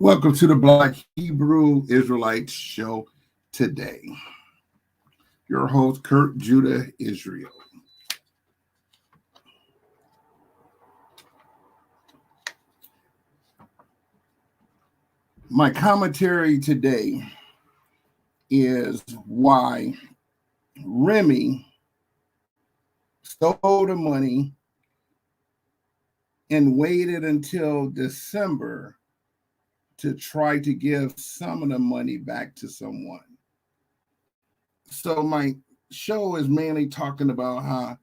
Welcome to the Black Hebrew Israelites show today. Your host, Kirk, Judah, Israel. My commentary today is why Remy stole the money and waited until December to try to give some of the money back to someone. So my show is mainly talking about how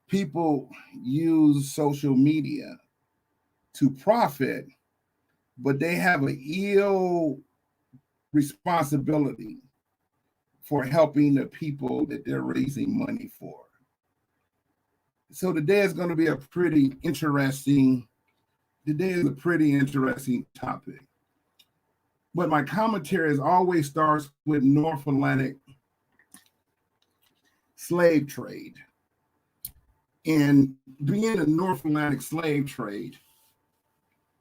people use social media to profit, but they have an ill responsibility for helping the people that they're raising money for. So today is going to be a pretty interesting topic. But my commentary always starts with North Atlantic slave trade. And being a North Atlantic slave trade,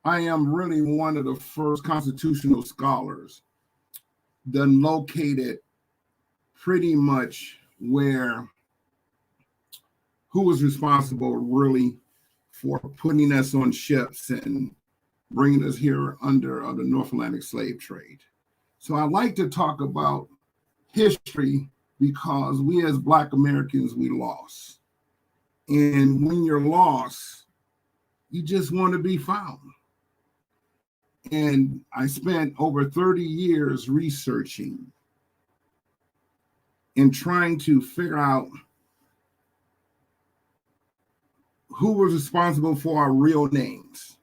I am really one of the first constitutional scholars that located pretty much who was responsible really for putting us on ships and bringing us here under the North Atlantic slave trade. So I like to talk about history because we as Black Americans, we lost. And when you're lost, you just want to be found. And I spent over 30 years researching and trying to figure out who was responsible for our real names.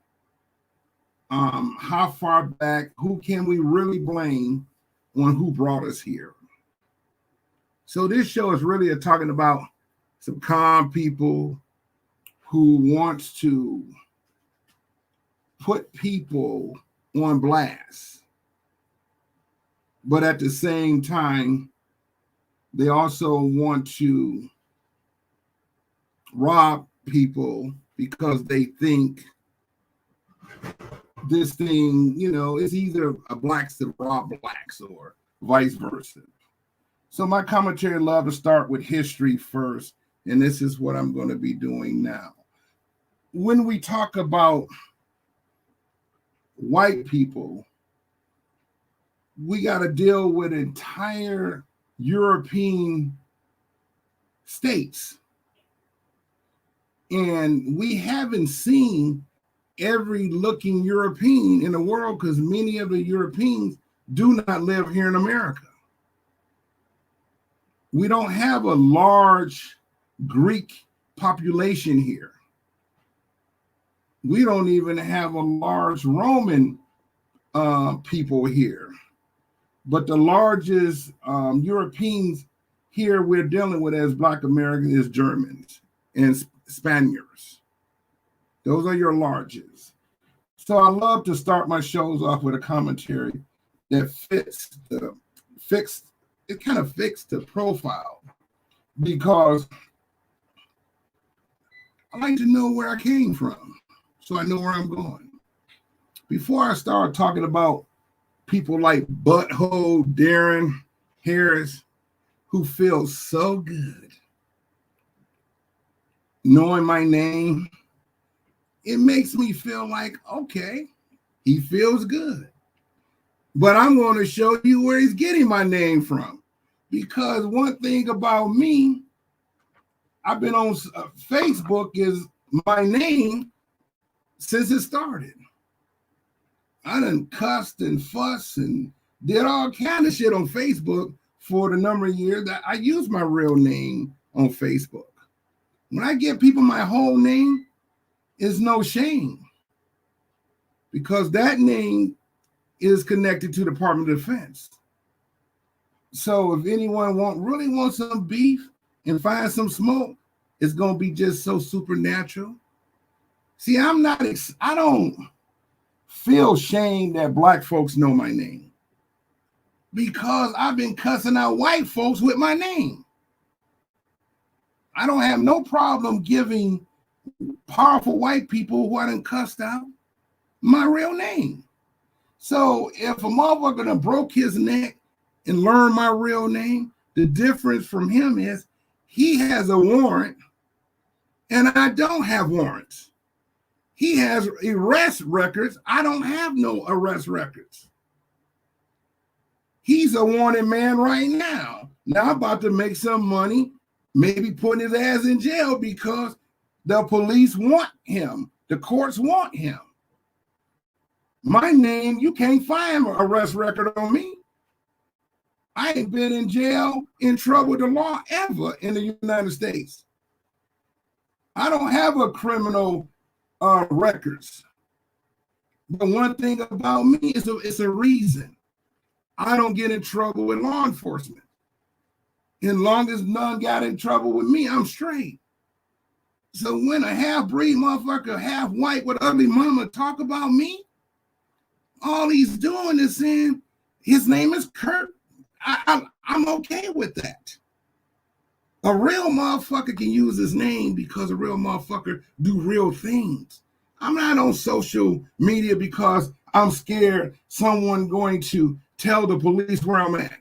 How far back, who can we really blame on who brought us here? So this show is really talking about some calm people who wants to put people on blast. But at the same time, they also want to rob people because they think this thing, is either a blacks that rob blacks or vice versa. So my commentary love to start with history first, and this is what I'm going to be doing now. When we talk about white people, we got to deal with entire European states. And we haven't seen every looking European in the world because many of the Europeans do not live here in America. We don't have a large Greek population here. We don't even have a large Roman people here. But the largest Europeans here we're dealing with as Black Americans is Germans and Spaniards. Those are your largest. So I love to start my shows off with a commentary that fits the profile, because I like to know where I came from so I know where I'm going. Before I start talking about people like Butthole Daren Harris, who feels so good knowing my name, it makes me feel like, okay, he feels good. But I'm going to show you where he's getting my name from. Because one thing about me, I've been on Facebook is my name since it started. I done cussed and fussed and did all kind of shit on Facebook for the number of years that I use my real name on Facebook. When I give people my whole name, it's no shame, because that name is connected to the Department of Defense. So if anyone really wants some beef and find some smoke, it's going to be just so supernatural. See, I don't feel shame that Black folks know my name, because I've been cussing out white folks with my name. I don't have no problem giving powerful white people who I done cussed out my real name. So if a motherfucker done broke his neck and learned my real name, the difference from him is he has a warrant and I don't have warrants. He has arrest records. I don't have no arrest records. He's a wanted man right now. Now I'm about to make some money, maybe putting his ass in jail because the police want him. The courts want him. My name, you can't find an arrest record on me. I ain't been in jail, in trouble with the law ever in the United States. I don't have a criminal records. But one thing about me is it's a reason. I don't get in trouble with law enforcement. As long as none got in trouble with me, I'm straight. So when a half-breed motherfucker, half-white with ugly mama talk about me, all he's doing is saying his name is Kirk. I'm okay with that. A real motherfucker can use his name because a real motherfucker do real things. I'm not on social media because I'm scared someone going to tell the police where I'm at.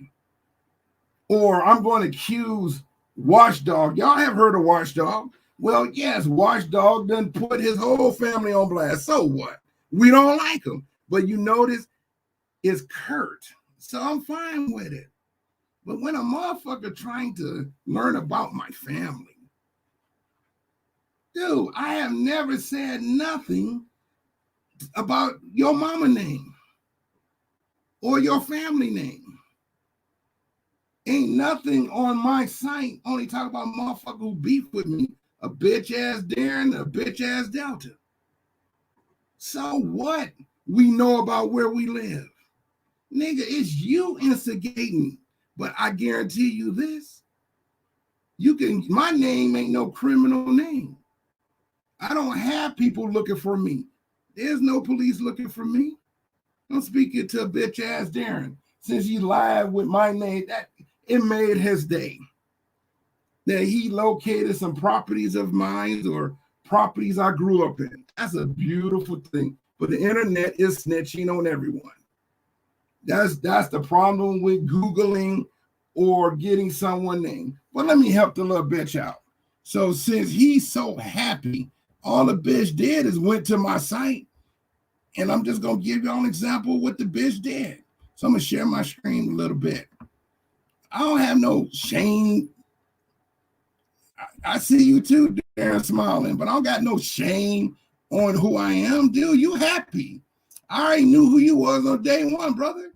Or I'm going to accuse Watchdog. Y'all have heard of Watchdog? Well, yes, Watchdog done put his whole family on blast. So what? We don't like him. But you notice it's Kurt. So I'm fine with it. But when a motherfucker trying to learn about my family, dude, I have never said nothing about your mama name or your family name. Ain't nothing on my site only talk about motherfucker who beef with me, a bitch ass Daren, a bitch ass Delta. So what? We know about where we live. Nigga, it's you instigating. But I guarantee you this. My name ain't no criminal name. I don't have people looking for me. There's no police looking for me. I'm speaking to a bitch ass Daren. Since he lied with my name, that it made his day. That he located some properties of mine or properties I grew up in. That's a beautiful thing. But the internet is snitching on everyone. That's the problem with Googling or getting someone name. But let me help the little bitch out. So since he's so happy, all the bitch did is went to my site. And I'm just going to give y'all an example of what the bitch did. So I'm going to share my screen a little bit. I don't have no shame. I see you too, Daren, smiling, but I don't got no shame on who I am. Dude, you happy. I already knew who you was on day one, brother.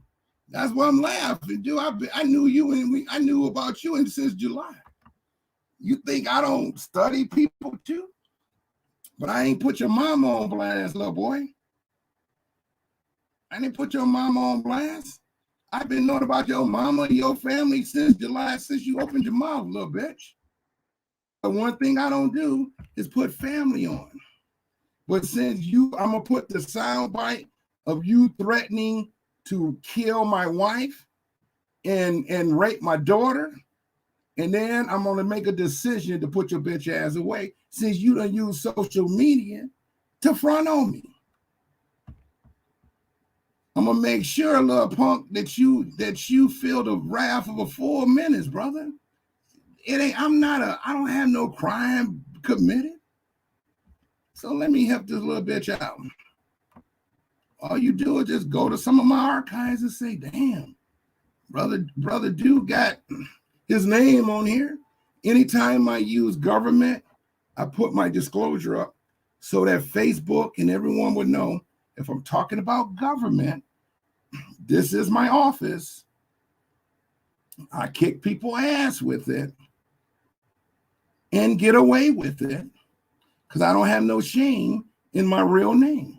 That's why I'm laughing, dude. I knew you and I knew about you since July. You think I don't study people too? But I ain't put your mama on blast, little boy. I didn't put your mama on blast. I've been knowing about your mama and your family since July, since you opened your mouth, little bitch. But one thing I don't do is put family on. But since I'm going to put the sound bite of you threatening to kill my wife and rape my daughter, and then I'm going to make a decision to put your bitch ass away since you done use social media to front on me. I'm going to make sure, little punk, that you feel the wrath of a 4 minutes, brother. I don't have no crime committed. So let me help this little bitch out. All you do is just go to some of my archives and say, damn, brother dude got his name on here. Anytime I use government, I put my disclosure up so that Facebook and everyone would know if I'm talking about government, this is my office. I kick people ass with it and get away with it because I don't have no shame in my real name.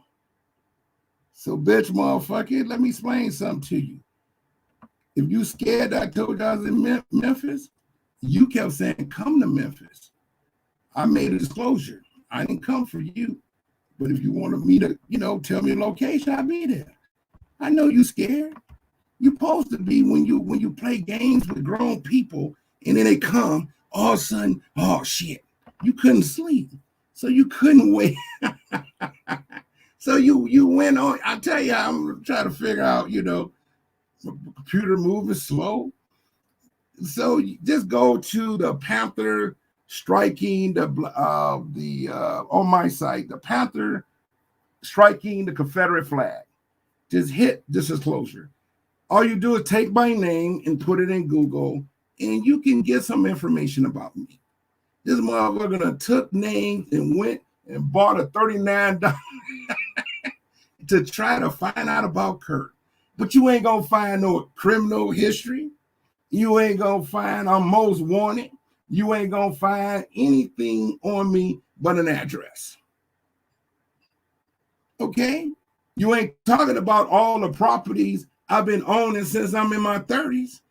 So, bitch, motherfucker, let me explain something to you. If you scared that I told you I was in Memphis, you kept saying, come to Memphis. I made a disclosure. I didn't come for you. But if you wanted me to, tell me a location, I'll be there. I know you scared. You're supposed to be when you play games with grown people and then they come, all of a sudden, oh, shit, you couldn't sleep. So you couldn't wait. So you went on. I tell you, I'm trying to figure out, computer moving slow. So you just go to the Panther striking on my site, the Panther striking the Confederate flag. Just hit disclosure. All you do is take my name and put it in Google, and you can get some information about me. This motherfucker took names and went and bought a $39 to try to find out about Kirk. But you ain't gonna find no criminal history. You ain't gonna find I'm most wanted. You ain't gonna find anything on me but an address. Okay? You ain't talking about all the properties I've been owning since I'm in my 30s.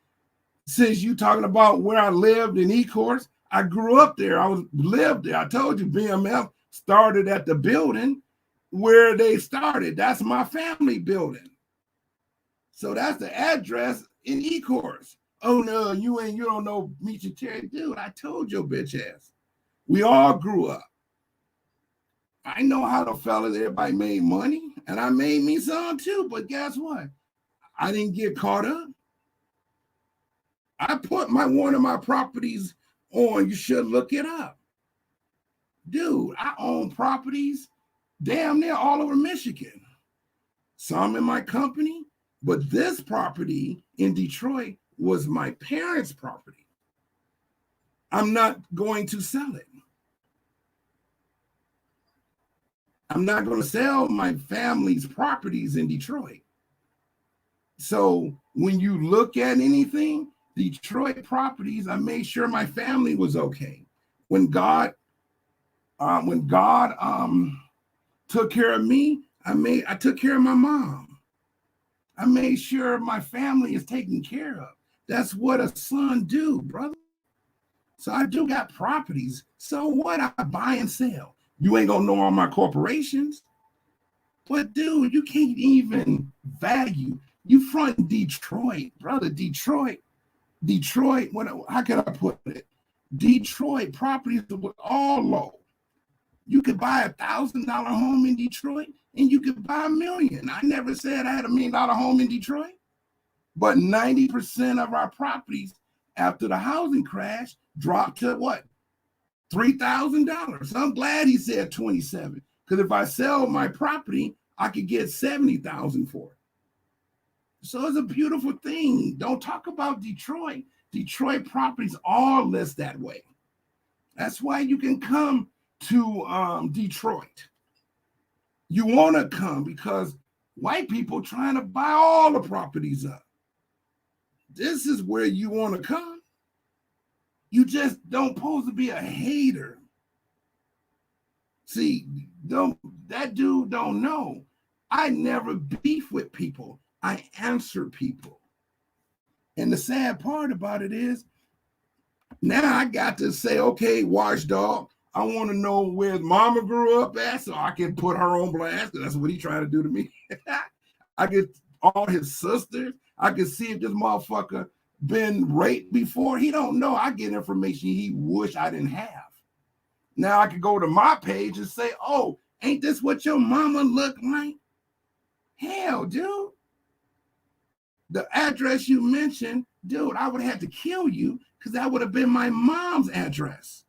Since you talking about where I lived in Ecorse, I grew up there. I lived there. I told you BMF started at the building where they started. That's my family building. So that's the address in Ecorse. Oh no, you don't know Meet Your Terry. Dude, I told your bitch ass. We all grew up. I know how the fellas, everybody made money, and I made me some too, but guess what? I didn't get caught up. I put one of my properties on. You should look it up. Dude, I own properties damn near all over Michigan. Some in my company, but this property in Detroit was my parents' property. I'm not going to sell it. I'm not going to sell my family's properties in Detroit. So when you look at anything, Detroit properties, I made sure my family was okay. When God took care of me, I took care of my mom. I made sure my family is taken care of. That's what a son do, brother. So I do got properties. So what? I buy and sell. You ain't gonna know all my corporations. But dude, you can't even value. You front Detroit, brother. Detroit. How can I put it? Detroit properties were all low. You could buy $1,000 home in Detroit, and you could buy $1 million. I never said I had $1 million home in Detroit, but 90% of our properties after the housing crash dropped to what? $3,000. So I'm glad he said 27, because if I sell my property, I could get 70,000 for it. So it's a beautiful thing. Don't talk about Detroit. Detroit properties all list that way. That's why you can come to Detroit. You want to come because white people trying to buy all the properties up. This is where you want to come. You just don't supposed to be a hater. See, that dude don't know. I never beef with people. I answer people. And the sad part about it is, now I got to say, okay, watchdog, I want to know where his mama grew up at so I can put her on blast. That's what he trying to do to me. I get all his sisters. I can see if this motherfucker been raped before. He don't know. I get information he wish I didn't have. Now I can go to my page and say, oh, ain't this what your mama look like? Hell, dude. The address you mentioned, dude, I would have had to kill you because that would have been my mom's address.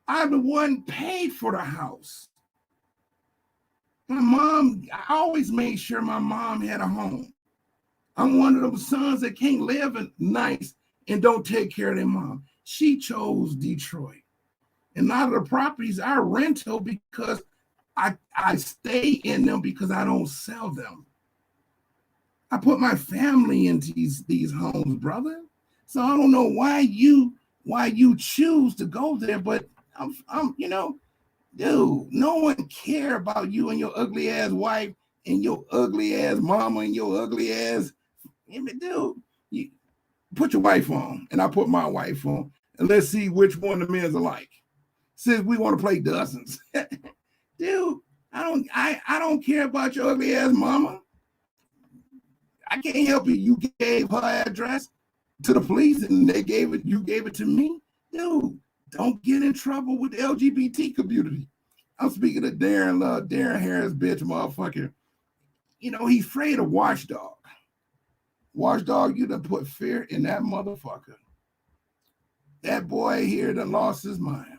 I'm the one paid for the house. My mom, I always made sure my mom had a home. I'm one of those sons that can't live nice and don't take care of their mom. She chose Detroit. And a lot of the properties I rental because I stay in them because I don't sell them. I put my family into these homes, brother. So I don't know why you choose to go there, but I'm dude, no one care about you and your ugly ass wife and your ugly ass mama and your ugly ass. Dude, you put your wife on, and I put my wife on, and let's see which one the men's alike. Since we want to play dozens, dude, I don't care about your ugly ass mama. I can't help you. You gave her address to the police, and you gave it to me, dude. Don't get in trouble with the LGBT community. I'm speaking of Daren Harris, bitch, motherfucker. You know, he's afraid of Watchdog. Watchdog, you done put fear in that motherfucker. That boy here done lost his mind.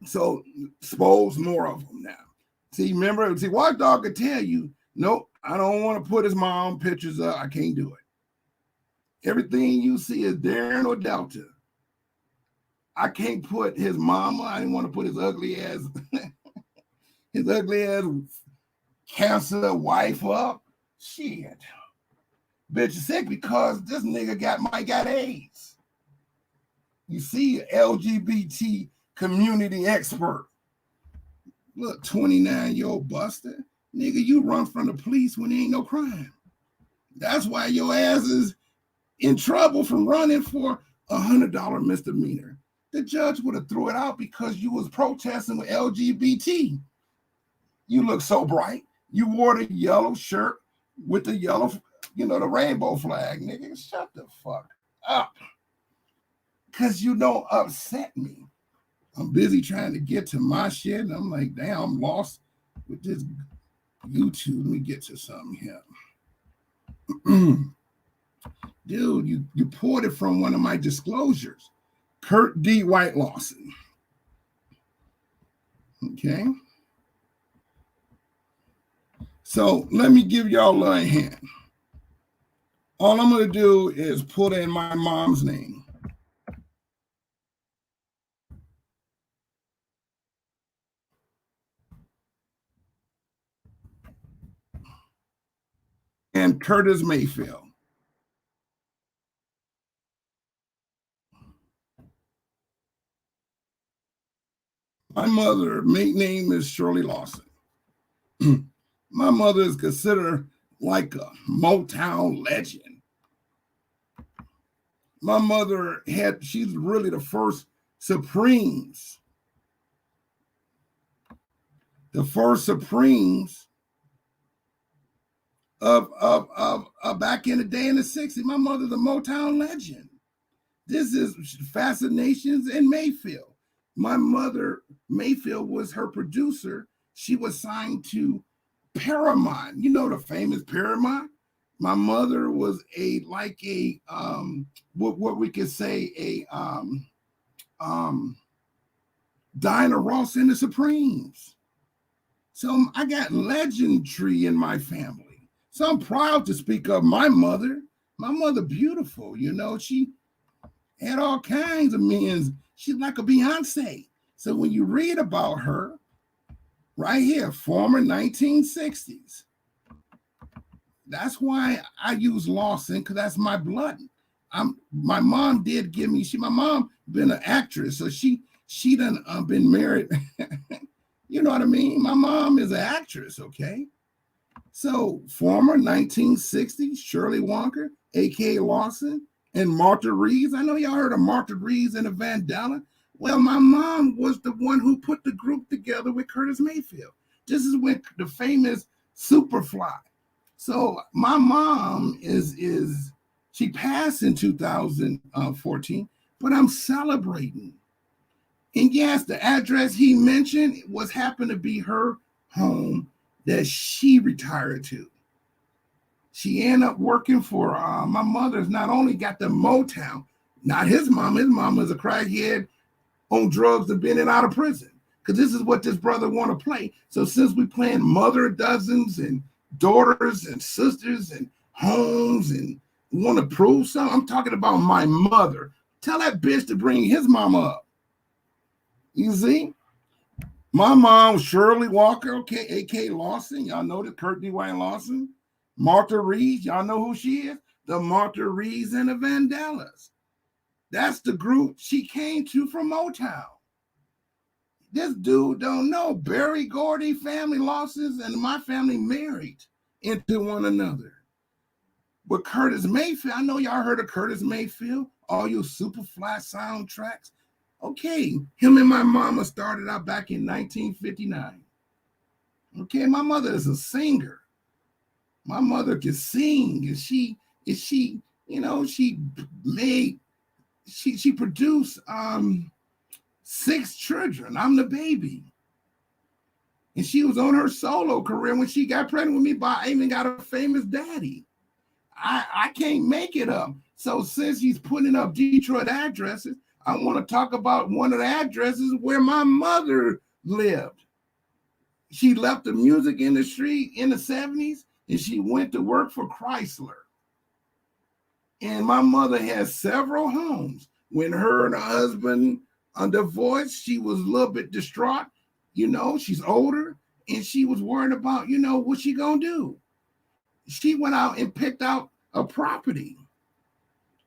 So expose more of them now. See, remember, Watchdog could tell you, nope, I don't want to put his mom pictures up. I can't do it. Everything you see is Daren or Delta. I can't put his mama. I didn't want to put his ugly ass, cancer wife up. Shit. Bitch is sick because this nigga might got AIDS. You see, LGBT community expert. Look, 29-year-old buster. Nigga, you run from the police when there ain't no crime. That's why your ass is in trouble from running for $100 misdemeanor. The judge would have threw it out because you was protesting with LGBT. You look so bright. You wore the yellow shirt with the yellow, the rainbow flag, nigga. Shut the fuck up. Because you don't upset me. I'm busy trying to get to my shit, and I'm like, damn, I'm lost with this YouTube. Let me get to something here. Dude, you pulled it from one of my disclosures. Kirk D. White Lawson. Okay. So let me give y'all a hand. All I'm going to do is put in my mom's name. And Curtis Mayfield. My mother, maiden name is Shirley Lawson. My mother is considered like a Motown legend. My mother she's really the first Supremes. The first Supremes of back in the day in the 60s. My mother's a Motown legend. This is Fascinations in Mayfield. My mother, Mayfield, was her producer. She was signed to Paramount. You know the famous Paramount? My mother was what we could say Diana Ross in the Supremes. So I got legendary in my family. So I'm proud to speak of my mother. My mother, beautiful, she had all kinds of men. She's like a Beyonce. So when you read about her, right here, former 1960s. That's why I use Lawson, because that's my blood. My mom did give me, my mom been an actress, so she done been married. You know what I mean? My mom is an actress, okay? So former 1960s, Shirley Walker, A.K. Lawson, and Martha Reeves. I know y'all heard of Martha Reeves and the Vandala. Well, my mom was the one who put the group together with Curtis Mayfield. This is when the famous Superfly. So my mom she passed in 2014, but I'm celebrating. And yes, the address he mentioned happened to be her home that she retired to. She ended up working for my mother's. Not only got the Motown, not his mom. His mom was a crackhead on drugs and been out of prison. Because this is what this brother want to play. So since we playing mother dozens and daughters and sisters and homes and want to prove something, I'm talking about my mother. Tell that bitch to bring his mama up. You see? My mom, Shirley Walker, okay, A.K. Lawson. Y'all know the Kirk D. White Lawson. Martha Reeves, y'all know who she is? The Martha Reeves and the Vandellas. That's the group she came to from Motown. This dude don't know. Barry Gordy family Lawsons and my family married into one another. But Curtis Mayfield, I know y'all heard of Curtis Mayfield, all your Superfly soundtracks. Okay, him and my mama started out back in 1959. Okay, my mother is a singer. My mother can sing, and she produced 6 children. I'm the baby. And she was on her solo career when she got pregnant with me, but I even got a famous daddy. I can't make it up. So since he's putting up Detroit addresses, I want to talk about one of the addresses where my mother lived. She left the music industry in the 70s and she went to work for Chrysler. And my mother had several homes. When her and her husband divorced, she was a little bit distraught. You know, she's older and she was worried about, you know, what she gonna do. She went out and picked out a property.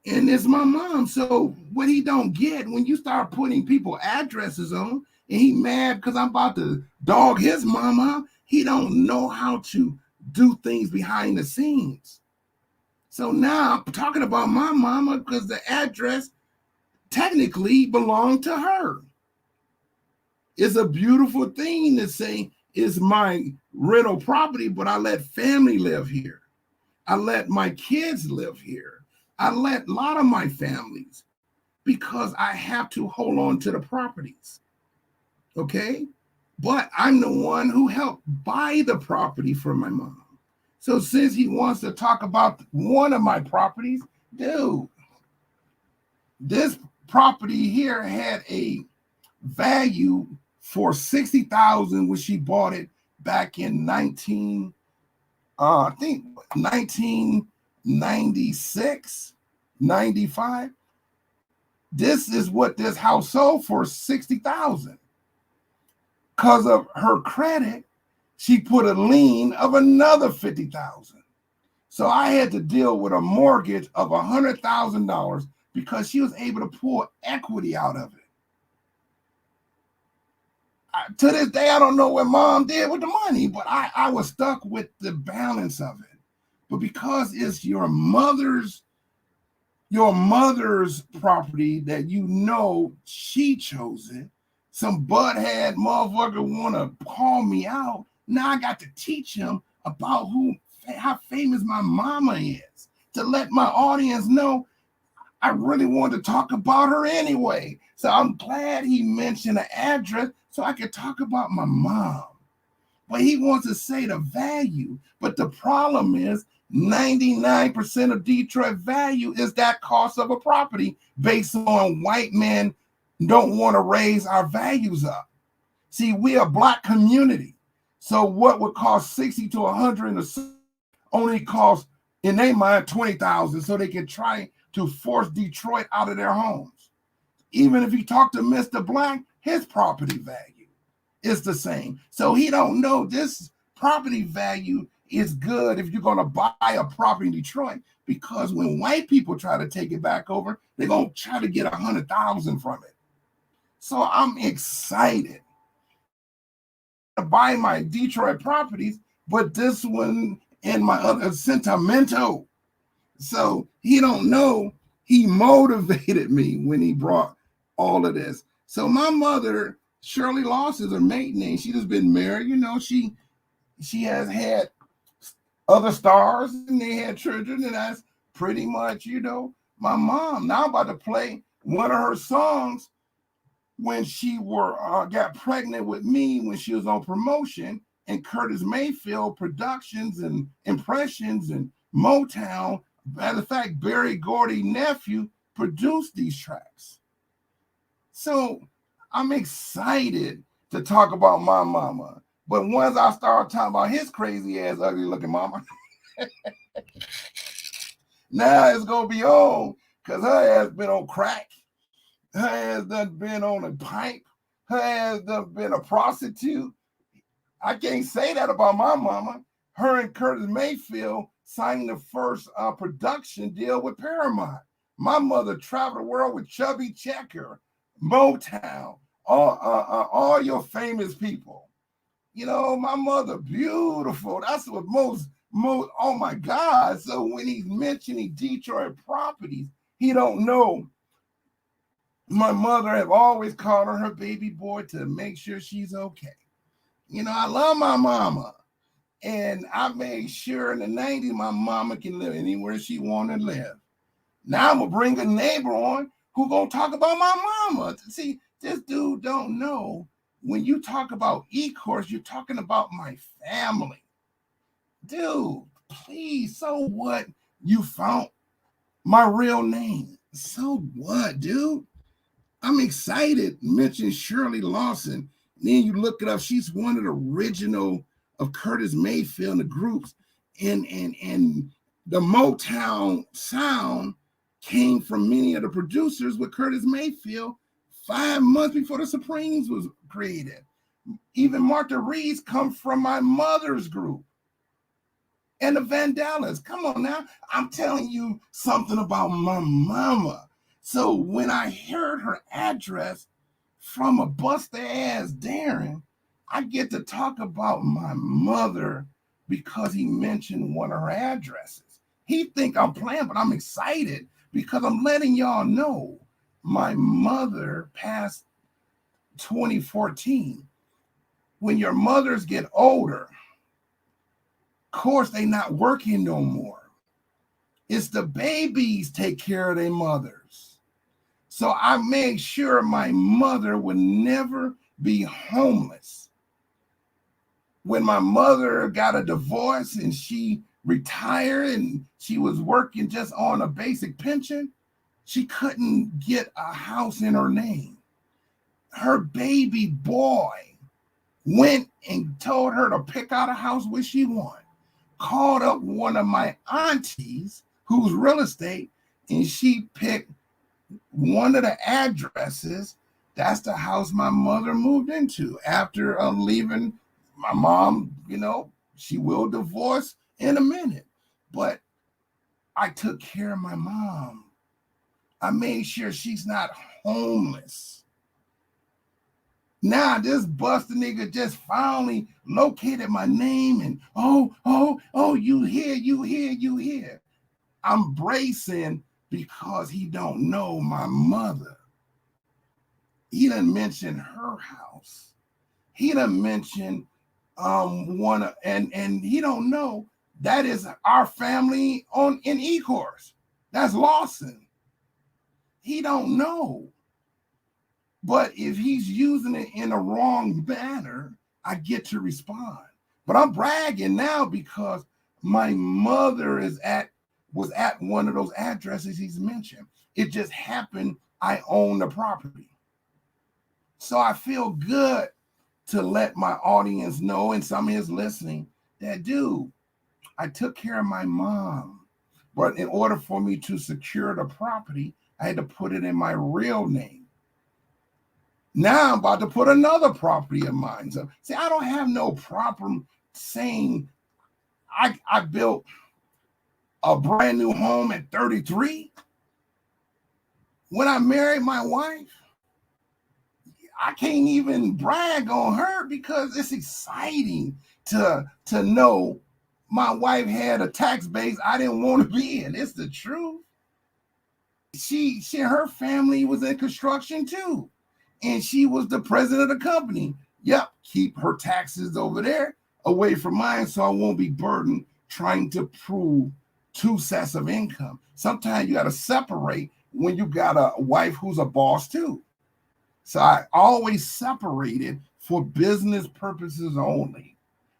And it's my mom. So what he don't get, when you start putting people addresses on, and he mad because I'm about to dog his mama, he don't know how to do things behind the scenes. So now I'm talking about my mama because the address technically belonged to her. It's a beautiful thing to say it's my rental property, but I let family live here. I let my kids live here. I let a lot of my families because I have to hold on to the properties. Okay? But I'm the one who helped buy the property for my mom. So since he wants to talk about one of my properties, dude, this property here had a value for $60,000 when she bought it back in 1996, 95. This is what this house sold for, $60,000. Because of her credit, she put a lien of another $50,000. So I had to deal with a mortgage of $100,000 because she was able to pull equity out of it. To this day, I don't know what mom did with the money, but I was stuck with the balance of it. But because it's your mother's property that you know she chose it, some butthead motherfucker want to call me out. Now I got to teach him about how famous my mama is, to let my audience know I really want to talk about her anyway. So I'm glad he mentioned an address so I could talk about my mom. But he wants to say the value. But the problem is 99% of Detroit value is that cost of a property based on white men don't want to raise our values up. See, we are a black community. So what would cost 60 to 100 in the only cost in their mind 20,000, so they can try to force Detroit out of their homes. Even if you talk to Mr. Black, his property value is the same. So he don't know this property value is good if you're going to buy a property in Detroit, because when white people try to take it back over, they're going to try to get 100,000 from it. So I'm excited to buy my Detroit properties, but this one and my other sentimental. So he don't know. He motivated me when he brought all of this. So my mother, Shirley Lawson, is her maiden name. She just been married. You know, she has had other stars and they had children, and that's pretty much, you know, my mom. Now I'm about to play one of her songs when she got pregnant with me when she was on promotion, and Curtis Mayfield Productions and Impressions and Motown. Matter of fact, Barry Gordy's nephew produced these tracks. So I'm excited to talk about my mama. But once I start talking about his crazy ass, ugly looking mama, now it's going to be on, because her ass been on crack. Her ass done been on a pipe. Her ass done been a prostitute. I can't say that about my mama. Her and Curtis Mayfield signed the first production deal with Paramount. My mother traveled the world with Chubby Checker, Motown, all your famous people. You know, my mother, beautiful. That's what most, oh my God. So when he's mentioning Detroit properties, he don't know. My mother have always called her baby boy to make sure she's okay. You know, I love my mama. And I made sure in the 90s my mama can live anywhere she want to live. Now I'm going to bring a neighbor on who going to talk about my mama. See, this dude don't know When you talk about E-Course, you're talking about my family. Dude, please, so what? You found my real name. So what, dude? I'm excited. Mention Shirley Lawson. Then you look it up. She's one of the original of Curtis Mayfield and the groups. And the Motown sound came from many of the producers with Curtis Mayfield 5 months before the Supremes was created. Even Martha Reeves come from my mother's group. And the Vandellas. Come on now. I'm telling you something about my mama. So when I heard her address from a buster ass Daren, I get to talk about my mother because he mentioned one of her addresses. He think I'm playing, but I'm excited because I'm letting y'all know my mother passed 2014. When your mothers get older, of course, they not working no more. It's the babies take care of their mothers. So I made sure my mother would never be homeless. When my mother got a divorce and she retired and she was working just on a basic pension, she couldn't get a house in her name. Her baby boy went and told her to pick out a house where she wanted. Called up one of my aunties who's real estate, and she picked one of the addresses. That's the house my mother moved into after leaving my mom. You know, she will divorce in a minute, but I took care of my mom. I made sure she's not homeless. Now this buster nigga just finally located my name and you here. I'm bracing because he don't know my mother. He done mention her house. He done mention one and he don't know that is our family in E-Course. That's Lawson. He don't know. But if he's using it in a wrong manner, I get to respond. But I'm bragging now because my mother was at one of those addresses he's mentioned. It just happened I own the property. So I feel good to let my audience know, and some is listening, that dude, I took care of my mom. But in order for me to secure the property, I had to put it in my real name. Now I'm about to put another property of mine. So see, I don't have no problem saying I built a brand new home at 33. When I married my wife, I can't even brag on her because it's exciting to know my wife had a tax base I didn't want to be in. It's the truth. Her family was in construction too. And she was the president of the company. Yep, keep her taxes over there away from mine so I won't be burdened trying to prove 2 sets of income. Sometimes you got to separate when you got a wife who's a boss too. So I always separated for business purposes only.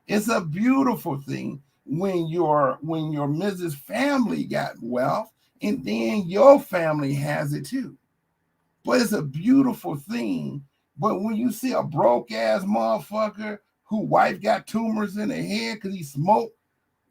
It's a beautiful thing when your Mrs. family got wealth and then your family has it too. But it's a beautiful thing. But when you see a broke ass motherfucker whose wife got tumors in her head because he smoked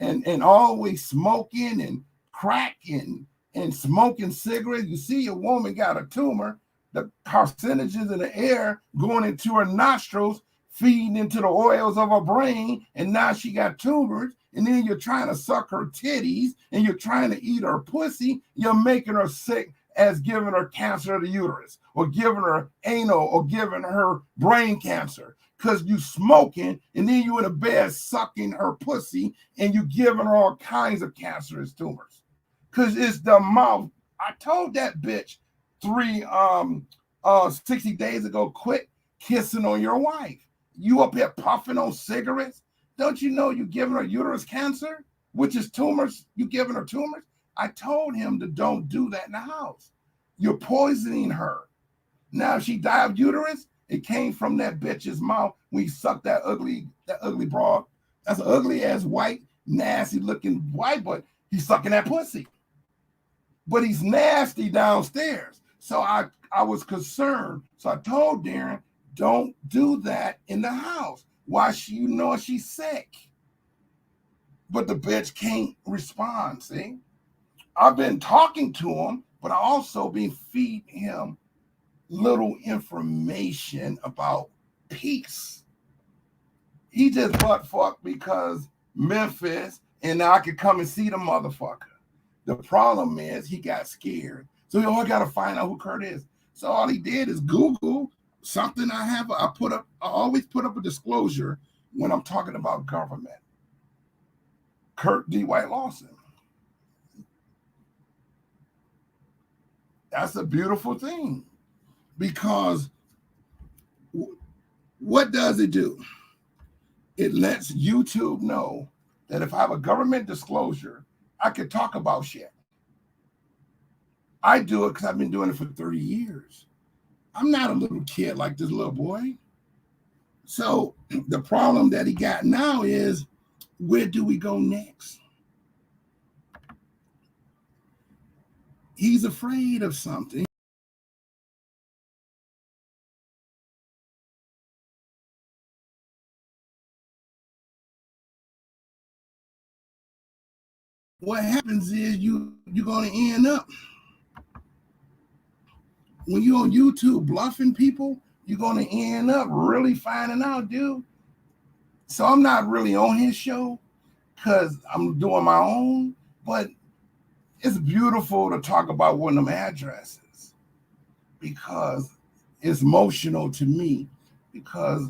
and always smoking and cracking and smoking cigarettes, you see a woman got a tumor, the carcinogens in the air going into her nostrils, feeding into the oils of her brain, and now she got tumors, and then you're trying to suck her titties and you're trying to eat her pussy, you're making her sick as giving her cancer of the uterus or giving her anal or giving her brain cancer because you smoking and then you in a bed sucking her pussy and you giving her all kinds of cancerous tumors because it's the mouth. I told that bitch 60 days ago, quit kissing on your wife. You up here puffing on cigarettes. Don't you know you giving her uterus cancer, which is tumors? You giving her tumors? I told him to don't do that in the house. You're poisoning her. Now, if she died of uterus, It came from that bitch's mouth when he sucked that ugly broad. That's an ugly ass white, nasty looking white, but he's sucking that pussy. But he's nasty downstairs. So I was concerned. So I told Daren, don't do that in the house. Why she's sick? But the bitch can't respond, see? I've been talking to him, but I also been feeding him little information about peace. He just butt fucked because Memphis, and now I could come and see the motherfucker. The problem is he got scared. So you got to find out who Kirk is. So all he did is Google something I always put up a disclosure when I'm talking about government. Kirk D. White Lawson. That's a beautiful thing, because what does it do? It lets YouTube know that if I have a government disclosure, I could talk about shit. I do it because I've been doing it for 30 years. I'm not a little kid like this little boy. So the problem that he got now is, where do we go next? He's afraid of something. What happens is you're going to end up, when you're on YouTube bluffing people, you're going to end up really finding out, dude. So I'm not really on his show because I'm doing my own, but it's beautiful to talk about one of them addresses because it's emotional to me, because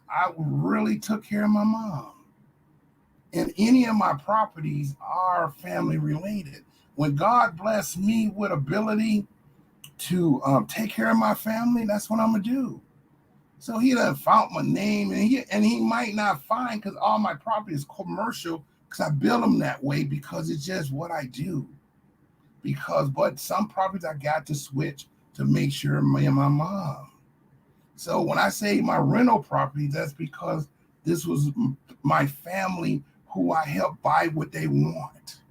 I really took care of my mom. And any of my properties are family related. When God blessed me with ability to take care of my family, that's what I'm gonna do. So he done found my name, and he might not find, because all my property is commercial, because I build them that way because it's just what I do. But some properties I got to switch to make sure me and my mom. So when I say my rental property, that's because this was my family who I helped buy what they want.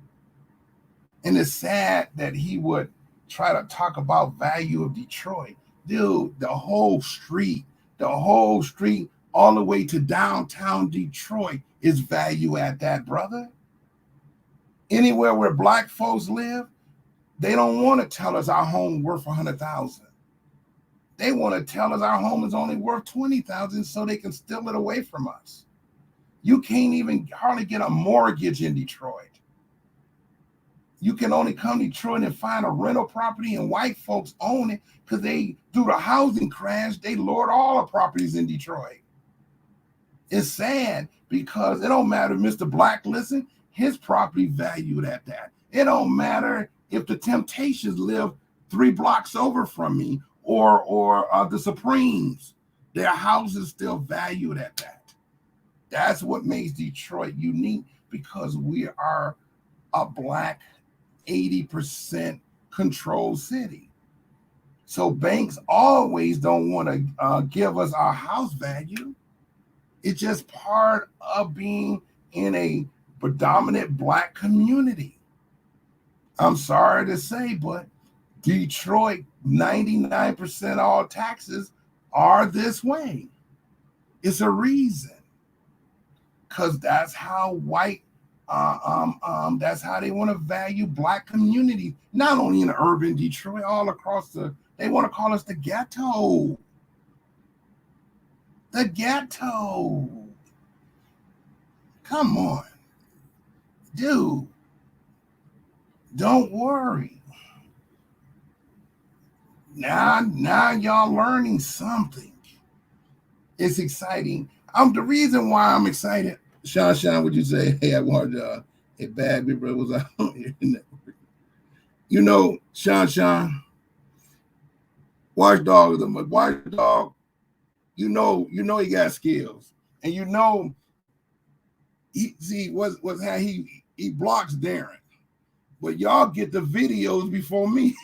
And it's sad that he would try to talk about value of Detroit. Dude, the whole street, all the way to downtown Detroit is value at that, brother. Anywhere where black folks live, they don't want to tell us our home worth $100,000. They want to tell us our home is only worth $20,000 so they can steal it away from us. You can't even hardly get a mortgage in Detroit. You can only come to Detroit and find a rental property, and white folks own it because through the housing crash, they lowered all the properties in Detroit. It's sad because it don't matter if Mr. Black listen, his property valued at that. It don't matter if the Temptations live 3 blocks over from me or the Supremes. Their houses still valued at that. That's what makes Detroit unique, because we are a black 80% controlled city. So banks always don't want to give us our house value. It's just part of being in a predominant black community. I'm sorry to say, but Detroit, 99% of all taxes are this way. It's a reason. Because that's how white, that's how they want to value black communities, not only in urban Detroit, all across they want to call us the ghetto. The ghetto. Come on. Dude, don't worry. Now y'all learning something. It's exciting. The reason why I'm excited, Sean, would you say, hey, I wanted a bad big brother was out here. You know, Sean, watchdog is a watchdog. You know he got skills. And he blocks Daren. But y'all get the videos before me.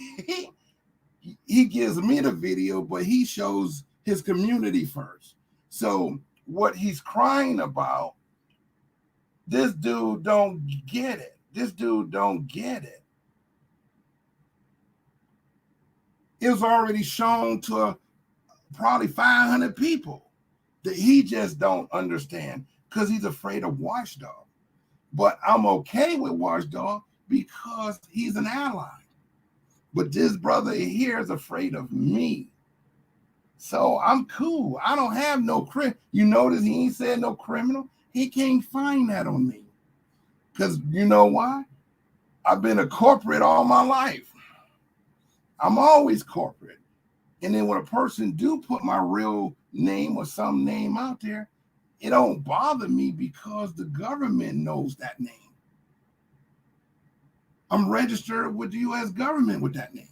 He gives me the video, but he shows his community first. So what he's crying about, this dude don't get it. This dude don't get it. It was already shown to probably 500 people that he just don't understand because he's afraid of Watchdog. But I'm okay with Watchdog because he's an ally. But this brother here is afraid of me. So I'm cool. I don't have no You notice he ain't said no criminal. He can't find that on me. Because you know why? I've been a corporate all my life. I'm always corporate. And then when a person do put my real name or some name out there, it don't bother me because the government knows that name. I'm registered with the U.S. government with that name.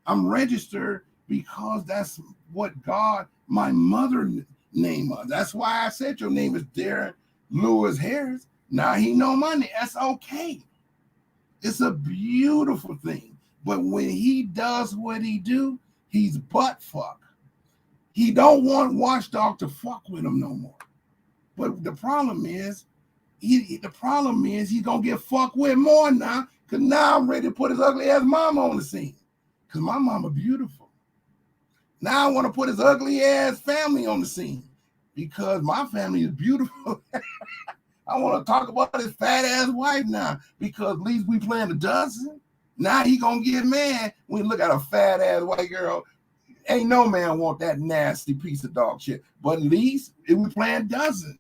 I'm registered because that's what God, my mother name was. That's why I said your name is Daren Lewis Harris. Now he know my name. That's okay. It's a beautiful thing. But when he does what he do, he's butt fuck. He don't want Watchdog to fuck with him no more. But the problem is, he's gonna get fucked with more now. Cause now I'm ready to put his ugly ass mama on the scene. Cause my mama beautiful. Now I want to put his ugly ass family on the scene because my family is beautiful. I want to talk about his fat ass wife now because at least we playing a dozen. Now he gonna get mad when we look at a fat ass white girl. Ain't no man want that nasty piece of dog shit. But at least if we playing dozen,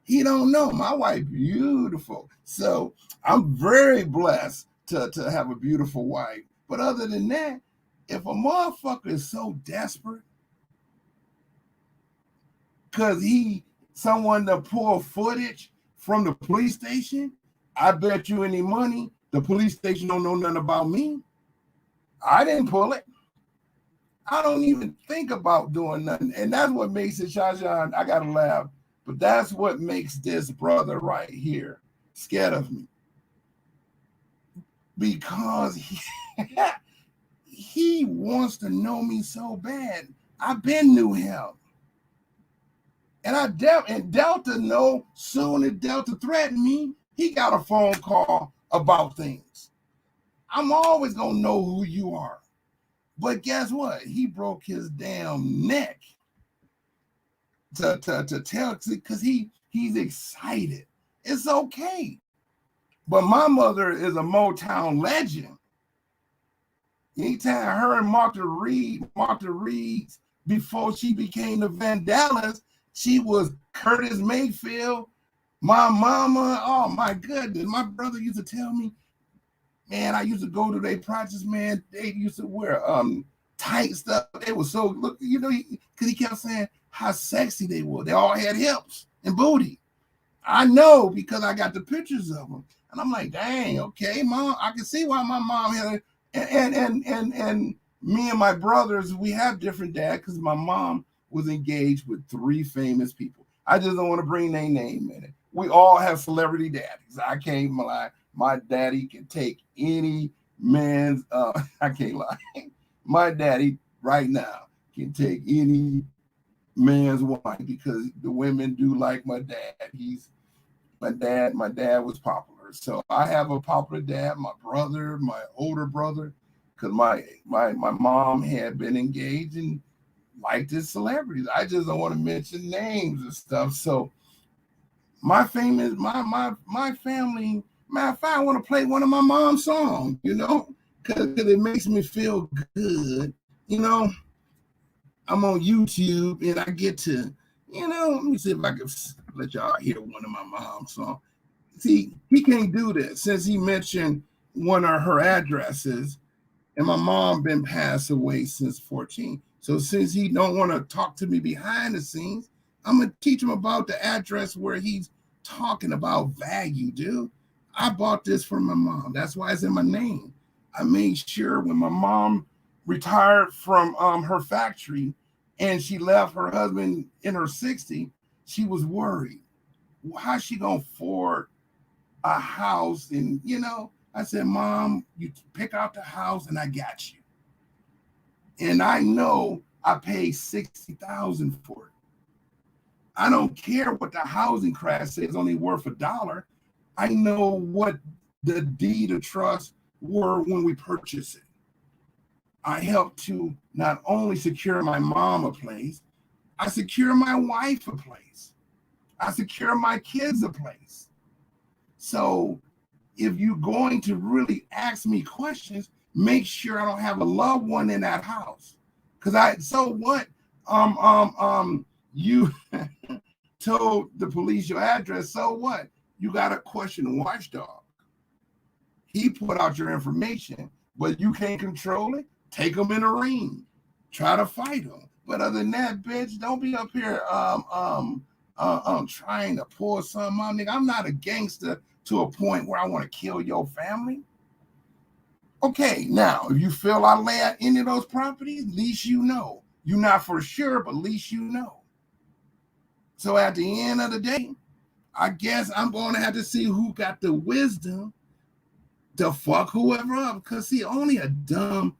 he don't know. My wife beautiful. So I'm very blessed to have a beautiful wife. But other than that, if a motherfucker is so desperate because someone to pull footage from the police station, I bet you any money the police station don't know nothing about me. I didn't pull it. I don't even think about doing nothing. And that's what makes it, Shasha, I gotta laugh, but that's what makes this brother right here scared of me. Because he wants to know me so bad. I've been knew him. And Delta know soon as Delta threatened me, he got a phone call about things. I'm always gonna know who you are. But guess what? He broke his damn neck to tell, because he's excited. It's okay. But my mother is a Motown legend. Anytime her and Martha Reeves, before she became the Vandellas, she was Curtis Mayfield, my mama. Oh my goodness. My brother used to tell me, man, I used to go to their projects, man. They used to wear tight stuff. They were so, look, you know, because he kept saying how sexy they were. They all had hips and booty. I know because I got the pictures of them. And I'm like, dang, okay, mom, I can see why my mom had it. And me and my brothers, we have different dads because my mom was engaged with 3 famous people. I just don't want to bring their name in it. We all have celebrity daddies. I can't lie. My daddy can take any man's, I can't lie. My daddy right now can take any man's wife because the women do like my dad. My dad was popular. So I have a popular dad, my brother, my older brother, because my mom had been engaged and liked his celebrities. I just don't want to mention names and stuff. So my family, matter of fact, I want to play one of my mom's songs, you know, because it makes me feel good. You know, I'm on YouTube and I get to, you know, let me see if I can let y'all hear one of my mom's songs. See, he can't do this since he mentioned one of her addresses, and my mom been passed away since 14. So since he don't want to talk to me behind the scenes, I'm gonna teach him about the address where he's talking about value, dude. I bought this from my mom. That's why it's in my name. I made sure when my mom retired from her factory and she left her husband in her 60s, she was worried. How's she gonna afford a house? And you know, I said, Mom, you pick out the house and I got you. And I know I paid $60,000 for it. I don't care what the housing crash says, only worth $1. I know what the deed of trust were when we purchased it. I helped to not only secure my mom a place, I secure my wife a place. I secure my kids a place. So if you're going to really ask me questions, make sure I don't have a loved one in that house. So what? You told the police your address, so what? You got to question the watchdog. He put out your information, but you can't control it. Take them in a ring. Try to fight them. But other than that, bitch, don't be up here trying to pull something out. Nigga, I'm not a gangster to a point where I want to kill your family. Okay, now, if you feel I lay out any of those properties, at least you know. You're not for sure, but at least you know. So at the end of the day, I guess I'm going to have to see who got the wisdom to fuck whoever up. Because, see, only a dumb...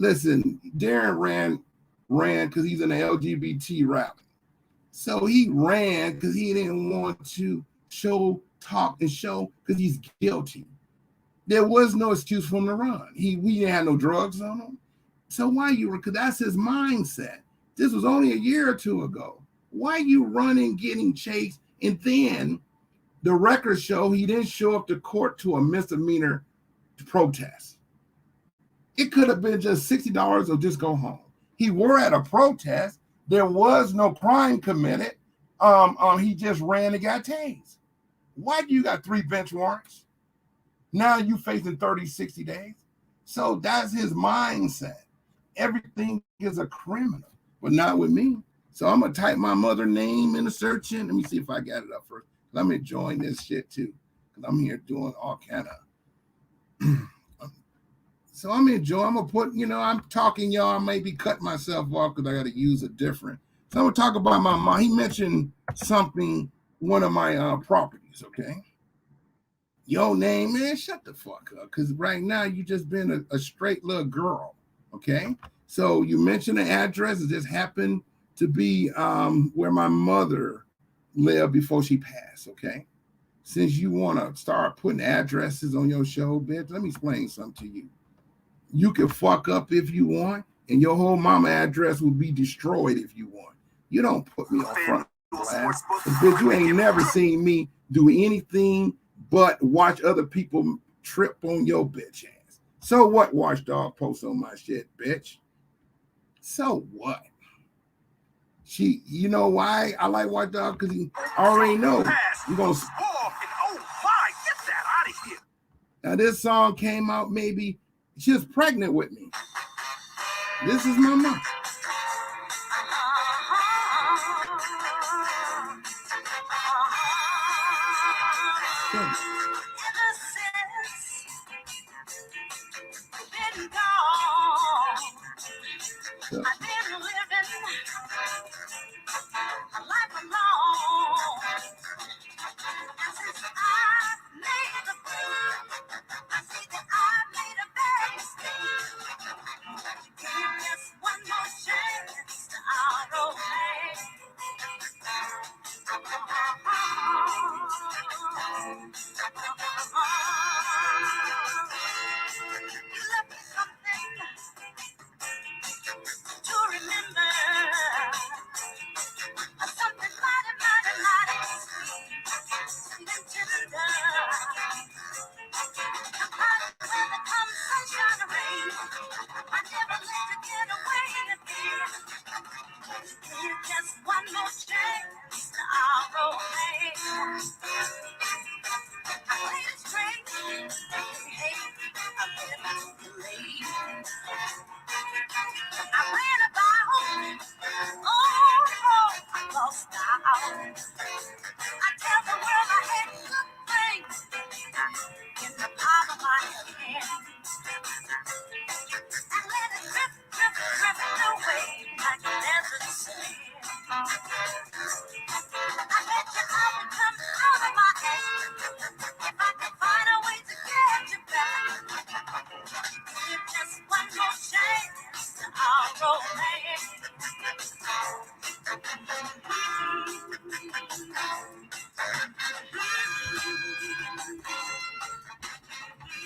Listen, Daren ran because he's in the LGBT rally. So he ran because he didn't want to talk and show because he's guilty. There was no excuse for him to run. We didn't have no drugs on him. So why you? Because that's his mindset. This was only a year or two ago. Why you running, getting chased, and then the records show he didn't show up to court to a misdemeanor protest. It could have been just $60 or just go home. He were at a protest. There was no crime committed. He just ran and got tased. Why do you got 3 bench warrants? Now you facing 30, 60 days. So that's his mindset. Everything is a criminal, but not with me. So I'm going to type my mother name in the search in. Let me see if I got it up first. Let me join this shit too, because I'm here doing all kind of. So I'm enjoying. I'm going to put, I'm talking, y'all. I may be cutting myself off because I got to use a different. So I'm going to talk about my mom. He mentioned something, one of my properties, okay? Your name, man, shut the fuck up. Because right now you just been a straight little girl, okay? So you mentioned the address. It just happened to be where my mother lived before she passed, okay? Since you want to start putting addresses on your show, bitch, let me explain something to you. You can fuck up if you want, and your whole mama address will be destroyed if you want. You don't put me on front glass. Bitch, you ain't never seen me do anything but watch other people trip on your bitch ass. So what, watchdog posts on my shit, bitch? So what? You know why I like watchdog? Because he already know you're going to... Now, this song came out maybe... She was pregnant with me. This is my mom. So.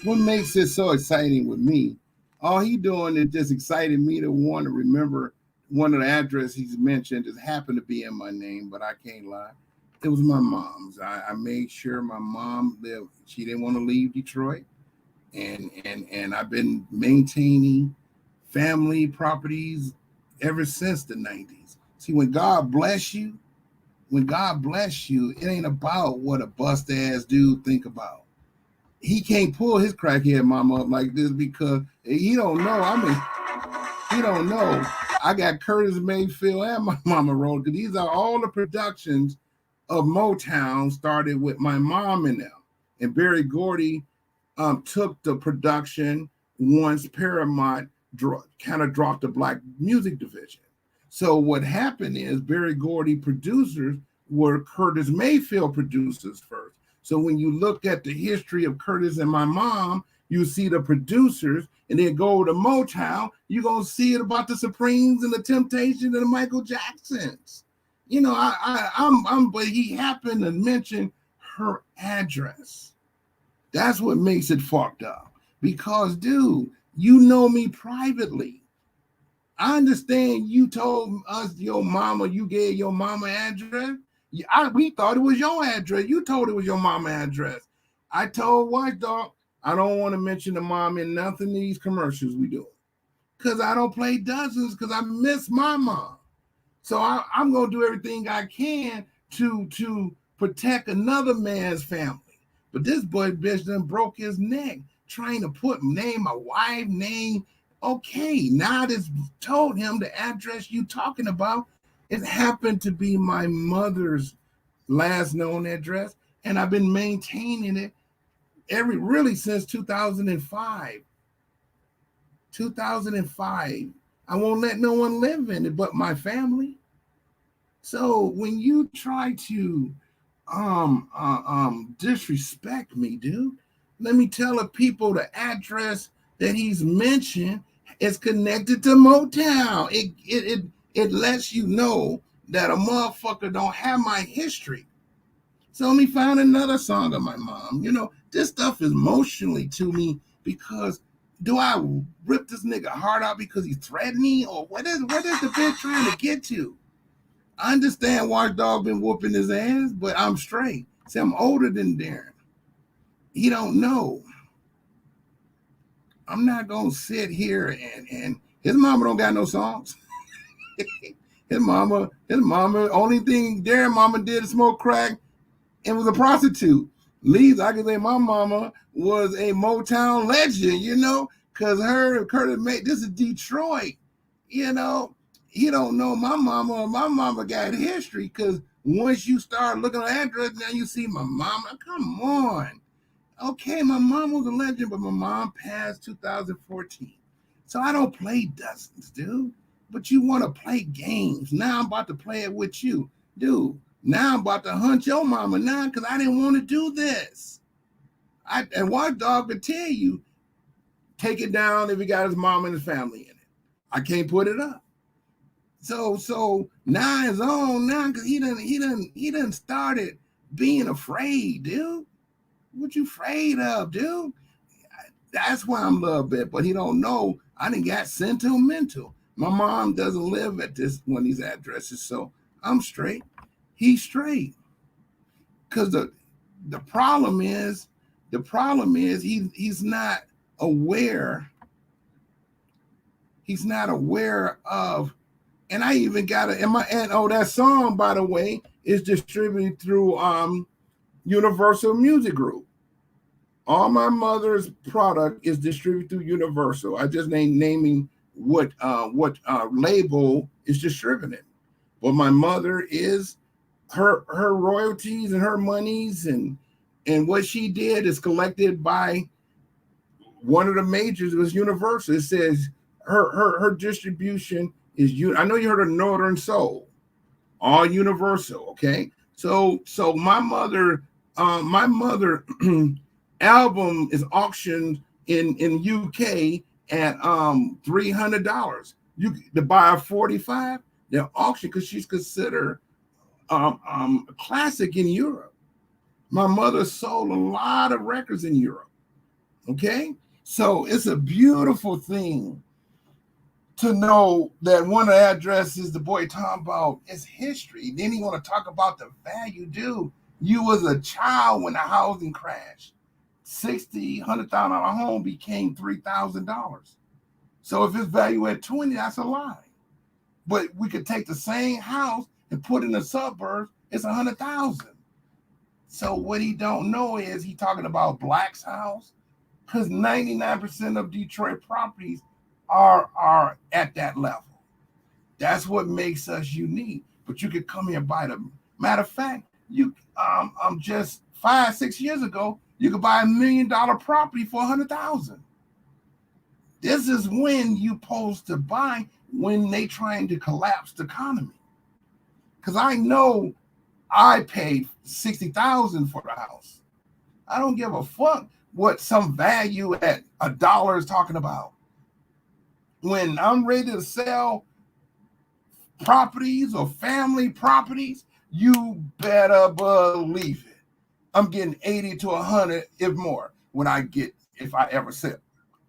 what makes it so exciting with me, all he doing is just excited me to want to remember one of the addresses he's mentioned just happened to be in my name, but I can't lie. It was my mom's. I made sure my mom lived. She didn't want to leave Detroit, and I've been maintaining family properties ever since the 90s. See, when God bless you, it ain't about what a bust ass dude think about. He can't pull his crackhead mama up like this because he don't know. He don't know. I got Curtis Mayfield and my mama rolled because these are all the productions of Motown started with my mom and them. And Berry Gordy took the production once Paramount kind of dropped the black music division. So what happened is Berry Gordy producers were Curtis Mayfield producers first. So when you look at the history of Curtis and my mom, you see the producers, and then go to Motown, you're going to see it about the Supremes and the Temptations and the Michael Jacksons. You know, but he happened to mention her address. That's what makes it fucked up. Because, dude, you know me privately. I understand you told us your mama, you gave your mama address. We thought it was your address. You told it was your mama address. I told Watchdog, I don't want to mention the mom in nothing of these commercials we do. Because I don't play dozens because I miss my mom. So I'm going to do everything I can to protect another man's family. But this boy bitch done broke his neck trying to put name, my wife name. Okay, now this told him the address you talking about. It happened to be my mother's last known address, and I've been maintaining it really since 2005. 2005. I won't let no one live in it but my family. So when you try to disrespect me, dude, let me tell the people the address that he's mentioned is connected to Motown. It lets you know that a motherfucker don't have my history. So let me find another song of my mom. You know, this stuff is emotionally to me because do I rip this nigga heart out because he's threatening, or what is the bitch trying to get to? I understand Watchdog been whooping his ass, but I'm straight. See, I'm older than Daren. He don't know. I'm not gonna sit here and his mama don't got no songs. his mama, only thing Daren mama did is smoke crack and was a prostitute. Least I can say my mama was a Motown legend, you know, because Curtis made this is Detroit, you know. He don't know my mama. My mama got history because once you start looking at the address, now you see my mama. Come on. Okay, my mom was a legend, but my mom passed 2014. So I don't play dozens, dude. But you want to play games. Now I'm about to play it with you. Dude, now I'm about to hunt your mama now because I didn't want to do this. And Watchdog could tell you, take it down if he got his mom and his family in it. I can't put it up. So now it's on now because he done started being afraid, dude. What you afraid of, dude? That's why I'm a little bit, but he don't know I done got sentimental. My mom doesn't live at one of these addresses, so I'm straight. He's straight. Because the problem is he's not aware. He's not aware of, and I even got it. That song, by the way, is distributed through Universal Music Group. All my mother's product is distributed through Universal. I just ain't naming what label is distributed. But my mother is her royalties and her monies and what she did is collected by one of the majors. It was Universal. It says her distribution is I know you heard of Northern Soul, all Universal. Okay, so my mother album is auctioned in UK at $300. You to buy a 45, they're auctioned because she's considered a classic in Europe. My mother sold a lot of records in Europe. Okay, so it's a beautiful thing to know that one of the addresses the boy talking about is history. Then he want to talk about the value. Dude, you was a child when the housing crashed. $100,000 home became $3,000. So if it's value at 20, that's a lie. But we could take the same house and put in the suburbs, it's 100,000. So what he don't know is he talking about Black's house, because 99% of Detroit properties are at that level. That's what makes us unique. But you could come here and buy them. Matter of fact, you just 5-6 years ago, you could buy $1 million property for 100,000. This is when you supposed to buy when they trying to collapse the economy. Because I know I paid 60,000 for the house. I don't give a fuck what some value at $1 is talking about. When I'm ready to sell properties or family properties, you better believe it. I'm getting 80 to 100, if more, if I ever sell.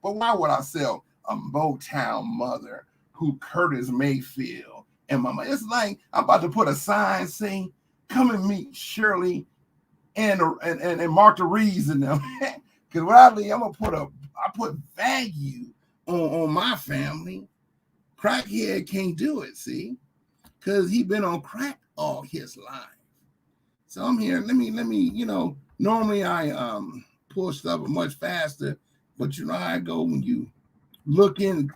But why would I sell a Motown mother who Curtis Mayfield and mama? It's like I'm about to put a sign saying, "Come and meet Shirley and Martha Reeves in them." Because when I leave, I put value on my family. Crackhead can't do it, see, because he been on crack all his life. So I'm here. Let me. Normally I pull stuff much faster, but you know how I go when you look in,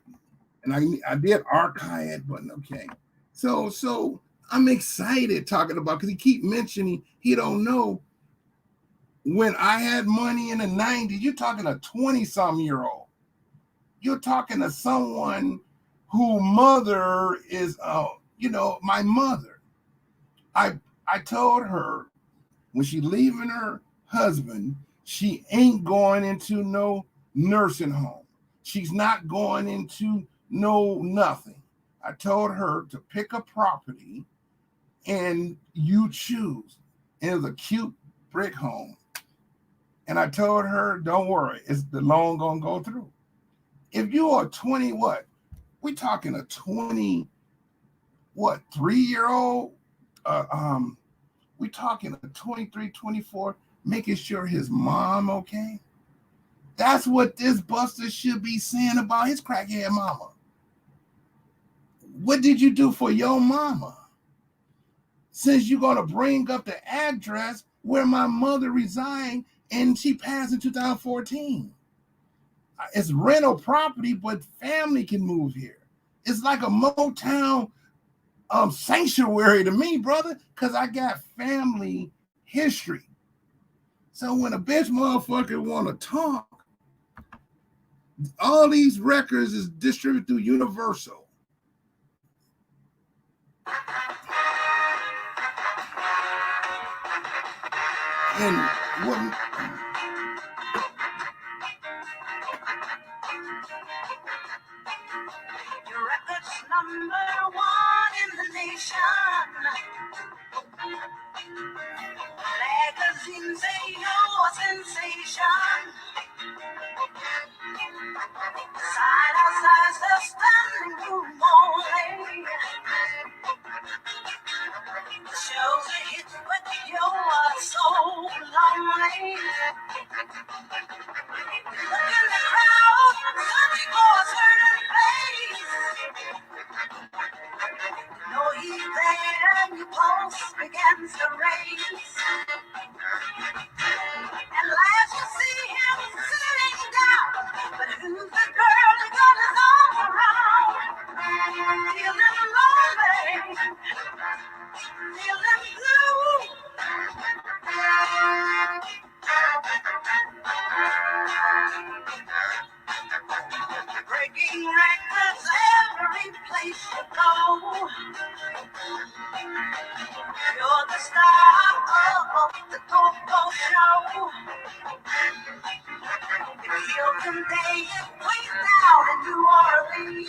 and I did archive it, but okay. So I'm excited talking about, because he keep mentioning he don't know. When I had money in the 90s, you're talking a 20-some-year-old. You're talking to someone whose mother is, my mother. I told her when she leaving her husband, she ain't going into no nursing home. She's not going into no nothing. I told her to pick a property and you choose. And it was a cute brick home. And I told her, don't worry, it's the loan gonna go through. If you are 20, what? We talking a 3-year-old? We talking a 23, 24, making sure his mom okay? That's what this buster should be saying about his crackhead mama. What did you do for your mama? Since you're gonna bring up the address where my mother resigned and she passed in 2014. It's rental property, but family can move here. It's like a Motown sanctuary to me, brother, because I got family history. So when a bitch motherfucker want to talk, all these records is distributed through Universal. And what? Your record's #1 in the nation. Magazines say you're a sensation. Side outside the standing room only. The show's a hit, but you're so lonely. Look in the crowd, searching for a certain place. No, he's there, and your pulse begins to race. And last you see him sitting down, but who's the girl he got his arms around? Feeling lonely, feeling blue. Breaking records every place you go. You're the star of the go-go show. If you'll convey it way down in New Orleans,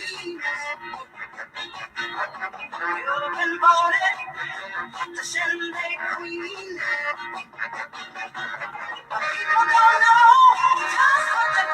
you've been voted the Shindig Queen. But people don't know just what the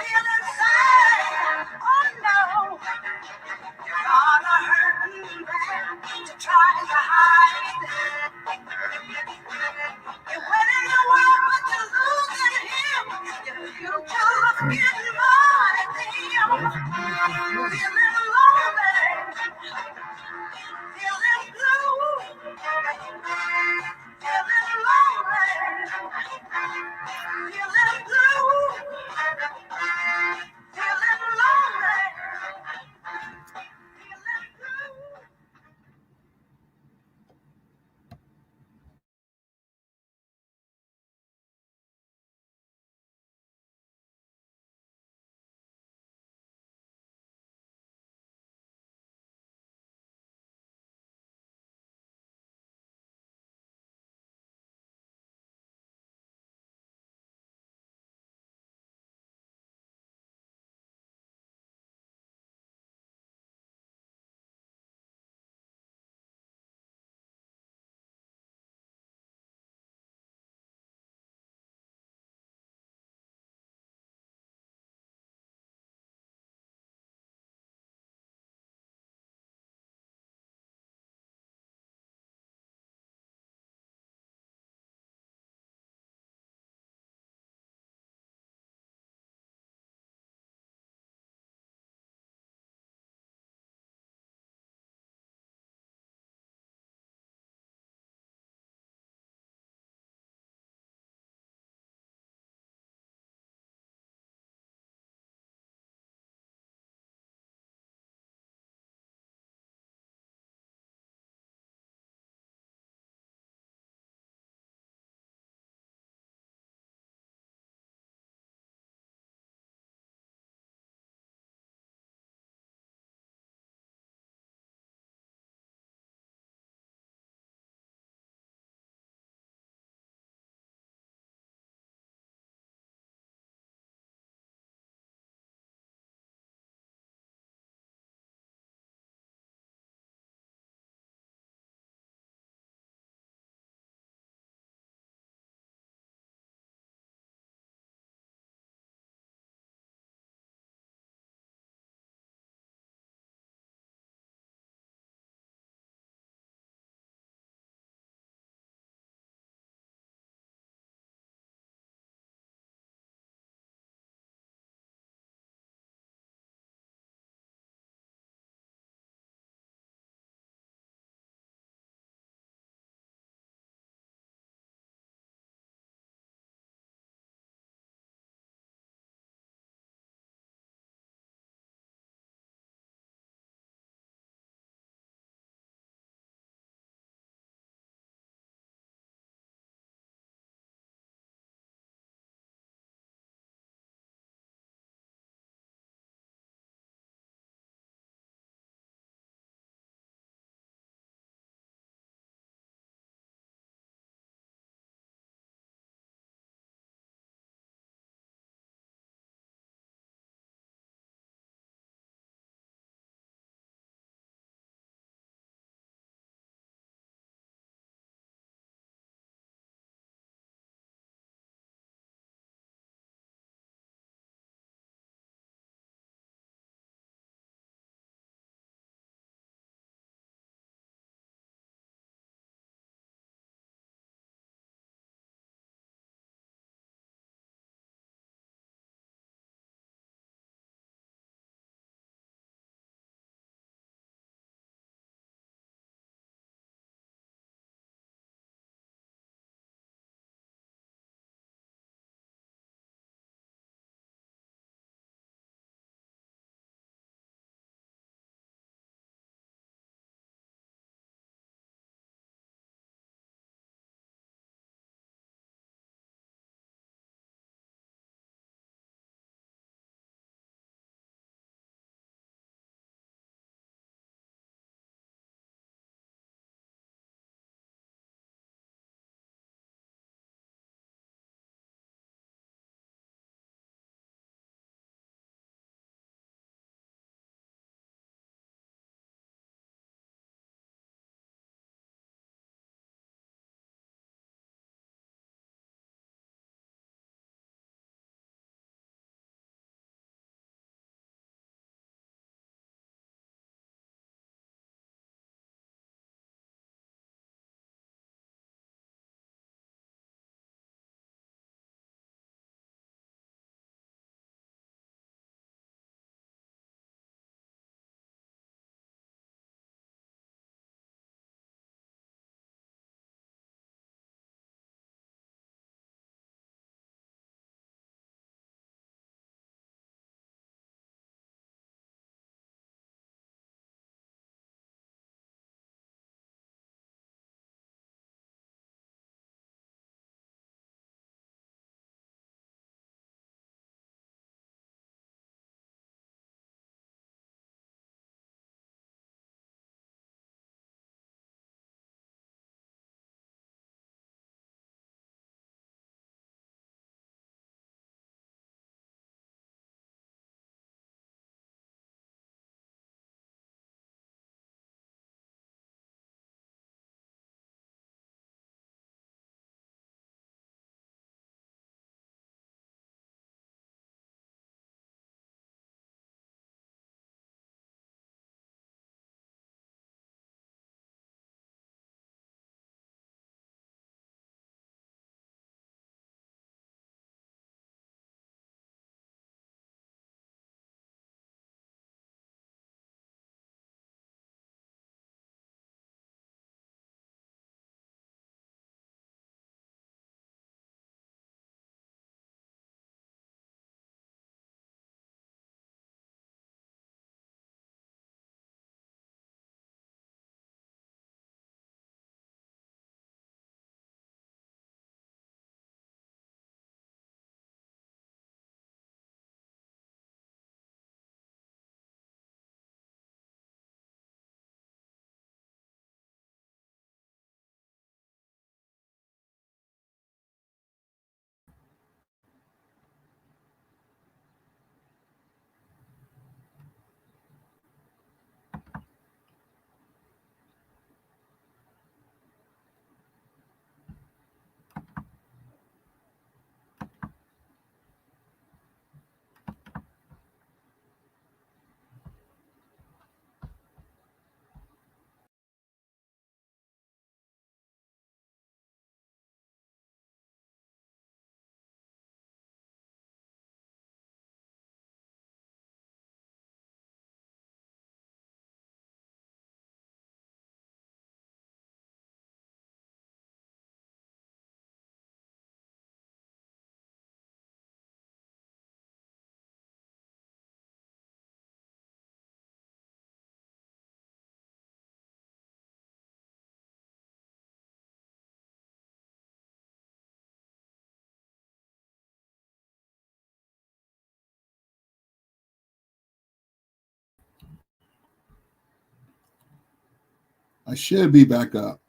I should be back up.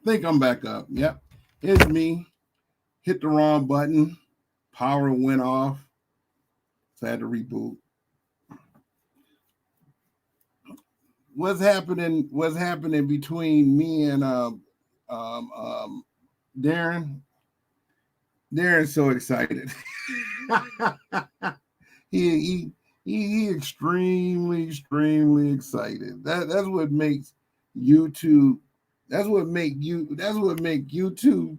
Think I'm back up. Yep. It's me. Hit the wrong button. Power went off. So I had to reboot. What's happening between me and Daren? Daren's so excited. he extremely excited. That's what makes YouTube. That's what make YouTube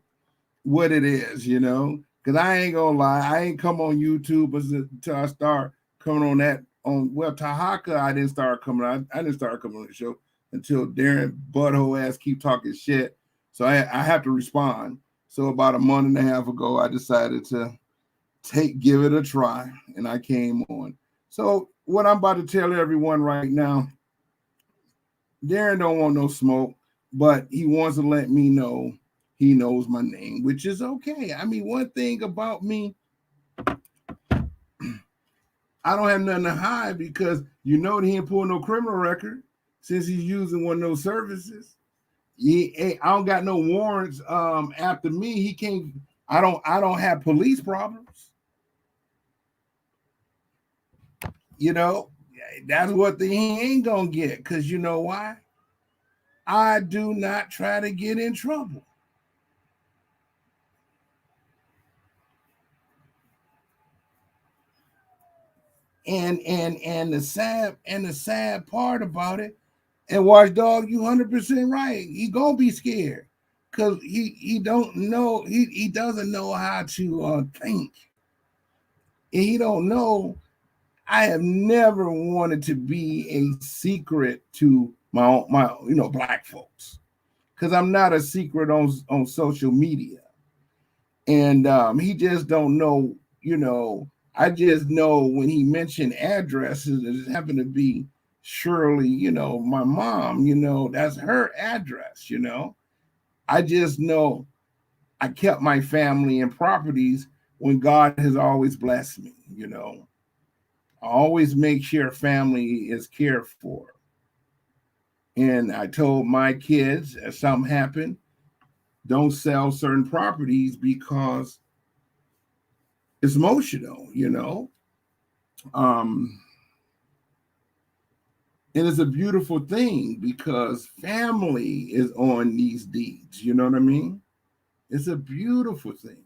what it is, you know. Because I ain't gonna lie, I ain't come on YouTube until I start coming on that. Tahaka, I didn't start coming on. I didn't start coming on the show until Daren butthole ass keep talking shit. So I have to respond. So about a month and a half ago, I decided to give it a try, and I came on. So what I'm about to tell everyone right now, Daren don't want no smoke, but he wants to let me know he knows my name, which is okay. I mean, one thing about me, I don't have nothing to hide because you know he ain't pulling no criminal record since he's using one of those services. I don't got no warrants after me. He can't. I don't have police problems. You know, that's what he ain't gonna get, because you know why? I do not try to get in trouble. And the sad part about it, and Watchdog, you 100% right. He gonna be scared because he don't know, he doesn't know how to think. And he don't know. I have never wanted to be a secret to my black folks, because I'm not a secret on social media. And he just don't know, I just know when he mentioned addresses, it happened to be Shirley, my mom, that's her address, I just know I kept my family and properties when God has always blessed me, I always make sure family is cared for. And I told my kids, if something happened, don't sell certain properties because it's emotional, and it's a beautiful thing because family is on these deeds. You know what I mean? It's a beautiful thing.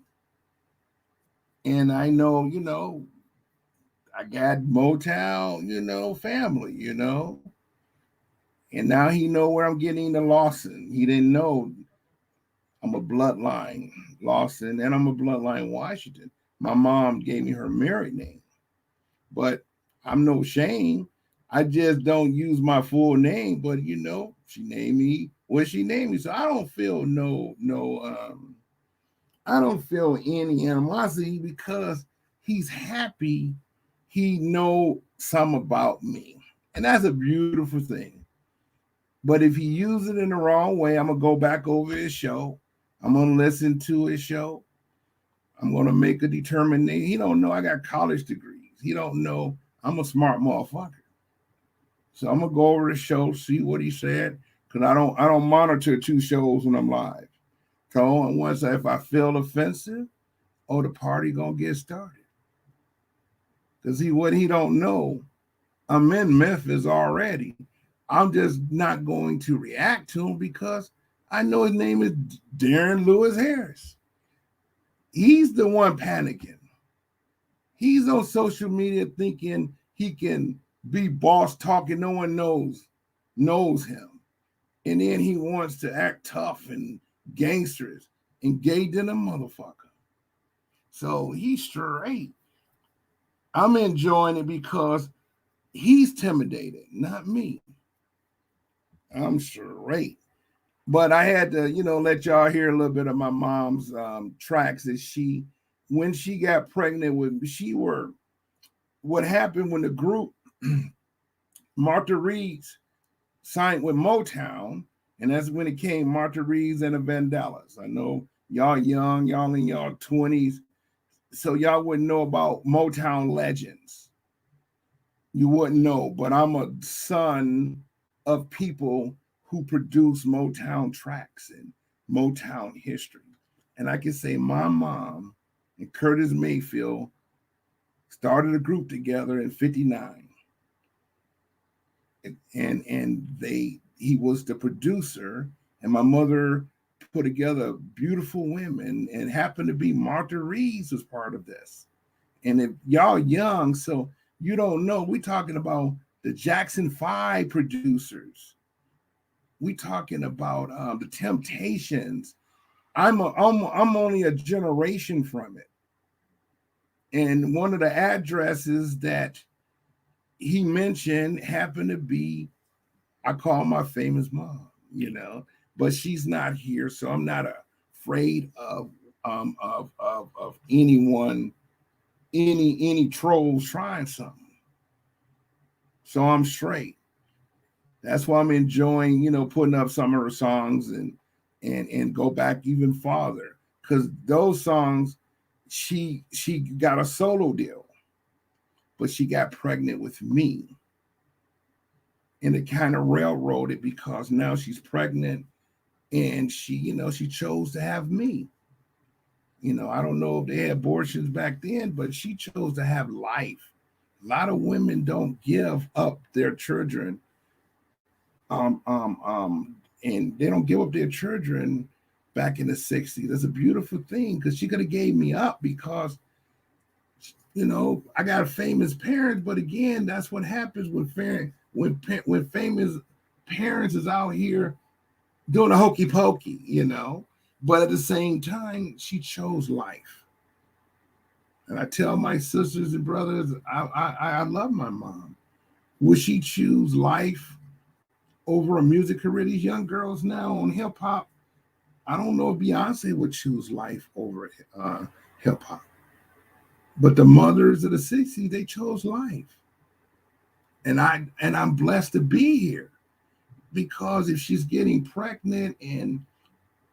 And I know, I got Motown, family, and now he know where I'm getting the Lawson. He didn't know I'm a bloodline Lawson and I'm a bloodline Washington. My mom gave me her married name, but I'm no shame. I just don't use my full name, but she named me what she named me. So I don't feel I don't feel any animosity because he's happy he know some about me. And that's a beautiful thing. But if he uses it in the wrong way, I'm gonna go back over his show. I'm gonna listen to his show. I'm gonna make a determination. He don't know I got college degrees. He don't know I'm a smart motherfucker. So I'm gonna go over the show, see what he said, because I don't monitor 2 shows when I'm live. So once if I feel offensive, the party gonna get started. Because what he don't know, I'm in Memphis already. I'm just not going to react to him because I know his name is Daren Lewis Harris. He's the one panicking. He's on social media thinking he can be boss talking. No one knows him. And then he wants to act tough and gangsters, engaged in a motherfucker. So he's straight. I'm enjoying it because he's intimidated, not me. I'm straight. But I had to, let y'all hear a little bit of my mom's tracks that when she got pregnant with me, what happened when the group, Martha Reed's signed with Motown, and that's when it came Martha Reed's and the Vandellas. I know y'all young, y'all in y'all 20s, so y'all wouldn't know about Motown legends. You wouldn't know, but I'm a son of people who produced Motown tracks and Motown history. And I can say my mom and Curtis Mayfield started a group together in '59. And he was the producer, and my mother put together beautiful women, and happened to be Martha Reeves was part of this. And if y'all young, so you don't know, we talking about the Jackson 5 producers. We talking about the Temptations. I'm only a generation from it. And one of the addresses that he mentioned happened to be, I call my famous mom, but she's not here, so I'm not afraid of anyone, any trolls trying something. So I'm straight. That's why I'm enjoying, putting up some of her songs and go back even farther, because those songs, she got a solo deal, but she got pregnant with me. And it kind of railroaded, because now she's pregnant, and she chose to have me. I don't know if they had abortions back then, but she chose to have life. A lot of women don't give up their children, and they don't give up their children back in the '60s. That's a beautiful thing, because she could have gave me up, because I got famous parents. But again, that's what happens when famous parents is out here doing a hokey pokey, But at the same time, she chose life. And I tell my sisters and brothers, I love my mom. Would she choose life over a music career? These young girls now on hip hop, I don't know if Beyonce would choose life over hip hop. But the mothers of the '60s, they chose life. And I'm blessed to be here, because if she's getting pregnant and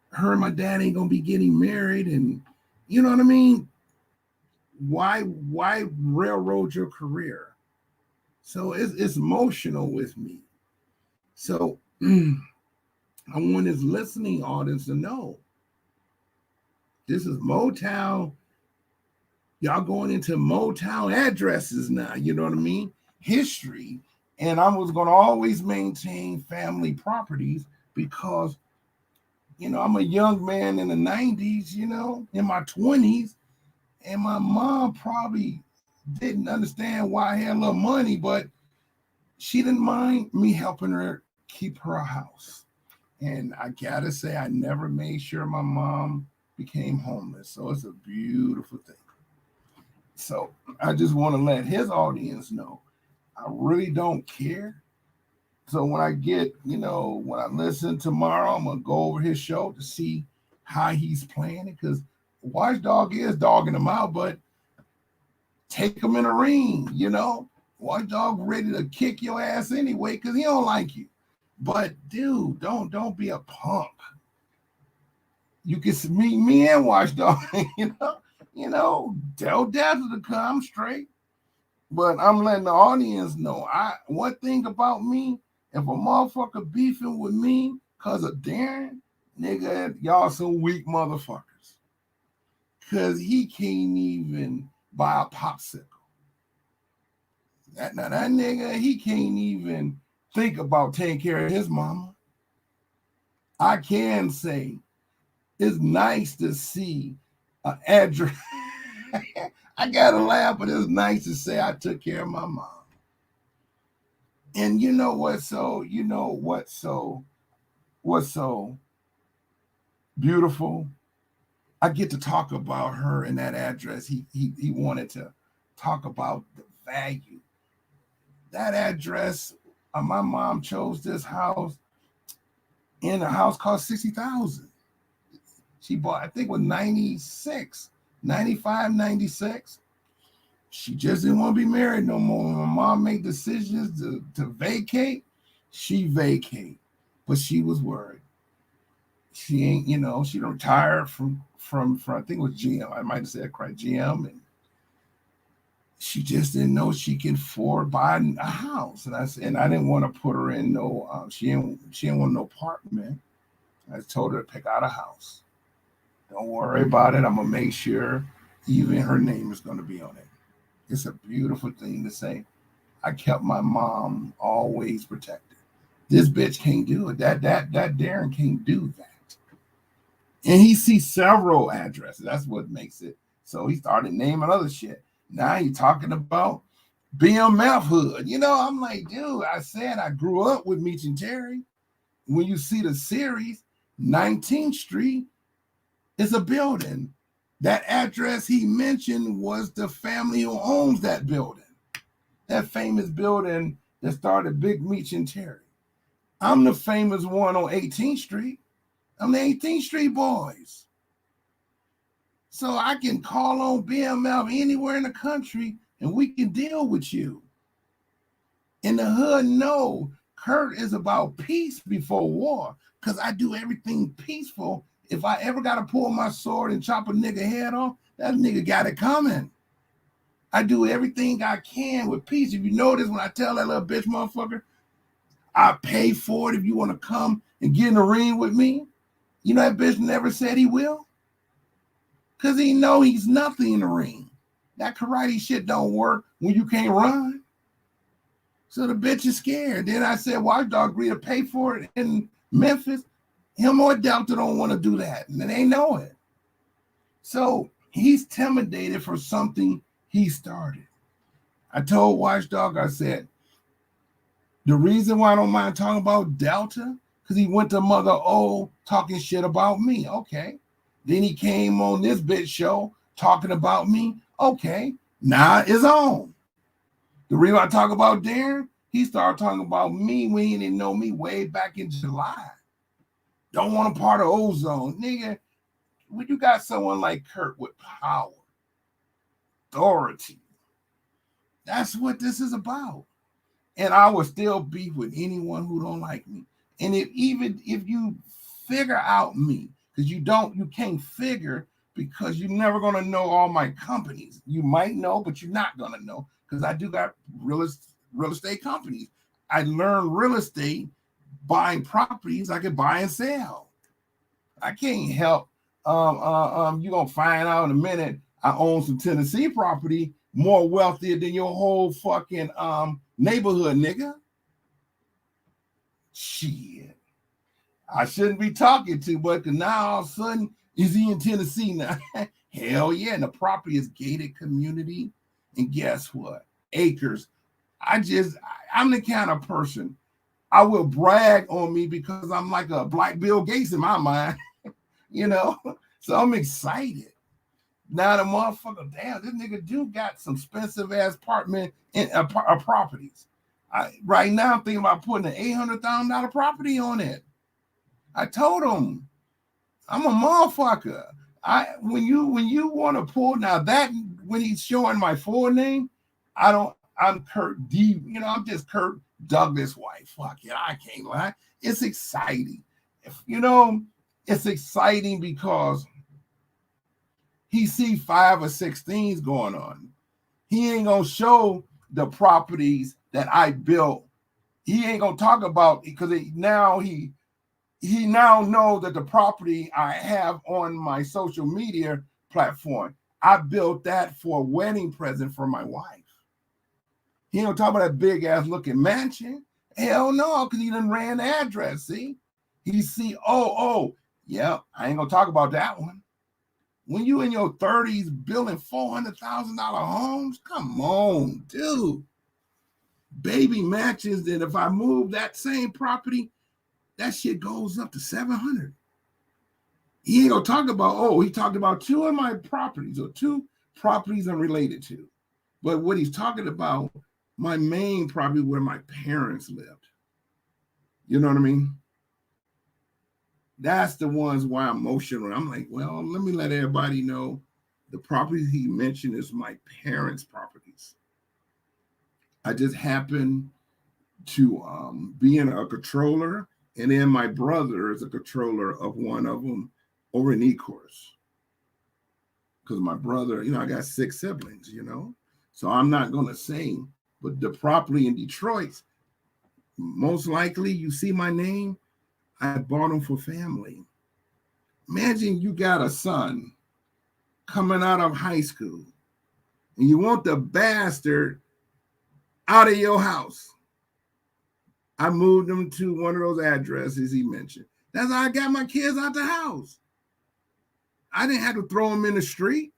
her and my dad ain't gonna be getting married, and you know what I mean, why railroad your career? So it's emotional with me. So I want his listening audience to know this is Motown. Y'all going into Motown addresses now, you know what I mean? History. And I was going to always maintain family properties, because, I'm a young man in the '90s, in my 20s. And my mom probably didn't understand why I had a little money, but she didn't mind me helping her keep her house. And I got to say, I never made sure my mom became homeless. So it's a beautiful thing. So I just want to let his audience know I really don't care. So when I when I listen tomorrow, I'm going to go over his show to see how he's playing it, because Watchdog is dogging him out, but take him in a ring, Watchdog ready to kick your ass anyway, because he don't like you. But dude, don't be a punk. You can meet me and Watchdog, tell death to come straight. But I'm letting the audience know, one thing about me, if a motherfucker beefing with me because of Daren, nigga, y'all some weak motherfuckers. Because he can't even buy a popsicle. That nigga, he can't even think about taking care of his mama. I can say it's nice to see an address. I gotta laugh, but it's nice to say I took care of my mom. And what's so beautiful? I get to talk about her in that address. He wanted to talk about the value. That address, my mom chose this house in a house cost $60,000. She bought, I think, with 96, 95, 96. She just didn't want to be married no more. When my mom made decisions to vacate, she vacated. But she was worried. She ain't, she retired from I think it was GM. I might have said correct, GM. she just didn't know she can afford buying a house. And I said, and I didn't want to put her in no, she didn't want no apartment. I told her to pick out a house. Don't worry about it. I'm gonna make sure even her name is gonna be on it. It's a beautiful thing to say. I kept my mom always protected. This bitch can't do it. That Daren can't do that. And he sees several addresses. That's what makes it. So he started naming other shit. Now he's talking about BMF hood. You know, I'm like, dude, I said I grew up with Meech and Terry. When you see the series, 19th Street is a building. That address he mentioned was the family who owns that building. That famous building that started Big Meech and Terry. I'm the famous one on 18th Street. I'm the 18th Street boys. So I can call on BMF anywhere in the country and we can deal with you. In the hood, no. Kirk is about peace before war because I do everything peaceful. If I ever got to pull my sword and chop a nigga head off, that nigga got it coming. I do everything I can with peace. If you notice, when I tell that little bitch motherfucker, I pay for it if you want to come and get in the ring with me. You know that bitch never said he will? Because he know he's nothing in the ring. That karate shit don't work when you can't run. So the bitch is scared. Then I said, Watchdog agreed to pay for it in Memphis. Him or Delta don't want to do that. And they know it. So he's intimidated for something he started. I told Watchdog, I said, the reason why I don't mind talking about Delta, because he went to Mother O talking shit about me. Okay. Then he came on this bitch show talking about me. Okay. Now it's on. The reason I talk about Daren, he started talking about me when he didn't know me way back in July. Don't want a part of Ozone. Nigga, when you got someone like Kirk with power, authority, that's what this is about. And I will still be with anyone who don't like me. And if you figure out me, because you can't figure because you're never going to know all my companies. You might know, but you're not going to know because I do got real estate companies. I learned real estate buying properties I can buy and sell. I can't help. You're going to find out in a minute I own some Tennessee property more wealthier than your whole fucking neighborhood, nigga. Shit. I shouldn't be talking too much because now all of a sudden, is he in Tennessee now? Hell yeah. And the property is gated community. And guess what? Acres. I'm the kind of person I will brag on me because I'm like a black Bill Gates in my mind, you know? So I'm excited. Now the motherfucker, damn, this nigga do got some expensive ass apartment in properties. Right now I'm thinking about putting an $800,000 property on it. I told him, I'm a motherfucker. When you want to pull now that when he's showing my full name, I'm Kirk D. You know, I'm just Kirk Douglas White. Fuck it, I can't lie. It's exciting. It's exciting because he see 5 or 6 things going on. He ain't gonna show the properties that I built. He ain't gonna talk about because he now know that the property I have on my social media platform, I built that for a wedding present for my wife. He don't talk about that big ass looking mansion. Hell no, because he done ran the address. See, he see, yeah, I ain't gonna talk about that one. When you in your 30s building $400,000 homes, come on, dude. Baby mansions that if I move that same property, that shit goes up to 700. He ain't gonna talk about, he talked about 2 of my properties or 2 properties I'm related to. But what he's talking about, my main property where my parents lived. You know what I mean? That's the ones why I'm emotional. I'm like, well, let me let everybody know the properties he mentioned is my parents' properties. I just happen to be in a controller, and then my brother is a controller of one of them over in Ecorse. Because my brother, I got 6 siblings, So I'm not going to say, but the property in Detroit, most likely you see my name, I bought them for family. Imagine you got a son coming out of high school and you want the bastard out of your house. I moved them to one of those addresses he mentioned. That's how I got my kids out the house. I didn't have to throw them in the street.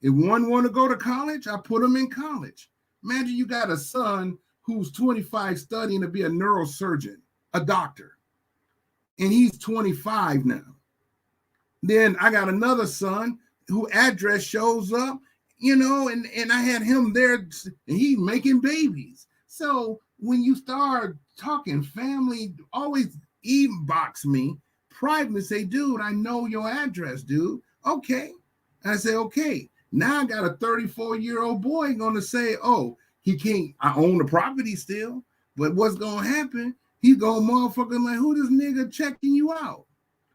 If one want to go to college, I put them in college. Imagine you got a son who's 25 studying to be a neurosurgeon, a doctor, and he's 25 now. Then I got another son who address shows up, and I had him there, and he's making babies. So when you start talking family, always inbox me privately, say, dude, I know your address, dude. Okay. And I say, okay. Now I got a 34-year-old boy going to say, oh, I own the property still, but what's going to happen? He's going to motherfucking like, who this nigga checking you out?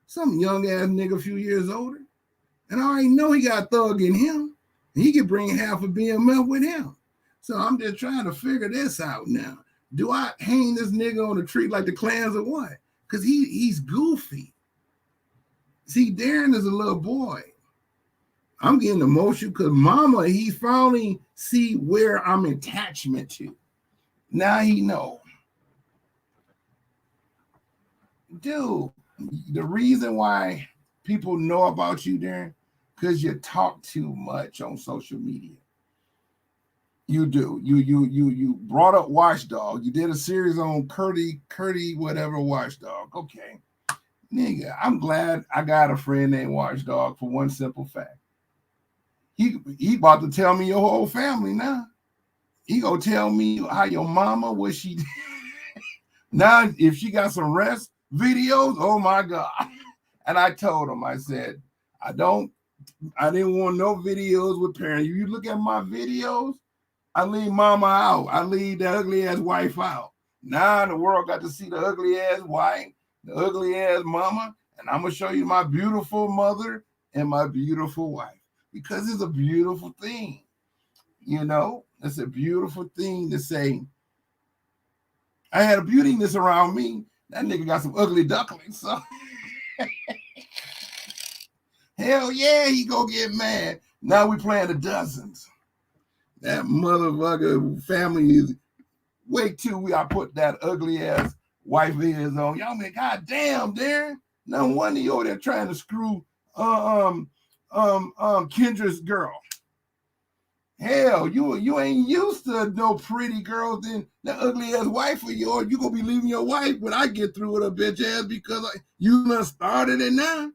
Some young ass nigga a few years older. And I already know he got thug in him. And he can bring half a BMF with him. So I'm just trying to figure this out now. Do I hang this nigga on the tree like the clans or what? Because he's goofy. See, Daren is a little boy. I'm getting emotional because mama, he finally see where I'm attachment to. Now he know. Dude, the reason why people know about you, Daren, because you talk too much on social media. You do. You brought up Watchdog. You did a series on Curdy, whatever Watchdog. Okay. Nigga, I'm glad I got a friend named Watchdog for one simple fact. He about to tell me your whole family now. He gonna tell me how your mama, what she did. Now, if she got some rest videos, oh my God. And I told him, I said, I didn't want no videos with parents. If you look at my videos, I leave mama out. I leave the ugly ass wife out. Now the world got to see the ugly ass wife, the ugly ass mama, and I'm gonna show you my beautiful mother and my beautiful wife. Because it's a beautiful thing, it's a beautiful thing to say. I had a beautiness around me. That nigga got some ugly ducklings, so hell yeah, he gonna get mad. Now we playing the dozens. That motherfucker family is wait till I put that ugly ass wife ears on. Y'all man, goddamn, Daren. No wonder you over there trying to screw Kendra's girl. Hell, you ain't used to no pretty girls. Then the ugly ass wife of yours, you gonna be leaving your wife when I get through with her bitch ass because you done started it now.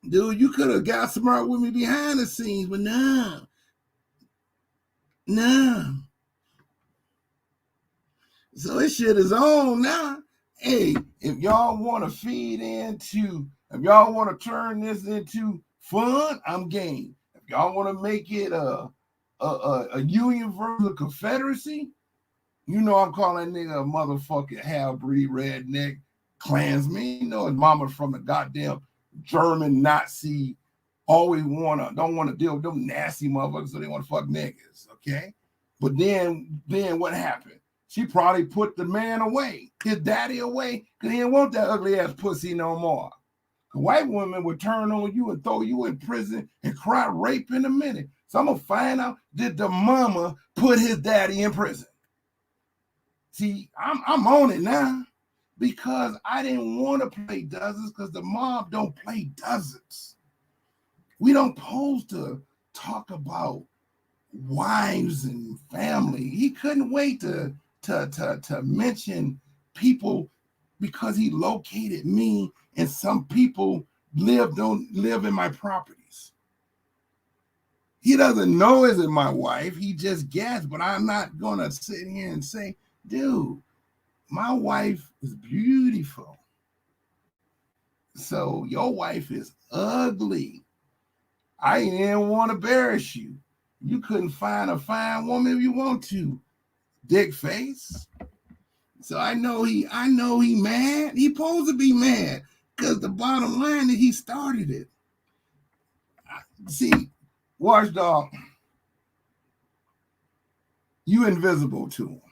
Dude, you could have got smart with me behind the scenes, but no. So this shit is on now. Hey, if y'all want to if y'all want to turn this into fun, I'm game. If y'all want to make it a union versus a confederacy, I'm calling that nigga a motherfucking half-breed redneck Klansman. His mama from the goddamn German Nazi, don't want to deal with them nasty motherfuckers, so they want to fuck niggas, okay? But then what happened? She probably put the man away, his daddy away, because he didn't want that ugly ass pussy no more. White women would turn on you and throw you in prison and cry rape in a minute. So I'm going to find out, did the mama put his daddy in prison? See, I'm on it now because I didn't want to play dozens because the mob don't play dozens. We don't supposed to talk about wives and family. He couldn't wait to mention people because he located me and some people don't live in my properties. He doesn't know is it my wife. He just guessed, but I'm not gonna sit here and say, dude, my wife is beautiful. So your wife is ugly. I didn't want to embarrass you. You couldn't find a fine woman if you want to, dick face. So I know he mad. He supposed to be mad because the bottom line is he started it. See, Watchdog, you invisible to him.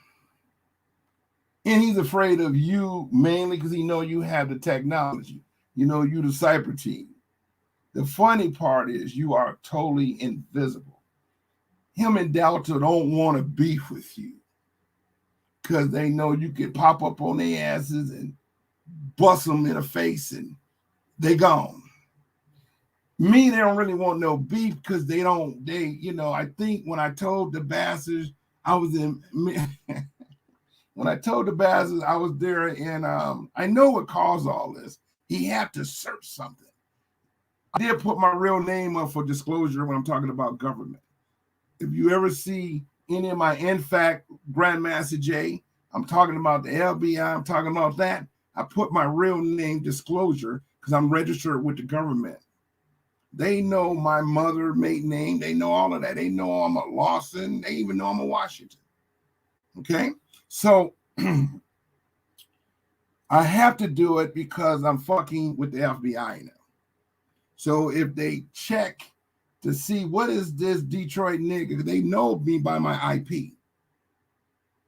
And he's afraid of you mainly because he know you have the technology. You know, you the cyber team. The funny part is you are totally invisible. Him and Delta don't want to beef with you because they know you can pop up on their asses and bust them in the face and they gone. Me, they don't really want no beef because I think when I told the bastards, when I told the bastards I was there and I know what caused all this. He had to search something. I did put my real name up for disclosure when I'm talking about government. If you ever see any of my InFact Grandmaster J, I'm talking about the FBI, I'm talking about that. I put my real name disclosure because I'm registered with the government. They know my mother maiden name. They know all of that. They know I'm a Lawson. They even know I'm a Washington. Okay? So I have to do it because I'm fucking with the FBI now. So if they check to see what is this Detroit nigga, they know me by my IP.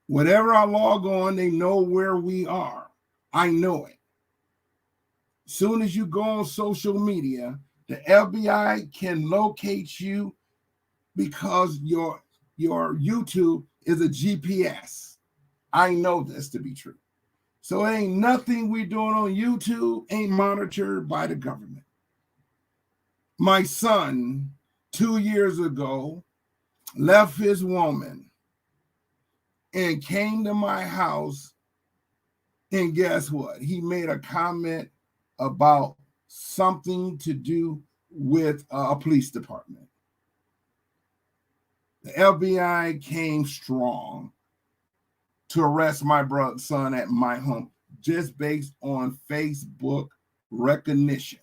Whatever I log on, they know where we are. I know it. Soon as you go on social media, the FBI can locate you because your YouTube is a GPS. I know this to be true. So it ain't nothing we doing on YouTube ain't monitored by the government. My son, 2 years ago, left his woman and came to my house, and guess what? He made a comment about something to do with a police department. The FBI came strong to arrest my son at my home just based on Facebook recognition.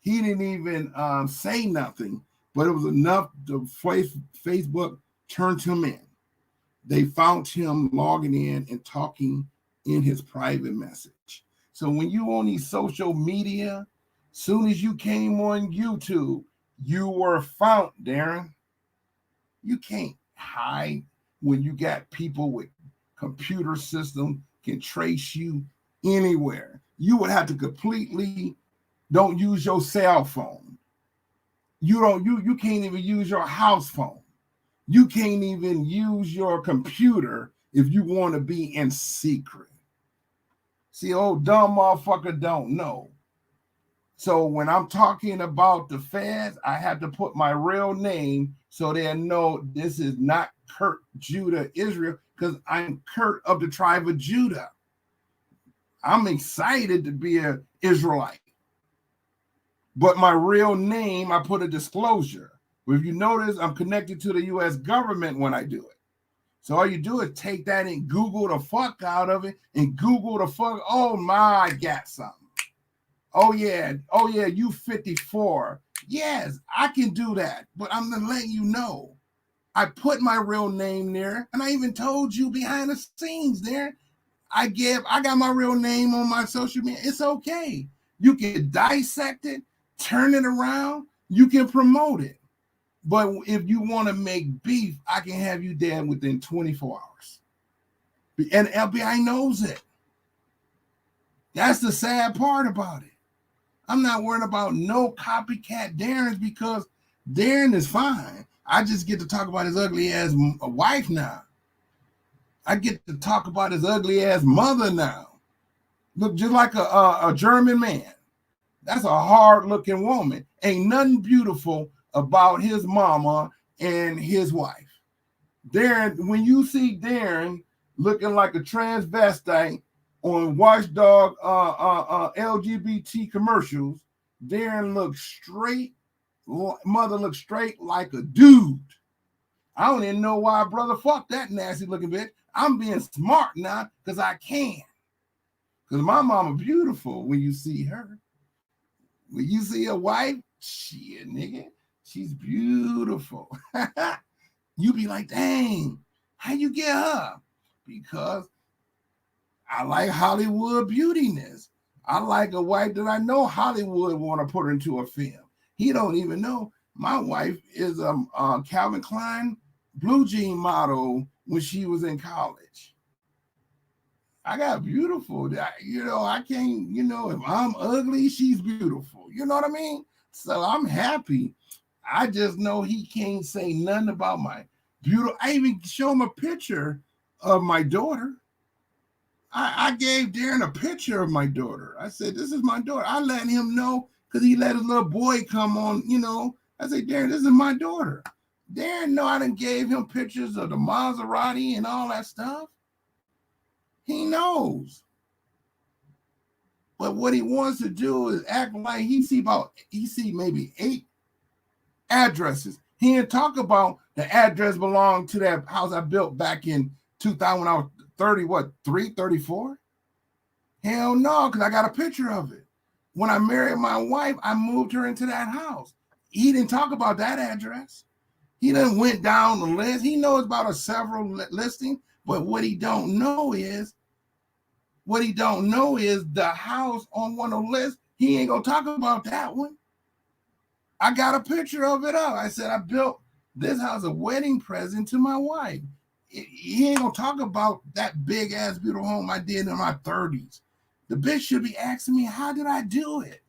He didn't even say nothing, but it was enough to Facebook turned him in. They found him logging in and talking in his private message. So when you on these social media, soon as you came on YouTube, you were found, Daren. You can't hide when you got people with computer system can trace you anywhere. You would have to completely don't use your cell phone. You can't even use your house phone. You can't even use your computer if you want to be in secret. See, old dumb motherfucker don't know. So when I'm talking about the feds, I have to put my real name so they know this is not Kirk, Judah, Israel, because I'm Kirk of the tribe of Judah. I'm excited to be an Israelite. But my real name, I put a disclosure. If you notice, I'm connected to the U.S. government when I do it. So all you do is take that and Google the fuck out of it and Google the fuck. Oh my, I got something. Oh yeah, you 54. Yes, I can do that. But I'm gonna let you know. I put my real name there, and I even told you behind the scenes there. I got my real name on my social media. It's okay. You can dissect it, turn it around, you can promote it. But if you want to make beef, I can have you dead within 24 hours. And FBI knows it. That's the sad part about it. I'm not worried about no copycat Darens because Daren is fine. I just get to talk about his ugly ass wife now. I get to talk about his ugly ass mother now. Look just like a German man. That's a hard looking woman. Ain't nothing beautiful about his mama and his wife. Daren, when you see Daren looking like a transvestite on Watchdog LGBT commercials, Daren looks straight, mother looks straight like a dude. I don't even know why, brother. Fuck that nasty looking bitch. I'm being smart now because I can. Because my mama beautiful when you see her. When you see a wife, shit, nigga, she's beautiful. You be like, dang, how you get her? Because I like Hollywood beautiness. I like a wife that I know Hollywood want to put her into a film. He don't even know. My wife is a Calvin Klein blue jean model when she was in college. I got beautiful. I can't, if I'm ugly, she's beautiful. You know what I mean? So I'm happy. I just know he can't say nothing about my beautiful. I even show him a picture of my daughter. I gave Daren a picture of my daughter. I said, this is my daughter. I let him know because he let his little boy come on, I said, Daren, this is my daughter. Daren know I done gave him pictures of the Maserati and all that stuff. He knows. But what he wants to do is act like he see maybe 8 addresses. He didn't talk about the address belonged to that house I built back in 2000 when I was 34? Hell no, because I got a picture of it. When I married my wife, I moved her into that house. He didn't talk about that address. He done went down the list. He knows about a several listing, but what he don't know is the house on one of the lists. He ain't gonna talk about that one. I got a picture of it up. I said I built this house a wedding present to my wife. He ain't gonna talk about that big ass beautiful home I did in my 30s. The bitch should be asking me, how did I do it?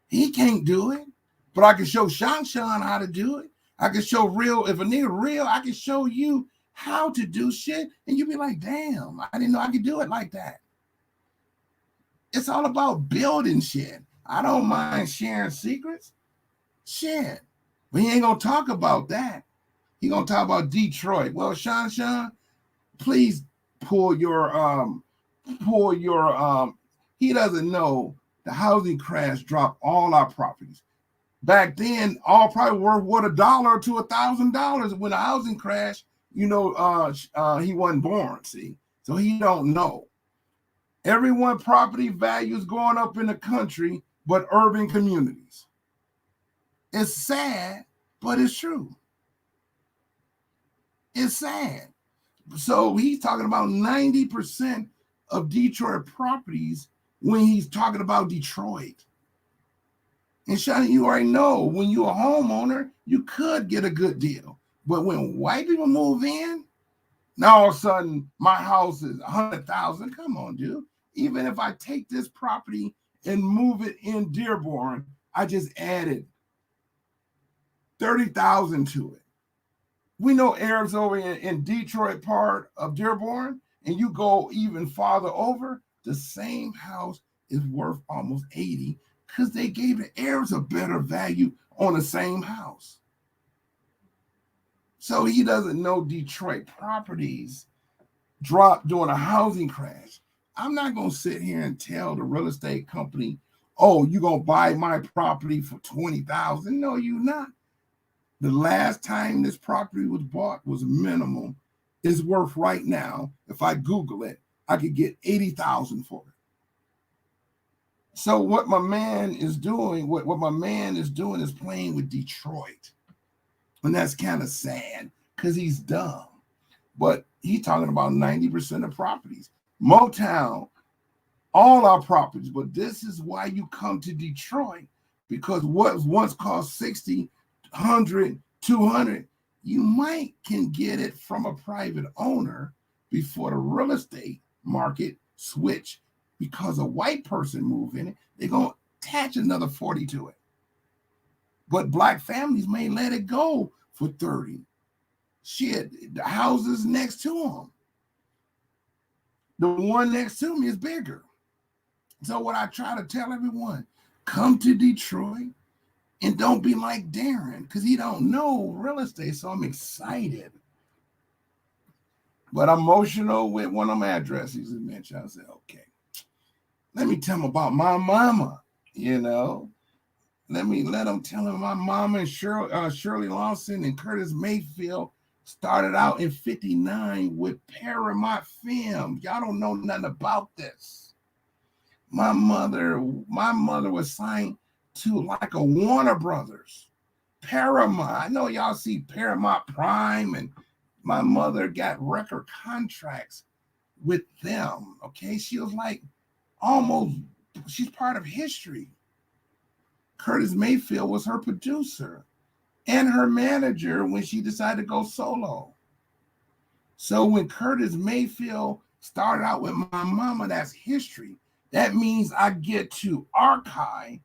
He can't do it, but I can show Sean how to do it. I can show real. If a nigga real, I can show you how to do shit, and you be like, damn, I didn't know I could do it like that. It's all about building shit. I don't mind sharing secrets. Shit. But he ain't gonna talk about that. He gonna talk about Detroit. Well, Sean, please pull your he doesn't know the housing crash dropped all our properties. Back then, all probably worth $1 to $1,000 when the housing crash, he wasn't born, see. So he don't know. Everyone property values going up in the country, but urban communities. It's sad, but it's true. It's sad. So he's talking about 90% of Detroit properties when he's talking about Detroit. And Shani, you already know when you're a homeowner, you could get a good deal. But when white people move in, now all of a sudden my house is $100,000. Come on, dude. Even if I take this property and move it in Dearborn, I just added $30,000 to it. We know Arabs over in Detroit part of Dearborn, and you go even farther over, the same house is worth almost 80 because they gave the Arabs a better value on the same house. So he doesn't know Detroit properties dropped during a housing crash. I'm not going to sit here and tell the real estate company, oh, you're going to buy my property for $20,000. No, you're not. The last time this property was bought was minimum. It's worth right now, if I Google it, I could get $80,000 for it. So what my man is doing, what my man is doing is playing with Detroit. And that's kind of sad because he's dumb. But he's talking about 90% of properties. Motown, all our properties. But this is why you come to Detroit, because what once cost 60, 100, 200, you might can get it from a private owner before the real estate market switch, because a white person move in it, they're going to attach another 40 to it. But black families may let it go for 30. Shit, the houses next to them. The one next to me is bigger. So what I try to tell everyone, come to Detroit and don't be like Daren, because he don't know real estate. So I'm excited. But I'm emotional with one of my addresses he mentioned. I said, okay, let me tell him about my mama, Let him tell him my mama and Shirley Lawson and Curtis Mayfield started out in 59 with Paramount Film. Y'all don't know nothing about this. My mother was signed to like a Warner Brothers, Paramount. I know y'all see Paramount Prime, and my mother got record contracts with them. Okay, she was like she's part of history. Curtis Mayfield was her producer and her manager when she decided to go solo. So when Curtis Mayfield started out with my mama, that's history. That means I get to archive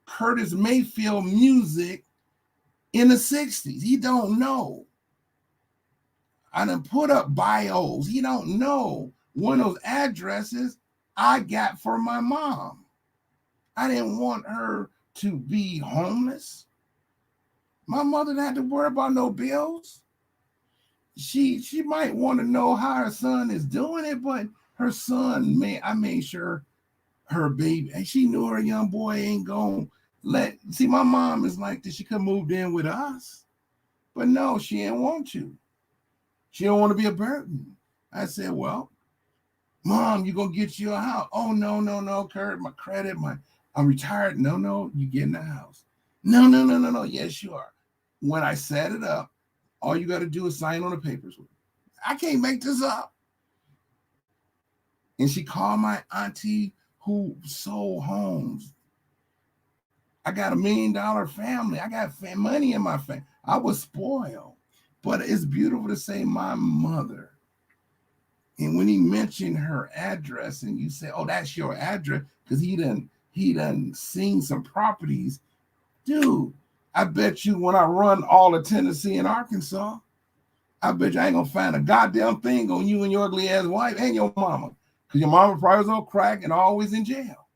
Curtis Mayfield music in the 60s. He don't know. I done put up bios. He don't know one of those addresses I got for my mom. I didn't want her to be homeless. My mother didn't have to worry about no bills. She might want to know how her son is doing it, but her son, I made sure her baby, and she knew her young boy ain't gonna see, my mom is like this. She could have moved in with us, but no, she didn't want to. She don't want to be a burden. I said, well, Mom, you gonna get you a house. Oh, no, Kurt, my credit, I'm retired. No, you get in the house. No. Yes, you are. When I set it up, all you got to do is sign on the papers with me. I can't make this up. And she called my auntie who sold homes. I got $1 million family. I got money in my family. I was spoiled. But it's beautiful to say my mother. And when he mentioned her address and you say, oh, that's your address, because he done seen some properties. Dude, I bet you when I run all of Tennessee and Arkansas, I bet you I ain't gonna find a goddamn thing on you and your ugly ass wife and your mama. Because your mama probably was on crack and always in jail.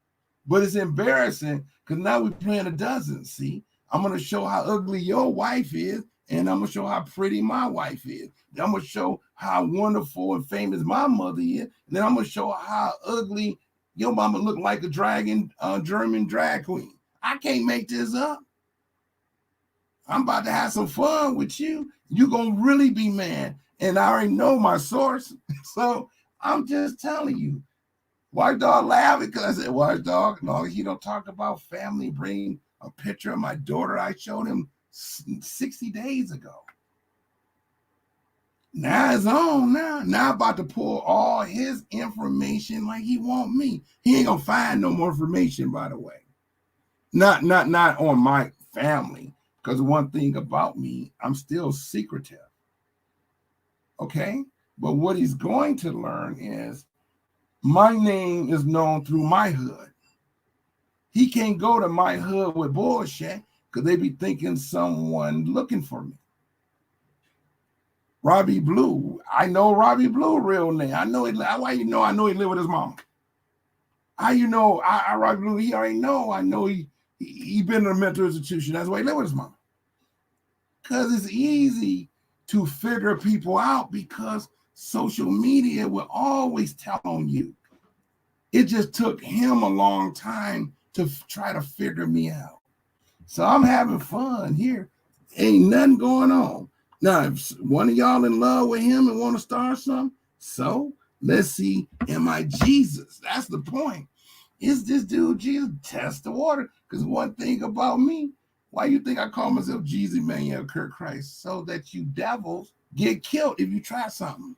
But it's embarrassing because now we're playing a dozen. See, I'm gonna show how ugly your wife is, and I'm gonna show how pretty my wife is. Then I'm gonna show how wonderful and famous my mother is. And then I'm gonna show how ugly your mama look like a German drag queen. I can't make this up. I'm about to have some fun with you. You're going to really be mad. And I already know my source. So I'm just telling you. Watchdog laughing because I said, Watchdog, no, he don't talk about family. Bring a picture of my daughter I showed him 60 days ago. Now it's on now. Now about to pull all his information like he want me. He ain't going to find no more information, by the way. Not on my family. Because one thing about me, I'm still secretive. Okay? But what he's going to learn is my name is known through my hood. He can't go to my hood with bullshit because they be thinking someone looking for me. Robbie Blue. I know Robbie Blue real name. I know it. Why you know? I know he live with his mom. How you know? Robbie Blue, he already know. I know he been in a mental institution. That's why he live with his mom. Because it's easy to figure people out because social media will always tell on you. It just took him a long time to try to figure me out. So I'm having fun here. Ain't nothing going on. Now, if one of y'all in love with him and want to start something, so let's see, am I Jesus? That's the point. Is this dude Jesus? Test the water. Because one thing about me, why you think I call myself Jesus Immanuel Kirk Christ? So that you devils get killed if you try something.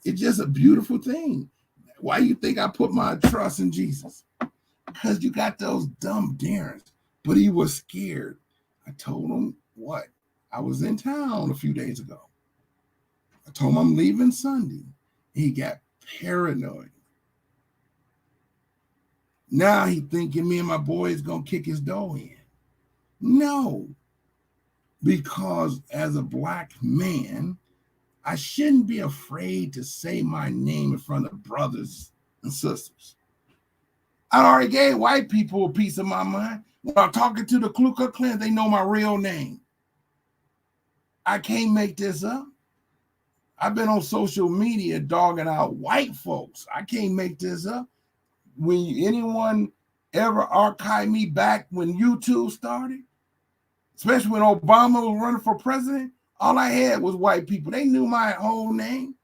It's just a beautiful thing. Why you think I put my trust in Jesus? Because you got those dumb Darens. But he was scared. I told him what? I was in town a few days ago. I told him I'm leaving Sunday. He got paranoid. Now he thinking me and my boy is going to kick his door in. No, because as a black man, I shouldn't be afraid to say my name in front of brothers and sisters. I already gave white people a piece of my mind. When I'm talking to the Ku Klux Klan, they know my real name. I can't make this up. I've been on social media dogging out white folks. I can't make this up. When anyone ever archived me back when YouTube started, especially when Obama was running for president, all I had was white people. They knew my whole name.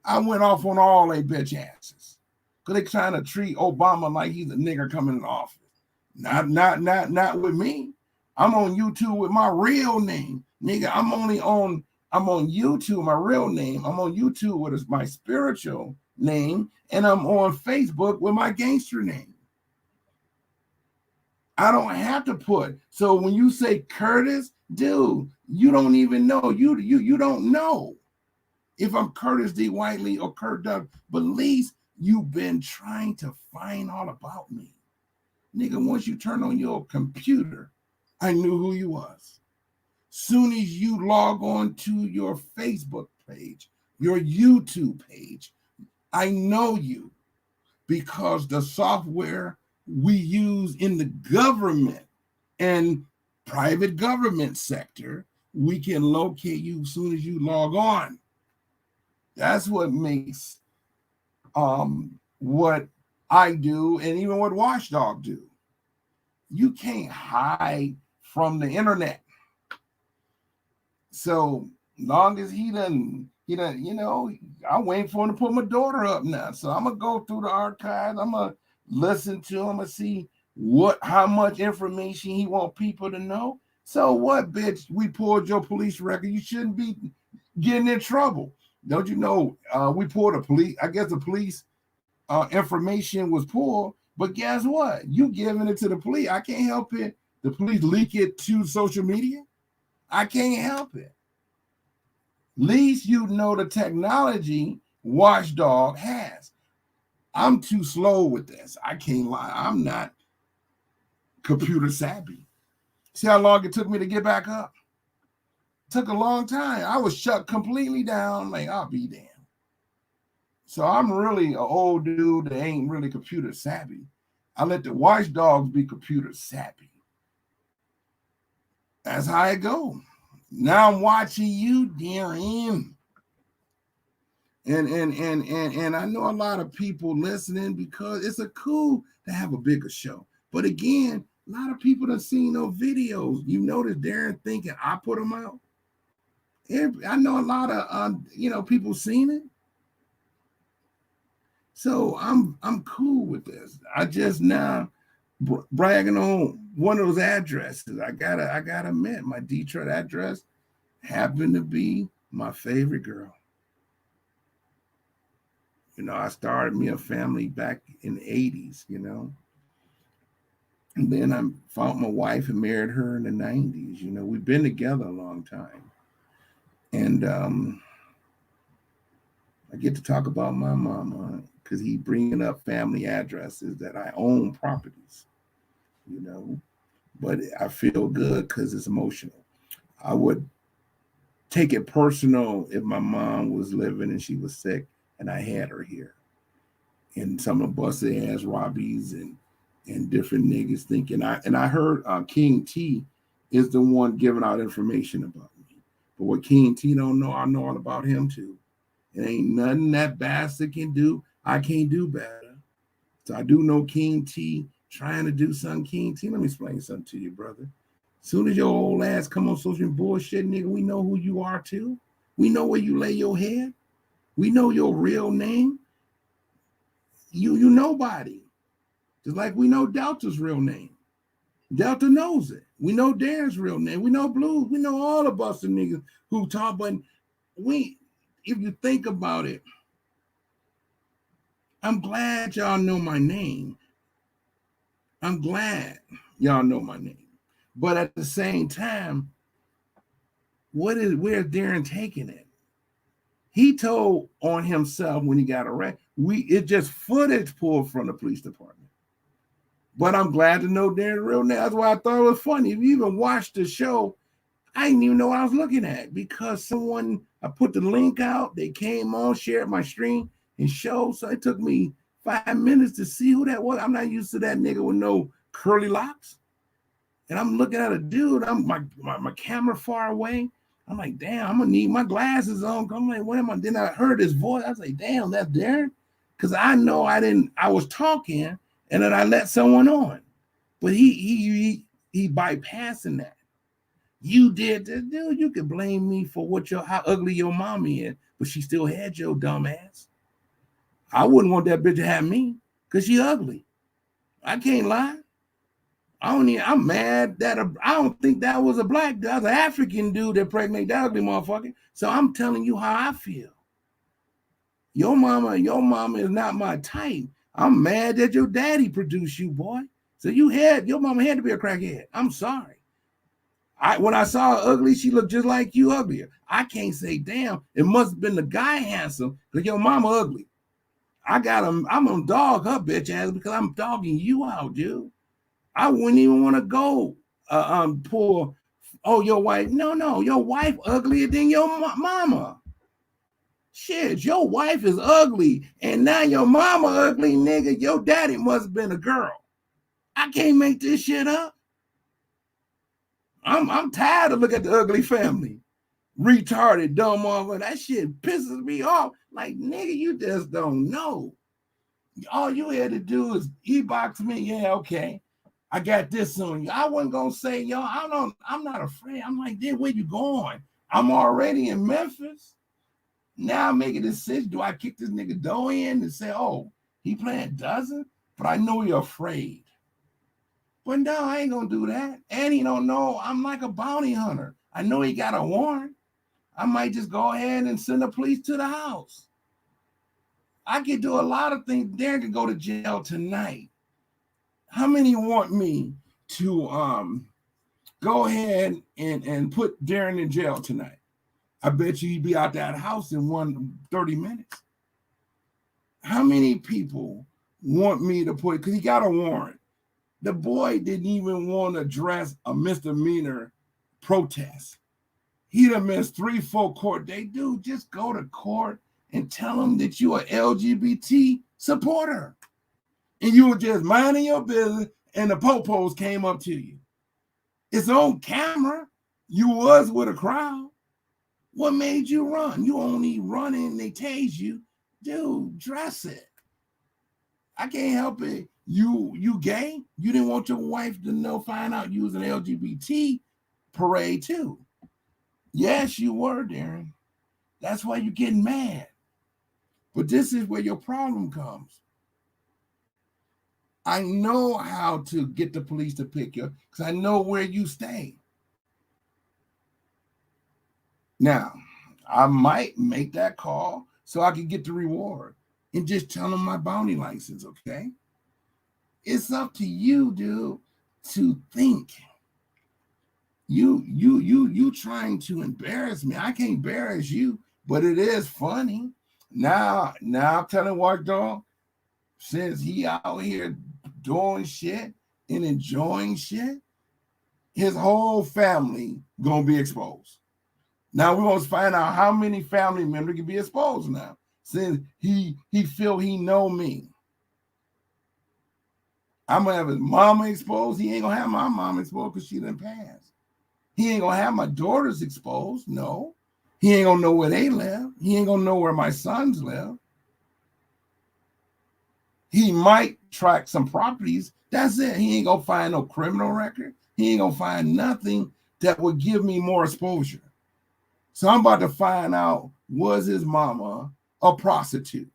I went off on all they bitch asses because they trying to treat Obama like he's a nigger coming in office. Not with me. I'm on YouTube with my real name, nigga. I'm on YouTube, my real name. I'm on YouTube with my spiritual name, and I'm on Facebook with my gangster name. I don't have to put. So when you say Curtis, dude, you don't even know. You don't know. if I'm Curtis D. Whiteley or Kurt Doug, but at least you've been trying to find all about me. Nigga, once you turn on your computer, I knew who you was. Soon as you log on to your Facebook page, your YouTube page, I know you, because the software we use in the government and private government sector, we can locate you as soon as you log on. That's what makes what I do and even what Watchdog do. You can't hide from the internet. So long as he doesn't, I'm waiting for him to put my daughter up now. So I'm gonna go through the archives. I'm gonna listen to him and see how much information he want people to know. So what, bitch? We pulled your police record. You shouldn't be getting in trouble. Don't you know? We pulled the police information was pulled, but guess what? You giving it to the police. I can't help it. The police leak it to social media. I can't help it. Least you know the technology Watchdog has. I'm too slow with this. I can't lie. I'm not computer savvy. See how long it took me to get back up? Took a long time. I was shut completely down. Like, I'll be damned. So I'm really an old dude that ain't really computer savvy. I let the Watchdogs be computer savvy. That's how it go. Now I'm watching you, Daren. And I know a lot of people listening because it's cool to have a bigger show. But again, a lot of people have seen those videos. You notice Daren thinking I put them out. I know a lot of people seen it. So I'm cool with this. I just now bragging on one of those addresses. I gotta admit, my Detroit address happened to be my favorite girl. I started me a family back in the 80s, and then I found my wife and married her in the 90s. We've been together a long time. And I get to talk about my mama because he bringing up family addresses that I own properties, but I feel good because it's emotional. I would take it personal if my mom was living and she was sick and I had her here. And some of us ass Robbies and different niggas thinking I heard King T is the one giving out information about me. But what King T don't know, I know all about him too. It ain't nothing that bastard can do. I can't do better. So I do know King T trying to do something. King T, let me explain something to you, brother. Soon as your old ass come on social bullshit, nigga, we know who you are too. We know where you lay your head. We know your real name. You nobody. Just like we know Delta's real name. Delta knows it. We know Daren's real name. We know Blues. We know all the Buster niggas who talk, but if you think about it, I'm glad y'all know my name. I'm glad y'all know my name. But at the same time, where's Daren taking it? He told on himself when he got arrested. It just footage pulled from the police department. But I'm glad to know Daren's real name. That's why I thought it was funny. If you even watched the show, I didn't even know what I was looking at because I put the link out. They came on, shared my screen, and showed. So it took me 5 minutes to see who that was. I'm not used to that nigga with no curly locks. And I'm looking at a dude. I'm my camera far away. I'm like, damn, I'm gonna need my glasses on. I'm like, what am I? Then I heard his voice. I was like, damn, that's Daren. Because I know I was talking and then I let someone on. But he bypassing that. You did this, dude. You could blame me for how ugly your mommy is, but she still had your dumb ass. I wouldn't want that bitch to have me because she ugly. I can't lie. I'm mad that I don't think that was a black dude. That was an African dude that pregnant that ugly motherfucker. So I'm telling you how I feel. Your mama is not my type. I'm mad that your daddy produced you, boy. So your mama had to be a crackhead. I'm sorry. When I saw her ugly, she looked just like you uglier. I can't say, damn, it must have been the guy handsome because your mama ugly. I'm gonna dog her bitch ass because I'm dogging you out, dude. I wouldn't even want to go pull, oh, your wife. No, your wife uglier than your mama. Shit, your wife is ugly, and now your mama ugly, nigga. Your daddy must have been a girl. I can't make this shit up. I'm tired of looking at the ugly family. Retarded, dumb motherfucker. That shit pisses me off. Like, nigga, you just don't know. All you had to do is e-box me. Yeah, okay. I got this on you. I wasn't gonna say, yo, I'm not afraid. I'm like, dude, where you going? I'm already in Memphis. Now I'm making a decision. Do I kick this nigga door in and say, oh, he playing dozen? But I know you're afraid. But no, I ain't gonna do that. And he don't know I'm like a bounty hunter. I know he got a warrant. I might just go ahead and send the police to the house. I could do a lot of things. Daren could go to jail tonight. How many want me to go ahead and put Daren in jail tonight? I bet you he'd be out that house in 30 minutes. How many people want me to put, because he got a warrant. The boy didn't even want to address a misdemeanor protest. He'd have missed 3-4 court dates. Dude, just go to court and tell them that you're an LGBT supporter. And you were just minding your business and the popos came up to you. It's on camera. You was with a crowd. What made you run? You only running, they tase you. Dude, dress it. I can't help it. You gay? You didn't want your wife to find out you was an LGBT parade too. Yes, you were, Daren. That's why you're getting mad. But this is where your problem comes. I know how to get the police to pick you because I know where you stay. Now, I might make that call so I can get the reward and just tell them my bounty license, okay? It's up to you, dude, to think. You trying to embarrass me. I can't embarrass you, but it is funny. Now I'm telling Watchdog, since he out here doing shit and enjoying shit, his whole family gonna be exposed. Now we're gonna find out how many family members can be exposed now, since he feel he know me. I'm gonna have his mama exposed. He ain't gonna have my mom exposed because she didn't pass. He ain't gonna have my daughters exposed. No. He ain't gonna know where they live. He ain't gonna know where my sons live. He might track some properties. That's it. He ain't gonna find no criminal record. He ain't gonna find nothing that would give me more exposure. So I'm about to find out, was his mama a prostitute?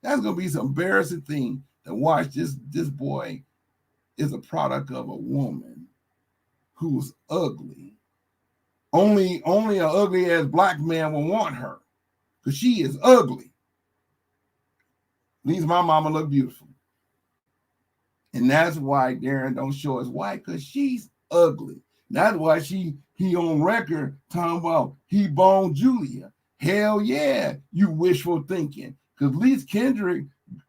That's gonna be some embarrassing thing to watch. This boy is a product of a woman who's ugly. Only an ugly ass black man will want her because she is ugly. At least my mama look beautiful. And that's why Daren don't show his wife, because she's ugly. That's why he on record talking about he boned Julia. Hell yeah, you wishful thinking. Because at least Kendrick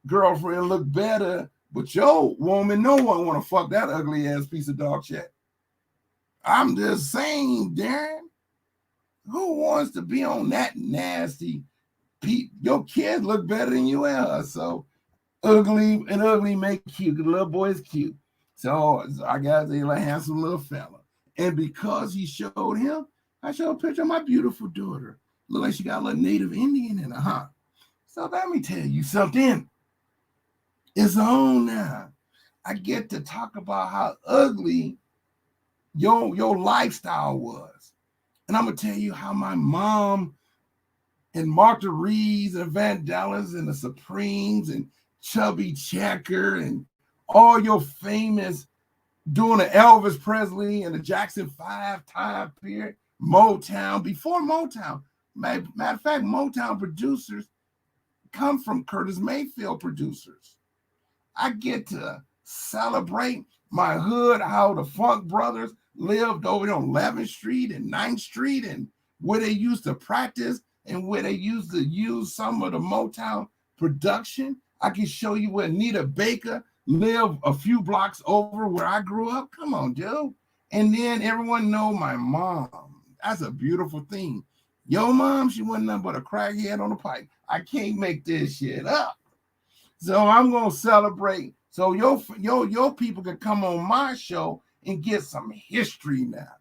girlfriend look better, but your woman, no one want to fuck that ugly ass piece of dog shit. I'm just saying, Daren, who wants to be on that nasty Pete? Your kids look better than you are. So ugly make cute. The little boy is cute. So I got a handsome little fella. And because he showed him, I showed a picture of my beautiful daughter. Look like she got a little Native Indian in her, huh? So let me tell you something. It's on now. I get to talk about how ugly your lifestyle was. And I'm going to tell you how my mom and Martha Reeves and Vandellas and the Supremes and Chubby Checker and all your famous doing the Elvis Presley and the Jackson 5 time period, Motown, before Motown. Matter of fact, Motown producers come from Curtis Mayfield producers. I get to celebrate my hood, how the Funk Brothers lived over on 11th Street and 9th Street, and where they used to practice and where they used to use some of the Motown production. I can show you where Anita Baker lived a few blocks over where I grew up. Come on, dude. And then everyone know my mom. That's a beautiful thing. Your mom, she wasn't nothing but a crackhead on the pipe. I can't make this shit up. So I'm gonna celebrate. So your people can come on my show and get some history now.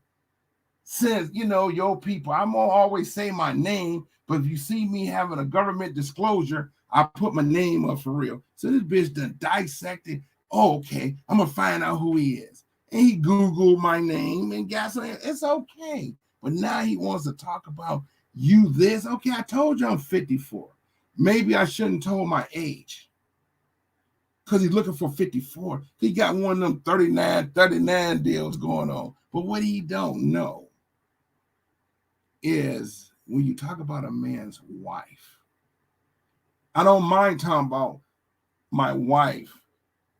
Since your people, I'm gonna always say my name, but if you see me having a government disclosure, I put my name up for real. So this bitch done dissected. Oh, okay, I'm gonna find out who he is. And he Googled my name and got something. It's okay. But now he wants to talk about you this. Okay, I told you I'm 54. Maybe I shouldn't told my age. Because he's looking for 54. He got one of them 39 deals going on. But what he don't know is when you talk about a man's wife, I don't mind talking about my wife,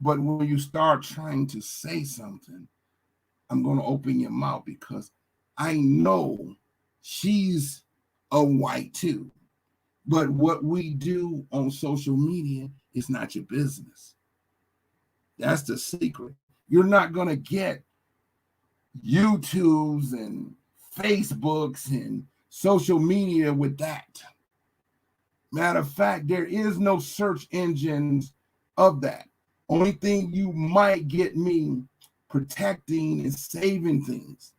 but when you start trying to say something, I'm going to open your mouth because I know she's a white too. But what we do on social media is not your business. That's the secret. You're not going to get YouTubes and Facebooks and social media with that. Matter of fact, there is no search engines of that. Only thing you might get me protecting and saving things,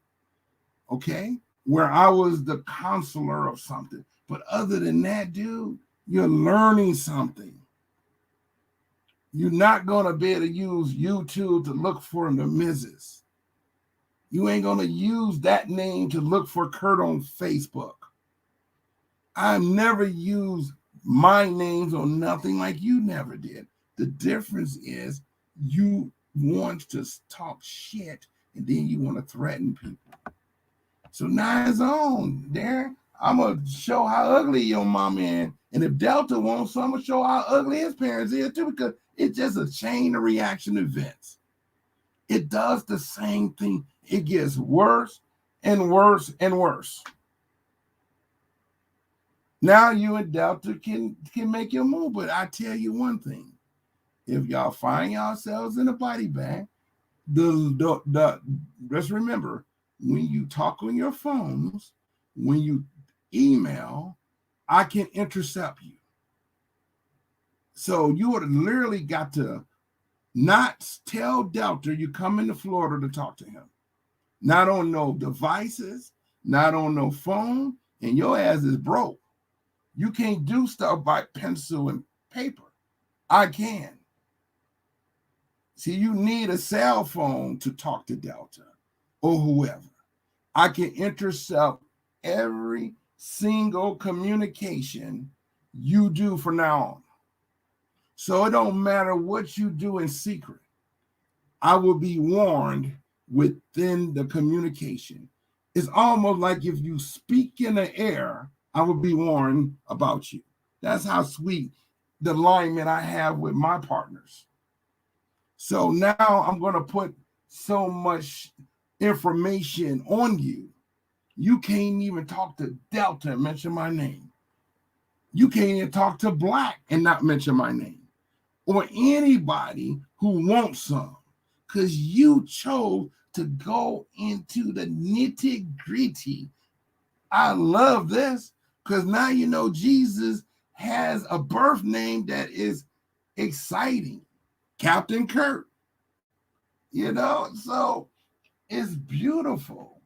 okay? Where I was the counselor of something. But other than that, dude, you're learning something. You're not going to be able to use YouTube to look for the Mrs. You ain't going to use that name to look for Kurt on Facebook. I've never used my names on nothing like you never did. The difference is you want to talk shit and then you want to threaten people. So now it's on there. I'm going to show how ugly your mom is. And if Delta wants, so I'm going to show how ugly his parents is too, because it's just a chain of reaction events. It does the same thing. It gets worse and worse and worse. Now you and Delta can make your move. But I tell you one thing. If y'all find yourselves in a body bag, just remember, when you talk on your phones, when you email, I can intercept you. So you would have literally got to not tell Delta you come into Florida to talk to him. Not on no devices, not on no phone, and your ass is broke. You can't do stuff by pencil and paper. I can. See, you need a cell phone to talk to Delta or whoever. I can intercept every single communication you do from now on. So it don't matter what you do in secret. I will be warned within the communication. It's almost like if you speak in the air, I will be warned about you. That's how sweet the alignment I have with my partners. So now I'm going to put so much information on you. You can't even talk to Delta and mention my name. You can't even talk to Black and not mention my name. Or anybody who wants some. Because you chose to go into the nitty-gritty. I love this because now you know Jesus has a birth name that is exciting. Captain Kirk. So it's beautiful.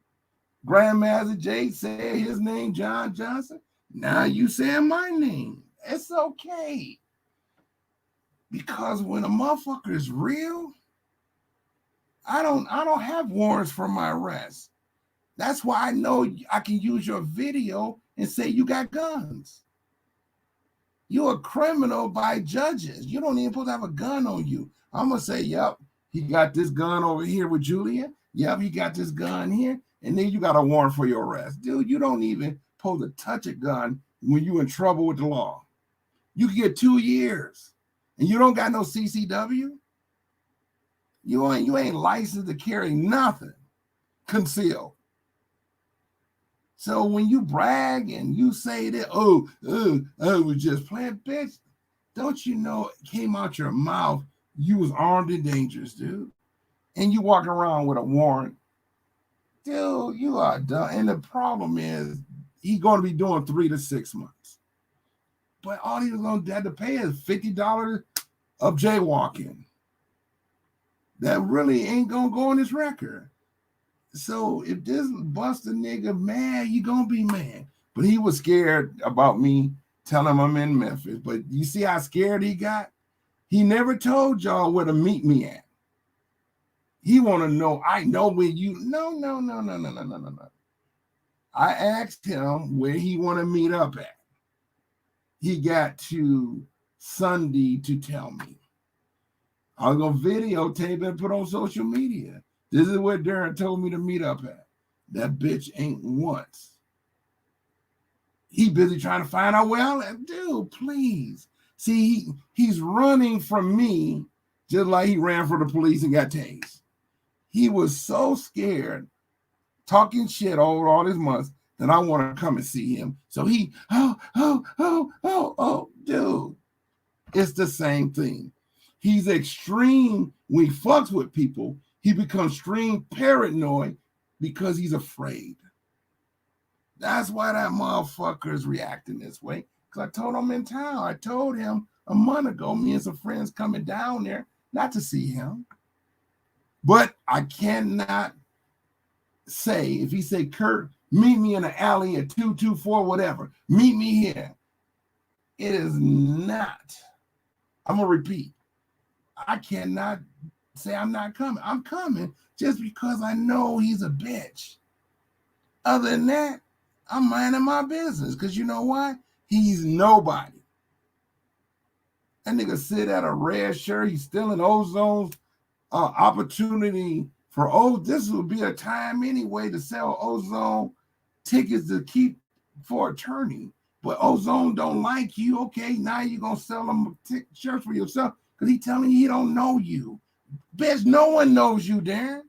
Grandmaster Jay said his name, John Johnson. Now you saying my name. It's okay. Because when a motherfucker is real, I don't have warrants for my arrest. That's why I know I can use your video and say you got guns. You're a criminal by judges. You don't even supposed to have a gun on you. I'm going to say, yep, he got this gun over here with Julia. Yep, he got this gun here. And then you got a warrant for your arrest. Dude, you don't even supposed to touch a gun when you're in trouble with the law. You can get 2 years. And you don't got no CCW. You ain't licensed to carry nothing. concealed. So when you brag and you say that, I was just playing, bitch, don't you know it came out your mouth you was armed and dangerous, dude. And you walking around with a warrant. Dude, you are done. And the problem is he's going to be doing 3 to 6 months. But all he was going to have to pay is $50 of jaywalking. That really ain't going to go on his record. So if this buster nigga mad, you going to be mad. But he was scared about me telling him I'm in Memphis. But you see how scared he got? He never told y'all where to meet me at. He want to know, I know where you, no. I asked him where he want to meet up at. He got to Sunday to tell me. I was going to videotape and put on social media. This is where Daren told me to meet up at. That bitch ain't once. He busy trying to find out where I'm at. Dude, please. See, he's running from me just like he ran for the police and got tased. He was so scared, talking shit over all these months, that I want to come and see him. So he, dude, it's the same thing. He's extreme when he fucks with people. He becomes extreme paranoid because he's afraid. That's why that motherfucker is reacting this way. Because I told him in town. I told him a month ago, me and some friends coming down there, not to see him. But I cannot say, if he say, Kirk, meet me in the alley at 224, whatever. Meet me here. It is not. I'm going to repeat. I cannot say I'm not coming. I'm coming just because I know he's a bitch. Other than that, I'm minding my business because you know why? He's nobody. That nigga sit at a red shirt. He's still in Ozone's opportunity for this would be a time anyway to sell Ozone tickets to keep for attorney. But Ozone don't like you. Okay, now you're going to sell him shirts for yourself because he telling you he don't know you. Bitch, no one knows you, Daren.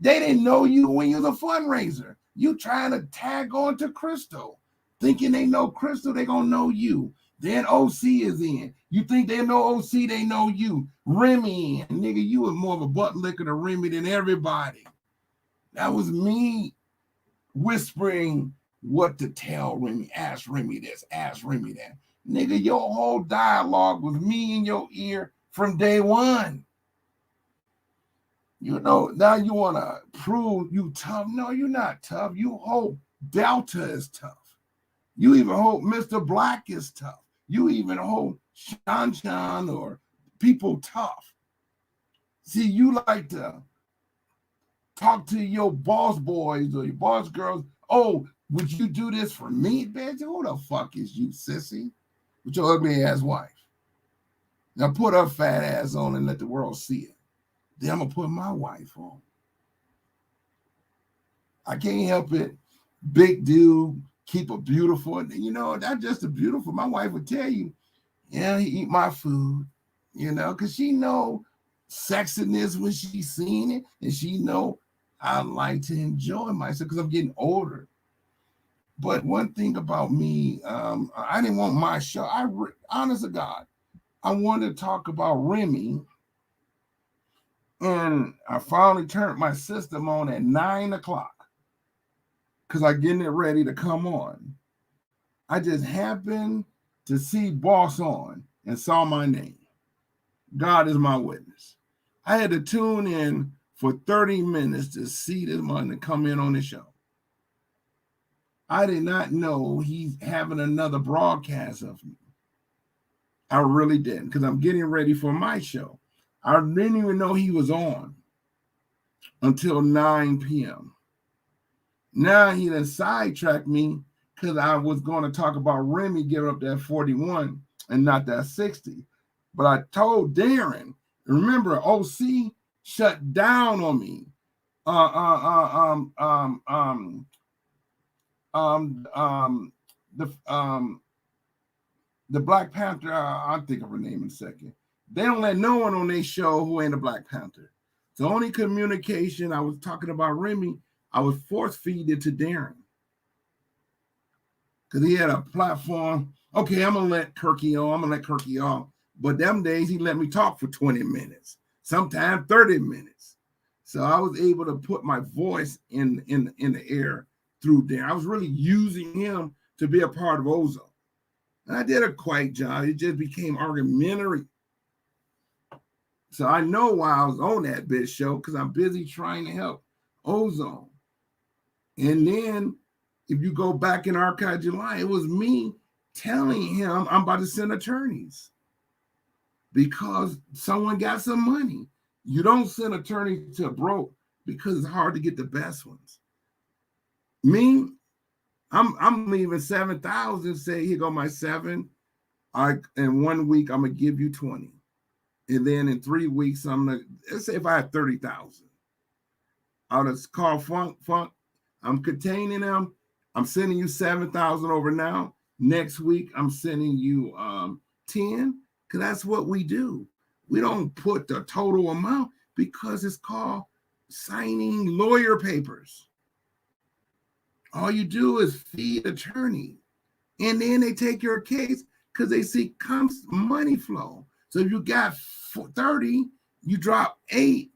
They didn't know you when you was a fundraiser. You trying to tag on to Crystal, thinking they know Crystal, they going to know you. Then OC is in. You think they know OC, they know you. Remy, nigga, you was more of a butt licker to Remy than everybody. That was me whispering what to tell Remy. Ask Remy this, ask Remy that. Nigga, your whole dialogue was me in your ear from day one. You know, now you want to prove you tough. No, you're not tough. You hope Delta is tough. You even hope Mr. Black is tough. You even hope Shan or people tough. See, you like to talk to your boss boys or your boss girls. Oh, would you do this for me, bitch? Who the fuck is you, sissy? With your ugly ass wife. Now put her fat ass on and let the world see it. Then I'm gonna put my wife on. I can't help it. Big dude, keep her beautiful. You know, that's just a beautiful. My wife would tell you, yeah, he eat my food, you know, because she know sexiness when she seen it, and she know I like to enjoy myself because I'm getting older. But one thing about me, I didn't want my show. Honest to God, I wanted to talk about Remy. And I finally turned my system on at 9 o'clock because I'm getting it ready to come on. I just happened to see Boss on and saw my name. God is my witness. I had to tune in for 30 minutes to see this man come in on the show. I did not know he's having another broadcast of me. I really didn't because I'm getting ready for my show. I didn't even know he was on until 9 p.m. Now he done sidetracked me because I was going to talk about Remy giving up that 41 and not that 60. But I told Daren, remember, OC shut down on me. The Black Panther, I'll think of her name in a second. They don't let no one on their show who ain't a Black Panther. The only communication I was talking about Remy, I was force feed it to Daren. Because he had a platform. Okay, I'm going to let Kirky on. But them days, he let me talk for 20 minutes, sometimes 30 minutes. So I was able to put my voice in the air through Daren. I was really using him to be a part of Ozone. And I did a quiet job. It just became argumentary. So I know why I was on that bitch show, because I'm busy trying to help Ozone. And then if you go back in Archive July, it was me telling him I'm about to send attorneys because someone got some money. You don't send attorneys to broke because it's hard to get the best ones. Me, I'm leaving 7,000. Say, here go my 7. In 1 week, I'm gonna give you 20. And then in 3 weeks, let's say if I had 30,000, I'll just call Funk. I'm containing them. I'm sending you 7,000 over now. Next week, I'm sending you 10, because that's what we do. We don't put the total amount because it's called signing lawyer papers. All you do is feed attorney, and then they take your case because they see money flow. So if you got 30, you drop 8,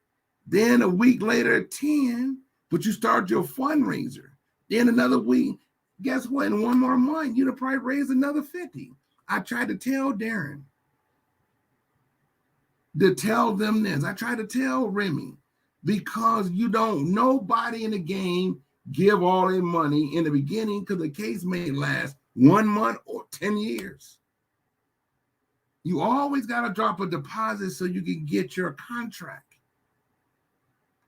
then a week later 10, but you start your fundraiser. Then another week, guess what? In 1 more month, you'd have probably raised another 50. I tried to tell Daren to tell them this. I tried to tell Remy, because nobody in the game give all their money in the beginning, because the case may last 1 month or 10 years. You always got to drop a deposit so you can get your contract.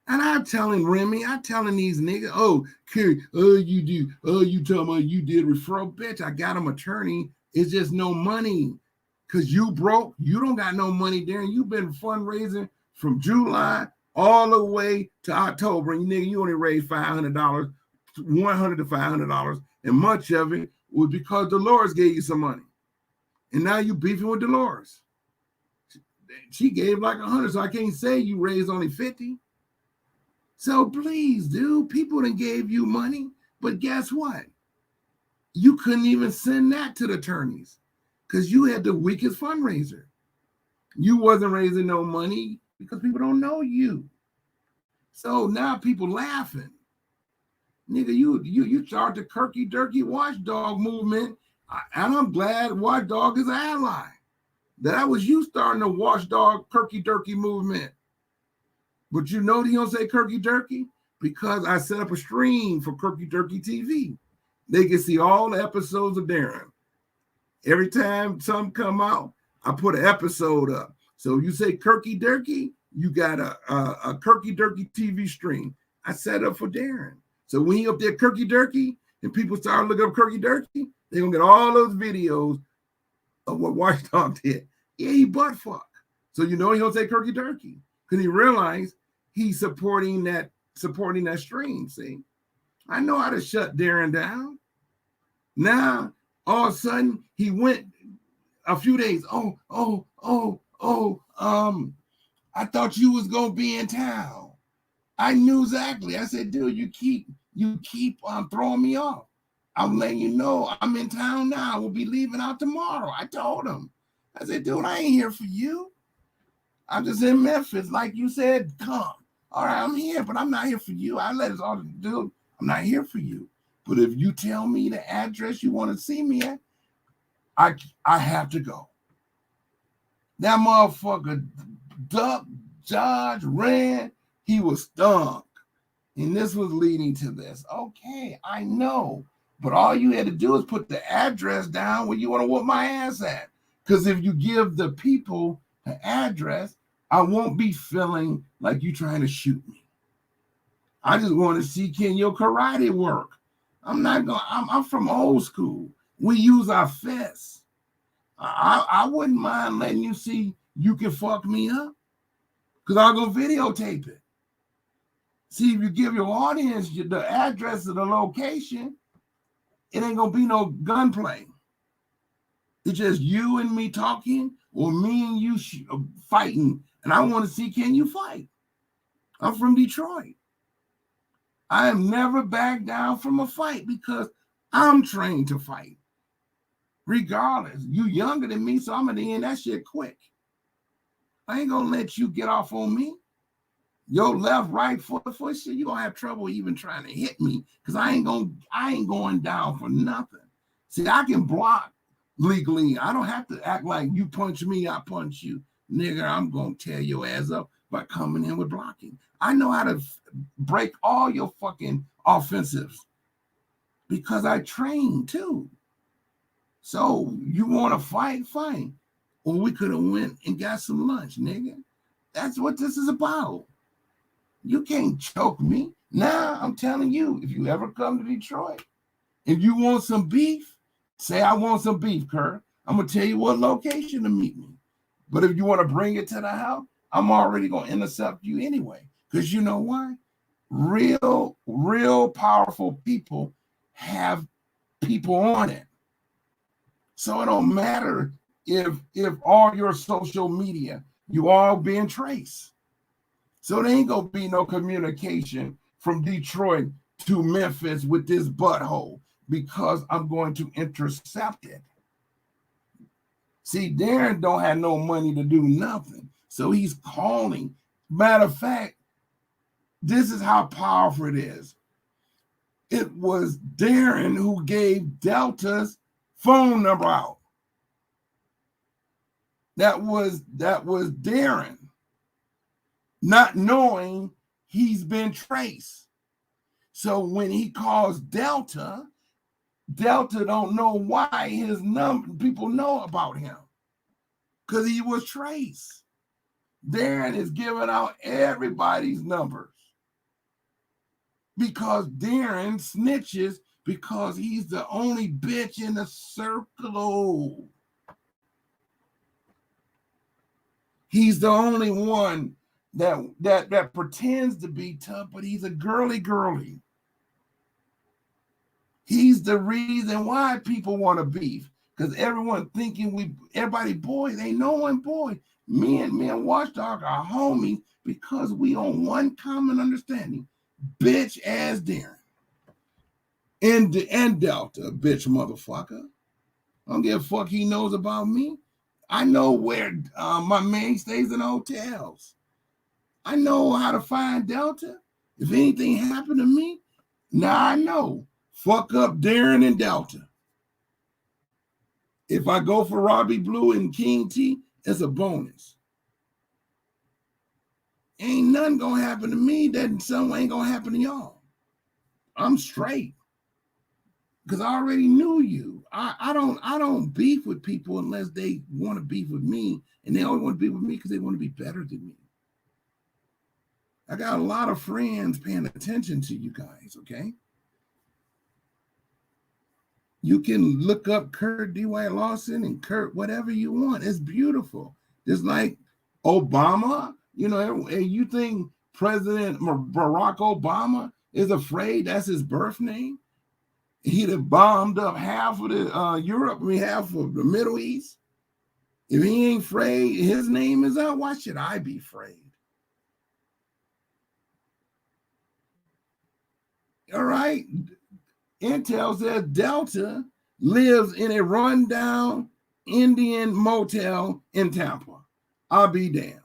And I'm telling Remy, I'm telling these niggas, oh, Kirk, you talking about you did referral. Bitch, I got them attorney. It's just no money. Because you broke, you don't got no money, Darren. You've been fundraising from July all the way to October. And you only raised $500, $100 to $500. And much of it was because Dolores gave you some money. And now you beefing with Dolores. She gave like 100, so I can't say you raised only 50. So please, dude, people done gave you money, but guess what? You couldn't even send that to the attorneys because you had the weakest fundraiser. You wasn't raising no money because people don't know you. So now people laughing. Nigga, you start the Kirky Durky watchdog movement, and I'm glad Watchdog is an ally. That was you starting the watchdog Kirky Durky movement. But you know he don't say Kirky Durky because I set up a stream for Kirky Durky TV. They can see all the episodes of Daren. Every time some come out, I put an episode up. So you say Kirky Durky, you got a Kirky Durky TV stream. I set up for Daren. So when he up there Kirky Durky and people start looking up Kirky Durky, they're gonna get all those videos of what Watchdog did. Yeah, he butt fuck. So you know he don't say Kirky Durky. Because he realized he's supporting that stream. See, I know how to shut Daren down. Now, all of a sudden, he went a few days. I thought you was gonna be in town. I knew exactly. I said, dude, you keep throwing me off. I'm letting you know I'm in town now. We'll be leaving out tomorrow. I told him. I said, dude, I ain't here for you. I'm just in Memphis, like you said, come. All right, I'm here, but I'm not here for you. I let us all do. I'm not here for you. But if you tell me the address you want to see me at, I have to go. That motherfucker ducked, dodged, ran. He was stunk. And this was leading to this. Okay, I know. But all you had to do is put the address down where you want to whoop my ass at. Because if you give the people the address, I won't be feeling like you trying to shoot me. I just want to see can your karate work. I'm from old school. We use our fists. I wouldn't mind letting you see you can fuck me up because I'll go videotape it. See, if you give your audience the address of the location, it ain't gonna be no gunplay. It's just you and me talking or me and you fighting. And I want to see, can you fight? I'm from Detroit. I have never backed down from a fight because I'm trained to fight. Regardless, you younger than me, so I'm gonna end that shit quick. I ain't gonna let you get off on me. Your left, right foot, shit, you gonna have trouble even trying to hit me because I ain't going down for nothing. See, I can block legally. I don't have to act like you punch me, I punch you. Nigga, I'm gonna tear your ass up by coming in with blocking. I know how to break all your fucking offensives because I train too. So you want to fight? Or we could have went and got some lunch, nigga. That's what this is about. You can't choke me. Now I'm telling you, if you ever come to Detroit, if you want some beef, say I want some beef, Kirk. I'm gonna tell you what location to meet me. But if you want to bring it to the house, I'm already gonna intercept you anyway. Because you know why? Real powerful people have people on it. So it don't matter if all your social media, you all being traced. So there ain't gonna be no communication from Detroit to Memphis with this butthole because I'm going to intercept it. See, Daren don't have no money to do nothing. So he's calling. Matter of fact, this is how powerful it is. It was Daren who gave Delta's phone number out. That was Daren, not knowing he's been traced. So when he calls Delta don't know why his number, people know about him because he was traced. Daren is giving out everybody's numbers because Daren snitches because he's the only bitch in the circle. He's the only one that pretends to be tough, but he's a girly. He's the reason why people want to beef, because everyone thinking everybody boys. Ain't no one boy. Me and Watchdog are homies because we on one common understanding. Bitch ass Daren. And Delta, bitch motherfucker. I don't give a fuck he knows about me. I know where my man stays in hotels. I know how to find Delta. If anything happened to me, now I know. Fuck up Daren and Delta. If I go for Robbie Blue and King T, it's a bonus. Ain't nothing gonna happen to me that something ain't gonna happen to y'all. I'm straight. Because I already knew you. I don't beef with people unless they want to beef with me, and they only want to beef with me because they want to be better than me. I got a lot of friends paying attention to you guys, okay? You can look up Kirk D.Y. Lawson and Kirk, whatever you want. It's beautiful. It's like Obama, and you think President Barack Obama is afraid that's his birth name? He'd have bombed up half of the Europe, half of the Middle East. If he ain't afraid, his name is out. Why should I be afraid? All right. Intel says Delta lives in a rundown Indian motel in Tampa. I'll be damned.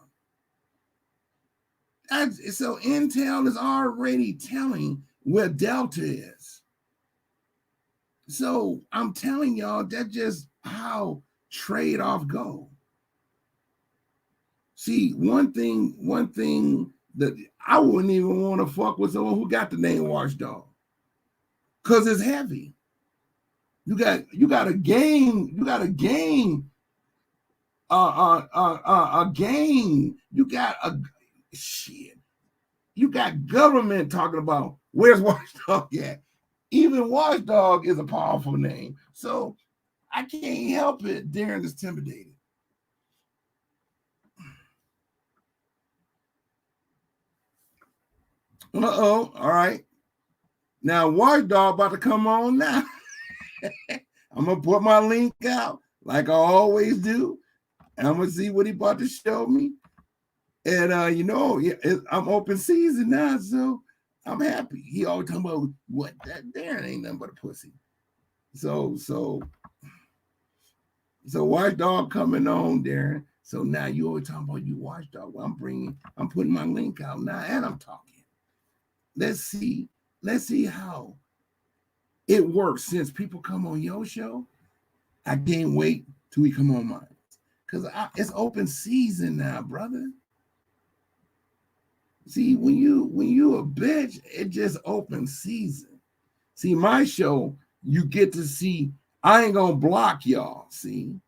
So Intel is already telling where Delta is. So I'm telling y'all, that's just how trade-off go. See, one thing that I wouldn't even want to fuck with someone who got the name Watchdog, because it's heavy. You got a game. You got a game. A game. You got a shit. You got government talking about where's Watchdog at. Even Watchdog is a powerful name. So I can't help it. Daren is intimidated. Uh-oh. All right. Now Watchdog about to come on now. I'm going to put my link out like I always do. And I'm going to see what he about to show me. And yeah, I'm open season now, so I'm happy. He always talking about what that Daren ain't nothing but a pussy. So Watchdog coming on, Daren. So now you always talking about you Watchdog. Well, I'm putting my link out now, and I'm talking. Let's see how it works since people come on your show. I can't wait till we come on mine. Because it's open season now, brother. See, when you a bitch, it just open season. See, my show, you get to see, I ain't gonna block y'all. See,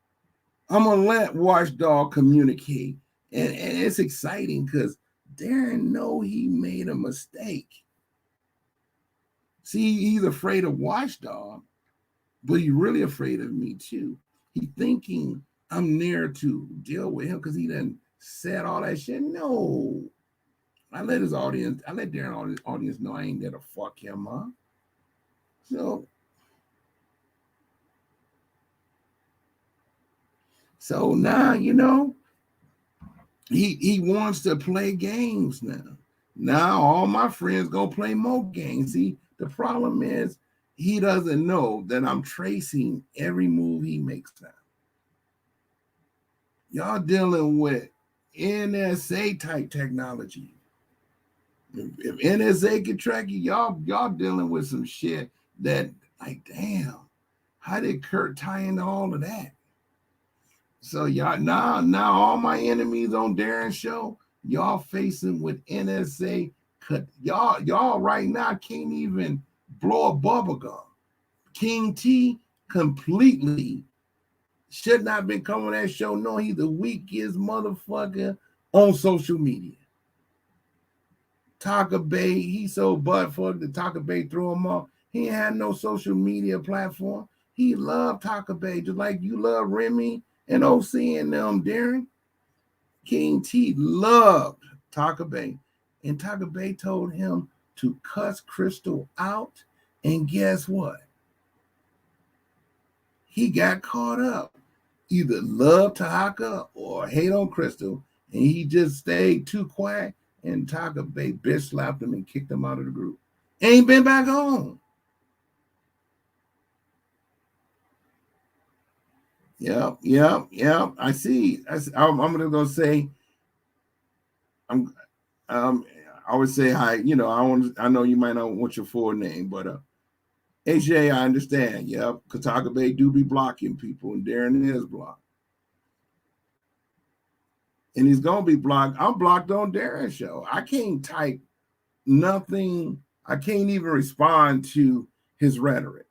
I'm gonna let Watchdog communicate. And it's exciting because Daren know he made a mistake. See, he's afraid of Watchdog, but he's really afraid of me too. He thinking I'm near to deal with him because he done said all that shit. No. I let Daren audience know I ain't there to fuck him up. So now, he wants to play games now. Now all my friends gonna play more games. See, the problem is he doesn't know that I'm tracing every move he makes now. Y'all dealing with NSA type technology. If NSA can track you, y'all dealing with some shit that, like, damn, how did Kirk tie into all of that? So y'all now all my enemies on Daren's show, y'all facing with NSA. Y'all right now can't even blow a bubble gum. King T completely should not been coming on that show. No, he's the weakest motherfucker on social media. Taka Bay, he so buttfucked that Taka Bay threw him off. He ain't had no social media platform. He loved Taka Bay, just like you love Remy and OC and Daren. King T loved Taka Bay. And Taka Bay told him to cuss Crystal out. And guess what? He got caught up. Either love Taka or hate on Crystal. And he just stayed too quiet. And Taka Bay bitch slapped him and kicked him out of the group. Ain't been back home. Yep. I see. I'm gonna go say. I would say hi. I know you might not want your full name, but AJ, I understand. Yep. Taka Bay do be blocking people, and Daren is blocked. And he's gonna be blocked. I'm blocked on Daren's show. I can't type nothing. I can't even respond to his rhetoric.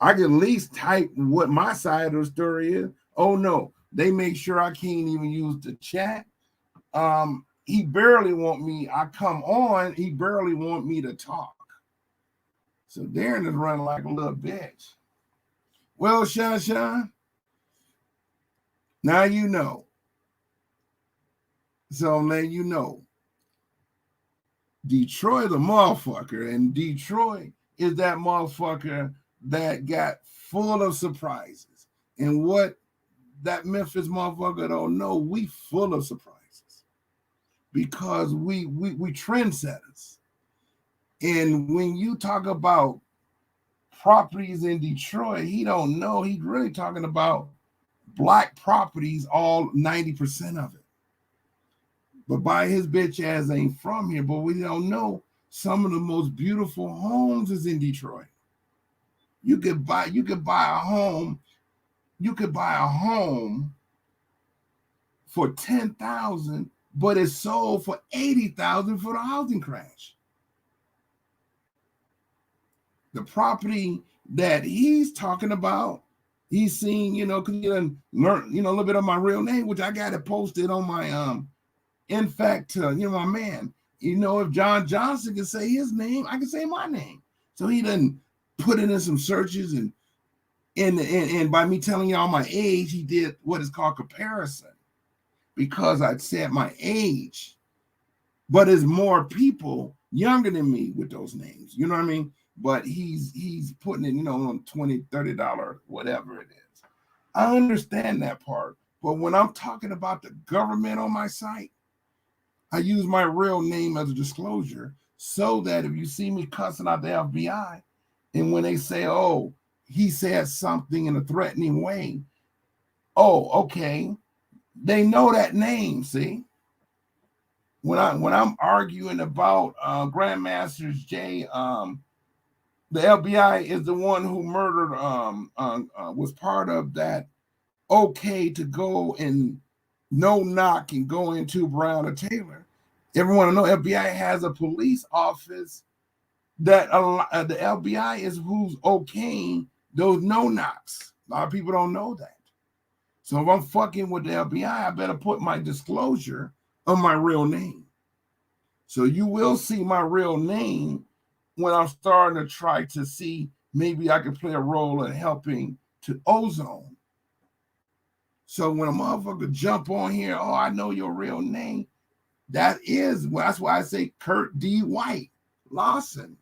I can at least type what my side of the story is. Oh no, they make sure I can't even use the chat. He barely want me. I come on, he barely want me to talk. So Daren is running like a little bitch. Well, Sean, now you know. So now you know. Detroit a motherfucker, and Detroit is that motherfucker that got full of surprises. And what that Memphis motherfucker don't know, we full of surprises because we trendsetters. And when you talk about properties in Detroit, he don't know. He's really talking about black properties, all 90% of it. But by his bitch ass ain't from here, but we don't know some of the most beautiful homes is in Detroit. You could buy a home for $10,000, but it's sold for $80,000 for the housing crash. The property that he's talking about, he's seen, because he done learn, a little bit of my real name, which I got it posted on my in fact, my man, if John Johnson can say his name, I can say my name. So he done put it in some searches, and by me telling y'all my age, he did what is called comparison, because I said my age, but there's more people younger than me with those names. You know what I mean? But he's putting it, on $20, $30, whatever it is. I understand that part, but when I'm talking about the government on my site, I use my real name as a disclosure so that if you see me cussing out the FBI, and when they say, oh, he said something in a threatening way, oh, okay, they know that name, see? When I'm arguing about Grandmasters J, the FBI is the one who murdered was part of that okay to go and no knock and go into Brown or Taylor. Everyone know FBI has a police office that the FBI is who's okaying those no knocks. A lot of people don't know that. So if I'm fucking with the FBI, I better put my disclosure on my real name. So you will see my real name when I'm starting to try to see maybe I can play a role in helping to ozone. So when a motherfucker jump on here, oh, I know your real name. That's why I say Kirk D. White, Lawson.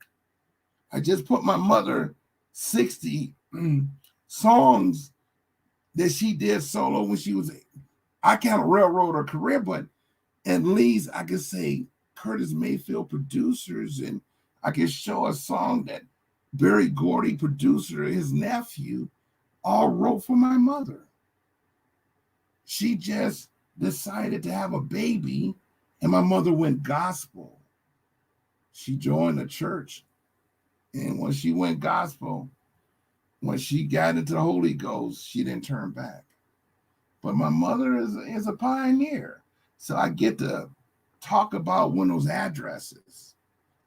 I just put my mother 60 songs that she did solo when she was, I can't railroad her career, but at least I could say Curtis Mayfield producers, and I could show a song that Berry Gordy, producer, his nephew, all wrote for my mother. She just decided to have a baby, and my mother went gospel. She joined the church, and when she went gospel, when she got into the Holy Ghost, she didn't turn back. But my mother is a pioneer, so I get to talk about one of those addresses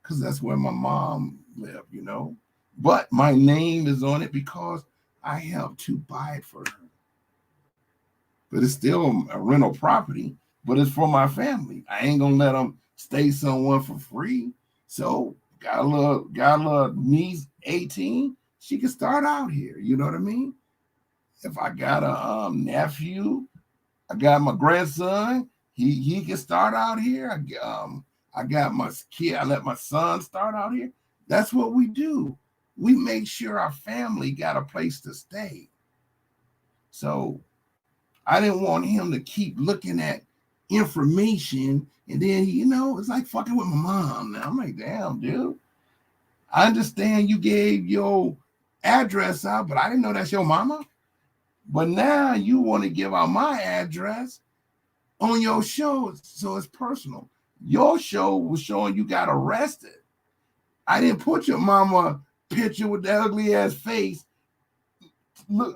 because that's where my mom lived, you know. But my name is on it because I helped to buy it for her. But it's still a rental property, but it's for my family. I ain't gonna let them stay somewhere for free. So got a little niece, 18, she can start out here. You know what I mean? If I got a nephew, I got my grandson, he can start out here. I got my kid, I let my son start out here. That's what we do. We make sure our family got a place to stay. So I didn't want him to keep looking at information and then, you know, it's like fucking with my mom. Now I'm like, damn, dude. I understand you gave your address out, but I didn't know that's your mama. But now you want to give out my address on your show, so it's personal. Your show was showing you got arrested. I didn't put your mama picture with the ugly ass face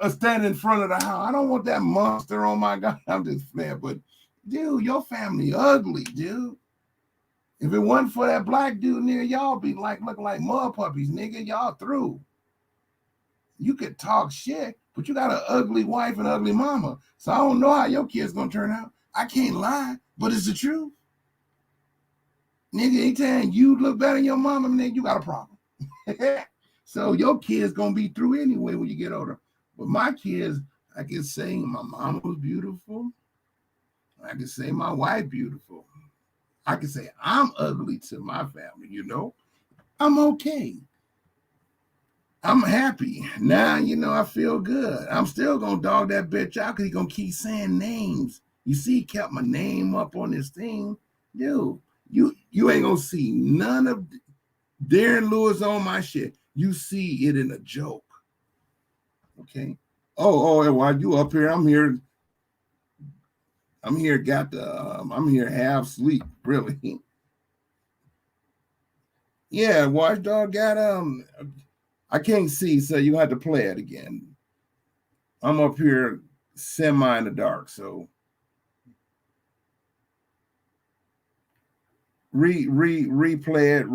standing in front of the house. I don't want that monster on my God. I'm just playing, but dude, your family ugly, dude. If it wasn't for that black dude near y'all, be like looking like mud puppies, nigga. Y'all through. You could talk shit, but you got an ugly wife and ugly mama. So I don't know how your kid's gonna turn out. I can't lie, but it's the truth. Nigga, anytime you look better than your mama, nigga, you got a problem. So your kid's gonna be through anyway when you get older. But my kids, I can say my mama was beautiful. I can say my wife beautiful. I can say I'm ugly to my family, you know. I'm okay. I'm happy. Now, you know, I feel good. I'm still going to dog that bitch out because he's going to keep saying names. You see, he kept my name up on this thing. Dude, you ain't going to see none of Daren Lewis on my shit. You see it in a joke. Okay? Oh, while you up here, I'm here, I'm here half sleep, really. Yeah, Watchdog got, I can't see, so you have to play it again. I'm up here semi in the dark, so replay it,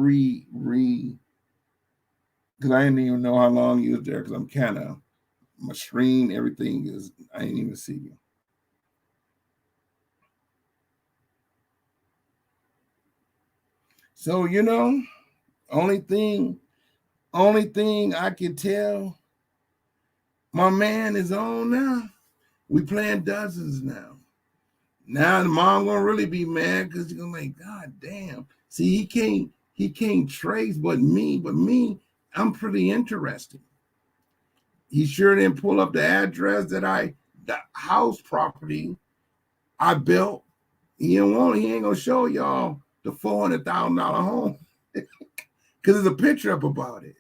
because I didn't even know how long you was there, because I'm kind of, my screen, everything is, I didn't even see you. So, you know, only thing I can tell, my man is on now. We playing dozens now. Now the mom gonna really be mad because you're gonna like, God damn. See, he can't trace but me, I'm pretty interesting. He sure didn't pull up the address that the house property I built He ain't gonna show y'all the $400,000 home because there's a picture up about it,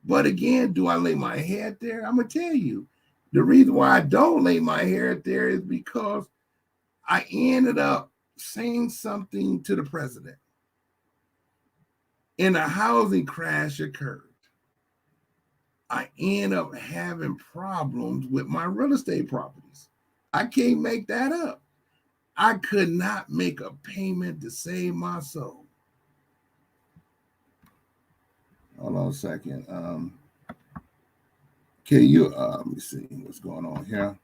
But again, do I lay my head there? I'm gonna tell you, the reason why I don't lay my head there is because I ended up saying something to the president, and a housing crash occurred. I end up having problems with my real estate properties. I can't make that up. I could not make a payment to save my soul. Hold on a second. Can you let me see what's going on here.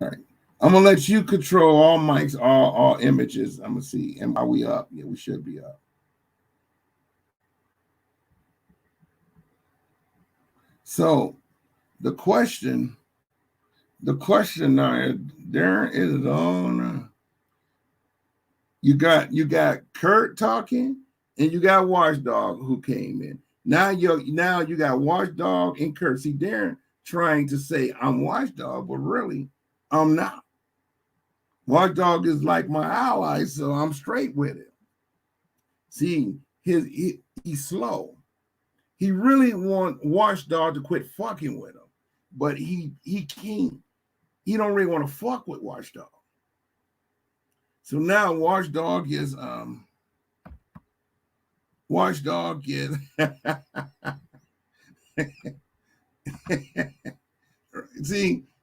All right. I'm gonna let you control all mics, all images. I'm gonna see. Are we up? Yeah, we should be up. So the question now, Daren is on. You got Kirk talking, and you got Watchdog who came in. Now you got Watchdog and Kirk. See, Daren trying to say I'm Watchdog, but really I'm not. Watchdog is like my ally, so I'm straight with it. See, he's slow. He really want Watchdog to quit fucking with him, but he can't. He don't really want to fuck with Watchdog. So now Watchdog is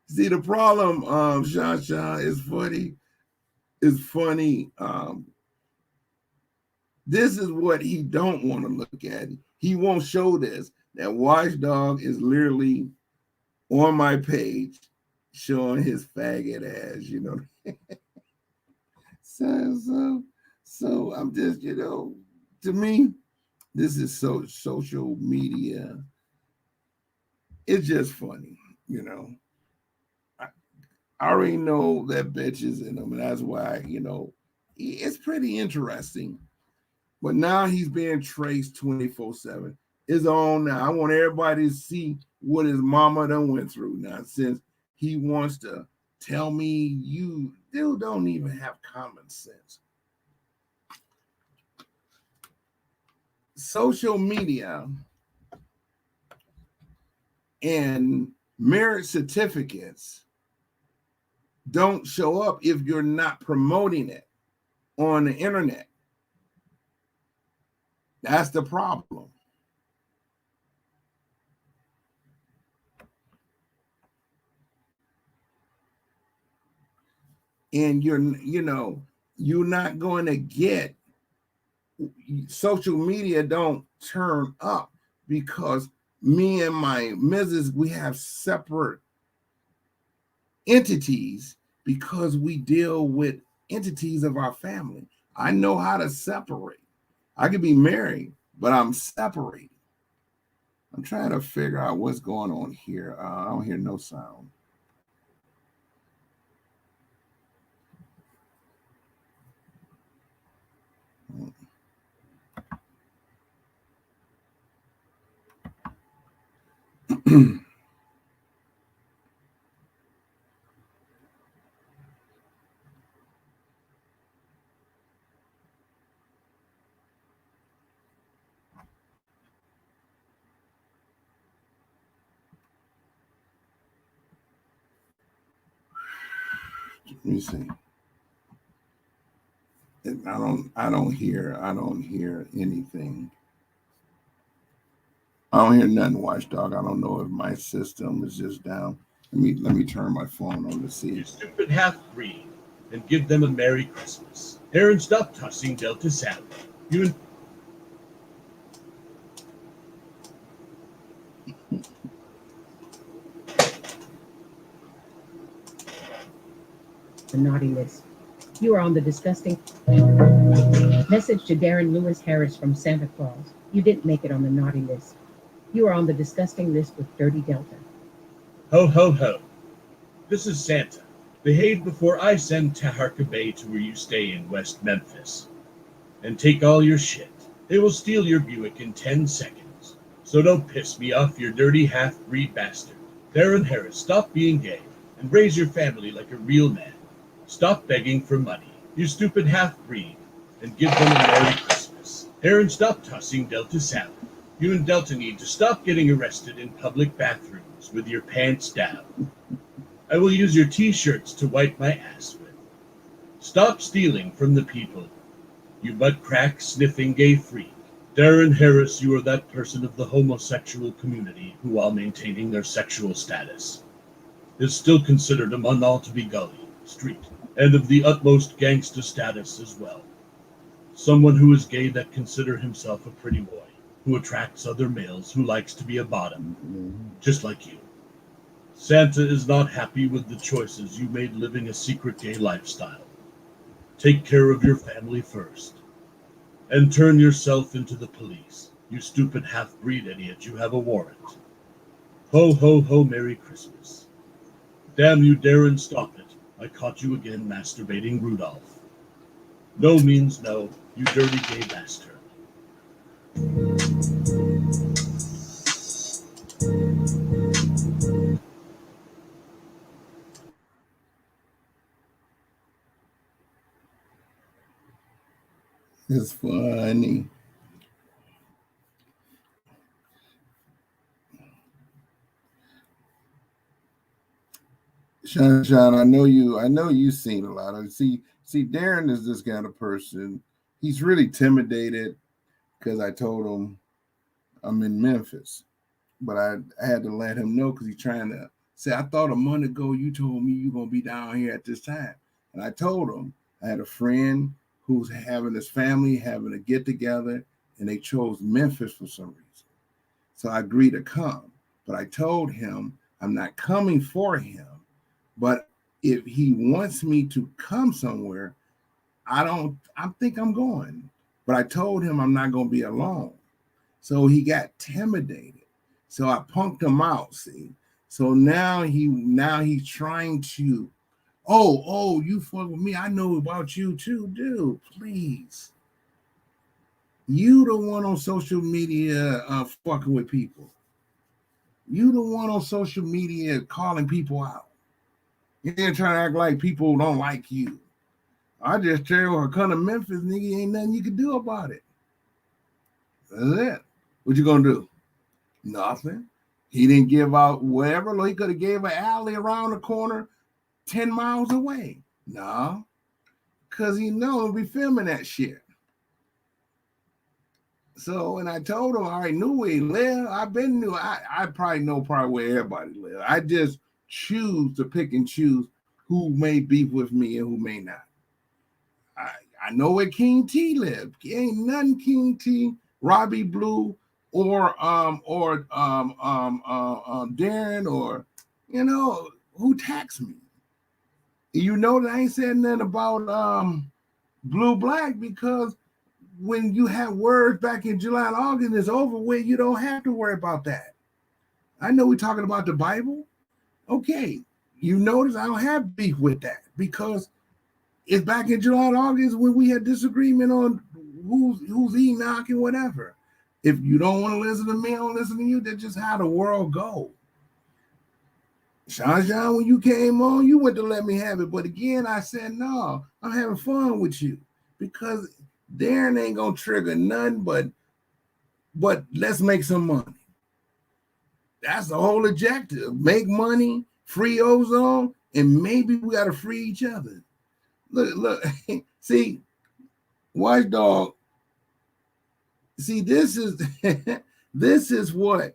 see the problem, Sha is funny. This is what he don't want to look at. He won't show this, that Watchdog is literally on my page showing his faggot ass, So I'm just, to me, this is social media. It's just funny, I already know that bitch is in him, and that's why, it's pretty interesting. But now he's being traced 24/7. It's on now. I want everybody to see what his mama done went through now, since he wants to tell me you still don't even have common sense. Social media and marriage certificates don't show up if you're not promoting it on the internet. That's the problem. And you're not going to get, social media don't turn up because me and my missus, we have separate entities because we deal with entities of our family. I know how to separate. I could be married, but I'm separated. I'm trying to figure out what's going on here. I don't hear no sound. Let me see. I don't hear anything. I don't hear nothing, Watchdog. I don't know if my system is just down. Let me turn my phone on to see. You stupid half-breed, and give them a Merry Christmas. Daren, stop tossing Delta salad. You the naughty list. You are on the disgusting message to Daren Lewis Harris from Santa Claus. You didn't make it on the naughty list. You are on the disgusting list with Dirty Delta. Ho, ho, ho. This is Santa. Behave before I send Taharka Bay to where you stay in West Memphis. And take all your shit. They will steal your Buick in 10 seconds. So don't piss me off, you dirty half-breed bastard. Daren Harris, stop being gay and raise your family like a real man. Stop begging for money, you stupid half-breed, and give them a Merry Christmas. Aaron, stop tossing Delta salad. You and Delta need to stop getting arrested in public bathrooms with your pants down. I will use your t-shirts to wipe my ass with. Stop stealing from the people, you butt-crack sniffing gay freak. Daren Harris, you are that person of the homosexual community who, while maintaining their sexual status, is still considered among all to be gully, street, and of the utmost gangsta status as well. Someone who is gay that consider himself a pretty boy, who attracts other males, who likes to be a bottom, just like you. Santa is not happy with the choices you made living a secret gay lifestyle. Take care of your family first, and turn yourself into the police. You stupid half-breed idiot, you have a warrant. Ho, ho, ho, Merry Christmas. Damn you, Daren, stop it. I caught you again masturbating Rudolph. No means no, you dirty gay bastard. It's funny. Sean, I know you've seen a lot of see Daren is this kind of person. He's really intimidated because I told him I'm in Memphis, but I had to let him know because he's trying to say, I thought a month ago you told me you're gonna be down here at this time. And I told him I had a friend who's having his family having a get together, and they chose Memphis for some reason. So I agreed to come, but I told him I'm not coming for him. But if he wants me to come somewhere, I think I'm going. But I told him I'm not going to be alone. So he got intimidated. So I punked him out, see. So now he's trying to, you fuck with me. I know about you too, dude. Please. You the one on social media fucking with people. You the one on social media calling people out. You're trying to act like people don't like you. I just tell you, come to Memphis, nigga, ain't nothing you can do about it. That's it. What you gonna do? Nothing. He didn't give out wherever. He could have gave an alley around the corner 10 miles away. No. Because he knows we filming that shit. So, and I told him I already knew where he lived. I probably know where everybody lives. I just choose to pick and choose who may beef with me and who may not. I know where King T lived. Ain't nothing King T, Robbie Blue, or Daren, or who taxed me. You know that I ain't said nothing about Blue Black, because when you have words back in July and August, it's over with. You don't have to worry about that. I know we're talking about the Bible. Okay, you notice I don't have beef with that, because it's back in July and August when we had disagreement on who's Enoch and whatever. If you don't want to listen to me, I don't listen to you. That's just how the world goes. Sean, when you came on, you went to let me have it. But again, I said, no, I'm having fun with you, because Daren ain't going to trigger nothing but let's make some money. That's the whole objective. Make money, free ozone, and maybe we got to free each other. Look, see, Watchdog, see, this is why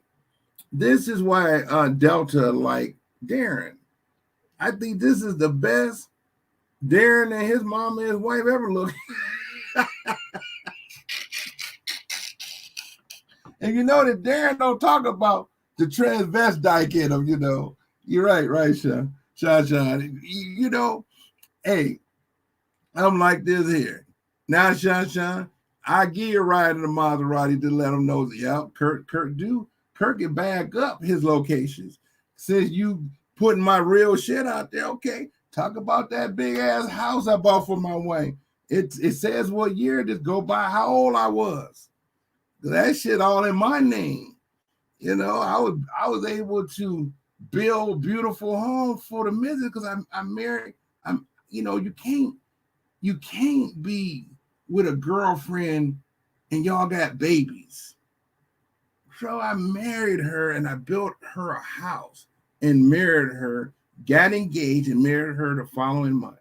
Delta like Daren. I think this is the best Daren and his mom and his wife ever looked. And you know that Daren don't talk about the transvestite in him, You're right, Sean. Hey, I'm like this here. Now, Sean, I give you a ride in the Maserati to let them know that, Kirk can back up his locations. Since you putting my real shit out there, okay, talk about that big ass house I bought for my wife. It says what year, just go by how old I was. That shit all in my name. I was able to build beautiful homes for the missus because I'm married. You can't be with a girlfriend and y'all got babies. So I married her and I built her a house and married her, got engaged and married her the following month.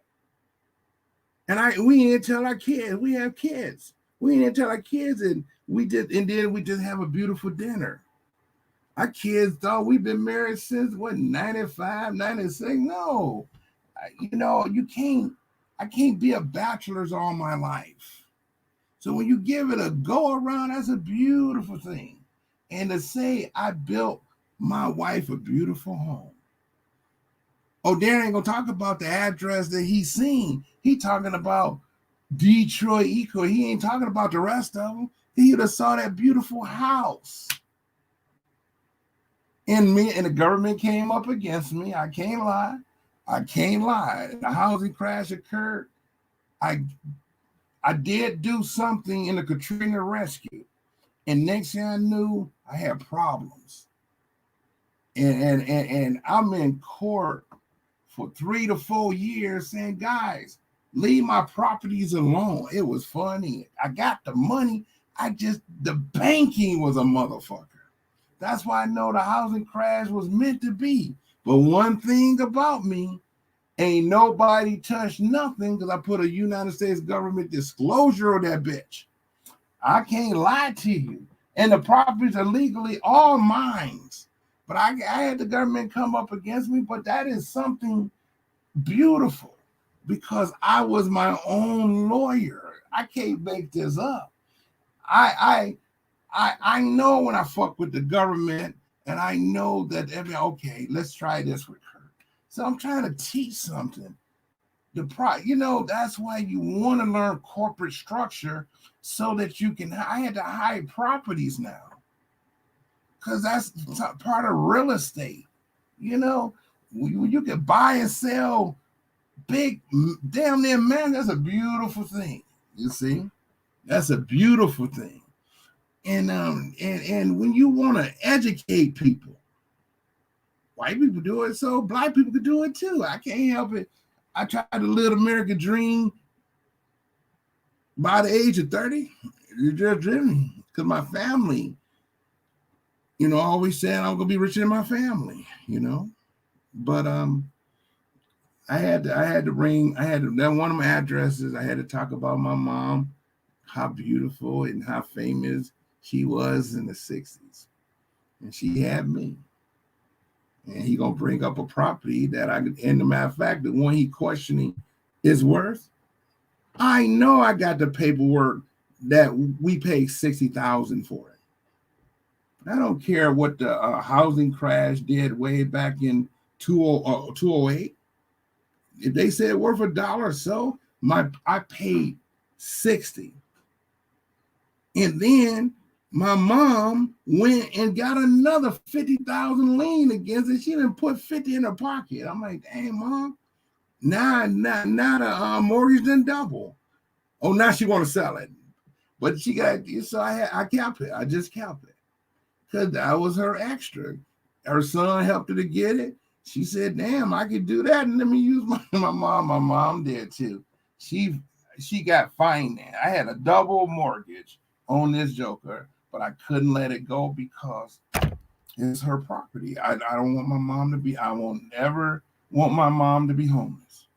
And we didn't tell our kids. We have kids. We didn't tell our kids, and then we just have a beautiful dinner. Our kids thought we've been married since 95, 96. No, I can't be a bachelor's all my life. So when you give it a go around, that's a beautiful thing. And to say I built my wife a beautiful home. Oh, Daren ain't gonna talk about the address that he's seen. He talking about Detroit Eco. He ain't talking about the rest of them. He would have saw that beautiful house. And the government came up against me. I can't lie. The housing crash occurred. I did do something in the Katrina rescue. And next thing I knew, I had problems. And I'm in court for 3 to 4 years saying, guys, leave my properties alone. It was funny. I got the money. The banking was a motherfucker. That's why I know the housing crash was meant to be. But one thing about me, ain't nobody touched nothing because I put a United States government disclosure on that bitch. I can't lie to you. And the properties are legally all mine. But I had the government come up against me, but that is something beautiful because I was my own lawyer. I can't make this up. I know when I fuck with the government, and I know that okay, let's try this with Kirk. So I'm trying to teach something. That's why you want to learn corporate structure so that you can. I had to hide properties now because that's part of real estate. You can buy and sell big, damn near man. That's a beautiful thing. You see, that's a beautiful thing. And when you want to educate people, white people do it, so black people could do it too. I can't help it. I tried to live the American dream by the age of 30. It's just dreaming because my family, always saying I'm gonna be richer than my family, But I had that one of my addresses. I had to talk about my mom, how beautiful and how famous she was in the 60s. And she had me. And he gonna bring up a property that and the matter of fact, the one he questioning is worth. I know I got the paperwork that we paid $60,000 for it. I don't care what the housing crash did way back in 2008. If they said worth $1 or so, I paid $60. And then my mom went and got another $50,000 lien against it. She didn't put 50 in her pocket. I'm like, dang, Mom. Now the mortgage didn't double. Oh, now she want to sell it. But she got, so I kept it. I just kept it. Because that was her extra. Her son helped her to get it. She said, damn, I could do that. And let me use my mom. My mom did too. She got financed. I had a double mortgage on this joker, but I couldn't let it go because it's her property. I don't want my mom to be, I won't ever want my mom to be homeless.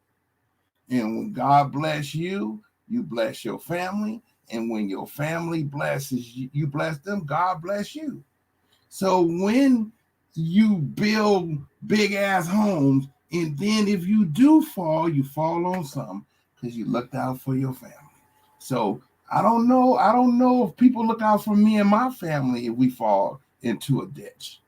And when God bless you, you bless your family. And when your family blesses you, you bless them, God bless you. So when you build big ass homes, and then if you do fall, you fall on something because you looked out for your family. So I don't know if people look out for me and my family if we fall into a ditch.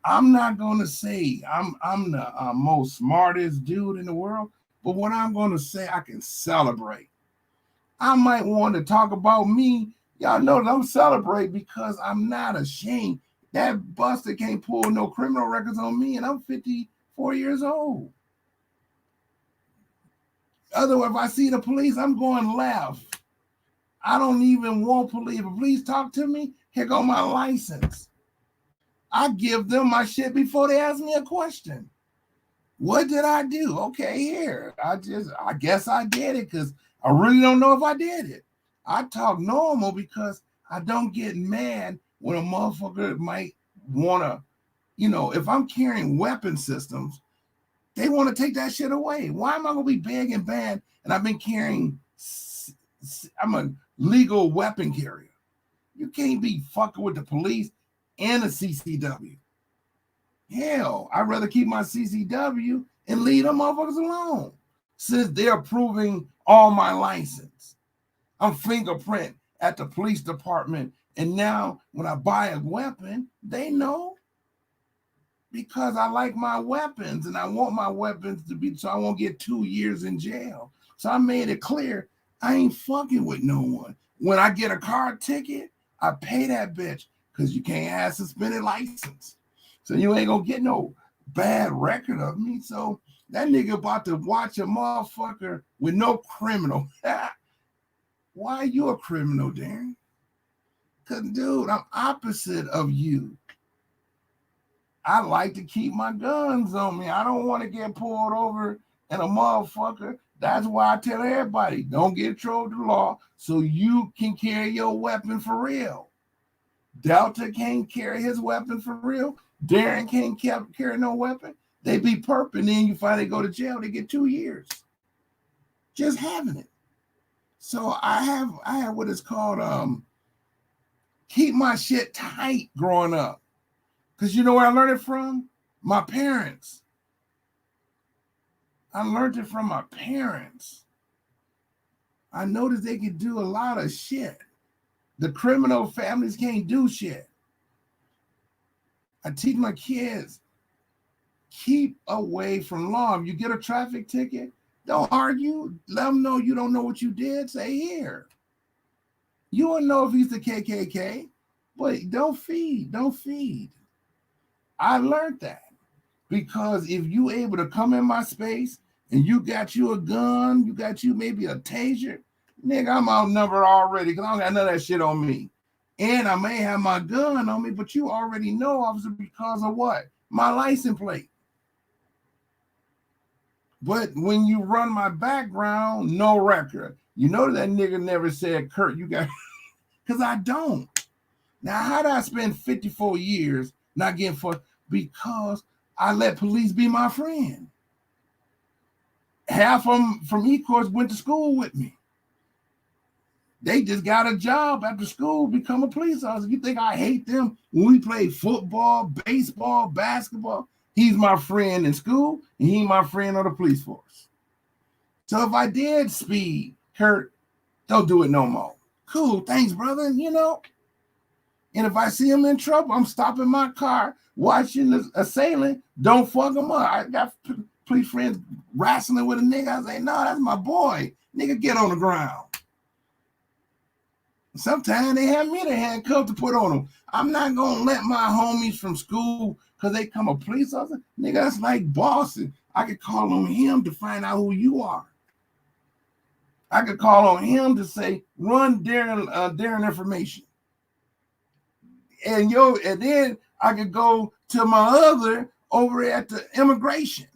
I'm not going to say I'm the most smartest dude in the world, but what I'm going to say, I can celebrate. I might want to talk about me. Y'all know that I'm celebrate because I'm not ashamed. That buster can't pull no criminal records on me, and I'm 54 years old. Otherwise, if I see the police, I'm going left. I don't even want police. If police talk to me, here go my license. I give them my shit before they ask me a question. What did I do? Okay, here. I guess I did it because I really don't know if I did it. I talk normal because I don't get mad when a motherfucker might want to, if I'm carrying weapon systems, they want to take that shit away. Why am I going to be big and bad? And I've been carrying, I'm a legal weapon carrier. You can't be fucking with the police and a CCW. Hell, I'd rather keep my CCW and leave them motherfuckers alone since they're approving all my license. I'm fingerprint at the police department, and now when I buy a weapon, they know because I like my weapons and I want my weapons to be so I won't get 2 years in jail. So I made it clear I ain't fucking with no one. When I get a car ticket, I pay that bitch because you can't have suspended license. So you ain't gonna get no bad record of me. So that nigga about to watch a motherfucker with no criminal. Why are you a criminal, Daren? Because, dude, I'm opposite of you. I like to keep my guns on me. I don't want to get pulled over and a motherfucker. That's why I tell everybody, don't get in trouble with the law so you can carry your weapon for real. Delta can't carry his weapon for real. Daren can't carry no weapon. They be perp, and then you finally go to jail. They get 2 years. Just having it. So I have what is called keep my shit tight growing up. Because you know where I learned it from? My parents. I learned it from my parents. I noticed they could do a lot of shit. The criminal families can't do shit. I teach my kids, keep away from law. If you get a traffic ticket, don't argue. Let them know you don't know what you did. Say here. You won't know if he's the KKK, but don't feed. I learned that because if you able to come in my space and you got you a gun, you got you maybe a taser, nigga, I'm outnumbered already because I don't got none of that shit on me. And I may have my gun on me, but you already know, officer, because of what? My license plate. But when you run my background, no record. You know that nigga never said, Kirk, you got, because I don't. Now, how did I spend 54 years not getting fucked? Because I let police be my friend. Half of them from E-Course went to school with me. They just got a job after school, become a police officer. You think I hate them when we play football, baseball, basketball? He's my friend in school, and he's my friend on the police force. So if I did speed, Kirk, don't do it no more. Cool, thanks, brother. And if I see him in trouble, I'm stopping my car, watching the assailant. Don't fuck him up. I got police friends wrestling with a nigga. I say, no, that's my boy. Nigga, get on the ground. Sometimes they have me to handcuff to put on them. I'm not going to let my homies from school, because they come a police officer, nigga, that's like Boston. I could call on him to find out who you are. I could call on him to say, run Daren information. And then I could go to my other over at the immigration.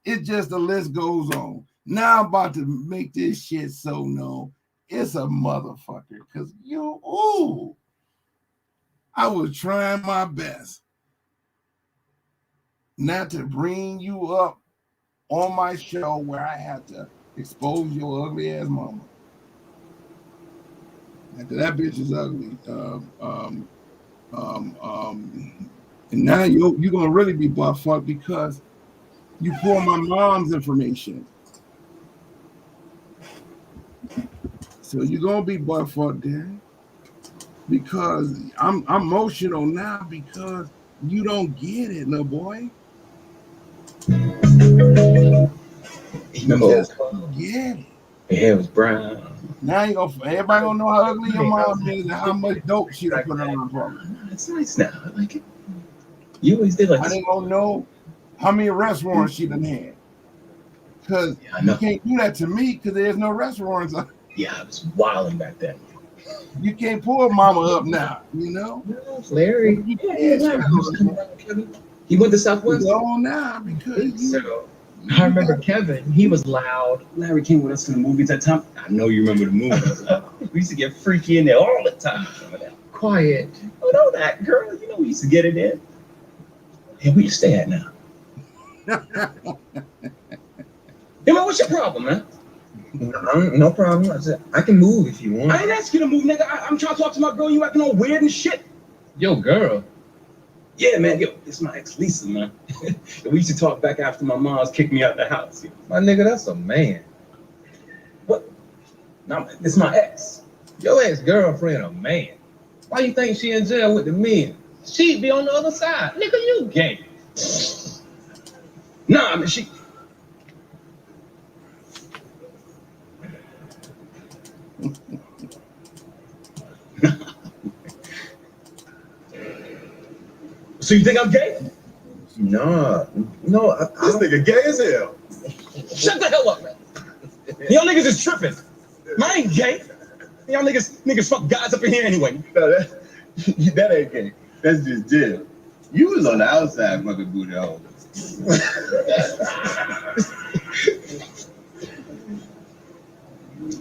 It just, the list goes on. Now I'm about to make this shit so known. It's a motherfucker, because I was trying my best not to bring you up on my show where I have to expose your ugly ass mama. That bitch is ugly. And now you're gonna really be butt fucked because you pour my mom's information. So you're gonna be butt fucked there because I'm emotional now because you don't get it, little boy. You just don't get it. Your hair was brown. Now everybody gonna know how ugly your mom is and how much dope she done put on her. It's nice now. I like it. You always did like I this. didn't gonna know how many arrest warrants she done had. Because you can't do that to me because there's no arrest warrants. Yeah, I was wilding back then. You can't pull mama up now, you know. No, Larry. He went to Southwest. Go now because you. So I remember Kevin. He was loud. Larry came with us to the movies that time. I know you remember the movies. We used to get freaky in there all the time. Quiet. Oh, no, that girl. You know we used to get it in. Hey, where you stay at now? Hey, man, what's your problem, man? No problem. I said, I can move if you want. I ain't asking you to move, nigga. I'm trying to talk to my girl. You acting all weird and shit. Yo, girl. Yeah, man. Yo, it's my ex Lisa, man. We used to talk back after my mom's kicked me out of the house. My nigga, that's a man. What? No, it's my ex. Your ex-girlfriend a man. Why you think she in jail with the men? She'd be on the other side. Nigga, you gay. Nah, I mean, she... So you think I'm gay? No. This nigga gay as hell. Shut the hell up, man. Y'all niggas is tripping. I ain't gay. Y'all niggas fuck guys up in here anyway. No, that ain't gay. That's just jail. You was on the outside fucking booty hole.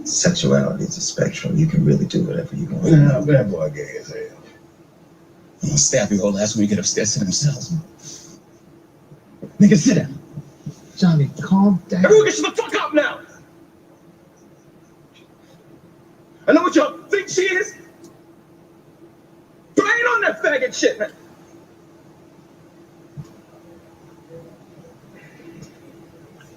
Sexuality is a spectrum. You can really do whatever you want. Nah, that boy gay as hell. I'm gonna stab your whole ass when we get upstairs to themselves. Nigga, sit down. Johnny, calm down. Everyone get the fuck up now! I know what y'all think she is, but I ain't on that faggot shit, man.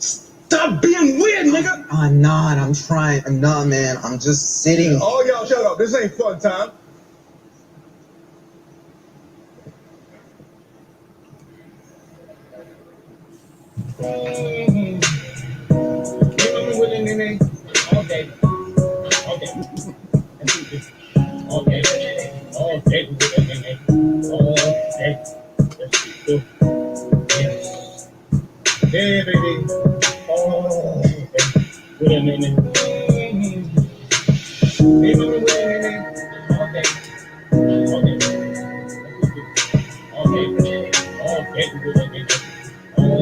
Stop being weird, nigga! I'm not. I'm trying. I'm not, man. I'm just sitting. Oh, y'all, shut up. This ain't fun time. Hey, baby. Oh, wait a minute. Hey, baby, wait a minute. Okay.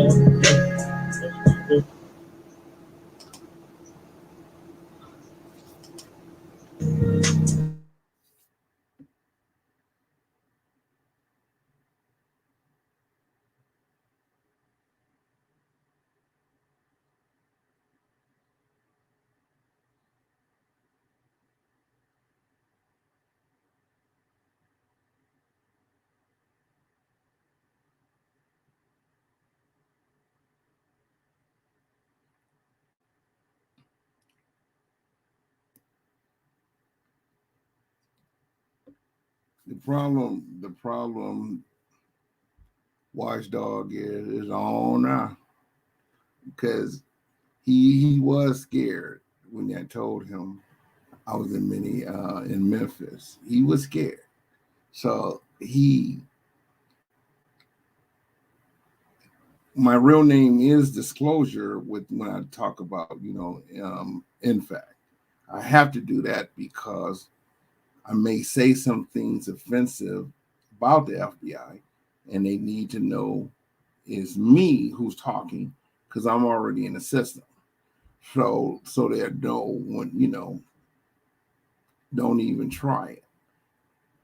The problem, Watchdog is on now because he was scared when I told him I was in Memphis. He was scared, so my real name is disclosure with when I talk about in fact, I have to do that because I may say some things offensive about the FBI, and they need to know it's me who's talking because I'm already in the system. So they don't don't even try it.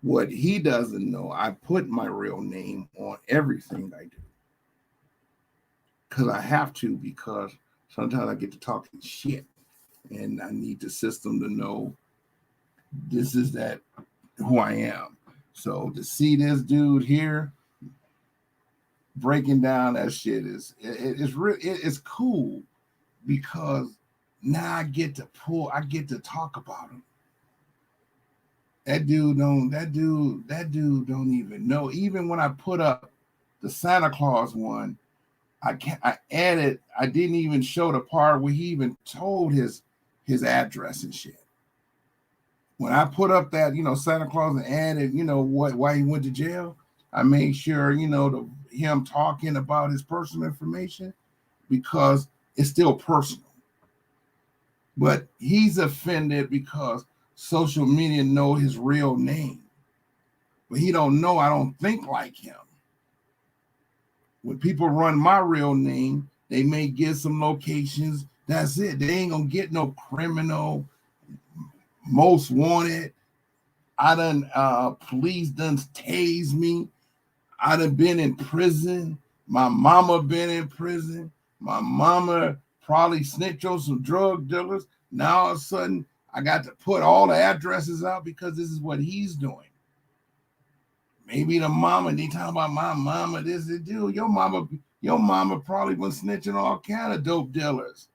What he doesn't know, I put my real name on everything I do because I have to, because sometimes I get to talking shit, and I need the system to know this is that who I am. So to see this dude here breaking down that shit it's cool because now I get to talk about him. That dude don't even know. Even when I put up the Santa Claus one, I didn't even show the part where he even told his address and shit. When I put up that, Santa Claus and added, why he went to jail, I made sure, him talking about his personal information because it's still personal. But he's offended because social media know his real name. But he don't know I don't think like him. When people run my real name, they may get some locations. That's it. They ain't gonna get no criminal, most wanted. Police done tased me. I done been in prison. My mama been in prison. My mama probably snitched on some drug dealers. Now all of a sudden, I got to put all the addresses out because this is what he's doing. Maybe the mama, they talking about my mama, this is dude. Your mama probably was snitching all kind of dope dealers.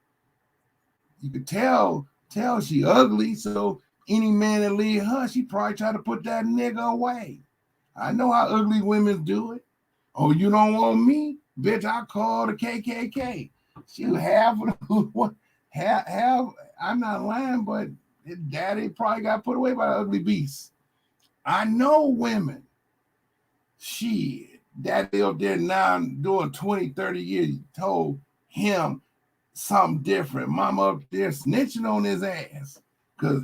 You could tell she ugly, so any man that leave her, she probably try to put that nigga away. I know how ugly women do it. Oh, you don't want me? Bitch, I call the KKK. She'll have I'm not lying, but his daddy probably got put away by the ugly beast. I know women. Daddy up there now doing 20, 30 years told him something different. Mama up there snitching on his ass because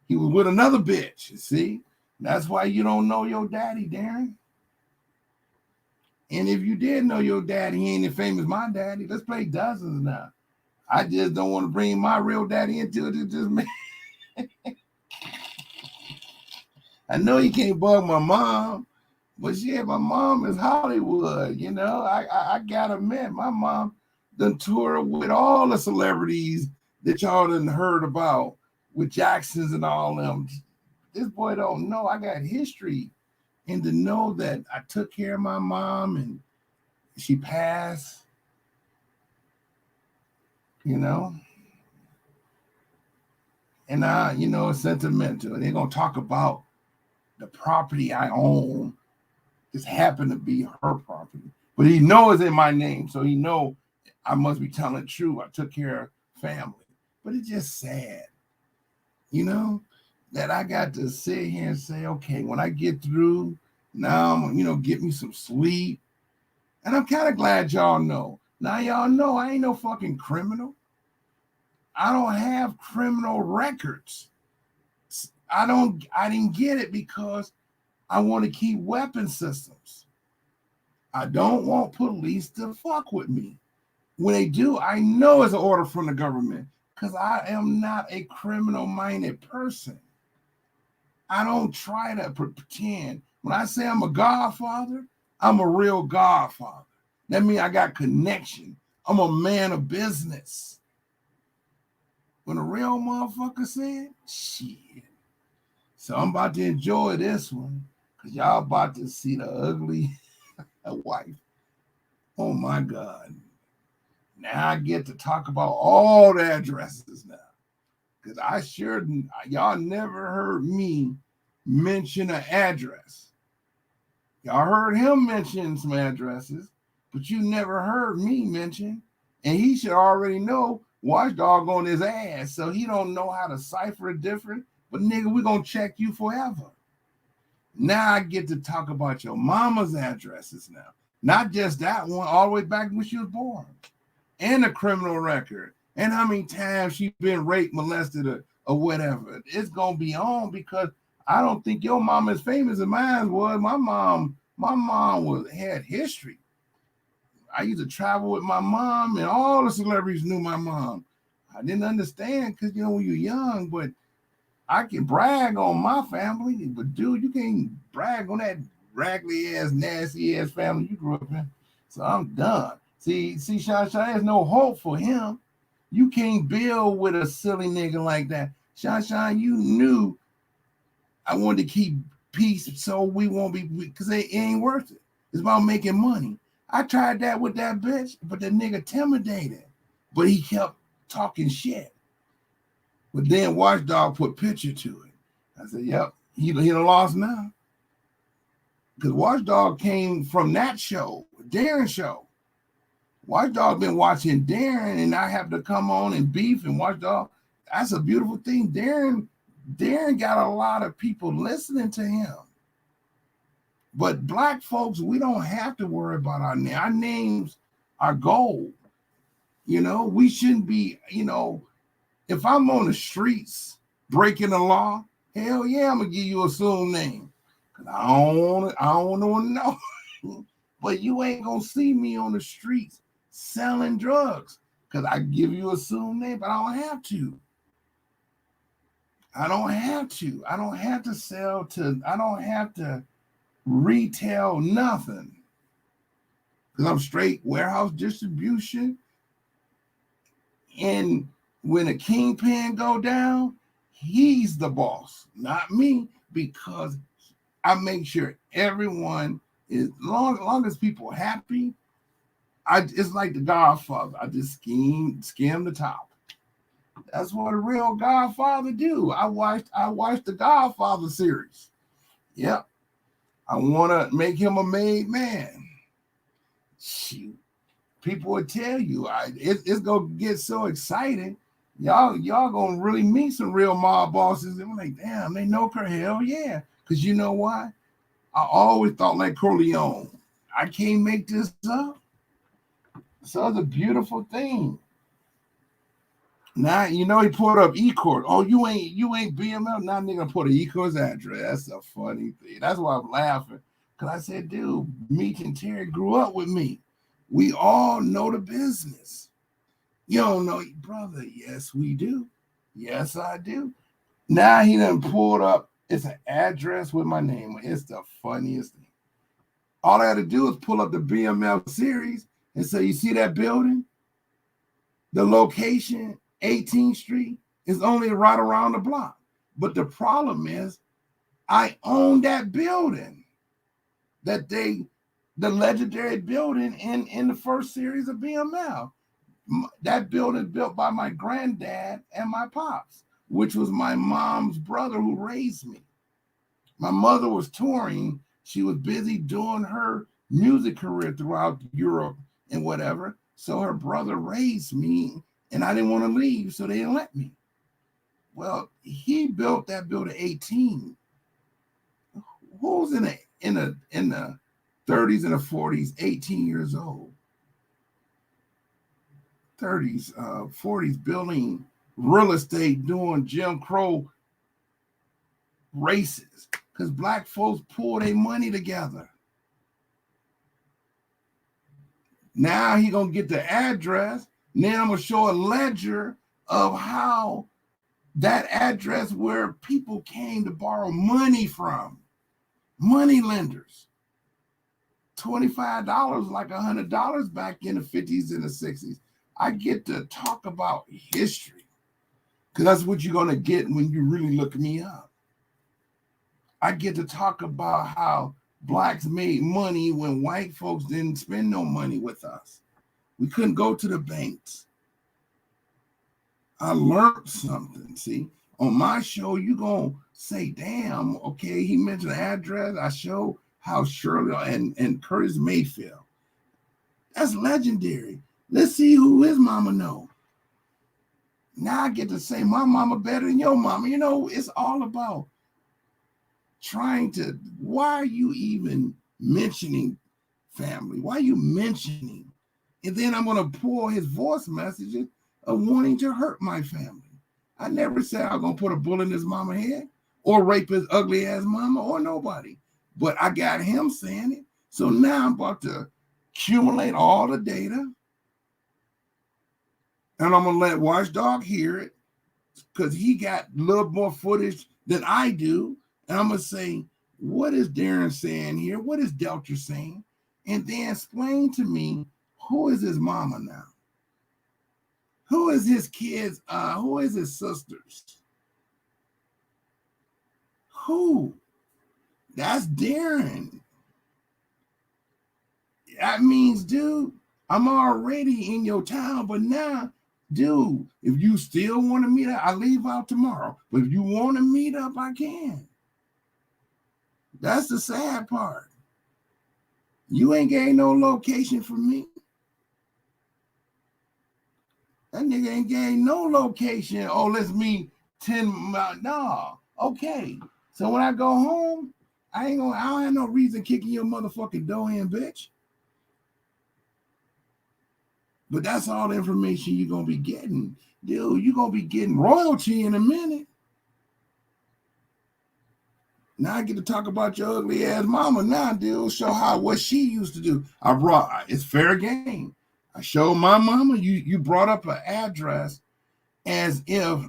he was with another bitch, you see? That's why you don't know your daddy, Daren. And if you did know your daddy, he ain't as famous as my daddy. Let's play dozens now. I just don't want to bring my real daddy into it. It's just me. I know you can't bug my mom, but shit, my mom is Hollywood, you know. I gotta admit, my mom done toured with all the celebrities that y'all done heard about with Jacksons and all them. This boy don't know I got history, and to know that I took care of my mom and she passed, you know. And it's sentimental. They're gonna talk about the property I own. Just happened to be her property, but he knows it's in my name, so he know I must be telling the truth. I took care of family, but it's just sad, you know, that I got to sit here and say, okay, when I get through, now I'm, get me some sleep. And I'm kind of glad y'all know. Now y'all know I ain't no fucking criminal. I don't have criminal records. I didn't get it because I want to keep weapon systems. I don't want police to fuck with me. When they do, I know it's an order from the government because I am not a criminal-minded person. I don't try to pretend. When I say I'm a godfather, I'm a real godfather. That means I got connection. I'm a man of business. When a real motherfucker said, shit. So I'm about to enjoy this one because y'all about to see the ugly wife. Oh my God. Now I get to talk about all the addresses now. Because y'all never heard me mention an address. Y'all heard him mention some addresses, but you never heard me mention, and he should already know Watchdog on his ass, so he don't know how to cipher it different, but nigga, we're going to check you forever. Now I get to talk about your mama's addresses now. Not just that one, all the way back when she was born. And a criminal record. And how many times she been raped, molested, or whatever. It's going to be on because I don't think your mom is famous as mine was. My mom had history. I used to travel with my mom, and all the celebrities knew my mom. I didn't understand because, when you're young, but I can brag on my family. But, dude, you can't brag on that raggedy-ass, nasty-ass family you grew up in. So I'm done. See, Shine, there's no hope for him. You can't build with a silly nigga like that. Shine, you knew I wanted to keep peace so we won't be, because it ain't worth it. It's about making money. I tried that with that bitch, but the nigga intimidated. But he kept talking shit. But then Watchdog put picture to it. I said, yep, he done lost now. Because Watchdog came from that show, Daren show. Watchdog been watching Daren, and I have to come on and beef and Watchdog. That's a beautiful thing. Daren got a lot of people listening to him. But black folks, we don't have to worry about our name. Our names are gold. We shouldn't be, if I'm on the streets breaking the law, hell yeah, I'm gonna give you a assumed name. Cause I don't want to know. But you ain't gonna see me on the streets selling drugs. Cause I give you a assumed name, but I don't have to. I don't have to. I don't have to sell to, I don't have to retail nothing. Because I'm straight warehouse distribution. And when a kingpin go down, he's the boss, not me, because I make sure everyone is, long as people are happy. It's like the Godfather. I just skim the top. That's what a real Godfather do. I watched the Godfather series. Yep. I want to make him a made man. Shoot. People would tell you, it's gonna get so exciting. Y'all gonna really meet some real mob bosses. And we're like, damn, they know Kirk. Hell yeah. Because you know why? I always thought like Corleone. I can't make this up. So it's a beautiful thing. Now you know he pulled up E-Court. Oh, you ain't BML. Now nigga put an E-Court's address. That's a funny thing. That's why I'm laughing. Cause I said, dude, Meek and Terry grew up with me. We all know the business. You don't know, brother. Yes, we do. Yes, I do. Now he done pulled up. It's an address with my name. It's the funniest thing. All I had to do is pull up the BML series and say, you see that building? The location, 18th Street, is only right around the block. But the problem is, I own that building. The legendary building in the first series of BML. That building built by my granddad and my pops, which was my mom's brother who raised me. My mother was touring. She was busy doing her music career throughout Europe and whatever. So her brother raised me, and I didn't want to leave, so they didn't let me. Well, he built that building 18. Who's in the 30s and the 40s, 18 years old? 30s, 40s, building real estate, doing Jim Crow races, because black folks pull their money together. Now he gonna get the address. Then I'm gonna show a ledger of how that address where people came to borrow money from, money lenders. $25 like $100 back in the 50s and the 60s. I get to talk about history because that's what you're going to get when you really look me up. I get to talk about how blacks made money when white folks didn't spend no money with us. We couldn't go to the banks. I learned something. See, on my show, you're going to say, damn, okay, he mentioned the address. I show how Shirley and Curtis Mayfield. That's legendary. Let's see who his mama know. Now I get to say my mama better than your mama. You know, it's all about trying to, why are you even mentioning family? Why are you mentioning? And then I'm going to pull his voice messages of wanting to hurt my family. I never said I was going to put a bullet in his mama head or rape his ugly ass mama or nobody. But I got him saying it. So now I'm about to accumulate all the data. And I'm going to let Watchdog hear it because he got a little more footage than I do. And I'm going to say, what is Daren saying here? What is Delta saying? And then explain to me, who is his mama now? Who is his kids? Who is his sisters? Who? That's Daren. That means, dude, I'm already in your town, but now, dude, if you still want to meet up, I leave out tomorrow. But if you want to meet up, I can. That's the sad part. You ain't getting no location from me. That nigga ain't getting no location. Oh, let's meet 10 miles. No. Okay. So when I go home, I don't have no reason kicking your motherfucking door in, bitch. But that's all the information you're going to be getting. Dude, you're going to be getting royalty in a minute. Now I get to talk about your ugly ass mama. Now, dude, show what she used to do. It's fair game. I showed my mama. You brought up an address as if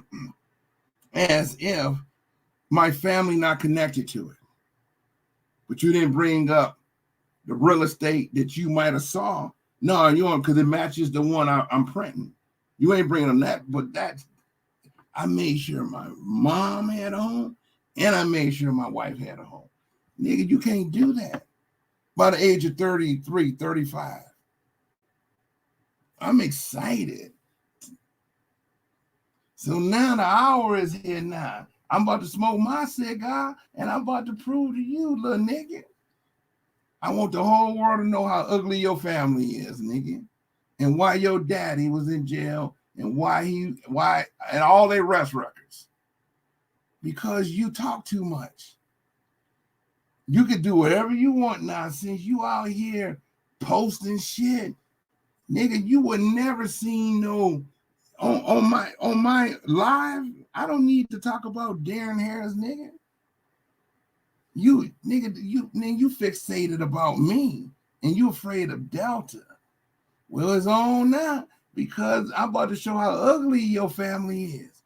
my family not connected to it. But you didn't bring up the real estate that you might have saw. No, you don't, because it matches the one I'm printing. You ain't bringing them that, but I made sure my mom had a home, and I made sure my wife had a home. Nigga, you can't do that. By the age of 33, 35. I'm excited. So now the hour is here now. I'm about to smoke my cigar, and I'm about to prove to you, little nigga. I want the whole world to know how ugly your family is, nigga, and why your daddy was in jail, and why and all their arrest records. Because you talk too much. You could do whatever you want now, since you out here posting shit, nigga. You would never seen no on my live. I don't need to talk about Daren Harris, nigga. You fixated about me, and you afraid of Delta. Well, it's on now, because I'm about to show how ugly your family is.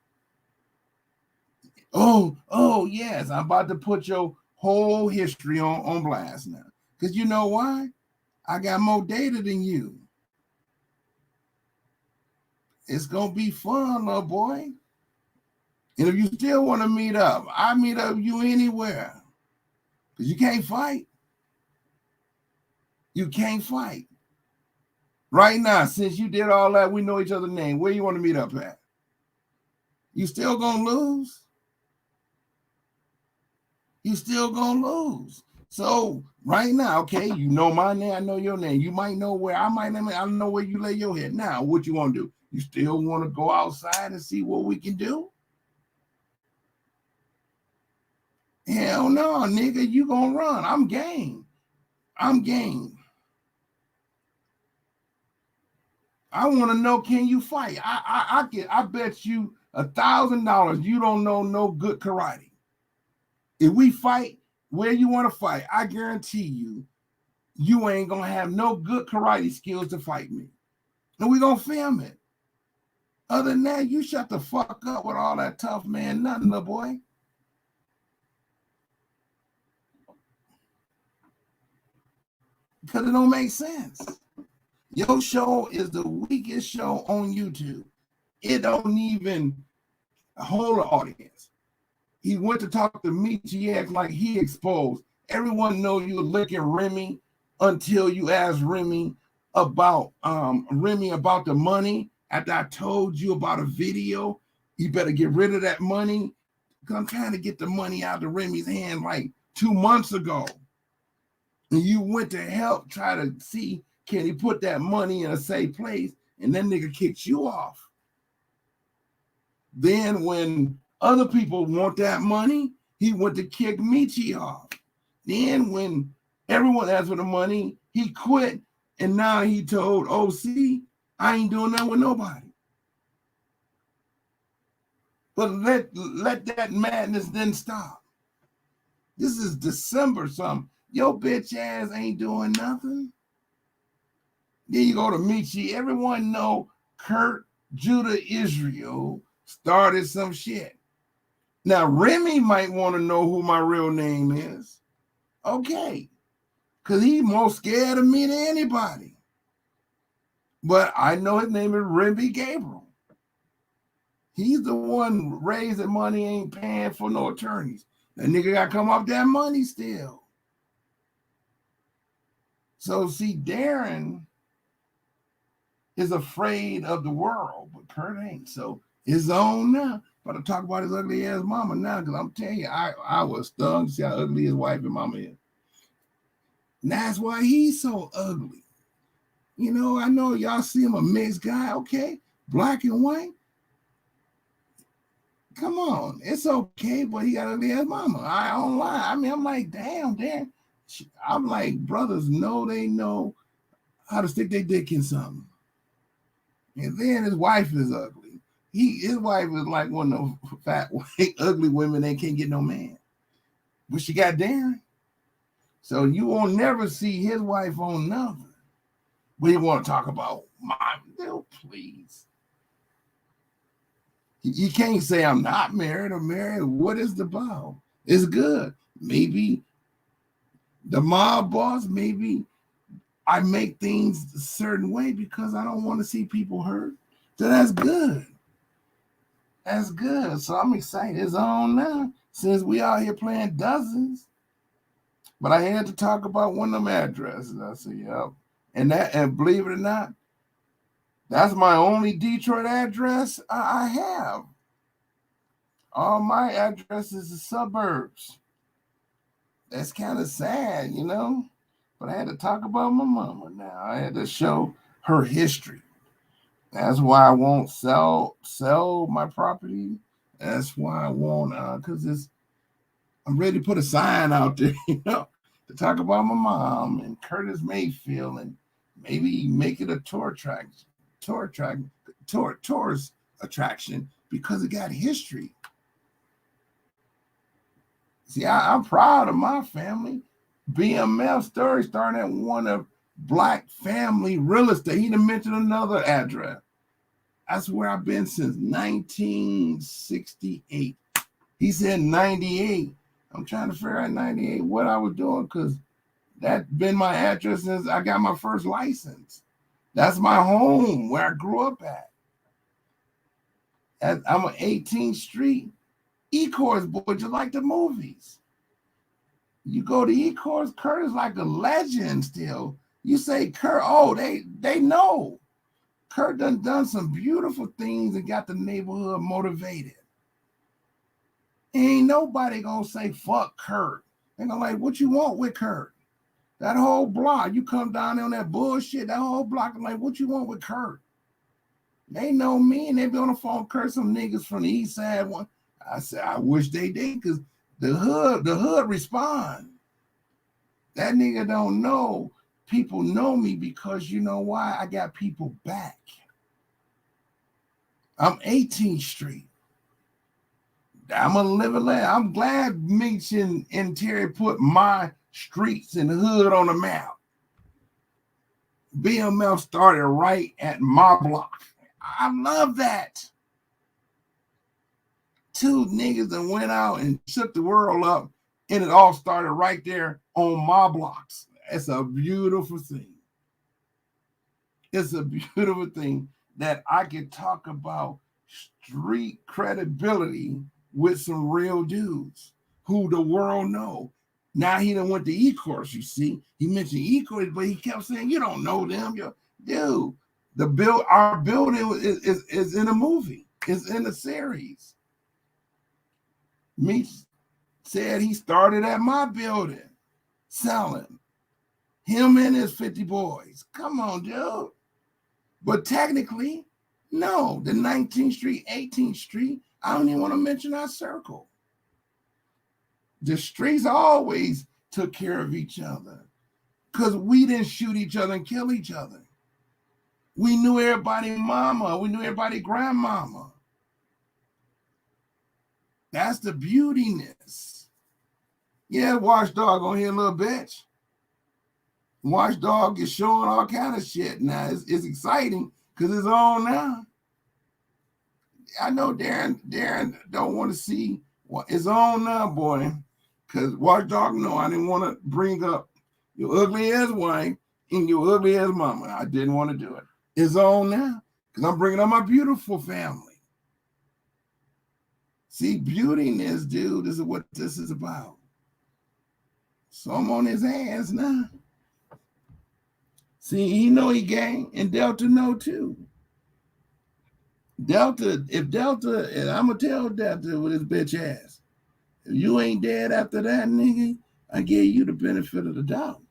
Oh yes, I'm about to put your whole history on blast now. Because you know why? I got more data than you. It's gonna be fun, little boy. And if you still want to meet up, I meet up with you anywhere. Because you can't fight. You can't fight. Right now, since you did all that, we know each other's name. Where you want to meet up at? You still gonna lose? You still gonna lose. So right now, okay, you know my name, I know your name. You might know where I don't know where you lay your head. Now, what you want to do? You still want to go outside and see what we can do? Hell no, nigga, you gonna run. I'm game. I want to know, can you fight? I bet you $1,000 you don't know no good karate. If we fight where you want to fight, I guarantee you ain't gonna have no good karate skills to fight me. And we gonna film it. Other than that, you shut the fuck up with all that tough man nothing, little boy. Because it don't make sense. Your show is the weakest show on YouTube. It don't even hold an audience. He went to talk to me, she acts like he exposed. Everyone know you licking Remy until you ask Remy about the money. After I told you about a video, you better get rid of that money. Because I'm trying to get the money out of Remy's hand like 2 months ago. And you went to help try to see, can he put that money in a safe place? And that nigga kicks you off. Then when other people want that money, he went to kick Michi off. Then when everyone asked for the money, he quit. And now he told OC, I ain't doing that with nobody. But let that madness then stop. This is December something. Your bitch ass ain't doing nothing. Then you go to Michi. Everyone know Kirk, Judah, Israel started some shit. Now, Remy might want to know who my real name is. Okay. Because he's more scared of me than anybody. But I know his name is Remy Gabriel. He's the one raising money, ain't paying for no attorneys. That nigga got to come up that money still. So, see, Daren is afraid of the world, but Kurt ain't. So, it's on now. But I talk about his ugly ass mama now, because I'm telling you, I was stung to see how ugly his wife and mama is. And that's why he's so ugly. You know, I know y'all see him a mixed guy, okay? Black and white. Come on, it's okay, but he got ugly ass mama. I don't lie. I mean, I'm like, damn. I'm like, brothers they know how to stick their dick in something. And then his wife is ugly. His wife is like one of those fat, white, ugly women that can't get no man. but she got Daren. So you will never see his wife on nothing. But you want to talk about mom, dude, please. You can't say I'm not married or married. What is the bow? It's good. Maybe the mob boss, maybe I make things a certain way because I don't want to see people hurt. So that's good. That's good. So I'm excited. It's on now. Since we out here playing dozens. But I had to talk about one of them addresses. I said, yep. And believe it or not, that's my only Detroit address I have. All my addresses are suburbs. That's kind of sad, you know? But I had to talk about my mama now. I had to show her history. That's why I won't sell my property. That's why I won't, because I'm ready to put a sign out there, you know, to talk about my mom and Curtis Mayfield and maybe make it a tourist attraction because it got history. See, I'm proud of my family. BMF story started at one of Black family real estate. He done mentioned another address. That's where I've been since 1968. He said 98. I'm trying to figure out 98 what I was doing because that's been my address since I got my first license. That's my home where I grew up at. I'm on 18th Street. E-Course boy, just like the movies. You go to E-Course, Kurt is like a legend still. You say Kurt, oh, they know. Kurt done some beautiful things and got the neighborhood motivated. Ain't nobody gonna say fuck Kurt. They're gonna like, what you want with Kurt? That whole block, you come down there on that bullshit, that whole block, I'm like, what you want with Kurt? They know me and they be on the phone, Kurt, some niggas from the east side. One, I said, I wish they did, because the hood respond. That nigga don't know. People know me because you know why? I got people back. I'm 18th Street. I'm a living land. I'm glad Minch and Terry put my streets and hood on the map. BMF started right at my block. I love that. Two niggas that went out and shook the world up, and it all started right there on my blocks. It's a beautiful thing. It's a beautiful thing that I can talk about street credibility with some real dudes who the world know. Now he done went to E-Course, you see. He mentioned E-Course, but he kept saying, you don't know them. Dude, our building is in a movie. It's in a series. Me said he started at my building selling. Him and his 50 boys. Come on, dude. But technically, no. The 19th Street, 18th Street, I don't even want to mention our circle. The streets always took care of each other because we didn't shoot each other and kill each other. We knew everybody's mama. We knew everybody's grandmama. That's the beautiness. Yeah, Watchdog on here a little bitch. Watchdog is showing all kind of shit now. It's exciting because it's on now. I know Daren don't want to see what it's on now, boy. Because Watchdog know I didn't want to bring up your ugly ass wife and your ugly ass mama. I didn't want to do it. It's on now because I'm bringing up my beautiful family. See, beautiness, dude, this is what this is about. So I'm on his ass now. See, he know he gang, and Delta know too. Delta, and I'm going to tell Delta with his bitch ass, if you ain't dead after that, nigga, I give you the benefit of the doubt.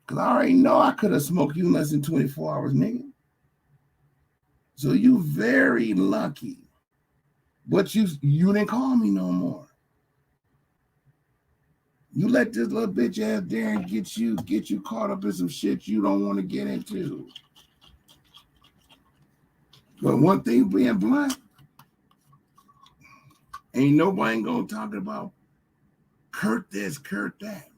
Because I already know I could have smoked you in less than 24 hours, nigga. So you very lucky. But you didn't call me no more. You let this little bitch ass Daren get you caught up in some shit you don't want to get into. But one thing being blunt, ain't nobody gonna talk about Kirk this, Kirk that.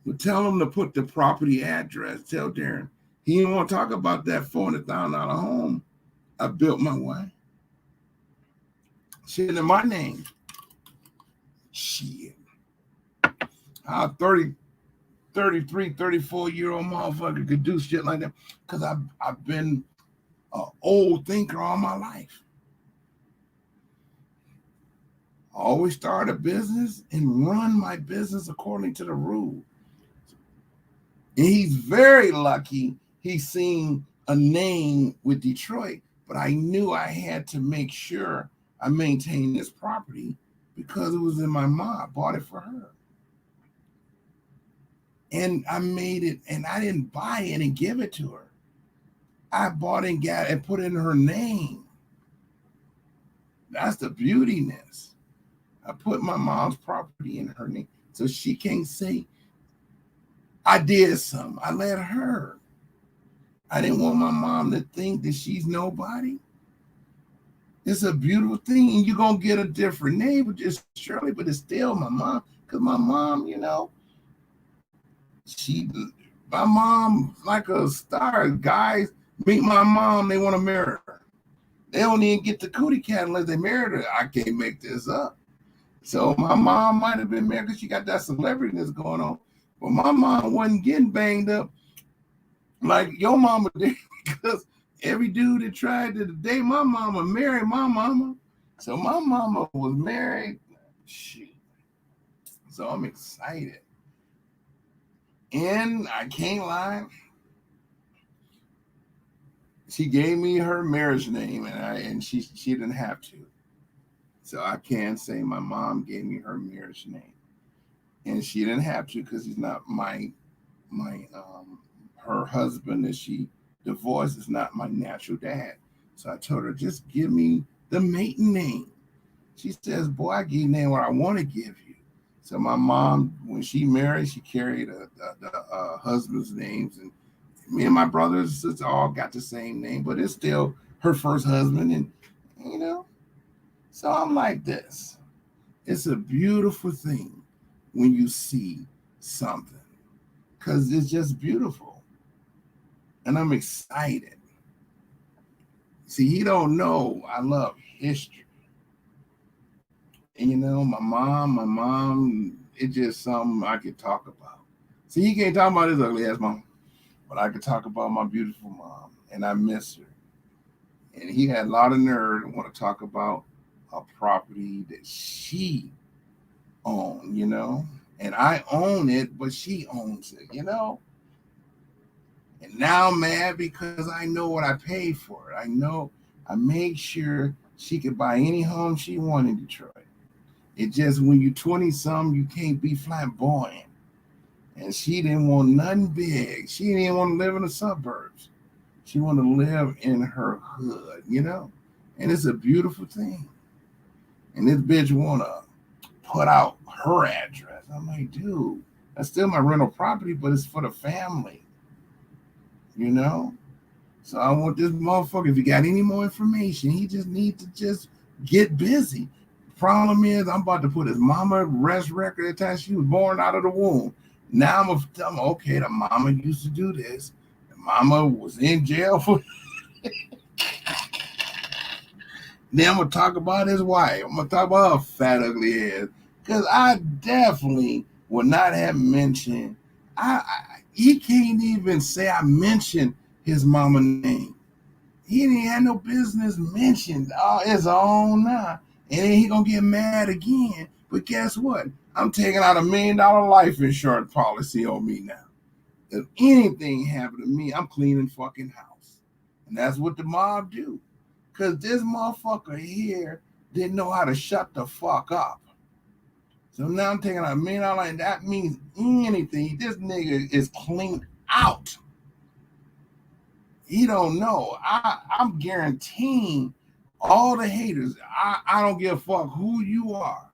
But tell him to put the property address. Tell Daren. He didn't want to talk about that $400,000 home I built my way. Shit in my name. Shit. How 33, 34-year-old motherfucker could do shit like that? Because I've been an old thinker all my life. I always start a business and run my business according to the rules. And he's very lucky he's seen a name with Detroit, but I knew I had to make sure I maintained this property because it was in my mom. I bought it for her. And I made it, and I didn't buy it and give it to her. I bought it and got it and put it in her name. That's the beautiness. I put my mom's property in her name so she can't say I did something. I let her. I didn't want my mom to think that she's nobody. It's a beautiful thing, and you're going to get a different name, but just Shirley, but it's still my mom. Because my mom, you know, my mom, like a star. Guys meet my mom, they want to marry her. They don't even get the cootie cat unless they married her. I can't make this up. So my mom might have been married because she got that celebrity that's going on. But my mom wasn't getting banged up like your mama did, because every dude that tried to date my mama married my mama. So my mama was married. Shit. So I'm excited. And I can't lie. She gave me her marriage name, and she didn't have to. So I can say my mom gave me her marriage name. And she didn't have to because he's not her husband that she divorced is not my natural dad. So I told her, just give me the maiden name. She says, boy, I give you the name what I want to give you. So my mom, when she married, she carried the husband's names, and me and my brothers all got the same name, but it's still her first husband, and you know. So I'm like this. It's a beautiful thing when you see something, because it's just beautiful, and I'm excited. See, he don't know I love history. And you know, my mom, it's just something I could talk about. See, he can't talk about his ugly ass mom, but I could talk about my beautiful mom, and I miss her. And he had a lot of nerve to want to talk about a property that she owned, you know, and I own it, but she owns it, you know. And now I'm mad because I know what I paid for it. I know I made sure she could buy any home she wanted in Detroit. It just, when you're 20-something, you can't be flamboyant. And she didn't want nothing big. She didn't even want to live in the suburbs. She wanted to live in her hood, you know? And it's a beautiful thing. And this bitch want to put out her address. I'm like, dude, that's still my rental property, but it's for the family, you know? So I want this motherfucker, if you got any more information, he just needs to just get busy. Problem is, I'm about to put his mama arrest record at the time she was born out of the womb. Now I'm gonna tell him, okay, the mama used to do this. The mama was in jail for. Then I'm gonna talk about his wife. I'm gonna talk about her fat, ugly ass, because I definitely would not have mentioned. He can't even say I mentioned his mama name. He didn't have no business mentioned his own now. And then he gonna get mad again. But guess what? I'm taking out $1 million life insurance policy on me now. If anything happened to me, I'm cleaning fucking house. And that's what the mob do. Because this motherfucker here didn't know how to shut the fuck up. So now I'm taking out $1 million, and that means anything. This nigga is clean out. He don't know. I'm guaranteeing all the haters, I don't give a fuck who you are.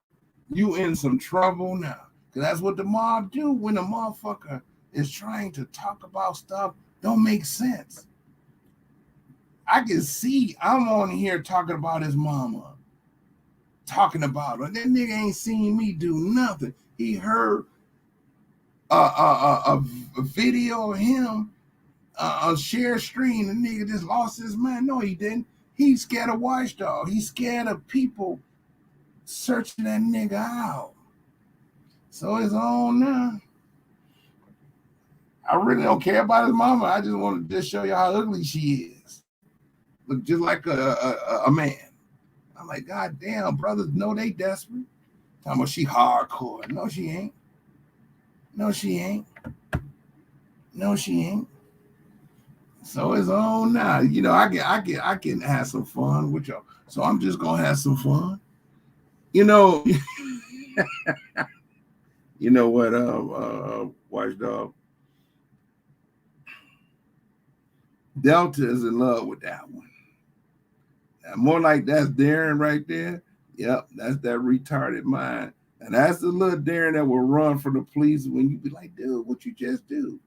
You in some trouble now. Because that's what the mob do when the motherfucker is trying to talk about stuff don't make sense. I can see I'm on here talking about his mama. talking about her. That nigga ain't seen me do nothing. He heard a video of him on share screen. The nigga just lost his mind. No, he didn't. He's scared of watchdog. He's scared of people searching that nigga out. So it's on now. I really don't care about his mama. I just want to just show you how ugly she is. Look just like a man. I'm like, God damn, brothers know they desperate. Talking about she hardcore. No, she ain't. No, she ain't. No, she ain't. So it's on now. You know, I can have some fun with y'all. So I'm just gonna have some fun. You know, you know what, Watchdog? Delta is in love with that one. Now, more like that's Daren right there. Yep, that's that retarded mind. And that's the little Daren that will run from the police when you be like, dude, what you just do?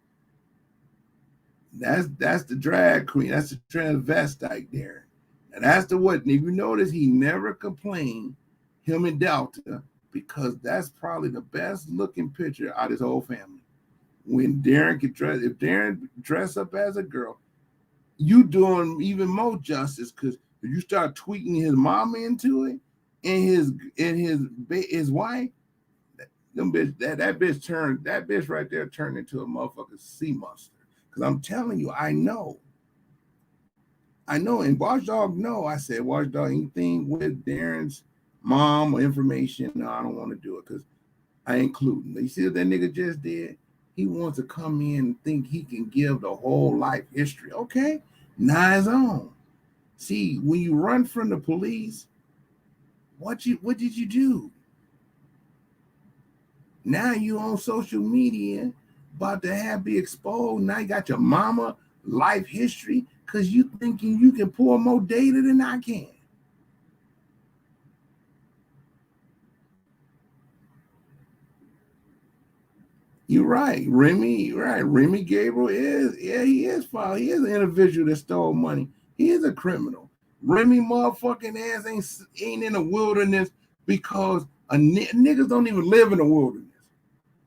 That's the drag queen. That's the transvestite Daren. And that's the what. And if you notice, he never complained, him and Delta, because that's probably the best looking picture out of his whole family. When Daren could dress, if Daren dress up as a girl, you doing even more justice, because if you start tweaking his mama into it and his wife, them bitch that bitch right there turned into a motherfucking sea monster. Because I'm telling you, I know. And Watchdog know. I said, Watchdog, anything with Daren's mom or information, no, I don't want to do it because I include him. You see what that nigga just did? He wants to come in and think he can give the whole life history. Okay, now his own. See, when you run from the police, what did you do? Now you on social media about to be exposed. Now you got your mama life history because you thinking you can pull more data than I can. You're right, Remy. You're right. Remy Gabriel he is foul. He is an individual that stole money. He is a criminal. Remy motherfucking ass ain't in the wilderness because niggas don't even live in the wilderness.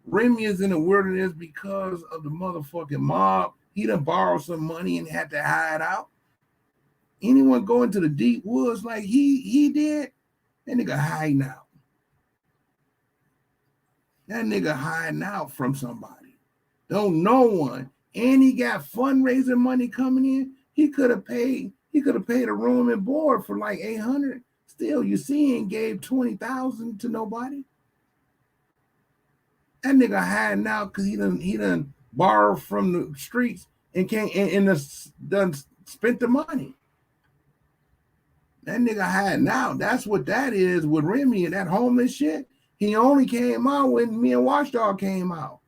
Remy is in the wilderness because of the motherfucking mob. He done borrowed some money and had to hide out. Anyone going to the deep woods like he did, that nigga hiding out. That nigga hiding out from somebody. Don't no one. And he got fundraising money coming in. He could have paid a room and board for like $800. Still, you see, he ain't gave $20,000 to nobody. That nigga hiding out because he done borrow from the streets and done spent the money. That nigga hiding out. That's what that is with Remy and that homeless shit. He only came out when me and Watchdog came out.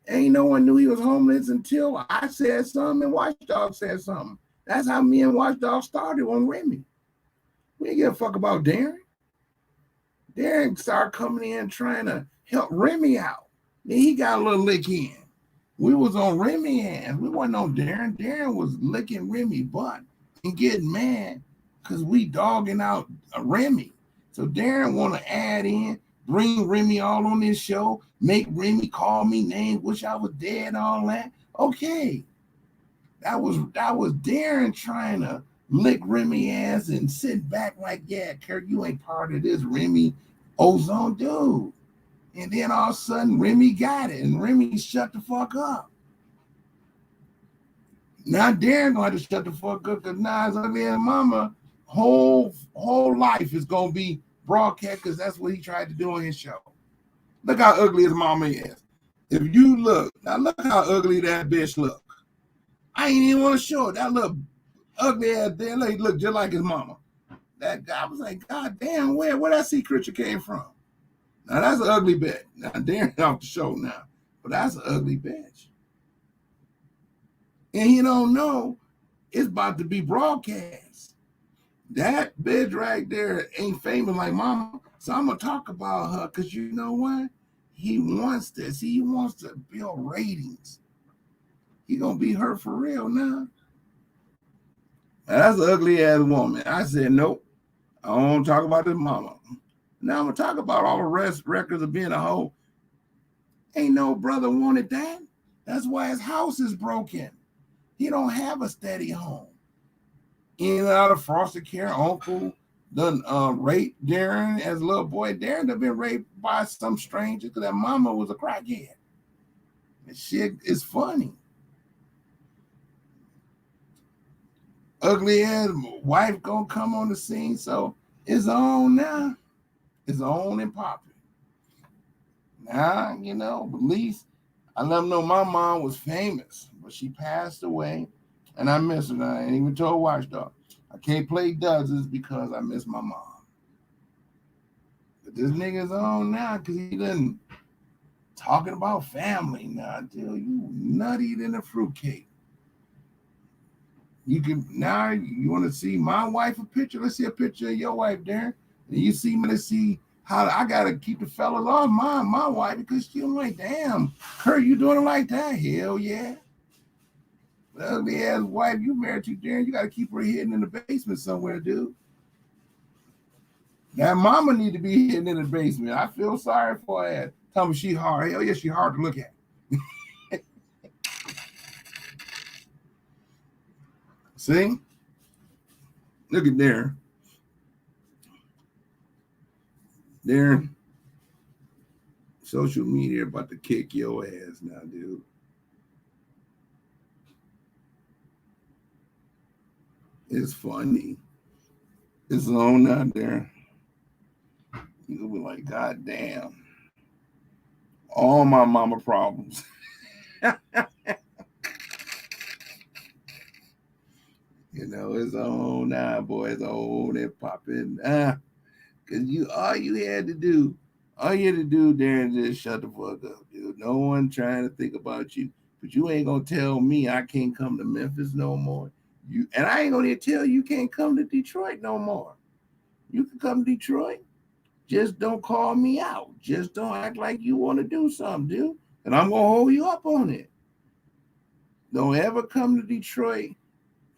Ain't no one knew he was homeless until I said something and Watchdog said something. That's how me and Watchdog started on Remy. We didn't give a fuck about Daren. Daren started coming in trying to help Remy out. Then he got a little lick in. We was on Remy hands. We wasn't on Daren. Daren was licking Remy butt and getting mad because we dogging out Remy. So Daren want to add in, bring Remy all on this show, make Remy call me names, wish I was dead, all that. Okay. That was Daren trying to lick Remy ass and sit back like, yeah, Kirk, you ain't part of this Remy ozone dude. And then all of a sudden, Remy got it, and Remy shut the fuck up. Now Daren gonna have to shut the fuck up because now his ugly ass mama whole life is gonna be broadcast because that's what he tried to do on his show. Look how ugly his mama is. If you look how ugly that bitch look. I ain't even want to show it. That little ugly ass there look just like his mama. That guy was like, God damn, where that sea creature came from? Now that's an ugly bitch. Now Daren off the show now, but that's an ugly bitch. And he don't know it's about to be broadcast. That bitch right there ain't famous like mama. So I'm gonna talk about her because you know what? He wants this. He wants to build ratings. He gonna be her for real now. Now that's an ugly ass woman. I said nope. I don't talk about this mama. Now I'm gonna talk about all the rest records of being a hoe. Ain't no brother wanted that. That's why his house is broken. He don't have a steady home. In and out of foster care, uncle done raped Daren as a little boy. Daren had been raped by some stranger because that mama was a crackhead. And shit is funny. Ugly ass wife gonna come on the scene, so it's on now. It's on and popping. Now, you know, at least I let them know my mom was famous, but she passed away, and I miss her. I ain't even told Watchdog. I can't play dozens because I miss my mom. But this nigga's on now because he done talking about family now. Dude, you nutty than a fruitcake. You can now you want to see my wife a picture? Let's see a picture of your wife, Daren. And you see me to see how I gotta keep the fellas off my wife because she like, damn, Kirk, you doing it like that? Hell yeah. The ugly ass wife you married to, Daren, you gotta keep her hidden in the basement somewhere, dude. That mama need to be hidden in the basement. I feel sorry for her. Tell me she hard. Hell yeah, she hard to look at. See? Look at Daren. Daren, social media about to kick your ass now, dude. It's funny. It's on out there. You'll be like, God damn. All my mama problems. You know, it's on now, boy. It's on and popping. Because all you had to do, Daren, just shut the fuck up, dude. No one trying to think about you. But you ain't gonna tell me I can't come to Memphis no more. And I ain't gonna tell you can't come to Detroit no more. You can come to Detroit. Just don't call me out. Just don't act like you want to do something, dude. And I'm gonna hold you up on it. Don't ever come to Detroit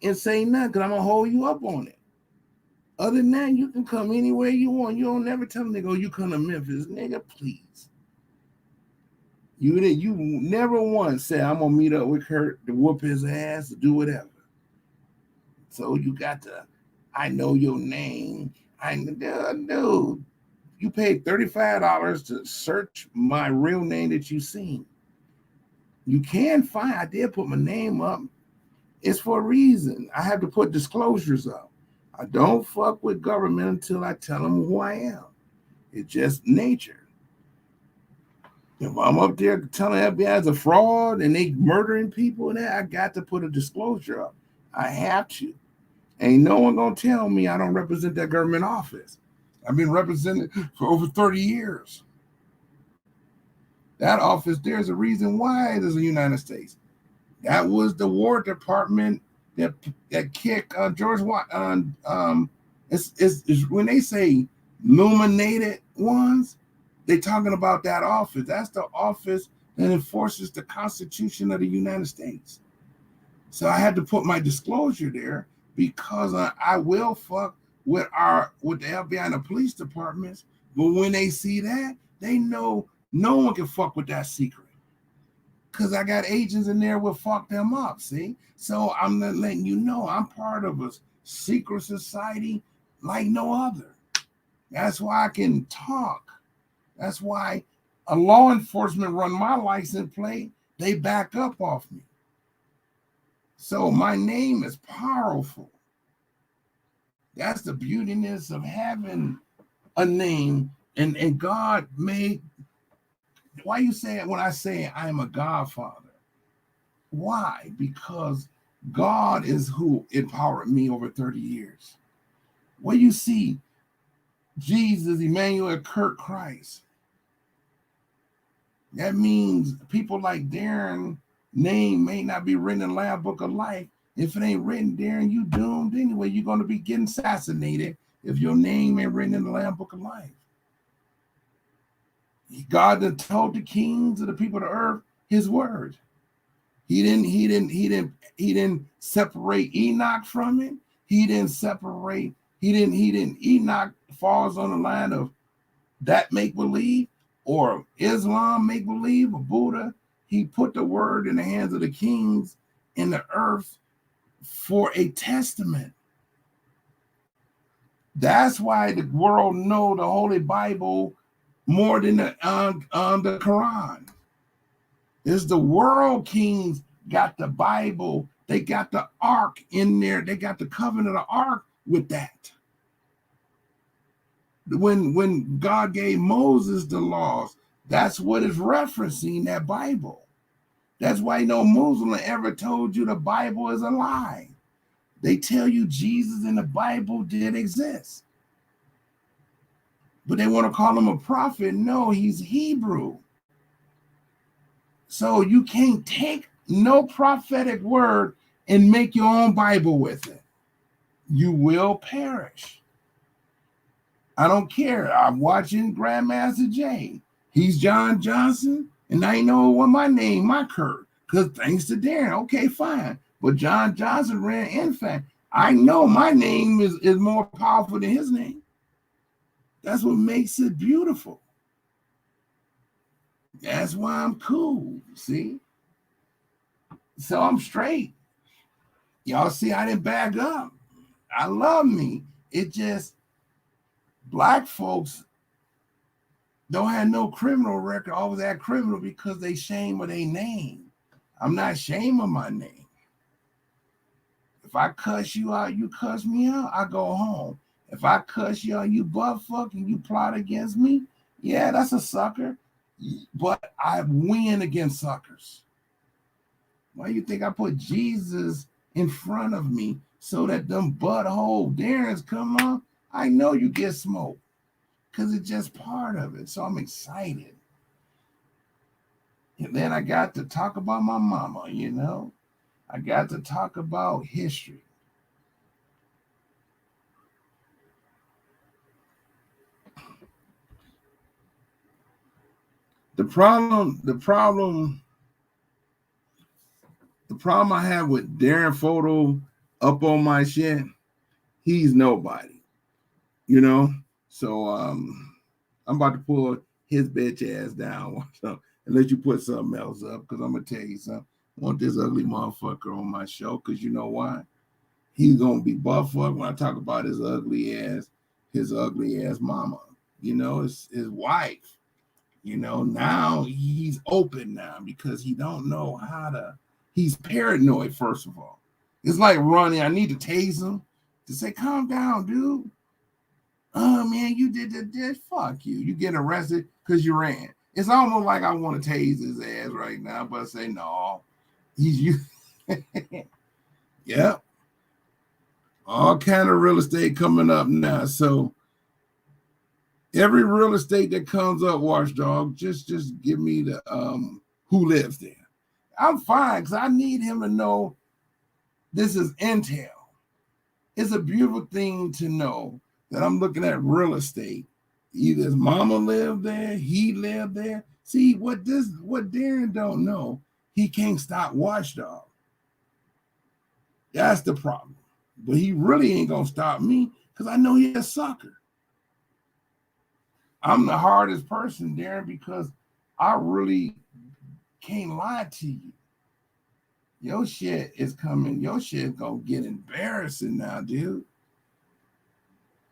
and say nothing, because I'm gonna hold you up on it. Other than that, you can come anywhere you want. You don't never tell a nigga, oh, you come to Memphis. Nigga, please. You never once said, I'm going to meet up with Kirk to whoop his ass, to do whatever. So you got to, I know your name. Dude, you paid $35 to search my real name that you seen. You can find, I did put my name up. It's for a reason. I have to put disclosures up. I don't fuck with government until I tell them who I am. It's just nature. If I'm up there telling FBI it's a fraud and they murdering people and that, I got to put a disclosure up. I have to. Ain't no one gonna tell me I don't represent that government office. I've been represented for over 30 years. That office, there's a reason why there's a United States. That was the War Department that kicked George Washington. It's when they say illuminated ones, they talking about that office. That's the office that enforces the Constitution of the United States. So I had to put my disclosure there because I will fuck with the FBI and the police departments. But when they see that, they know no one can fuck with that secret. Because I got agents in there will fuck them up, see? So I'm not letting you know I'm part of a secret society like no other. That's why I can talk. That's why a law enforcement run my license plate. They back up off me. So my name is powerful. That's the beautiness of having a name. And God made, why you say it when I say I am a godfather? Why? Because God is who empowered me over 30 years. When you see Jesus, Immanuel, Kirk, Christ, that means people like Daren name may not be written in the Lamb Book of Life. If it ain't written, Daren, you doomed anyway. You're going to be getting assassinated if your name ain't written in the Lamb Book of Life. God that told the kings of the people of the earth his word. He didn't separate Enoch from it. Enoch falls on the line of that make believe, or Islam make believe, or Buddha. He put the word in the hands of the kings in the earth for a testament. That's why the world know the Holy Bible more than the Quran. Is the world kings got the Bible? They got the ark in there. They got the covenant of the ark with that. When God gave Moses the laws, that's what is referencing that Bible. That's why no Muslim ever told you the Bible is a lie. They tell you Jesus in the Bible did exist. But they want to call him a prophet. No, he's Hebrew. So you can't take no prophetic word and make your own Bible with it. You will perish. I don't care. I'm watching Grandmaster Jay. He's John Johnson, and I know what my Kirk, because thanks to Daren. Okay, fine. But John Johnson ran infant. I know my name is more powerful than his name. That's what makes it beautiful. That's why I'm cool, see? So I'm straight. Y'all see, I didn't back up. I love me. It just, black folks don't have no criminal record, always act criminal because they shame of their name. I'm not ashamed of my name. If I cuss you out, you cuss me out, I go home. If I cuss you out, you butt fuck and you plot against me, yeah, that's a sucker. But I win against suckers. Why you think I put Jesus in front of me so that them butthole Darens come on? I know you get smoked because it's just part of it. So I'm excited. And then I got to talk about my mama, you know. I got to talk about history. The problem I have with Daren Photo up on my shit, he's nobody, you know. So I'm about to pull his bitch ass down unless you put something else up, because I'm gonna tell you something. I want this ugly motherfucker on my show, because you know why? He's gonna be buff up when I talk about his ugly ass mama. You know, his wife. You know, now he's open now because he don't know how to. He's paranoid, first of all. It's like running. I need to tase him to say, calm down, dude. Oh, man, you did this. Fuck you. You get arrested because you ran. It's almost like I want to tase his ass right now, but I say, no. He's you. Yep. All kind of real estate coming up now. So every real estate that comes up, Watchdog, just give me the who lives there. I'm fine because I need him to know this is intel. It's a beautiful thing to know that I'm looking at real estate. Either his mama lived there, he lived there. See, what Daren don't know, he can't stop Watchdog. That's the problem. But he really ain't gonna stop me because I know he's a sucker. I'm the hardest person, Daren, because I really can't lie to you. Your shit is coming. Your shit gonna get embarrassing now, dude.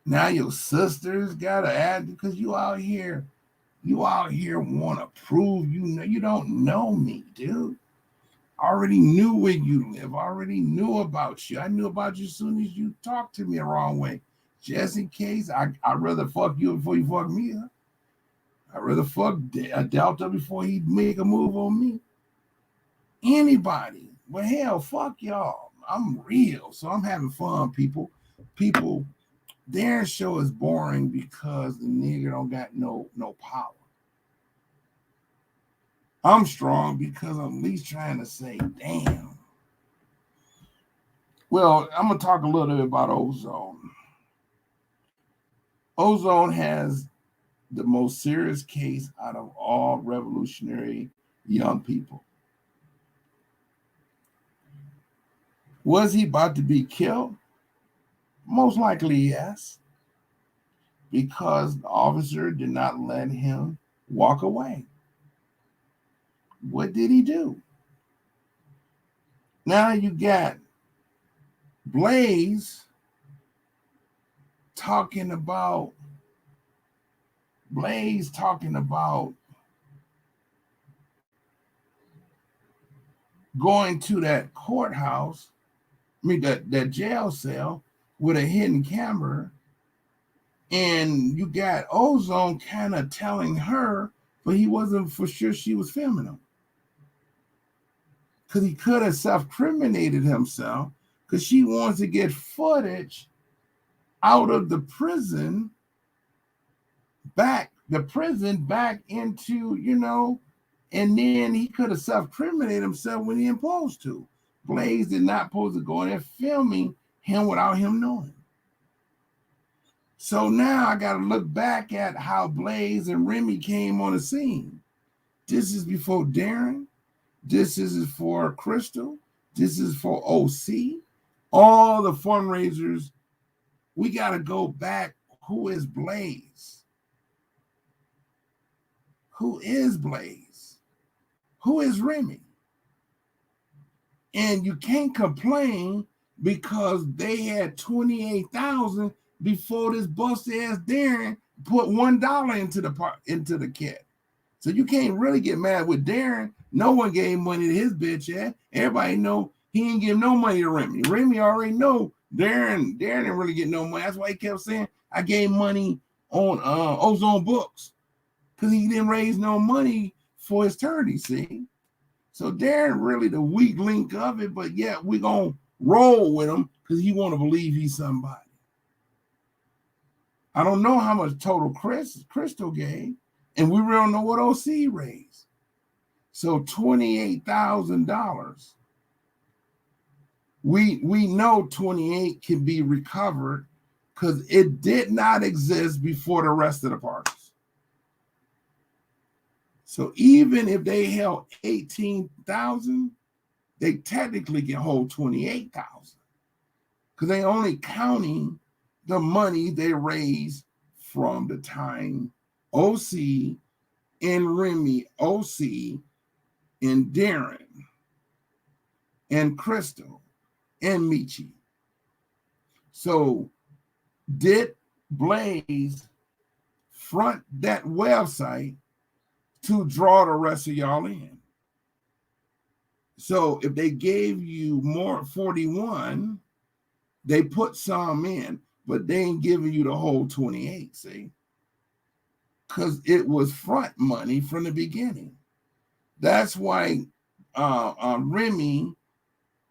Now your sisters gotta add because you out here want to prove you don't know me, dude. I already knew where you live. I already knew about you. I knew about you as soon as you talked to me the wrong way. Just in case, I'd rather fuck you before you fuck me up. I'd rather fuck a Delta before he'd make a move on me. Anybody. Well, hell, fuck y'all. I'm real, so I'm having fun, people. Their show is boring because the nigga don't got no power. I'm strong because I'm at least trying to say, damn. Well, I'm going to talk a little bit about ozone. Ozone has the most serious case out of all revolutionary young people. Was he about to be killed? Most likely, yes. because the officer did not let him walk away. What did he do? Now you got Blaze talking about going to that courthouse, that jail cell with a hidden camera, and you got Ozone kind of telling her, but he wasn't for sure she was filming him. Because he could have self-criminated himself, because she wants to get footage out of the prison back into, and then he could have self-criminated himself when he imposed to. Blaze did not supposed to go in there filming him without him knowing. So now I got to look back at how Blaze and Remy came on the scene. This is before Daren. This is for Crystal. This is for OC. All the fundraisers. We got to go back. Who is Blaze? Who is Blaze? Who is Remy? And you can't complain because they had 28,000 before this busted ass Daren put $1 into the kit. So you can't really get mad with Daren. No one gave money to his bitch ass. Everybody know he ain't give no money to Remy. Remy already know Daren didn't really get no money. That's why he kept saying I gave money on Ozone Books, because he didn't raise no money for his attorney, see? So Daren really the weak link of it, but yeah, we're going to roll with him because he want to believe he's somebody. I don't know how much total Crystal gave, and we really don't know what OC raised. So $28,000. We know 28 can be recovered because it did not exist before the rest of the parties. So even if they held 18,000, they technically can hold 28,000 because they only counting the money they raised from the time OC and Remy, OC and Daren and Crystal and Michi. So did Blaze front that website to draw the rest of y'all in? So if they gave you more 41, they put some in, but they ain't giving you the whole 28, see? Because it was front money from the beginning. That's why Remy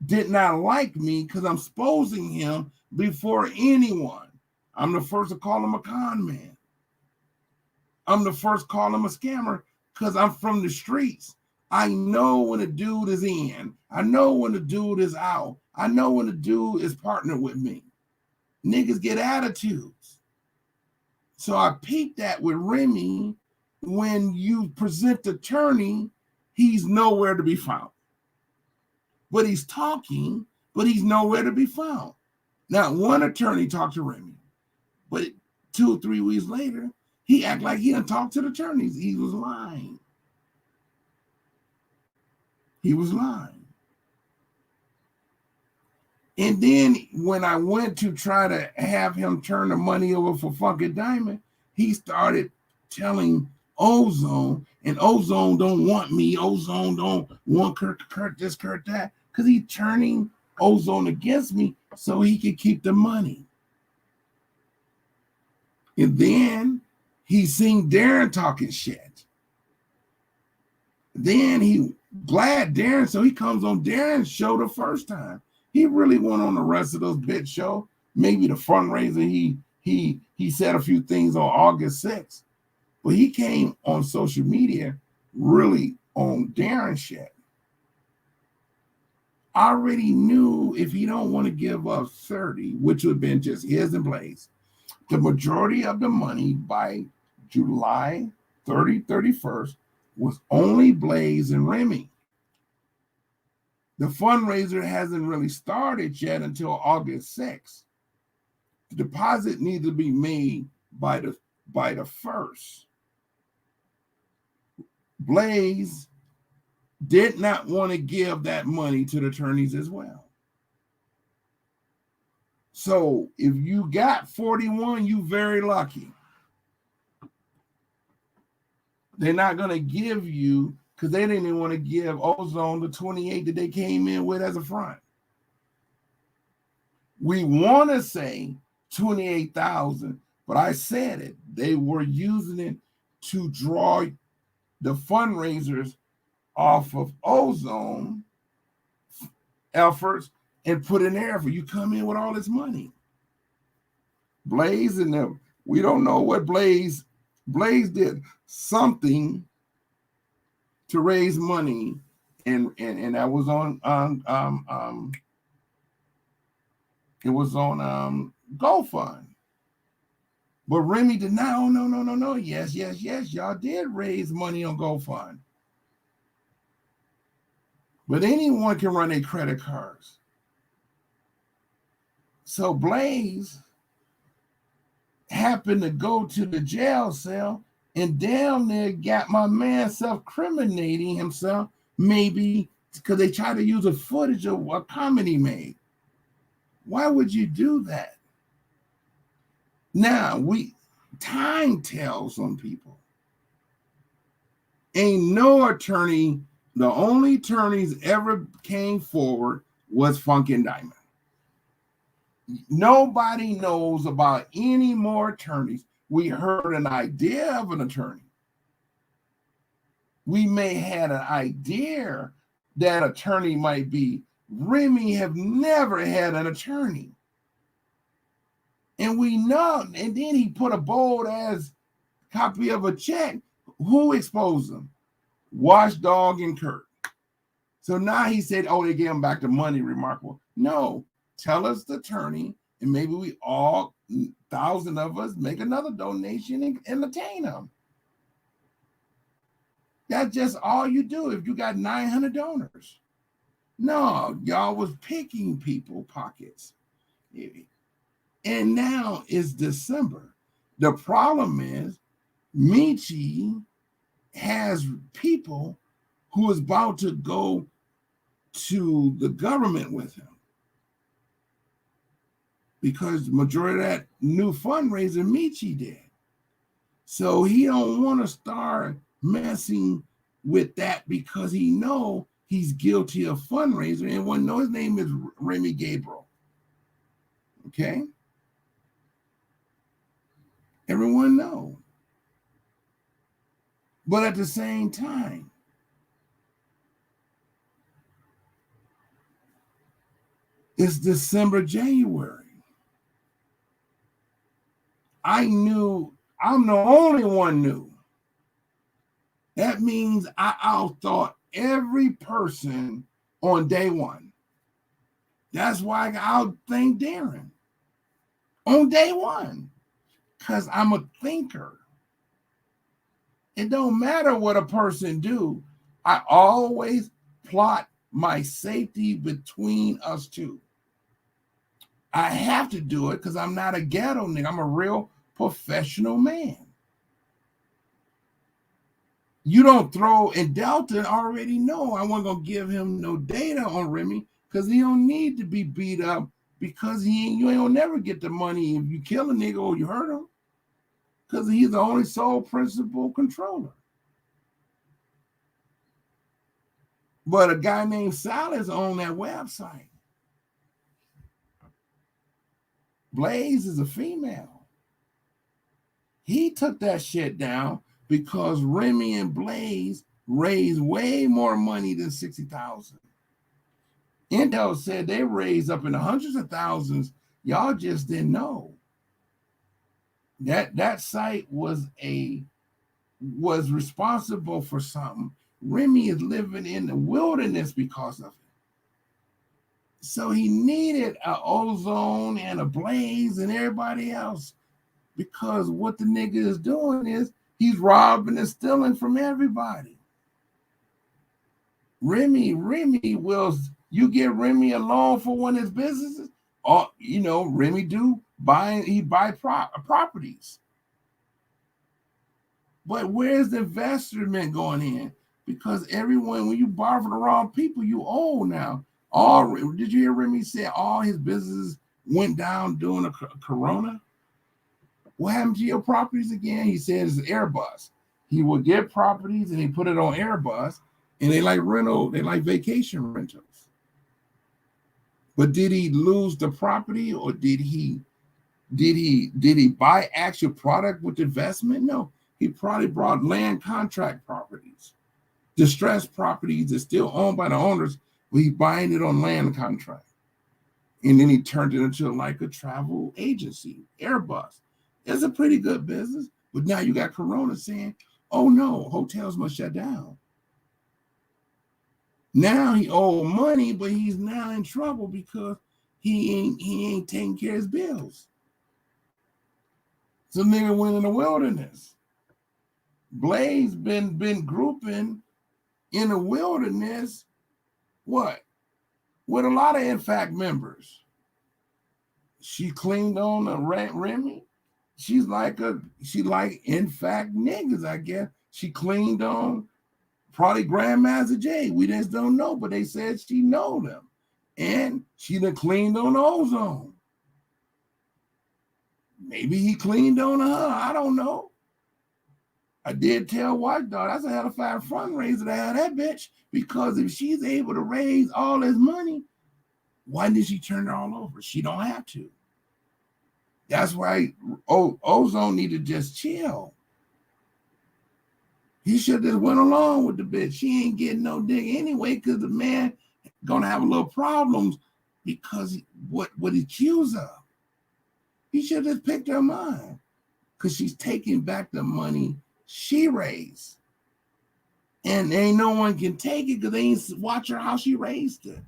did not like me, because I'm exposing him before anyone. I'm the first to call him a con man. I'm the first to call him a scammer because I'm from the streets. I know when a dude is in. I know when the dude is out. I know when the dude is partnered with me. Niggas get attitudes. So I peeped that with Remy. When you present the attorney, he's nowhere to be found. But he's talking, but he's nowhere to be found. Now, one attorney talked to Remy, but 2 or 3 weeks later, he acted like he didn't talk to the attorneys. He was lying. He was lying. And then when I went to try to have him turn the money over for fucking Diamond, he started telling Ozone, and Ozone don't want me. Ozone don't want Kirk this, Kirk that, because he's turning Ozone against me so he could keep the money. And then he seen Daren talking shit. Then he glad Daren, so he comes on Daren's show the first time. He really went on the rest of those bitch show. Maybe the fundraiser, he said a few things on August 6th. But he came on social media really on Daren shit. I already knew if he don't want to give up 30, which would have been just his and Blaze, the majority of the money by July 31st was only Blaze and Remy. The fundraiser hasn't really started yet until August 6th. The deposit needs to be made by the first. Blaze did not want to give that money to the attorneys as well. So if you got 41, you very lucky. They're not going to give you, because they didn't even want to give Ozone the 28 that they came in with as a front. We want to say 28,000, but I said it. They were using it to draw the fundraisers off of Ozone efforts and put in there for you come in with all this money. Blaze and them, we don't know what Blaze did something to raise money, and that was on it was on GoFund. But Remy did not. Oh, no. Yes. Y'all did raise money on GoFund. But anyone can run their credit cards. So Blaze happened to go to the jail cell and down there got my man self-criminating himself, maybe because they tried to use a footage of a comment he made. Why would you do that? Now, time tells on people. Ain't no attorney, the only attorneys ever came forward was Funk and Diamond. Nobody knows about any more attorneys. We heard an idea of an attorney. We may have an idea that attorney might be. Remy have never had an attorney. And we know, and then he put a bold ass copy of a check. Who exposed him? Watchdog and Kirk. So now he said, oh, they gave him back the money. Remarkable. No, tell us the attorney, and maybe we all, 1,000 of us, make another donation and entertain him. That's just all you do if you got 900 donors. No, y'all was picking people pockets. And now it's December. The problem is Michi has people who is about to go to the government with him, because the majority of that new fundraiser Michi did. So he don't want to start messing with that because he know he's guilty of fundraiser. And everyone knows his name is Remy Gabriel. Okay? Everyone know. But at the same time, it's December, January. I knew, I'm the only one knew. That means I outthought every person on day one. That's why I outthink Daren on day one, because I'm a thinker. It don't matter what a person do. I always plot my safety between us two. I have to do it because I'm not a ghetto nigga. I'm a real professional man. You don't throw, and Delta already know I wasn't going to give him no data on Remy because he don't need to be beat up, because you ain't gonna never get the money if you kill a nigga or you hurt him, because he's the only sole principal controller. But a guy named Silas on that website. Blaze is a female. He took that shit down because Remy and Blaze raised way more money than 60,000. Intel said they raised up in the hundreds of thousands. Y'all just didn't know. That site was responsible for something. Remy is living in the wilderness because of it. So he needed an Ozone and a Blaze and everybody else, because what the nigga is doing is he's robbing and stealing from everybody. Remy will, you get Remy a loan for one of his businesses, or Remy he buy properties. But where's the investment going in? Because everyone, when you borrow from the wrong people, you owe now. Did you hear Remy say all his businesses went down during the corona? What happened to your properties again? He says Airbus. He would get properties and he put it on Airbus, and they like rental, they like vacation rentals. But did he lose the property, or did he buy actual product with investment? No, he probably brought land contract properties, distressed properties that's still owned by the owners, but he's buying it on land contract. And then he turned it into like a travel agency, Airbus. It's a pretty good business, but now you got Corona saying, oh no, hotels must shut down. Now he owed money, but he's now in trouble because he ain't taking care of his bills. So nigga went in the wilderness. Blaze been grouping in the wilderness, what? With a lot of InFact members. She cleaned on a Remy. She like InFact niggas, I guess. She cleaned on probably Grandmaster J. We just don't know, but they said she know them. And she done cleaned on Ozone. Maybe he cleaned on her. I don't know. I did tell White Dog that's a hell of a fire fundraiser to have that bitch, because if she's able to raise all this money, why did she turn it all over? She don't have to. That's why Ozone need to just chill. He should have just went along with the bitch. She ain't getting no dick anyway, because the man gonna have a little problems because what he accused of. He should have just picked her mind, because she's taking back the money she raised. And ain't no one can take it because they ain't watch her how she raised it.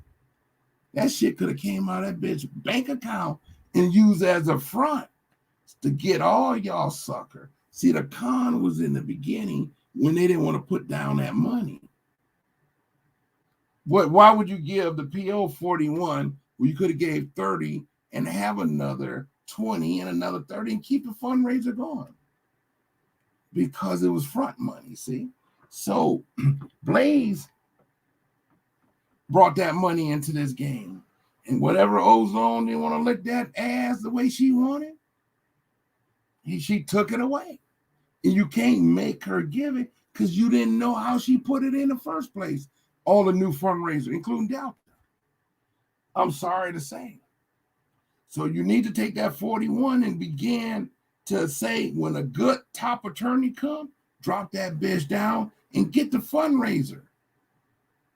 That shit could have came out of that bitch bank account and used as a front to get all y'all sucker. See, the con was in the beginning when they didn't want to put down that money. Why would you give the PO 41 where you could have gave 30 and have another 20 and another 30 and keep the fundraiser going? Because it was front money, see? So Blaze brought that money into this game. And whatever Ozone didn't want to lick that ass the way she wanted, she took it away. And you can't make her give it because you didn't know how she put it in the first place. All the new fundraisers, including Delta. I'm sorry to say. So you need to take that 41 and begin to say, when a good top attorney come, drop that bitch down and get the fundraiser.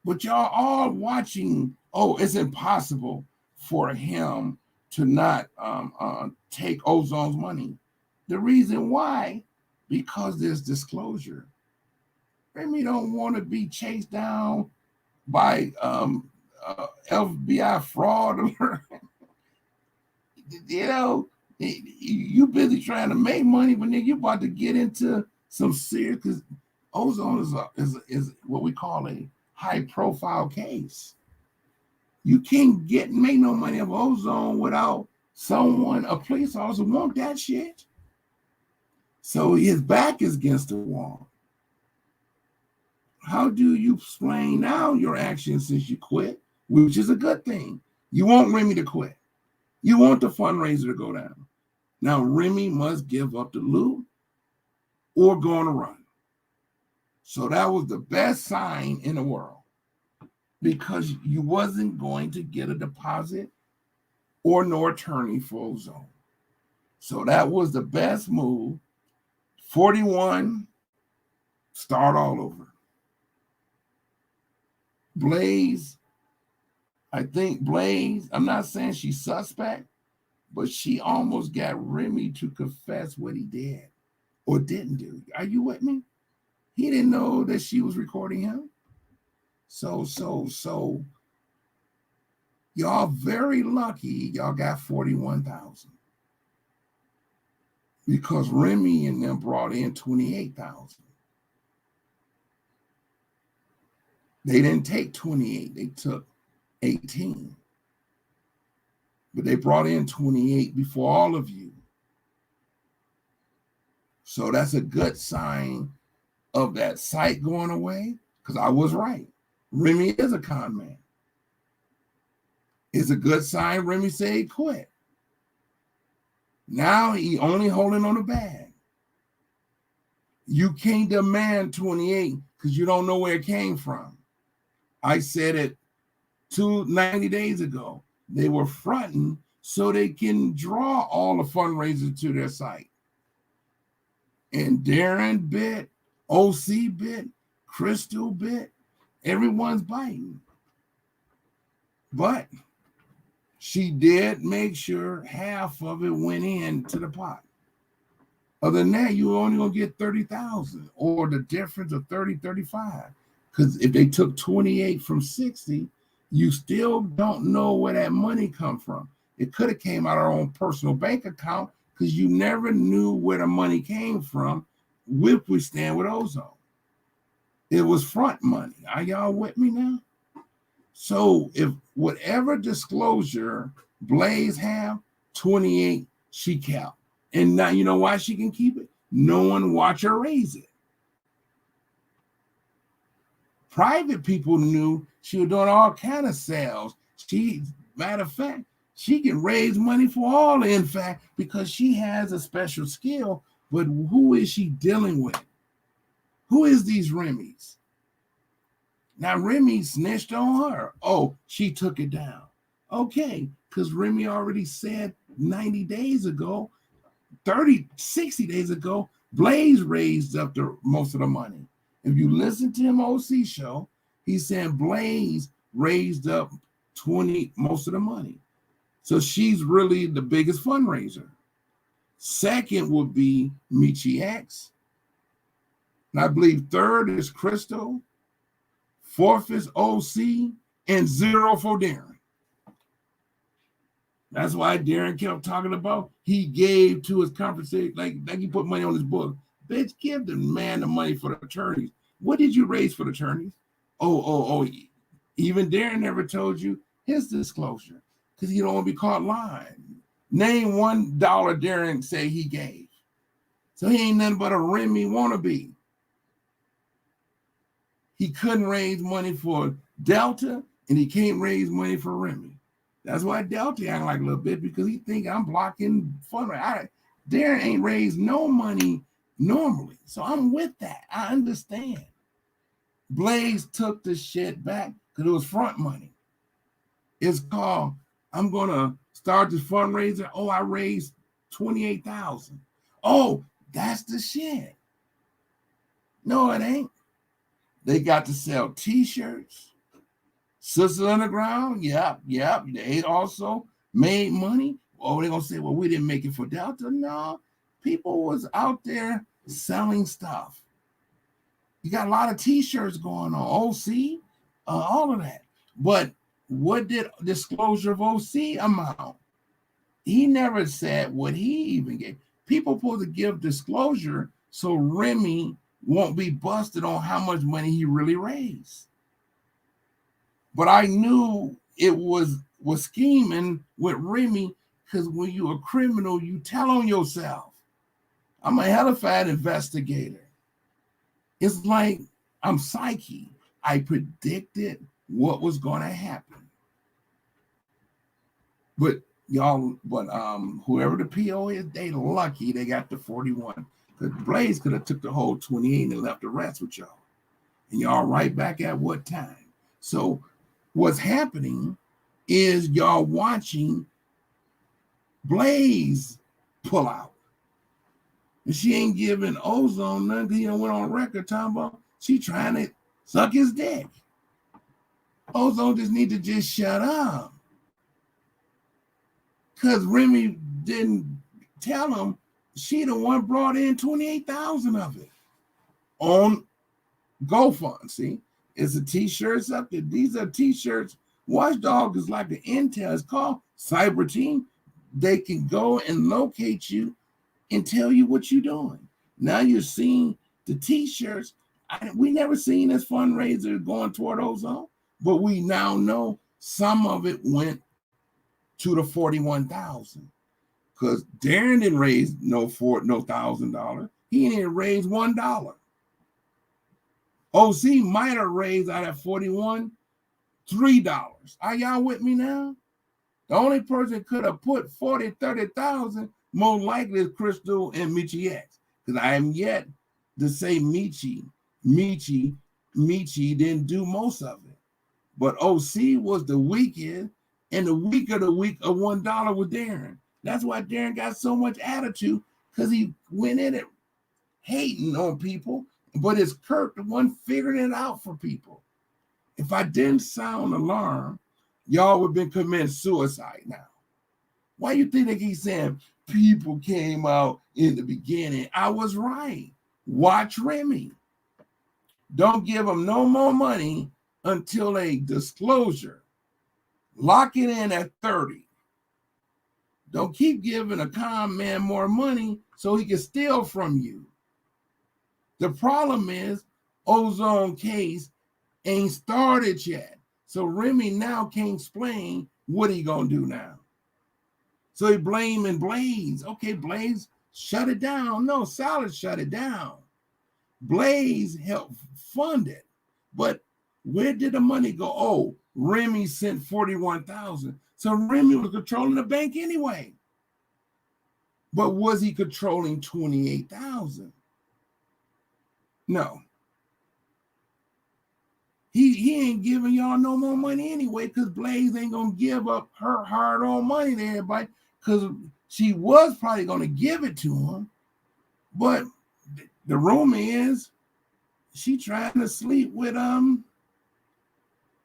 But y'all all watching, it's impossible for him to not take Ozone's money. The reason why, because there's disclosure. Remy don't want to be chased down by FBI fraud. You know, you busy trying to make money, but then you about to get into some serious, because Ozone is what we call a high-profile case. You can't make no money of Ozone without someone, a police officer, want that shit. So his back is against the wall. How do you explain now your actions since you quit, which is a good thing? You want Remy to quit. You want the fundraiser to go down. Now Remy must give up the loot or go on a run. So that was the best sign in the world, because you wasn't going to get a deposit or no attorney for Ozone. So that was the best move. 41, start all over. Blaze, I think Blaze, I'm not saying she's suspect, but she almost got Remy to confess what he did or didn't do. Are you with me? He didn't know that she was recording him. So y'all very lucky y'all got 41,000. Because Remy and them brought in 28,000. They didn't take 28, they took 18. But they brought in 28 before all of you. So that's a good sign of that site going away, because I was right. Remy is a con man. It's a good sign Remy said he quit. Now he only holding on the bag. You can't demand 28 because you don't know where it came from. I said it 90 days ago. They were fronting so they can draw all the fundraisers to their site. And Daren bit, OC bit, Crystal bit, everyone's biting. But she did make sure half of it went into the pot. Other than that, you're only going to get 30,000 or the difference of 30, 35. Because if they took 28 from 60, you still don't know where that money come from. It could have came out of our own personal bank account because you never knew where the money came from with we stand with Ozone. It was front money. Are y'all with me now? So if whatever disclosure Blaze have, 28, she kept. And now you know why she can keep it? No one watch her raise it. Private people knew she was doing all kind of sales. Matter of fact, she can raise money for all, in fact, because she has a special skill. But who is she dealing with? Who is these Remy's? Now, Remy snitched on her. Oh, she took it down. Okay, because Remy already said 90 days ago, 60 days ago, Blaze raised up most of the money. If you listen to him OC show, he's saying Blaze raised up most of the money. So she's really the biggest fundraiser. Second would be Michi X. And I believe third is Crystal. Fourth is OC, and 0 for Daren. That's why Daren kept talking about he gave to his compensation, like he put money on his book. Bitch, give the man the money for the attorneys. What did you raise for the attorneys? Oh. Even Daren never told you his disclosure because he don't want to be caught lying. Name $1 Daren say he gave. So he ain't nothing but a Remy wannabe. He couldn't raise money for Delta, and he can't raise money for Remy. That's why Delta acting like a little bit, because he think I'm blocking fundraising. Daren ain't raised no money normally, so I'm with that. I understand. Blaze took the shit back because it was front money. It's called, I'm going to start this fundraiser. Oh, I raised 28,000. Oh, that's the shit. No, it ain't. They got to sell T-shirts. Sisters Underground, yep. They also made money. Oh, they're going to say, well, we didn't make it for Delta. No, people was out there selling stuff. You got a lot of T-shirts going on. OC, all of that. But what did disclosure of OC amount? He never said what he even gave. People supposed to give disclosure so Remy won't be busted on how much money he really raised. But I knew it was scheming with Remy, because when you're a criminal, you tell on yourself. I'm a hellified investigator. It's like I'm Psyche. I predicted what was going to happen. But whoever the PO is, they lucky they got the 41. Because Blaze could have took the whole 28 and left the rest with y'all. And y'all right back at what time? So what's happening is y'all watching Blaze pull out. And she ain't giving Ozone nothing because he went on record talking about she trying to suck his dick. Ozone just need to just shut up. Because Remy didn't tell him she the one brought in 28,000 of it on GoFund. See, it's the T-shirts up there. These are T-shirts. Watchdog is like the Intel. It's called Cyber Team. They can go and locate you and tell you what you're doing. Now you're seeing the T-shirts. We never seen this fundraiser going toward Ozone, but we now know some of it went to the 41,000. Because Daren didn't raise no $1,000. He didn't raise $1. OC might have raised out of 41 $3. Are y'all with me now? The only person could have put 40, 30,000 more likely is Crystal and Michi X. Because I am yet to say Michi didn't do most of it. But OC was the weekend, and the week of $1 was Daren. That's why Daren got so much attitude, because he went in it hating on people, but it's Kirk the one figuring it out for people. If I didn't sound alarm, y'all would have been committing suicide now. Why you think they keep saying people came out in the beginning? I was right. Watch Remy. Don't give them no more money until a disclosure. Lock it in at 30. Don't keep giving a con man more money so he can steal from you. The problem is Ozone case ain't started yet. So Remy now can't explain what he gonna do now. So he blaming Blaze. Okay, Blaze, shut it down. No, Solid shut it down. Blaze helped fund it. But where did the money go? Oh, Remy sent 41,000. So Remy was controlling the bank anyway. But was he controlling 28,000? No. He ain't giving y'all no more money anyway, because Blaze ain't gonna give up her hard-earned money to everybody, because she was probably gonna give it to him. But the rumor is she trying to sleep with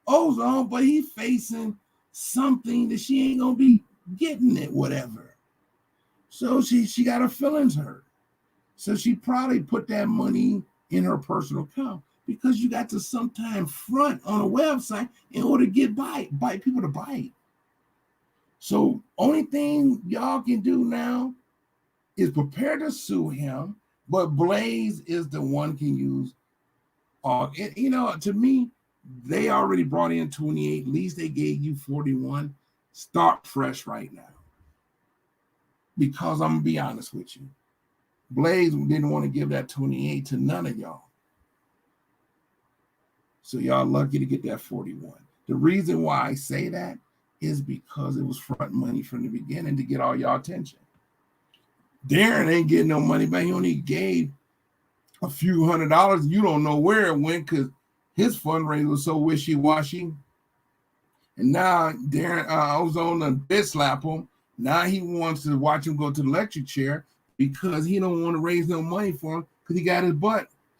Ozone, but he facing something that she ain't gonna be getting it, whatever. So she got her feelings hurt. So she probably put that money in her personal account, because you got to sometimes front on a website in order to get bite people to bite. So only thing y'all can do now is prepare to sue him, but Blaze is the one can use. To me, they already brought in 28. At least they gave you 41. Start fresh right now. Because I'm going to be honest with you. Blaze didn't want to give that 28 to none of y'all. So y'all lucky to get that 41. The reason why I say that is because it was front money from the beginning to get all y'all attention. Daren ain't getting no money back. He only gave a few $100. You don't know where it went because his fundraiser was so wishy-washy. And now Daren, I was on the bed slap him. Now he wants to watch him go to the electric chair because he don't want to raise no money for him because he got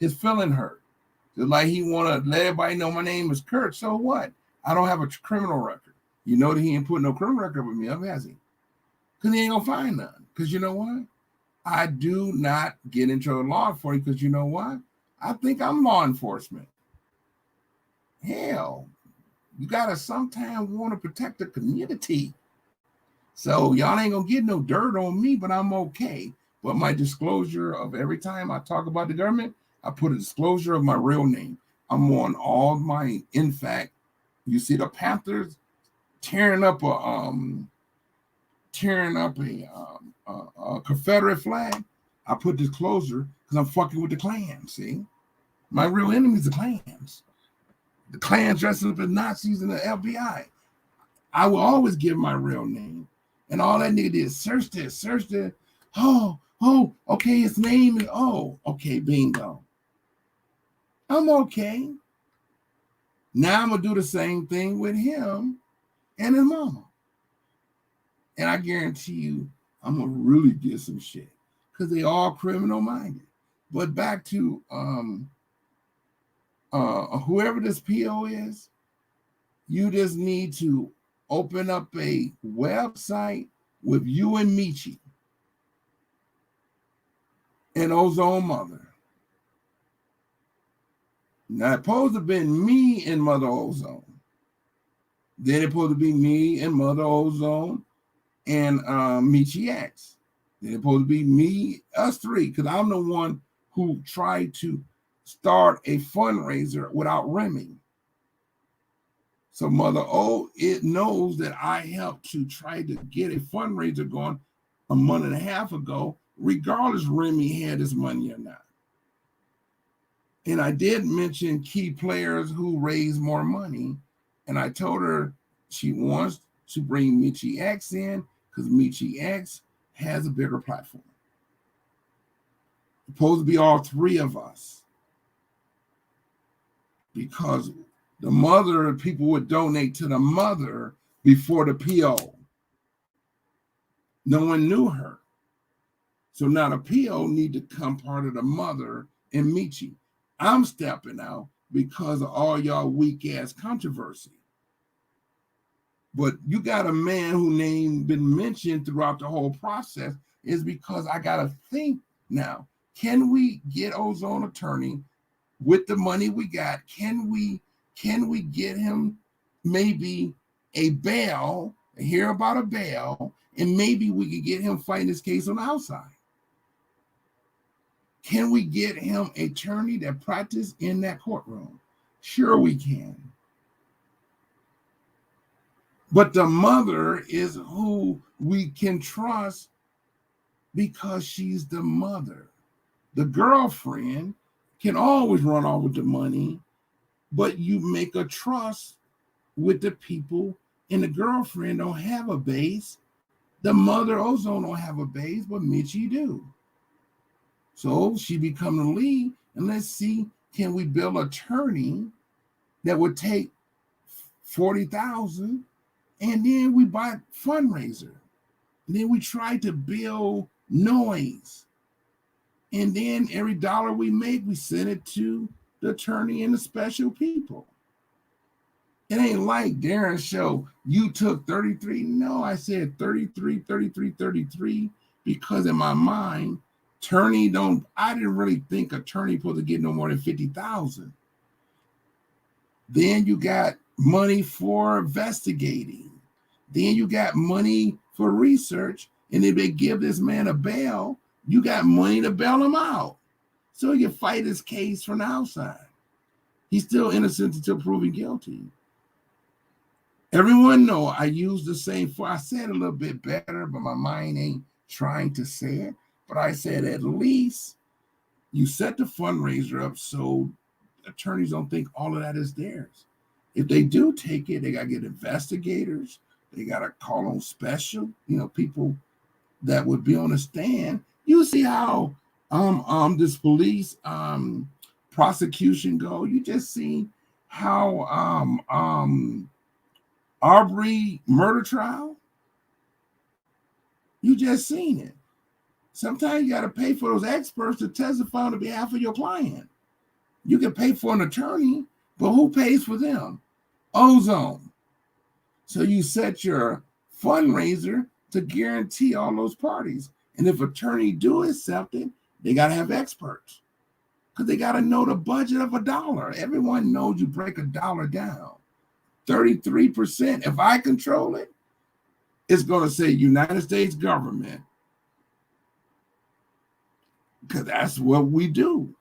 his feeling hurt. Just like he want to let everybody know my name is Kirk. So what? I don't have a criminal record. You know that he ain't put no criminal record with me up, has he? Because he ain't going to find none. Because you know what? I do not get into law enforcement because you know what? I think I'm law enforcement. Hell, you got to sometimes want to protect the community. So y'all ain't going to get no dirt on me, but I'm okay. But my disclosure of every time I talk about the government, I put a disclosure of my real name. I'm on all my, in fact, you see the Panthers tearing up a Confederate flag. I put disclosure because I'm fucking with the Klan, see? My real enemies, the Klans. The Klans dressing up as Nazis and the FBI. I will always give my real name. And all that nigga did is search this. Oh, okay, his name is, okay, bingo. I'm okay. Now I'm going to do the same thing with him and his mama. And I guarantee you, I'm going to really get some shit because they all criminal minded. But back to whoever this PO is, you just need to open up a website with you and Michi and Ozone Mother. Now, it's supposed to have been me and Mother Ozone. Then it's supposed to be me and Mother Ozone and Michi X. Then it's supposed to be me, us three, because I'm the one who tried to start a fundraiser without Remy. So Mother O, it knows that I helped to try to get a fundraiser going a month and a half ago regardless Remy had his money or not. And I did mention key players who raise more money. And I told her she wants to bring Michi X in because Michi X has a bigger platform. It's supposed to be all three of us. Because the mother, people would donate to the mother before the PO. No one knew her. So now the PO need to come part of the mother and Michi. I'm stepping out because of all y'all weak ass controversy. But you got a man who name been mentioned throughout the whole process is because I gotta think now, can we get Ozone attorney with the money we got? Can we get him maybe a bail, hear about a bail, and maybe we could get him fighting this case on the outside? Can we get him an attorney that practice in that courtroom? Sure we can. But the mother is who we can trust because she's the mother. The girlfriend can always run off with the money, but you make a trust with the people, and the girlfriend don't have a base. The mother Ozone don't have a base, but Michi do. So she become the lead, and let's see, can we build an attorney that would take $40,000, and then we buy fundraiser, and then we try to build noise, and then every dollar we make, we send it to the attorney and the special people. It ain't like Darren's show, you took 33. No, I said 33, 33, 33, because in my mind, I didn't really think attorney supposed to get no more than 50,000. Then you got money for investigating. Then you got money for research. And if they give this man a bail, you got money to bail him out. So he can fight his case from the outside. He's still innocent until proven guilty. Everyone know I use the same I said a little bit better, but my mind ain't trying to say it. But I said at least you set the fundraiser up so attorneys don't think all of that is theirs. If they do take it, they got to get investigators. They got to call on special, people that would be on the stand. You see how this police prosecution go. You just see how Arbery murder trial. You just seen it. Sometimes you got to pay for those experts to testify on behalf of your client. You can pay for an attorney, but who pays for them? Ozone. So you set your fundraiser to guarantee all those parties. And if attorney do accept it, they got to have experts because they got to know the budget of $1. Everyone knows you break $1 down. 33%. If I control it, it's going to say United States government. Because that's what we do.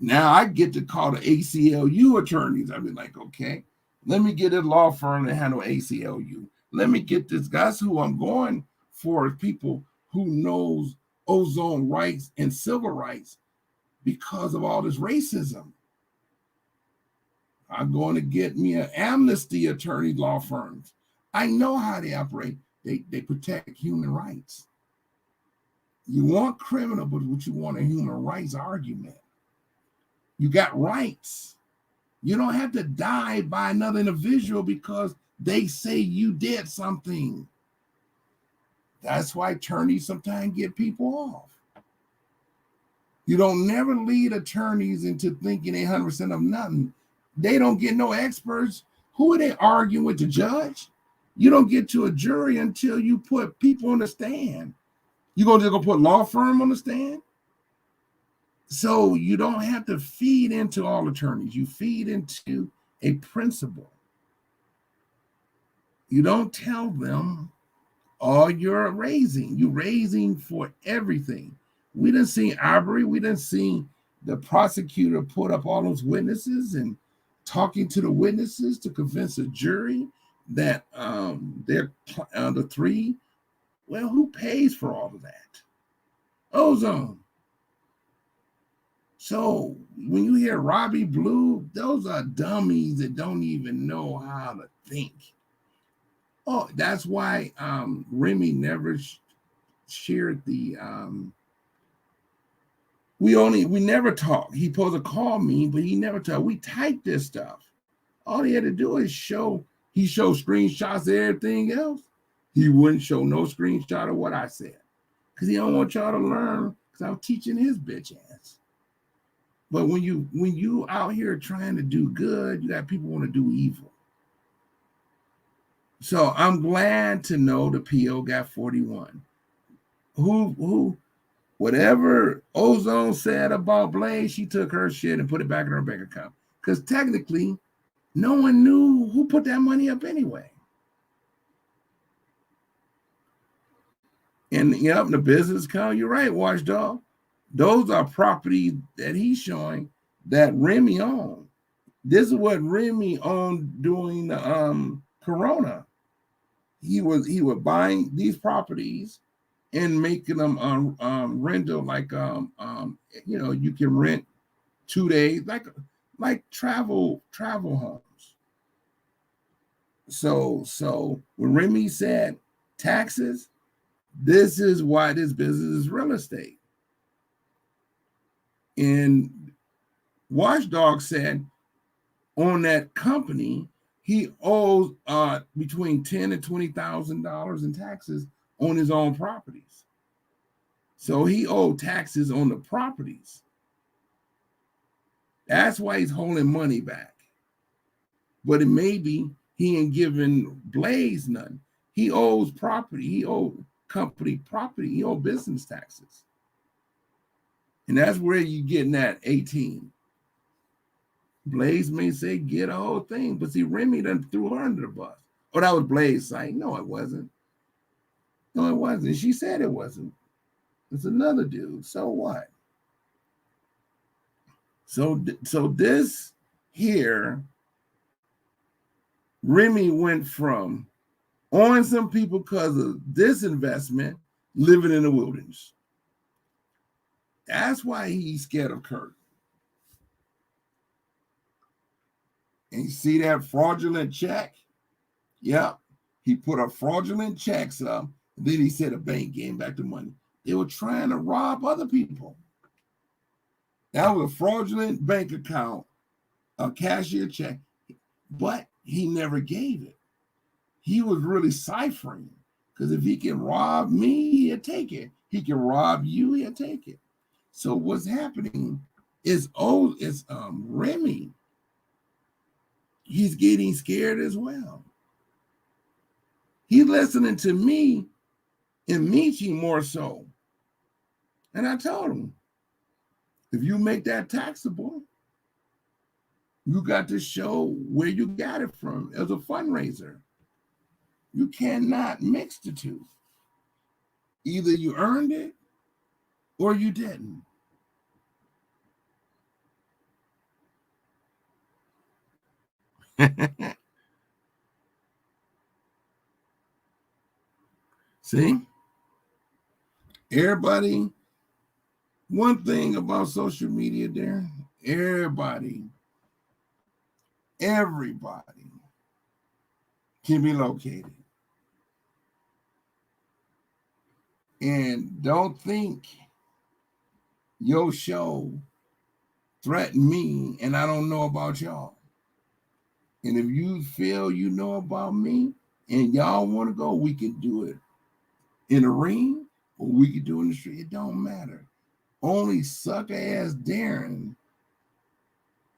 Now I get to call the ACLU attorneys. I'll be like, okay, let me get a law firm to handle ACLU. Let me get this. That's who I'm going for, is people who knows ozone rights and civil rights because of all this racism. I'm going to get me an amnesty attorney law firms. I know how they operate. They protect human rights. You want criminal, but what you want a human rights argument. You got rights. You don't have to die by another individual because they say you did something. That's why attorneys sometimes get people off. You don't never lead attorneys into thinking 100% of nothing. They don't get no experts. Who are they arguing with, the judge? You don't get to a jury until you put people on the stand. You gonna just go put law firm on the stand? So you don't have to feed into all attorneys. You feed into a principle. You don't tell them all you're raising. You're raising for everything. We didn't see Arbery. We didn't see the prosecutor put up all those witnesses and talking to the witnesses to convince a jury that they're the three. Well, who pays for all of that? Ozone. So when you hear Robbie Blue, those are dummies that don't even know how to think. Oh, that's why Remy never shared the we never talked. He supposed to call me, but he never talked. We typed this stuff. All he had to do is showed screenshots of everything else. He wouldn't show no screenshot of what I said. Because he don't want y'all to learn, because I'm teaching his bitch ass. But when you out here trying to do good, you got people want to do evil. So I'm glad to know the PO got 41. Who whatever Ozone said about Blaze, she took her shit and put it back in her bank account. Because technically, no one knew who put that money up anyway. And yep, the business account, you're right, Watchdog. Those are properties that he's showing that Remy owned. This is what Remy owned during the Corona. He was buying these properties and making them rental, like you can rent 2 days, like travel homes. So when Remy said taxes, this is why this business is real estate. And Watchdog said on that company, he owes between $10,000 and $20,000 in taxes on his own properties. So he owed taxes on the properties. That's why he's holding money back. But it may be he ain't giving Blaze none. He owes property. He owed company property. He owed business taxes. And that's where you're getting that 18. Blaze may say get a whole thing, but see, Remy done threw her under the bus. Oh, that was Blaze saying, no, it wasn't. No, it wasn't. She said it wasn't. It's another dude. So what? So this here, Remy went from owing some people because of this investment, living in the wilderness. That's why he's scared of Kirk. And you see that fraudulent check? Yep. He put a fraudulent checks up. And then he said a bank gave back the money. They were trying to rob other people. That was a fraudulent bank account, a cashier check, but he never gave it. He was really ciphering, because if he can rob me, he'll take it. He can rob you, he'll take it. So what's happening is Remy. He's getting scared as well. He's listening to me and Michi more so. And I told him, if you make that taxable, you got to show where you got it from as a fundraiser. You cannot mix the two. Either you earned it or you didn't. See? Everybody, one thing about social media there, everybody can be located. And don't think your show threatened me and I don't know about y'all. And if you feel you know about me and y'all want to go, we can do it in a ring or we can do it in the street. It don't matter. Only sucker ass Daren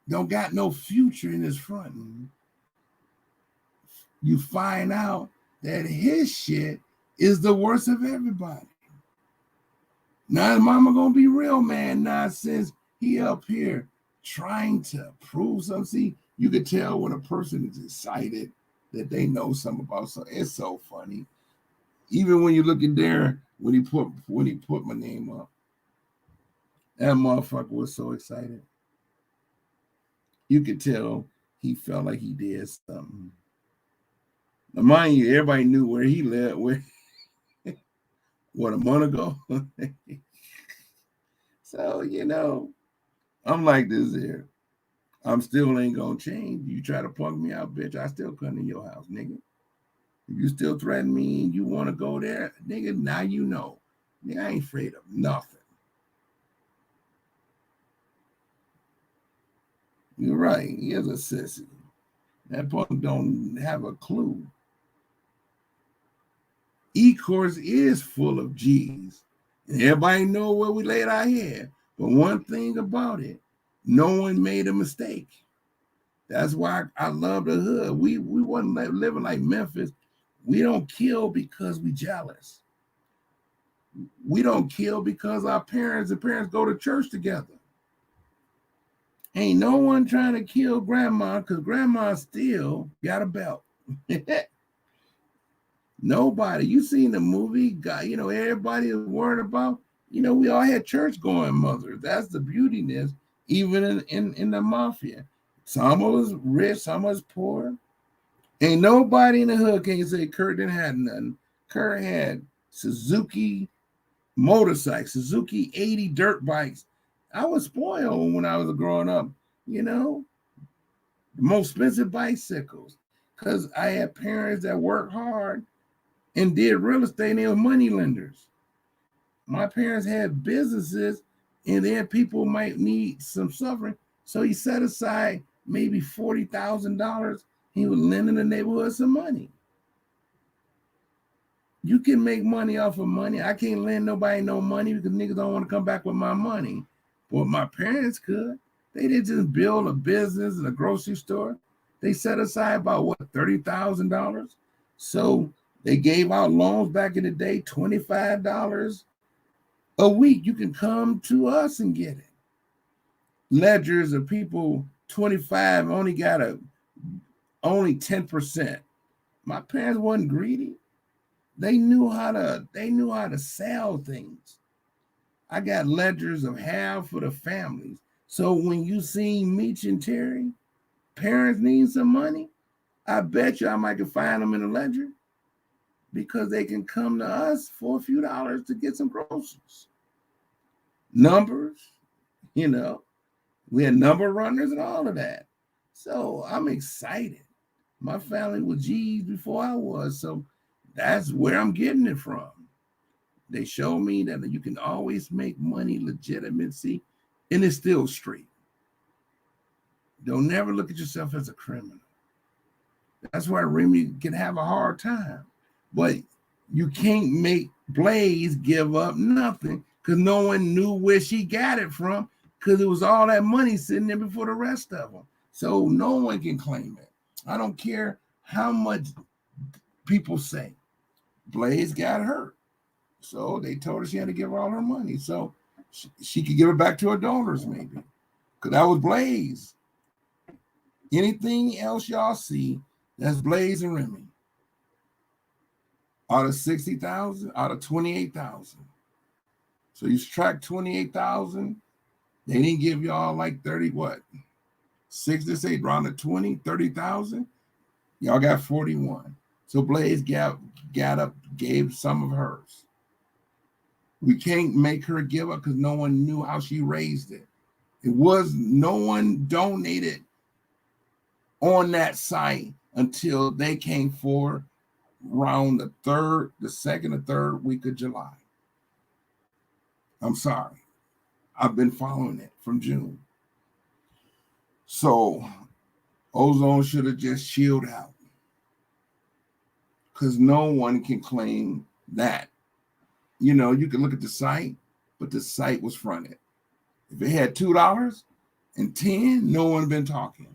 don't got no future in his front. You find out that his shit is the worst of everybody. Now mama gonna be real man nonsense. He up here trying to prove something. See, you could tell when a person is excited that they know something about something. It's so funny. Even when you look in there, when he put my name up, that motherfucker was so excited. You could tell he felt like he did something. Now, mind you, everybody knew where he lived. What, a month ago? So, I'm like this here. I'm still ain't gonna change. You try to punk me out, bitch, I still come to your house, nigga. If you still threaten me and you want to go there, nigga, now you know. Nigga, I ain't afraid of nothing. You're right. He is a sissy. That punk don't have a clue. E-course is full of G's. And everybody know where we laid our head. But one thing about it, no one made a mistake. That's why I love the hood. We wasn't living like Memphis. We don't kill because we jealous. We don't kill because our parents go to church together. Ain't no one trying to kill grandma because grandma still got a belt. Nobody. You seen the movie? God, everybody is worried about. We all had church going mothers. That's the beautiness, even in the mafia. Some was rich, some was poor. Ain't nobody in the hood can say Kirk didn't have nothing. Kirk had Suzuki motorcycles, Suzuki 80 dirt bikes. I was spoiled when I was growing up, the most expensive bicycles, because I had parents that worked hard and did real estate, and they were money lenders. My parents had businesses, and then people might need some suffering. So he set aside maybe $40,000. He was lending the neighborhood some money. You can make money off of money. I can't lend nobody no money because niggas don't want to come back with my money. But my parents could. They didn't just build a business and a grocery store. They set aside about, $30,000? So they gave out loans back in the day, $25 a week. You can come to us and get it. Ledgers of people 25 only got only 10%. My parents wasn't greedy. They knew how to sell things. I got ledgers of half for the families. So when you see Meech and Terry, parents need some money, I bet you I might can find them in a ledger because they can come to us for a few dollars to get some groceries. Numbers, we had number runners and all of that. So I'm excited. My family was G's before I was, so that's where I'm getting it from. They show me that you can always make money legitimacy, and it's still straight. Don't never look at yourself as a criminal. That's why Remy can have a hard time. But you can't make Blaze give up nothing because no one knew where she got it from because it was all that money sitting there before the rest of them. So no one can claim it. I don't care how much people say. Blaze got hurt. So they told her she had to give her all her money. So she could give it back to her daughters maybe. Because that was Blaze. Anything else y'all see, that's Blaze and Remy. Out of 60,000, out of 28,000. So you subtract 28,000, they didn't give y'all like 30, 6 around the 20, 30,000. Y'all got 41. So Blaze got up, gave some of hers. We can't make her give up because no one knew how she raised it. No one donated on that site until they came forward around the second or third week of July. I'm sorry. I've been following it from June. So Ozone should have just chilled out because no one can claim that. You can look at the site, but the site was fronted. If it had $2 and 10, no one been talking.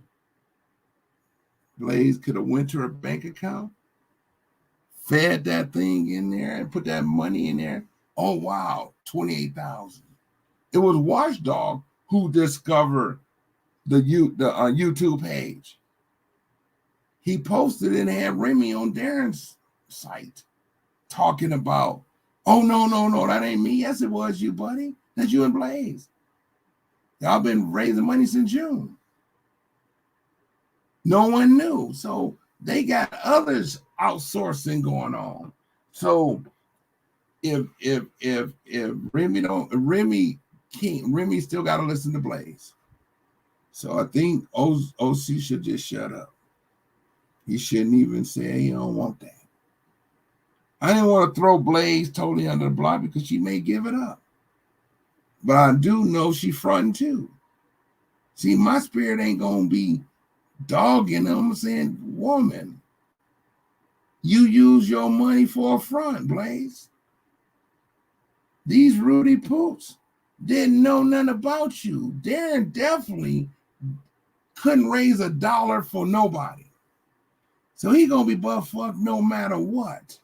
Blaze could have went to her bank account, fed that thing in there, and put that money in there. Oh wow, 28,000. It was Watchdog who discovered the YouTube page. He posted it and had Remy on Daren's site talking about, oh no, that ain't me. Yes, it was you, buddy. That's you and Blaze. Y'all been raising money since June. No one knew. So they got others outsourcing going on. So if Remy Remy still got to listen to Blaze. So I think OC should just shut up. He shouldn't even say he don't want that. I didn't want to throw Blaze totally under the block because she may give it up. But I do know she fronting too. See, my spirit ain't going to be dogging them. I'm saying, woman, you use your money for a front, Blaze. These Rudy Poots didn't know nothing about you. Daren definitely couldn't raise $1 for nobody. So he going to be butt fucked no matter what.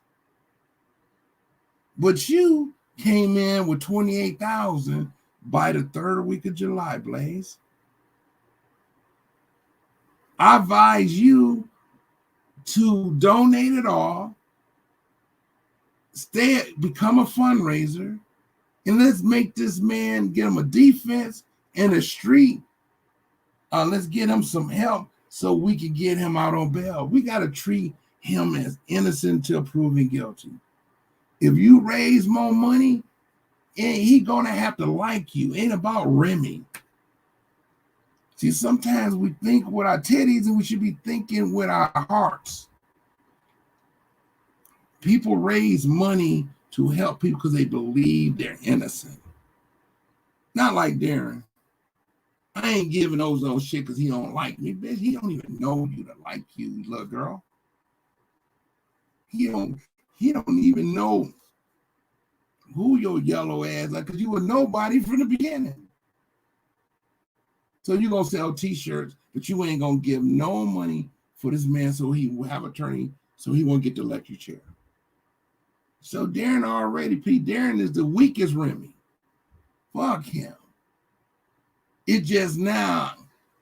But you came in with 28,000 by the 3rd week of July, Blaze. I advise you to donate it all, become a fundraiser, and let's make this man, get him a defense and a street. Let's get him some help so we can get him out on bail. We got to treat him as innocent until proven guilty. If you raise more money, he gonna have to like you. Ain't about Remy. See, sometimes we think with our titties and we should be thinking with our hearts. People raise money to help people because they believe they're innocent. Not like Daren. I ain't giving those shit because he don't like me. Bitch, he don't even know you to like you, little girl. He don't even know who your yellow ass like, because you were nobody from the beginning. So you're going to sell t-shirts, but you ain't going to give no money for this man so he will have attorney, so he won't get the electric chair. So Daren already, Daren is the weakest Remy. Fuck him. It just now,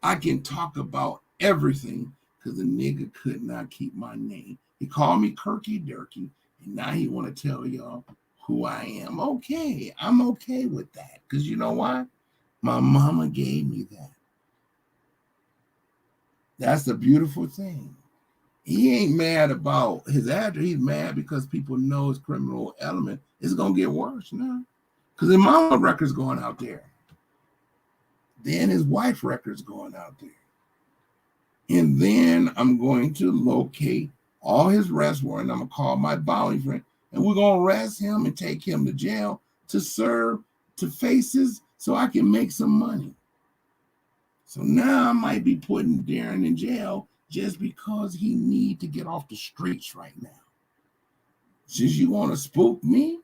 I can talk about everything because the nigga could not keep my name. He called me Kirky Durky, and now he want to tell y'all who I am. Okay, I'm okay with that. Because you know why? My mama gave me that. That's the beautiful thing. He ain't mad about his address. He's mad because people know his criminal element is going to get worse now. Because his mama record's going out there. Then his wife record's going out there. And then I'm going to locate all his arrest warrant. I'm going to call my bounty friend. And we're going to arrest him and take him to jail to serve, to faces, so I can make some money. So now I might be putting Daren in jail just because he need to get off the streets right now. Since you want to spook me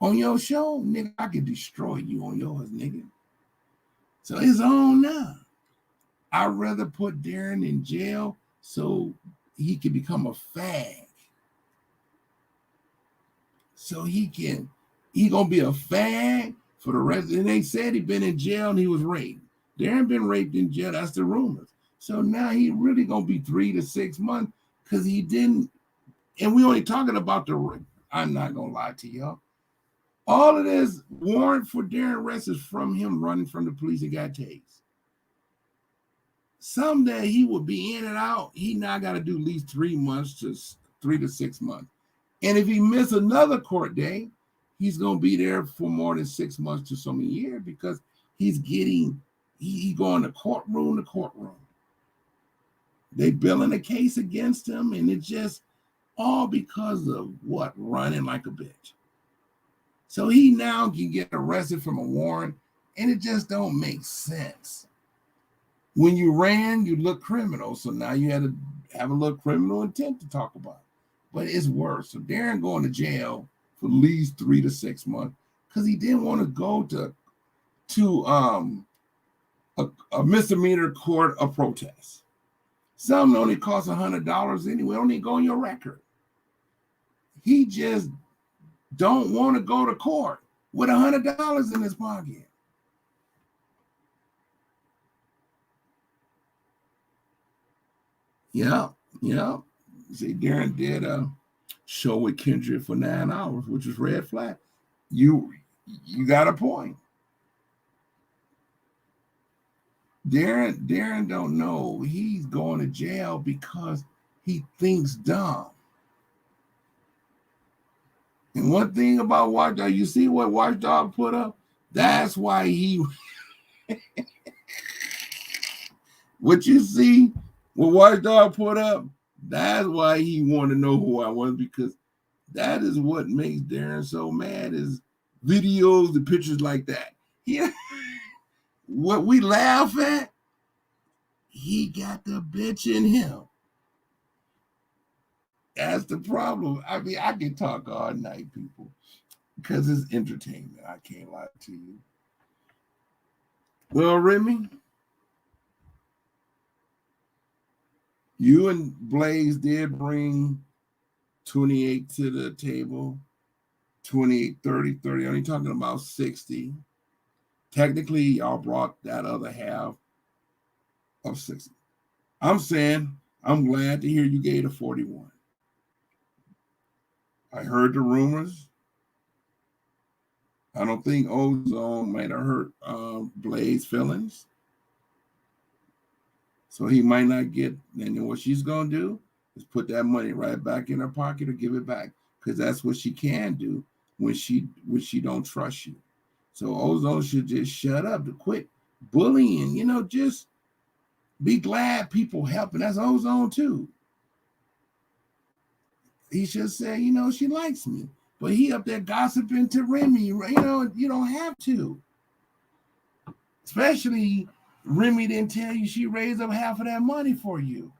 on your show, nigga, I can destroy you on yours, nigga. So it's on now. I'd rather put Daren in jail so he can become a fag. So he gonna be a fag for the rest. And they said he been in jail and he was raped. Daren been raped in jail. That's the rumors. So now he really gonna be 3 to 6 months because he didn't. And we only talking about the rape. I'm not gonna lie to y'all. All of this warrant for Daren arrest is from him running from the police and got tased. Someday he will be in and out. He now got to do at least 3 months to 3 to 6 months. And if he miss another court day, he's going to be there for more than 6 months to so many years because he's going to courtroom to courtroom. They billing a case against him, and it's just all because of what? Running like a bitch. So he now can get arrested from a warrant, and it just don't make sense. When you ran, you look criminal. So now you had to have a little criminal intent to talk about. But it's worse. So Daren going to jail for at least 3 to 6 months because he didn't want to go to a misdemeanor court of protest. Some only cost $100 anyway. Only go on your record. He just don't want to go to court with $100 in his pocket. Yeah. See, Daren did a show with Kendrick for 9 hours, which was red flag. You got a point. Daren don't know he's going to jail because he thinks dumb. And one thing about Watchdog, you see what Watchdog put up? That's why he what you see, what Watchdog put up, that's why he wanted to know who I was, because that is what makes Daren so mad, is videos and pictures like that. Yeah. What we laugh at, he got the bitch in him. That's the problem. I mean, I can talk all night, people, because it's entertainment. I can't lie to you. Well, Remy, you and Blaze did bring 28 to the table. 28, 30, 30. Only talking about 60. Technically, y'all brought that other half of 60. I'm saying I'm glad to hear you gave a 41. I heard the rumors. I don't think Ozone might have hurt Blaze's feelings. So he might not get, and what she's going to do is put that money right back in her pocket or give it back, because that's what she can do when she don't trust you. So Ozone should just shut up, to quit bullying, just be glad people helping. That's Ozone too. He should say, she likes me. But he up there gossiping to Remy, you don't have to. Especially Remy didn't tell you she raised up half of that money for you.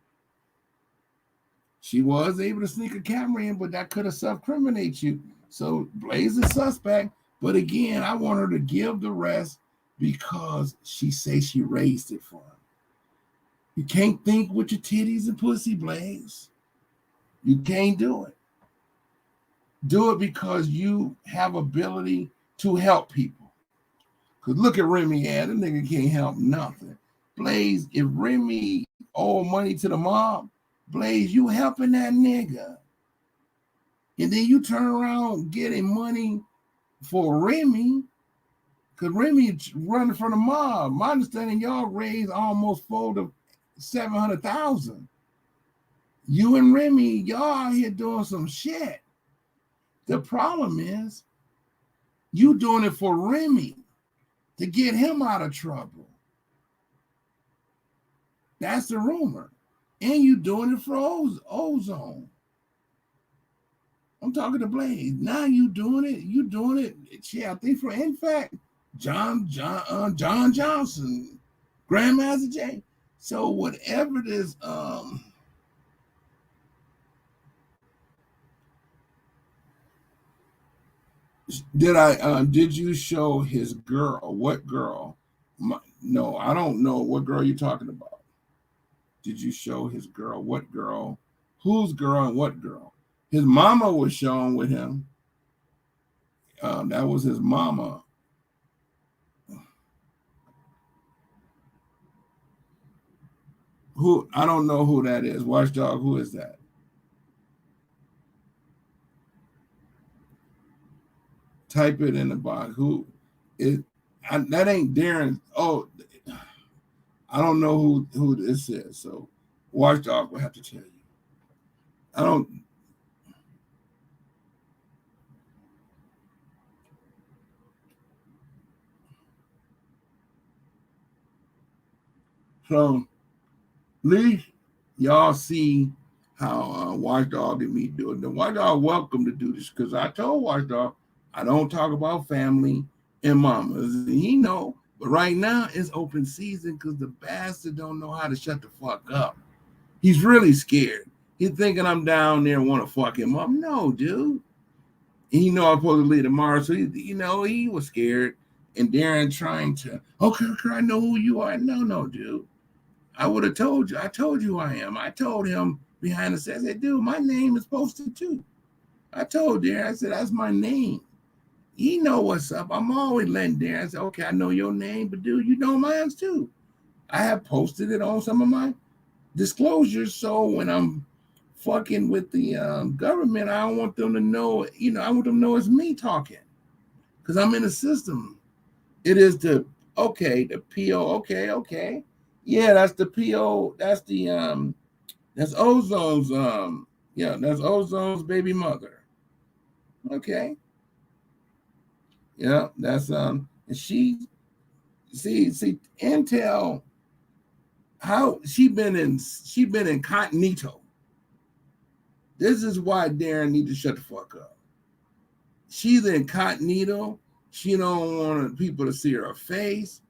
She was able to sneak a camera in, but that could have self-incriminated you. So Blaze is suspect. But again, I want her to give the rest because she says she raised it for him. You can't think with your titties and pussy, Blaze. You can't do it. Do it because you have ability to help people. Because look at Remy, the nigga can't help nothing. Blaze, if Remy owe money to the mob, Blaze, you helping that nigga. And then you turn around getting money for Remy, because Remy running from the mob. My understanding, y'all raised almost $400,000 to $700,000. You and Remy, y'all out here doing some shit. The problem is, you doing it for Remy to get him out of trouble. That's the rumor. And you doing it for Ozone. I'm talking to Blaze. Now you doing it. Yeah, I think in fact, John Johnson, Grandmaster J. So whatever this did you show his girl? What girl? No, I don't know what girl you're talking about. Did you show his girl? What girl? Whose girl and what girl? His mama was shown with him. That was his mama. Who? I don't know who that is. Watchdog, who is that? Type it in the box. Who is that? Ain't Daren. Oh, I don't know who this is. So Watchdog will have to tell you. I don't. So at least y'all see how Watchdog and me do it. The Watchdog welcome to do this, because I told Watchdog I don't talk about family and mamas. He know, but right now it's open season because the bastard don't know how to shut the fuck up. He's really scared. He's thinking I'm down there and want to fuck him up. No, dude. And he know I'm supposed to leave tomorrow, so he was scared. And Daren trying to, okay, I know who you are. No, dude. I would have told you. I told you who I am. I told him behind the scenes. I said, dude, my name is posted too. I told Daren, I said, that's my name. He know what's up. I'm always letting Daren say, okay, I know your name, but dude, you know mine too. I have posted it on some of my disclosures, so when I'm fucking with the government, I don't want them to know, I want them to know it's me talking, because I'm in the system. It is the PO, okay. Yeah, that's the PO, that's the that's Ozone's that's Ozone's baby mother. Okay. Yeah, that's And see, Intel, how she been incognito. This is why Daren need to shut the fuck up. She's incognito. She don't want people to see her face.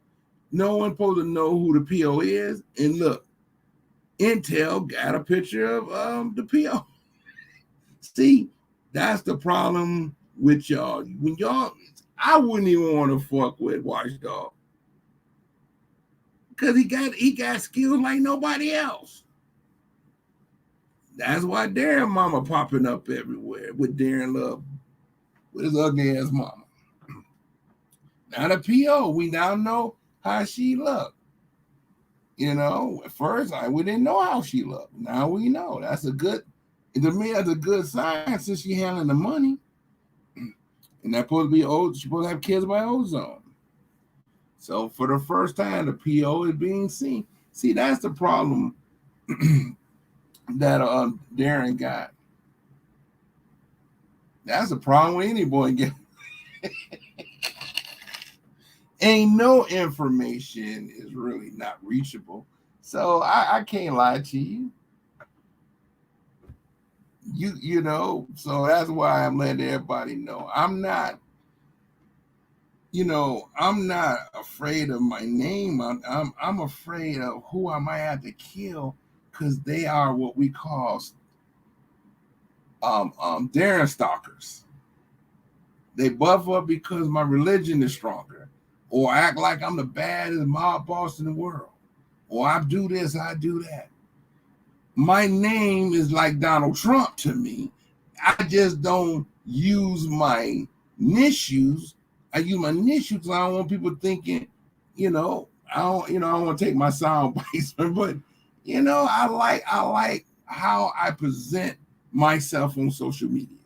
No one supposed to know who the PO is. And look, Intel got a picture of the PO. See, that's the problem with y'all. When y'all, I wouldn't even want to fuck with Watchdog because he got skills like nobody else. That's why Daren mama popping up everywhere with Daren Love, with his ugly ass mama. Not a PO. We now know how she looked. You know, at first we didn't know how she looked. Now we know. To me, that's a good sign since she handling the money. And that's supposed to be old. She's supposed to have kids by ozone. So for the first time, the PO is being seen. See, that's the problem that Daren got. That's the problem with any boy get. Ain't no information is really not reachable. So I can't lie to you. You know, so that's why I'm letting everybody know. I'm not afraid of my name. I'm afraid of who I might have to kill because they are what we call Daren stalkers. They buff up because my religion is stronger, or act like I'm the baddest mob boss in the world, or I do this, I do that. My name is like Donald Trump to me. I just don't use my issues. I use my issues because I don't want people thinking, I don't want to take my sound bites, but I like how I present myself on social media.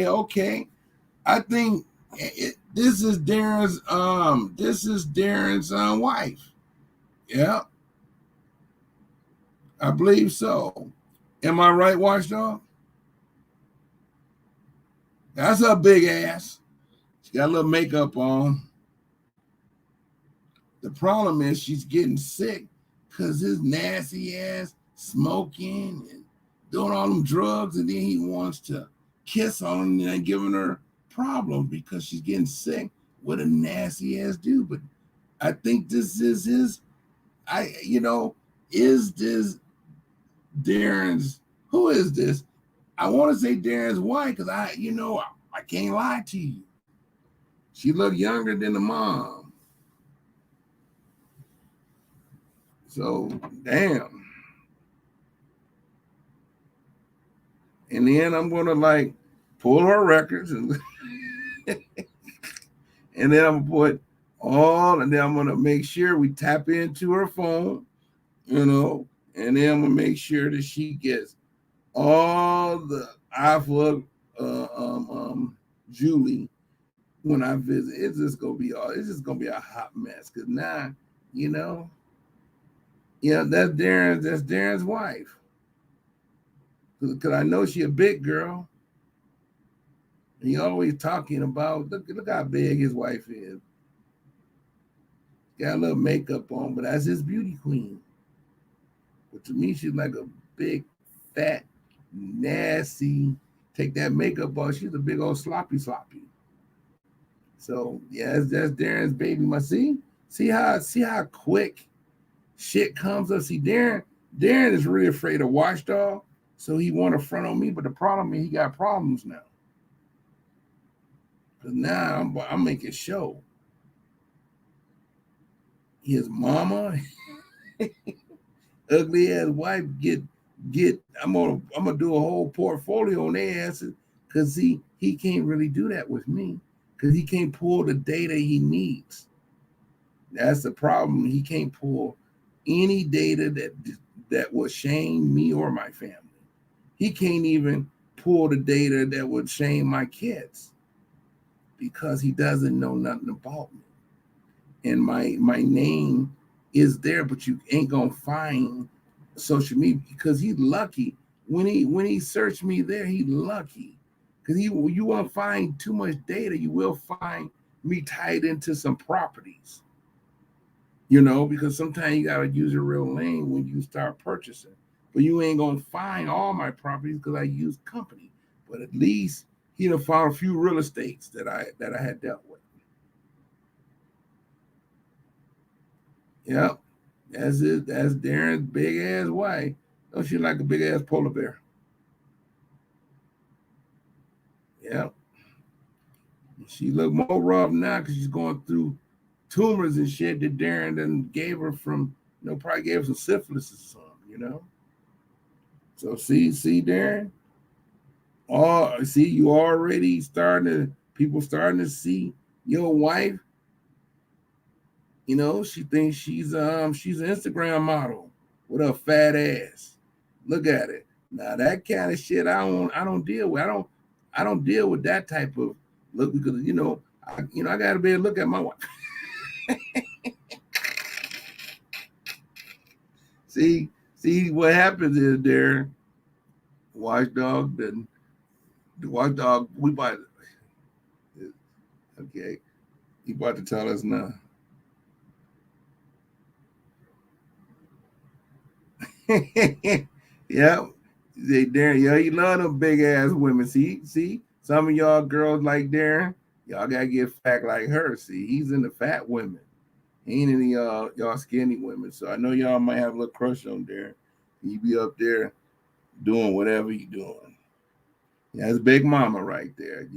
Okay. I think this is Daren's wife. Yeah, I believe so. Am I right, Watchdog? That's a big ass. She got a little makeup on. The problem is she's getting sick because his nasty ass smoking and doing all them drugs, and then he wants to kiss on her and giving her problems because she's getting sick with a nasty ass dude. But I think this is his. Is this Daren's? Who is this? I want to say Daren's wife because I can't lie to you. She looked younger than the mom. So damn. In the end, I'm gonna pull her records and and then I'm gonna put and then I'm gonna make sure we tap into her phone, and then I'm gonna make sure that she gets all the iFlug Julie when I visit. It's just gonna be a hot mess because now, that's Daren's wife. Because I know she a big girl. He always talking about look how big his wife is. Got a little makeup on, but that's his beauty queen. But to me, she's like a big, fat, nasty. Take that makeup off. She's a big old sloppy. So yeah, that's Daren's baby. See how quick shit comes up. See, Daren is really afraid of Watchdog, so he want to front on me. But the problem is he got problems now. Cause now I'm making show. His mama, ugly ass wife, get. I'm gonna do a whole portfolio on their asses because he can't really do that with me because he can't pull the data he needs. That's the problem. He can't pull any data that will shame me or my family. He can't even pull the data that would shame my kids because he doesn't know nothing about me. And my name is there, but you ain't gonna find social media because he's lucky. When he searched me there, he's lucky Because you won't find too much data. You will find me tied into some properties. You know, because sometimes you gotta use your real name when you start purchasing. But you ain't gonna find all my properties because I use company. But at least he done found a few real estates that I had dealt with. Yep. That's it. That's Daren's big ass wife. Don't she like a big ass polar bear? Yep. She look more rough now because she's going through tumors and shit that Daren done gave her from, probably gave her some syphilis or something, So see, Daren? Oh, see, you already people starting to see your wife. She thinks she's an Instagram model with a fat ass. Look at it. Now that kind of shit I don't deal with. I don't deal with that type of look because I gotta be able to look at my wife. See what happens is there, watchdog, the watchdog, we about okay, he about to tell us now. Yeah, Daren, you love them big ass women. See, some of y'all girls like Daren, y'all gotta get fat like her. See, he's in the fat women. He ain't any y'all skinny women. So I know y'all might have a little crush on Daren. He be up there doing whatever he doing. That's Big Mama right there,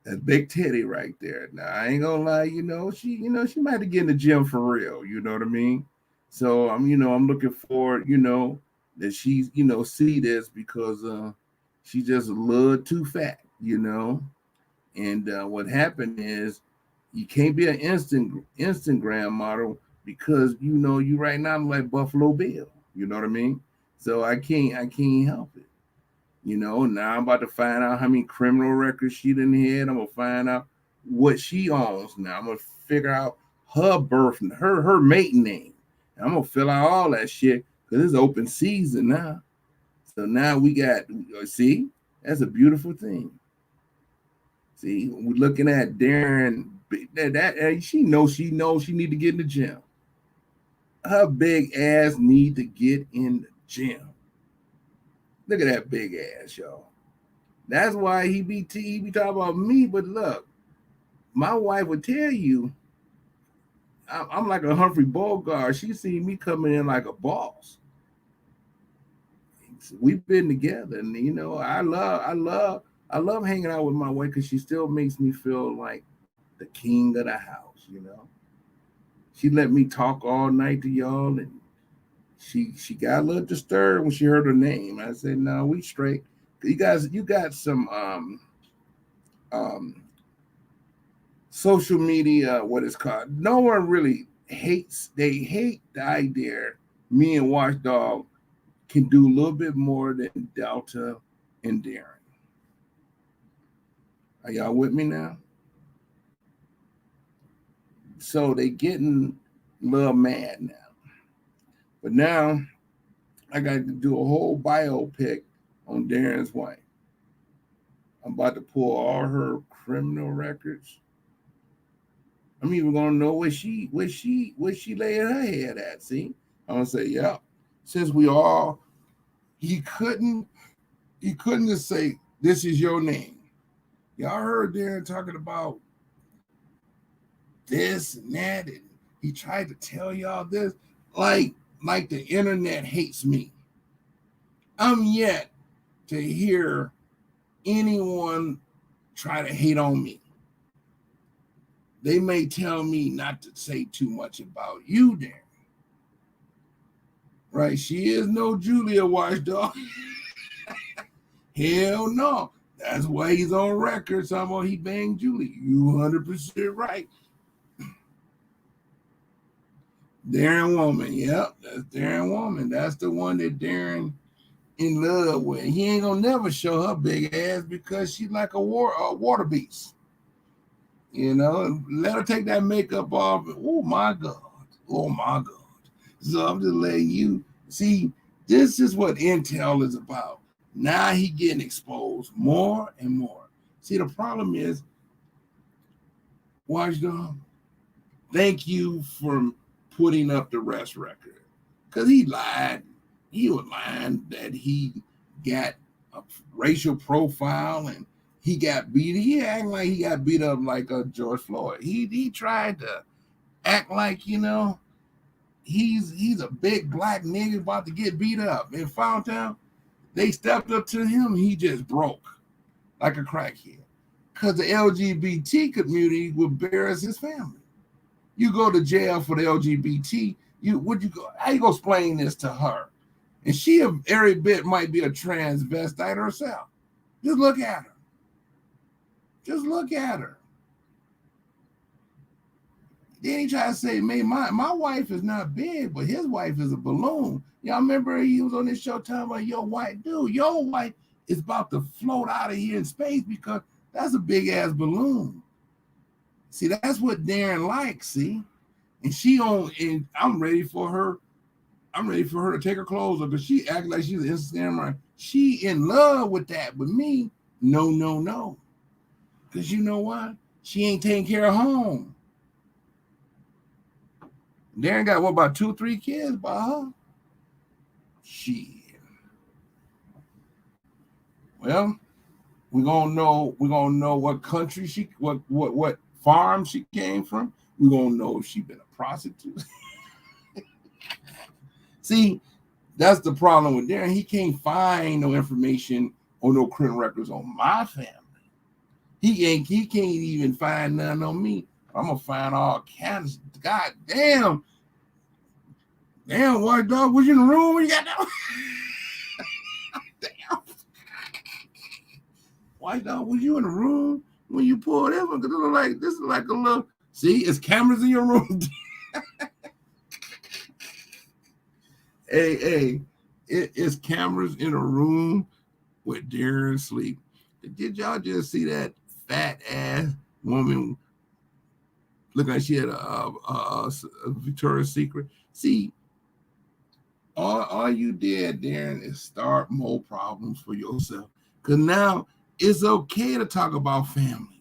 That's Big Titty right there. Now I ain't gonna lie, she might have to get in the gym for real. You know what I mean? So I'm looking forward, that she's, see this because she's just a little too fat, And what happened is you can't be an Instagram model because you right now I'm like Buffalo Bill. You know what I mean? So I can't help it. Now I'm about to find out how many criminal records she done had. I'm gonna find out what she owns now. I'm gonna figure out her birth, her maiden name. I'm gonna fill out all that shit because it's open season now. So now we got, see, that's a beautiful thing. See, we're looking at Daren. That she knows she need to get in the gym. Her big ass need to get in the gym. Look at that big ass, y'all. That's why he be talking about me. But look, my wife would tell you, I'm like a Humphrey Bogart. She seen me coming in like a boss. We've been together, and I love hanging out with my wife because she still makes me feel like the king of the house. She let me talk all night to y'all, and she got a little disturbed when she heard her name. I said, "No, we straight. You got some social media, what it's called. No one really hates. They hate the idea me and Watchdog can do a little bit more than Delta and Daren. Are y'all with me now? So they getting a little mad now. But now I got to do a whole biopic on Daren's wife. I'm about to pull all her criminal records. I'm even gonna know where she laid her head at. See, I'm gonna say, yeah. Since he couldn't just say this is your name. Y'all heard Daren talking about this and that, and he tried to tell y'all this, like the internet hates me. I'm yet to hear anyone try to hate on me. They may tell me not to say too much about you, Daren. Right? She is no Julia Watchdog. Hell no. That's why he's on record. Somehow he banged Julie. You 100% right. Daren Woman. Yep, that's Daren Woman. That's the one that Daren in love with. He ain't gonna never show her big ass because she's like a water beast. Let her take that makeup off. Oh my God. Oh my God. So I'm just letting you see, this is what Intel is about. Now he getting exposed more and more. See, the problem is, Watchdog, thank you for putting up the rest record. Because he lied. He was lying that he got a racial profile and he got beat. He acting like he got beat up like George Floyd. He tried to act like, you know, he's a big black nigga about to get beat up. And found out they stepped up to him, he just broke like a crackhead. Because the LGBT community will embarrass his family. You go to jail for the LGBT, how you gonna explain this to her? And she every bit might be a transvestite herself. Just look at her. Just look at her. Then he tried to say, man, my wife is not big, but his wife is a balloon. Y'all remember he was on this show talking about your wife, dude, your wife is about to float out of here in space because that's a big ass balloon. See, that's what Daren likes, see? And I'm ready for her. I'm ready for her to take her clothes off because she acts like she's an Instagram. She in love with that. But me, no. Because you know what? She ain't taking care of home. Daren got what, about 2-3 kids by her? Shit. Well, we're gonna know what country what farm she came from. We're gonna know if she been a prostitute. See, that's the problem with Daren. He can't find no information or no criminal records on my family. He can't even find none on me. I'm gonna find all kinds. God damn, white dog, was you in the room when you got that? Damn, white dog, was you in the room when you pulled this one? Because this is like a little. See, it's cameras in your room. Hey, it's cameras in a room where Daren sleep. Did y'all just see that fat ass woman look like she had a Victoria's Secret? See, all you did, Daren, is start more problems for yourself. Because now it's okay to talk about family.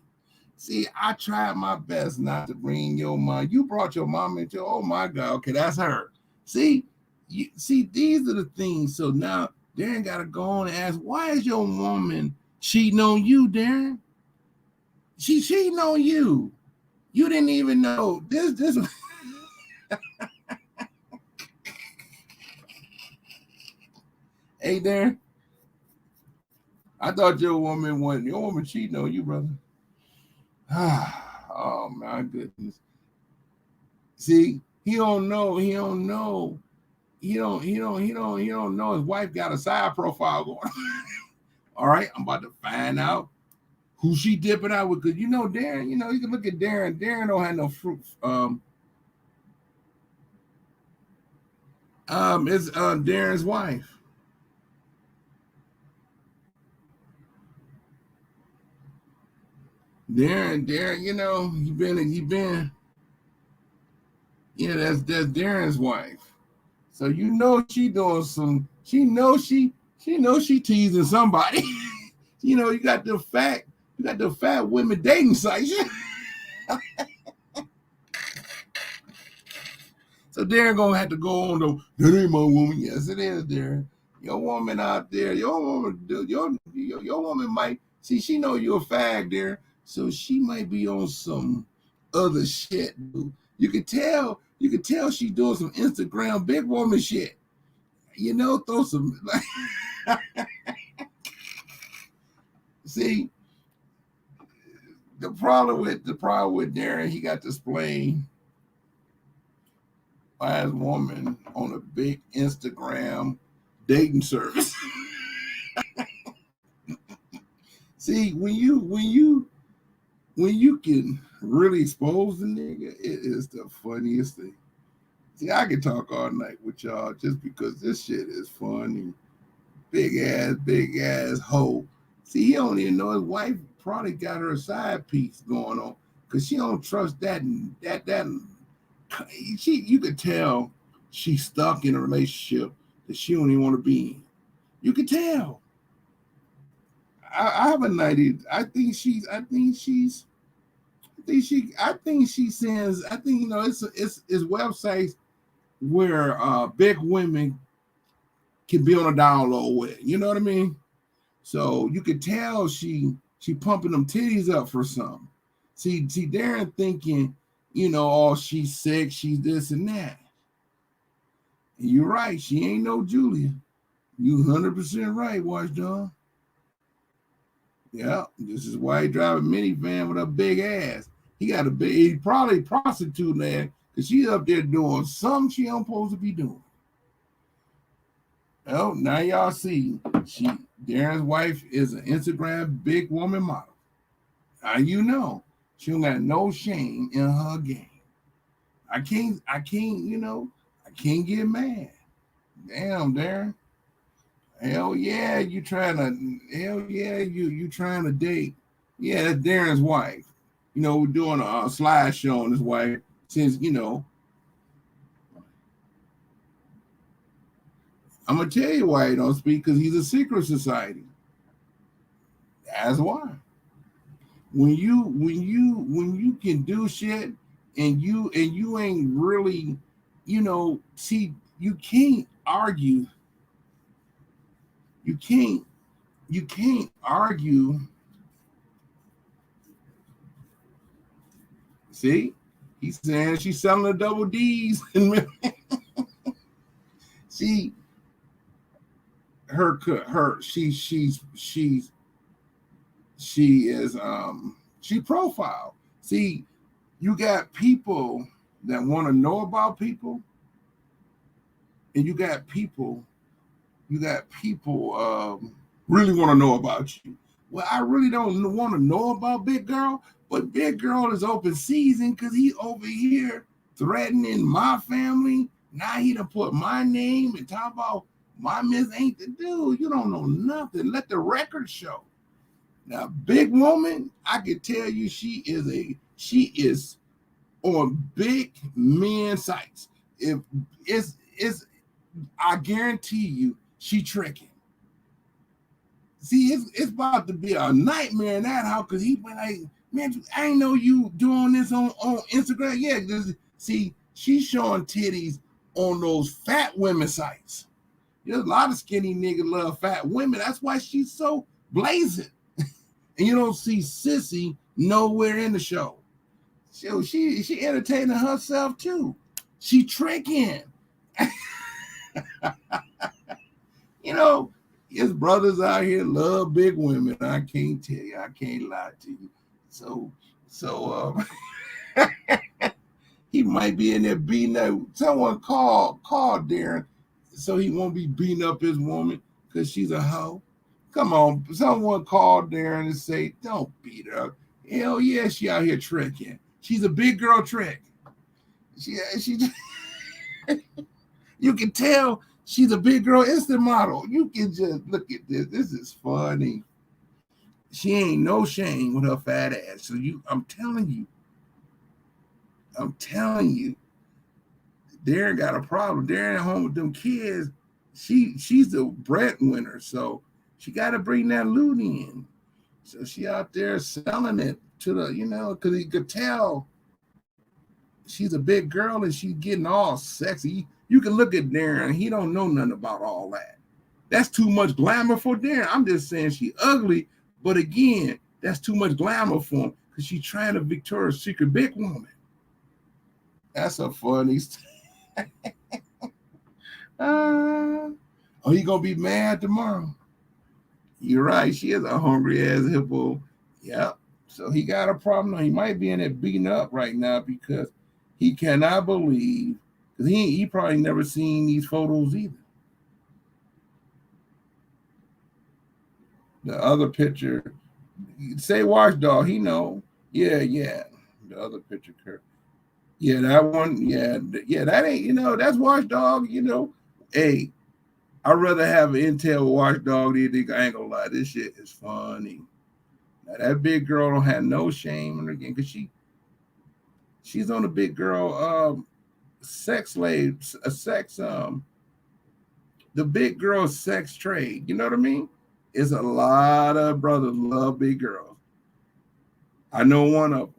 See, I tried my best not to bring your mom. You brought your mom into, oh my God, okay, that's her. See, these are the things. So now Daren got to go on and ask, why is your woman cheating on you, Daren? She cheating on you. You didn't even know this. Hey, Daren, I thought your woman cheating on you, brother. Oh my goodness. See, he don't know his wife got a side profile going. All right, I'm about to find out who she dipping out with. Because Daren, you can look at Daren. Daren don't have no fruit. It's Daren's wife. Daren, he been, that's Daren's wife. So she doing some, she knows she teasing somebody. You got the fat women dating sites. So Daren gonna have to go on that ain't my woman. Yes, it is, Daren. Your woman out there, your woman might see, she know you're a fag there, so she might be on some other shit, dude. You can tell she doing some Instagram big woman shit. Throw some see, the problem with Daren, he got to explain why his woman on a big Instagram dating service. See, when you can really expose the nigga, it is the funniest thing. See, I can talk all night with y'all just because this shit is funny. Big ass hoe. See, he don't even know his wife probably got her side piece going on because she don't trust that. You could tell she's stuck in a relationship that she don't even want to be in. You could tell. I have a 90. I think she sends. It's websites where big women can be on a download with. You know what I mean? So you could tell she pumping them titties up for something. See Daren thinking, oh, she's sick, she's this and that. And you're right, she ain't no Julia. You 100% right, Watchdog. Yeah, this is why he drive a minivan with a big ass. He probably prostituting there because she's up there doing something she don't supposed to be doing. Well, now y'all see, Daren's wife is an Instagram big woman model. Now she don't got no shame in her game. I can't get mad. Damn, Daren. Hell yeah, you trying to date. Yeah, that's Daren's wife. We're doing a slideshow on his wife since, I'm gonna tell you why he don't speak, because he's a secret society. That's why. When you can do shit and you ain't really, see, you can't argue. You can't argue. See, he's saying she's selling the double D's. See, she profiled. See, you got people that want to know about people, and you got people really want to know about you. Well, I really don't want to know about Big Girl, but Big Girl is open season because he over here threatening my family. Now he done put my name and talk about my miss ain't the dude. You don't know nothing. Let the record show. Now, big woman, I can tell you she is on big men sites. If it's I guarantee you she tricking. See, it's about to be a nightmare in that house because he been like, man, I ain't know you doing this on Instagram. Yeah, see, she's showing titties on those fat women sites. There's a lot of skinny niggas love fat women. That's why she's so blazing. And you don't see Sissy nowhere in the show. So she entertaining herself too. She tricking. His brothers out here love big women. I can't tell you. I can't lie to you. So he might be in there beating up. Someone call Daren so he won't be beating up his woman because she's a hoe. Come on, someone call Daren and say, don't beat her up. Hell yeah, she out here tricking. She's a big girl trick. She you can tell she's a big girl instant model. You can just look at this. This is funny. She ain't no shame with her fat ass. So I'm telling you, Daren got a problem. Daren at home with them kids. She's the breadwinner, so she got to bring that loot in. So she out there selling it to the, because he could tell she's a big girl and she's getting all sexy. You can look at Daren. He don't know nothing about all that. That's too much glamour for Daren. I'm just saying she ugly, but again, that's too much glamour for him because she's trying to Victoria's Secret big woman. That's a funny he gonna be mad tomorrow. You're right. She is a hungry ass hippo. Yep. So he got a problem. He might be in there beating up right now because he cannot believe, because he probably never seen these photos either. The other picture, say Watchdog, he know. Yeah. The other picture, Kirk. Yeah, that one. Yeah, that ain't. That's Watchdog. Hey, I'd rather have an Intel Watchdog than think. I ain't gonna lie, this shit is funny. Now that big girl don't have no shame in her game because she's on a big girl sex slave, the big girl sex trade. You know what I mean? It's a lot of brothers love big girls. I know one of them.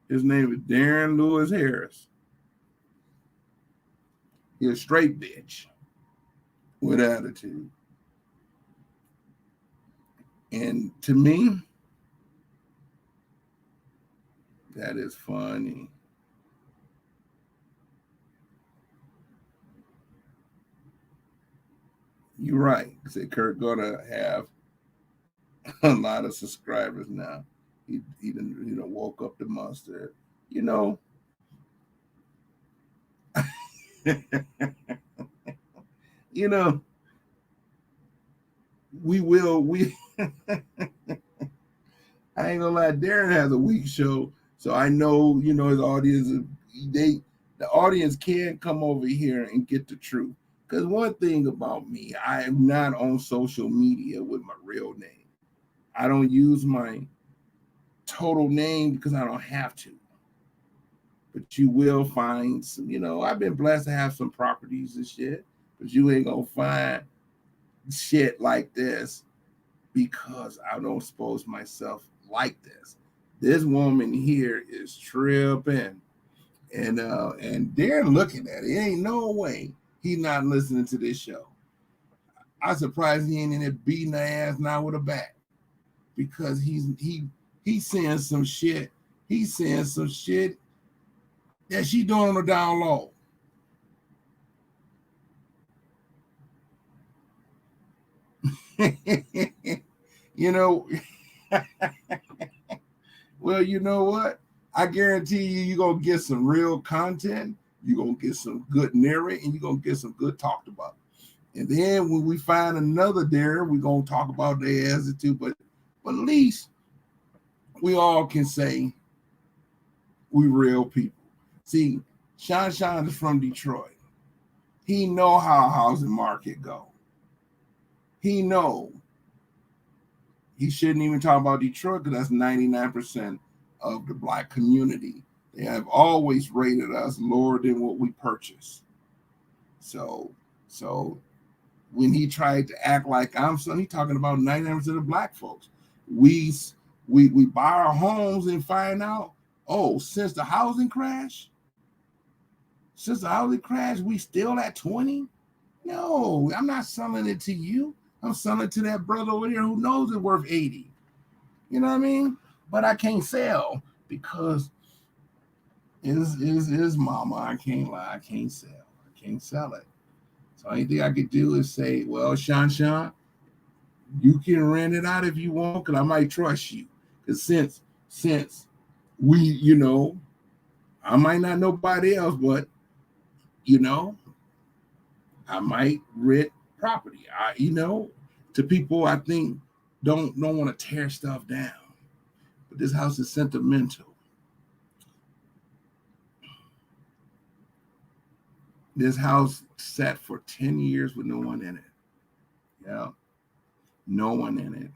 His name is Daren Lewis Harris. He's a straight bitch with attitude. And to me, that is funny. You're right. Say Kirk gonna have a lot of subscribers now. He done, woke up the monster. We I ain't gonna lie, Daren has a weak show, so I know, his audience, the audience can come over here and get the truth. Because one thing about me, I am not on social media with my real name. I don't use my total name because I don't have to. But you will find some, I've been blessed to have some properties and shit, but you ain't gonna find shit like this because I don't expose myself like this. This woman here is tripping, and they're looking at it. It ain't no way he's not listening to this show. I'm surprised he ain't in there beating her ass now with a bat, because he's saying some shit. He's saying some shit that she doing on the down low. Well, you know what? I guarantee you're going to get some real content. You're going to get some good narrating, and you're going to get some good talked about. And then when we find another there, we're going to talk about their asses too. But at least we all can say we real people. See, Sean is from Detroit. He know how housing market go. He know. He shouldn't even talk about Detroit because that's 99% of the Black community. They have always rated us lower than what we purchase. So when he tried to act like I'm son, he's talking about 99% of Black folks. We buy our homes and find out, since the housing crash, we still at 20? No, I'm not selling it to you. I'm selling it to that brother over there who knows it's worth 80. You know what I mean? But I can't sell because is mama. I can't lie. I can't sell. I can't sell it. So anything I could do is say, well, Sean, you can rent it out if you want, because I might trust you. Because since we, I might not know nobody else, but I might rent property. To people I think don't want to tear stuff down. But this house is sentimental. This house sat for 10 years with no one in it. Yeah. No one in it.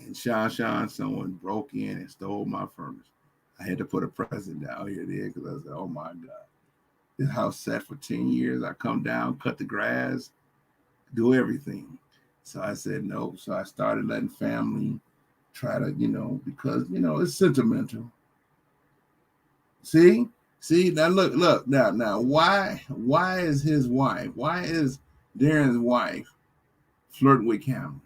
And Sean, someone broke in and stole my furnace. I had to put a present down here there because I said, oh my God. This house sat for 10 years. I come down, cut the grass, do everything. So I said no. So I started letting family try to, because, it's sentimental. See, now look, now, why is his wife, why is Daren's wife flirting with cameras?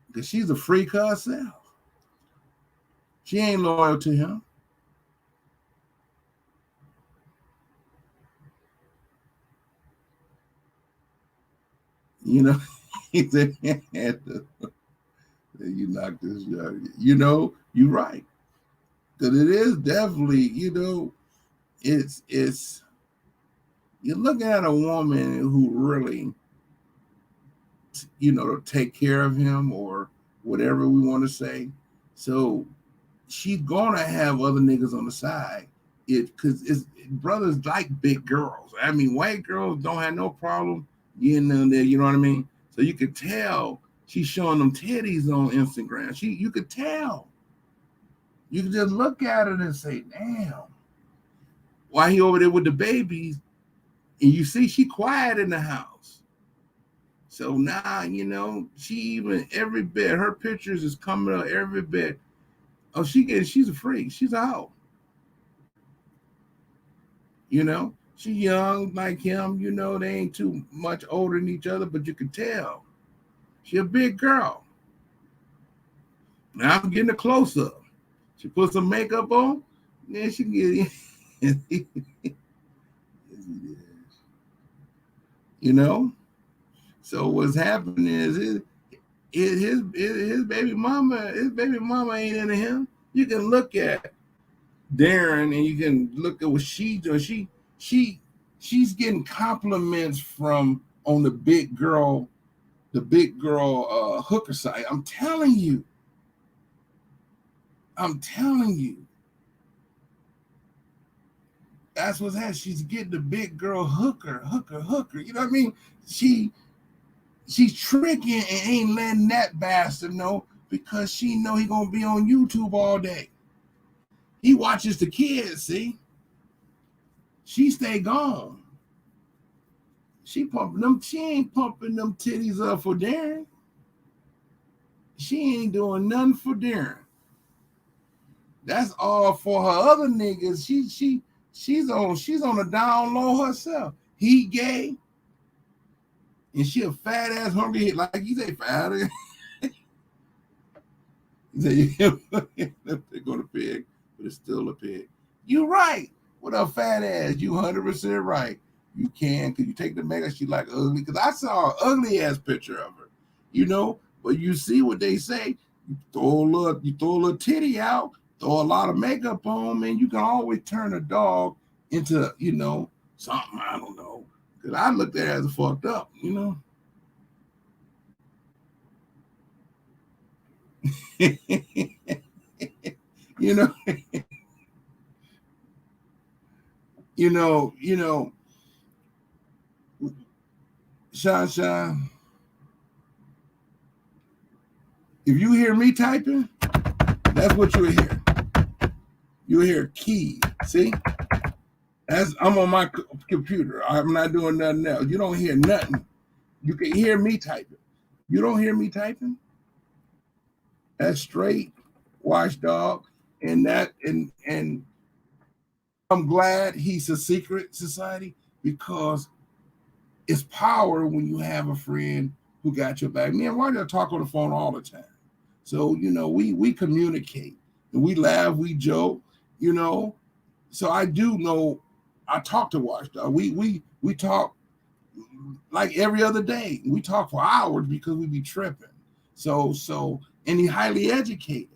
Because she's a freak herself. She ain't loyal to him. He said, you knocked this young. You're right. Because it is definitely, it's you're looking at a woman who really, take care of him or whatever we want to say. So she's gonna have other niggas on the side. Because brothers like big girls. I mean, white girls don't have no problem getting in there, you know what I mean? So you could tell she's showing them titties on Instagram. You could tell. You could just look at it and say, damn. Why he over there with the babies, And you see, she quiet in the house. So now, she even every bit, her pictures is coming up every bit. Oh, she's a freak. She's a hoe. She's young like him. They ain't too much older than each other, but you can tell. She a big girl. Now I'm getting a close up. She put some makeup on, then she get So what's happening is his baby mama ain't into him. You can look at Daren and you can look at what she does. She's getting compliments from on the big girl hooker site. I'm telling you. That's what's happening. She's getting the big girl hooker. You know what I mean? She's tricking and ain't letting that bastard know because she know he gonna be on YouTube all day. He watches the kids, see? She stay gone. She ain't pumping them titties up for Daren. She ain't doing nothing for Daren. That's all for her other niggas. She's on a down low herself. He gay, and she a fat ass hungry, like you say, fat. He said you go to pig, but it's still a pig. You right. With a fat ass, you 100% right. You can, cause you take the makeup. She like ugly, cause I saw an ugly ass picture of her, But you see what they say. You throw a little titty out. Throw a lot of makeup on, man. You can always turn a dog into, something, I don't know. Because I looked at it as fucked up, you Sean, if you hear me typing, that's what you'll hear. You'll hear key. See? I'm on my computer. I'm not doing nothing else. You don't hear nothing. You can hear me typing. You don't hear me typing? That's straight watchdog. And I'm glad he's a secret society because it's power when you have a friend who got your back. Me and Roger talk on the phone all the time. So, we communicate and we laugh, we joke, So I do know I talk to Watchdog. We talk like every other day. We talk for hours because we be tripping. So and he's highly educated.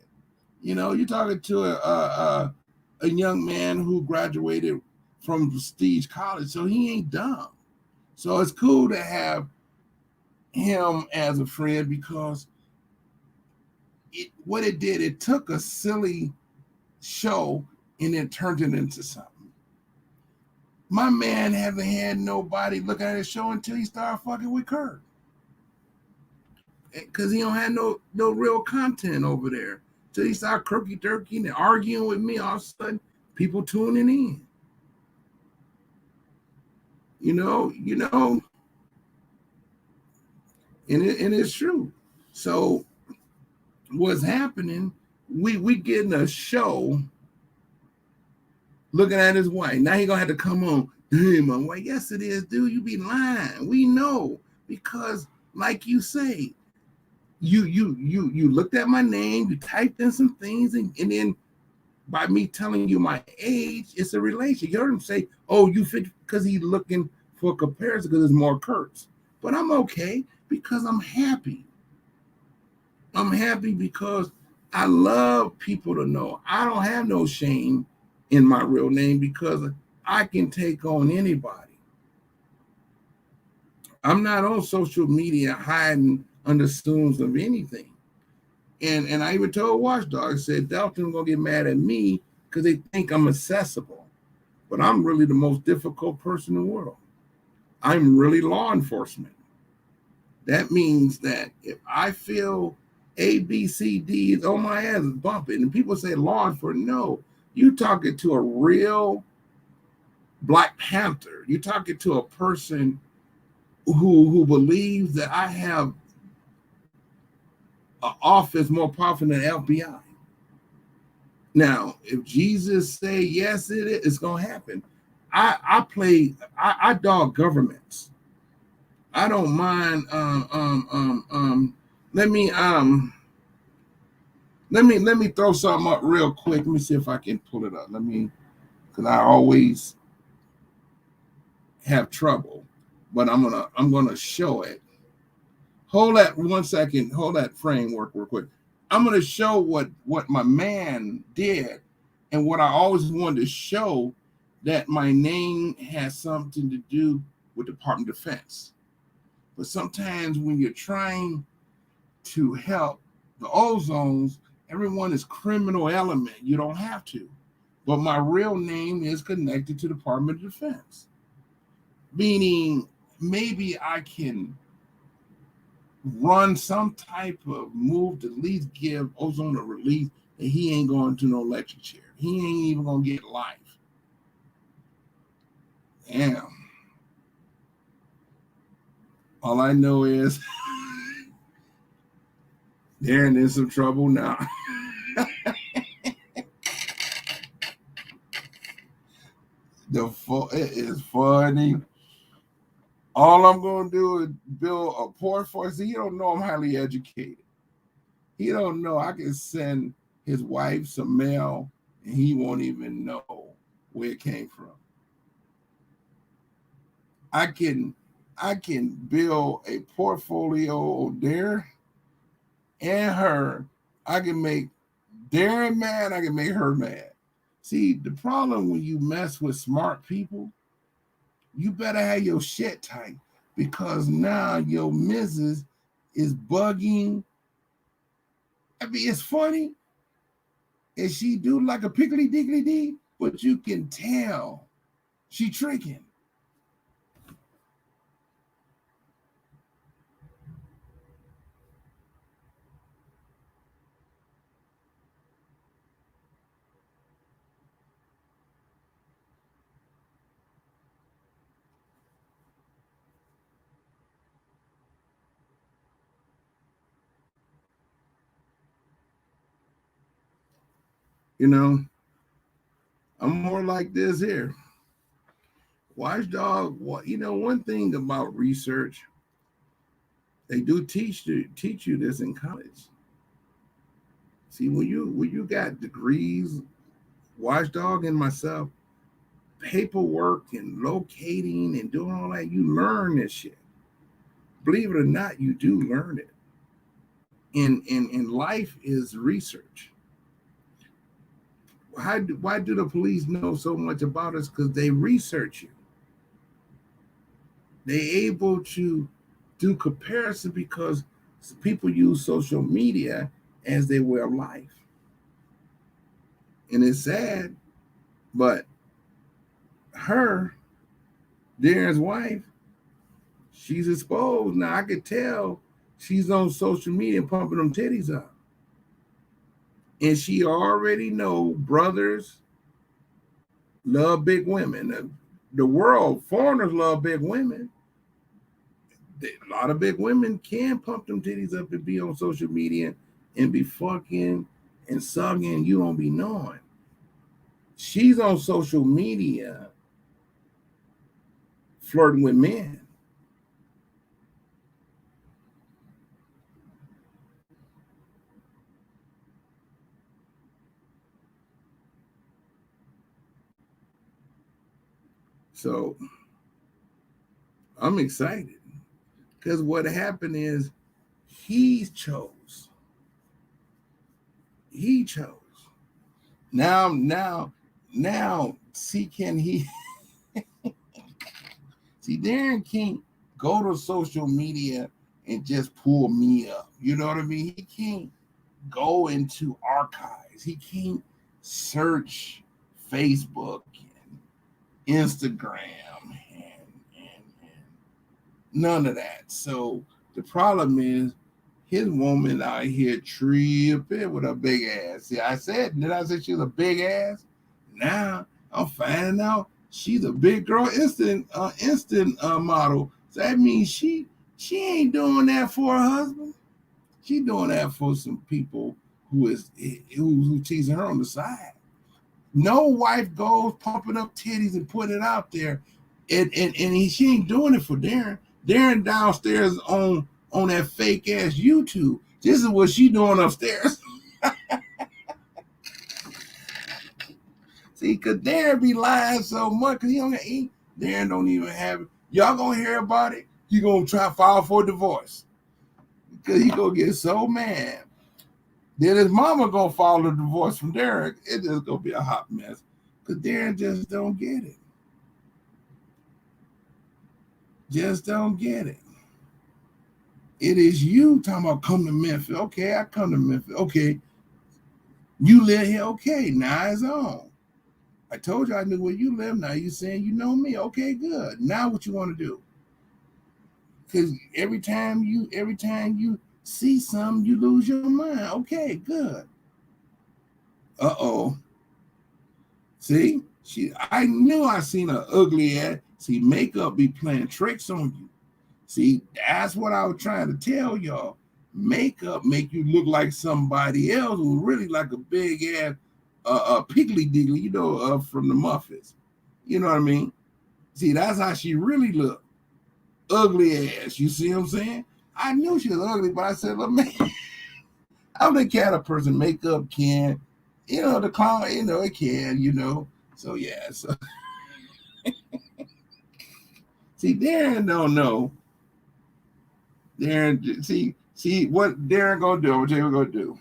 You're talking to a young man who graduated from prestige college, so he ain't dumb. So it's cool to have him as a friend because it took a silly show and then turned it into something. My man haven't had nobody look at his show until he started fucking with Kirk. Because he don't have no real content over there. Till he started kirky-turky and arguing with me, all of a sudden, people tuning in. And it's true. So what's happening, we getting a show looking at his wife. Now he gonna have to come on. Hey, my wife. Yes, it is, dude. You be lying. We know because, like you say, you looked at my name, you typed in some things, and then by me telling you my age, it's a relation. You heard him say, "Oh, you fit," because he's looking for a comparison because there's more Kirks. But I'm okay because I'm happy. I'm happy because I love people to know I don't have no shame in my real name because I can take on anybody. I'm not on social media hiding under assumes of anything. And I even told Watchdog, I said, Dalton's gonna get mad at me because they think I'm accessible. But I'm really the most difficult person in the world. I'm really law enforcement. That means that if I feel A, B, C, D is on my ass, is bumping, and people say law enforcement, no, you talking to a real Black Panther. You're talking to a person who believes that I have an office more powerful than the FBI. Now, if Jesus say yes, it's gonna happen. I dog governments. I don't mind. Let me throw something up real quick. Let me see if I can pull it up. Because I always have trouble, but I'm gonna show it. Hold that 1 second. Hold that framework real quick. I'm gonna show what my man did, and what I always wanted to show, that my name has something to do with Department of Defense. But sometimes when you're trying to help the ozones, everyone is criminal element. You don't have to. But my real name is connected to the Department of Defense. Meaning maybe I can run some type of move to at least give ozone a release that he ain't going to no electric chair. He ain't even going to get life. Damn. All I know is they're in some trouble now. It is funny. All I'm going to do is build a port for. See, he don't know I'm highly educated. He don't know I can send his wife some mail and he won't even know where it came from. I can build a portfolio there and her. I can make Daren mad. I can make her mad. See, the problem when you mess with smart people, you better have your shit tight, because now your missus is bugging. I mean, it's funny, and she do like a pickly diggly dee, but you can tell she tricking. You know, I'm more like this here. Watchdog, one thing about research, they do teach you this in college. See, when you got degrees, Watchdog and myself, paperwork and locating and doing all that, you learn this shit. Believe it or not, you do learn it. And life is research. Why do the police know so much about us? Because they research you. They're able to do comparison because people use social media as their way of life. And it's sad, but Daren's wife, she's exposed. Now I could tell she's on social media pumping them titties up. And she already know brothers love big women. The world, foreigners love big women. A lot of big women can pump them titties up and be on social media and be fucking and sucking. You don't be knowing. She's on social media flirting with men. So I'm excited because what happened is he chose. Now, see, can he? See, Daren can't go to social media and just pull me up. You know what I mean? He can't go into archives. He can't search Facebook and Instagram and none of that. So the problem is his woman out here tripping with a big ass. See, did I say she was a big ass? Now I'm finding out She's a big girl, instant model. So that means she ain't doing that for her husband. She doing that for some people who teasing her on the side. No wife goes pumping up titties and putting it out there, and she ain't doing it for Daren. Daren downstairs on that fake ass YouTube. This is what she doing upstairs. See, cause Daren be lying so much, cause Daren don't even have it. Y'all gonna hear about it. He gonna try to file for divorce. Because he gonna get so mad. Then his mama gonna file a divorce from Daren. It's just gonna be a hot mess. Because Daren just don't get it. Just don't get it. It is you talking about come to Memphis. Okay, I come to Memphis. Okay. You live here. Okay, now it's on. I told you I knew where you live. Now you saying you know me. Okay, good. Now what you want to do? Because every time you see something, you lose your mind. Okay, good. Uh-oh. See? I knew I seen an ugly ass. See, makeup be playing tricks on you. See, that's what I was trying to tell y'all. Makeup make you look like somebody else who really like a big ass piggly diggly, from the Muffets. You know what I mean? See, that's how she really looked. Ugly ass. You see what I'm saying? I knew she was ugly, but I said, look, man, I'm the kind of person makeup can, the clown, it can, So, yeah. So, see, Daren don't know. Daren, see what Daren gonna do. I'm gonna tell you what gonna do.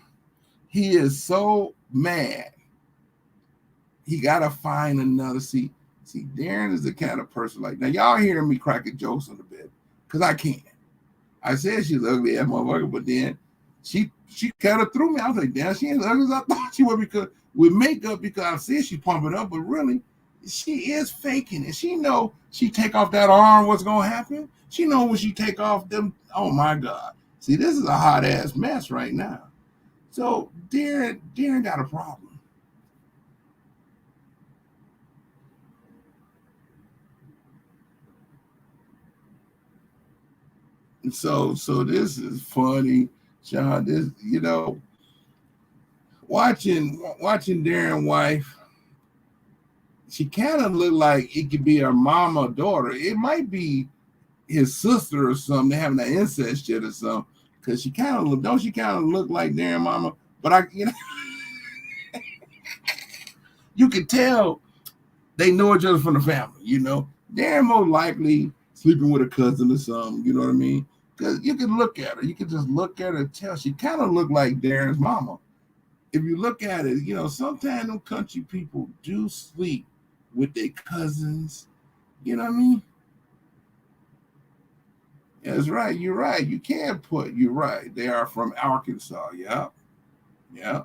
He is so mad. He gotta find another. See, Daren is the kind of person like, now y'all hearing me cracking jokes on a bit, because I can't. I said she's ugly ass motherfucker, but then she kind of threw me. I was like, damn, she ain't as ugly as I thought she would, because with makeup, because I said she's pumping up, but really, she is faking it. She know she take off that arm, what's gonna happen? She know when she take off them, oh my God. See, this is a hot ass mess right now. So Daren got a problem. So this is funny, Sean. This, watching Daren's wife, she kind of look like it could be her mom or daughter. It might be his sister or something. They're having that incest shit or something. Because she kind of look like Daren's mama? But you can tell they know each other from the family. Daren more likely sleeping with a cousin or something. You know what I mean? Because you can look at her. You can just look at her and tell. She kind of look like Daren's mama. If you look at it, sometimes them country people do sleep with their cousins. You know what I mean? That's right. You're right. You're right. They are from Arkansas. Yeah.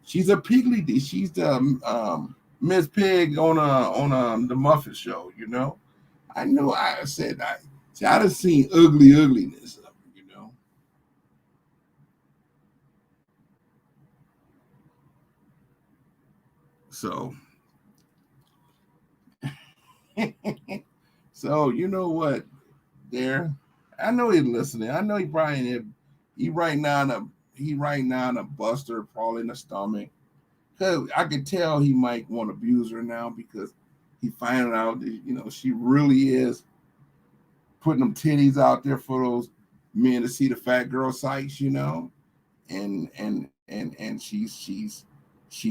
She's a piggly. She's the Miss Pig on the Muffet Show. I knew. I said I done seen ugliness of her. So, you know what, there. I know he's listening. I know he probably right now in a buster, probably in the stomach. Cause I could tell he might want to abuse her now because he finding out that she really is putting them titties out there for those men to see the fat girl sites, and she's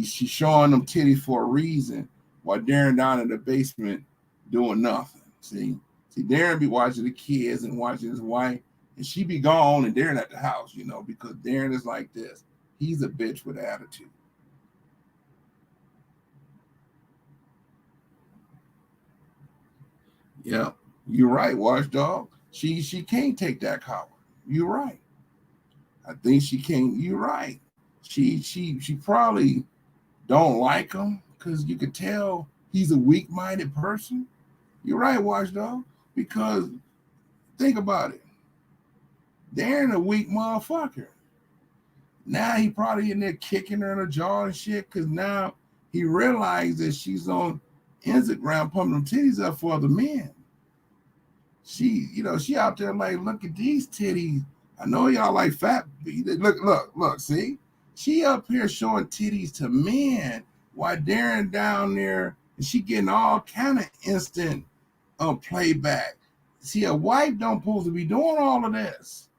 showing them titties for a reason while Daren down in the basement doing nothing. See, Daren be watching the kids and watching his wife, and she be gone and Daren at the house, because Daren is like this. He's a bitch with attitude. Yeah, you're right, Watchdog. She can't take that coward. You're right. I think she can't. You're right. She probably don't like him because you could tell he's a weak-minded person. You're right, Watchdog. Because think about it. Daren a weak motherfucker. Now he probably in there kicking her in the jaw and shit because now he realized that she's on Instagram pumping them titties up for the men. She out there like, look at these titties. I know y'all like fat. Look, see? She up here showing titties to men while Daren down there, and she getting all kind of instant playback. See, a wife don't supposed to be doing all of this.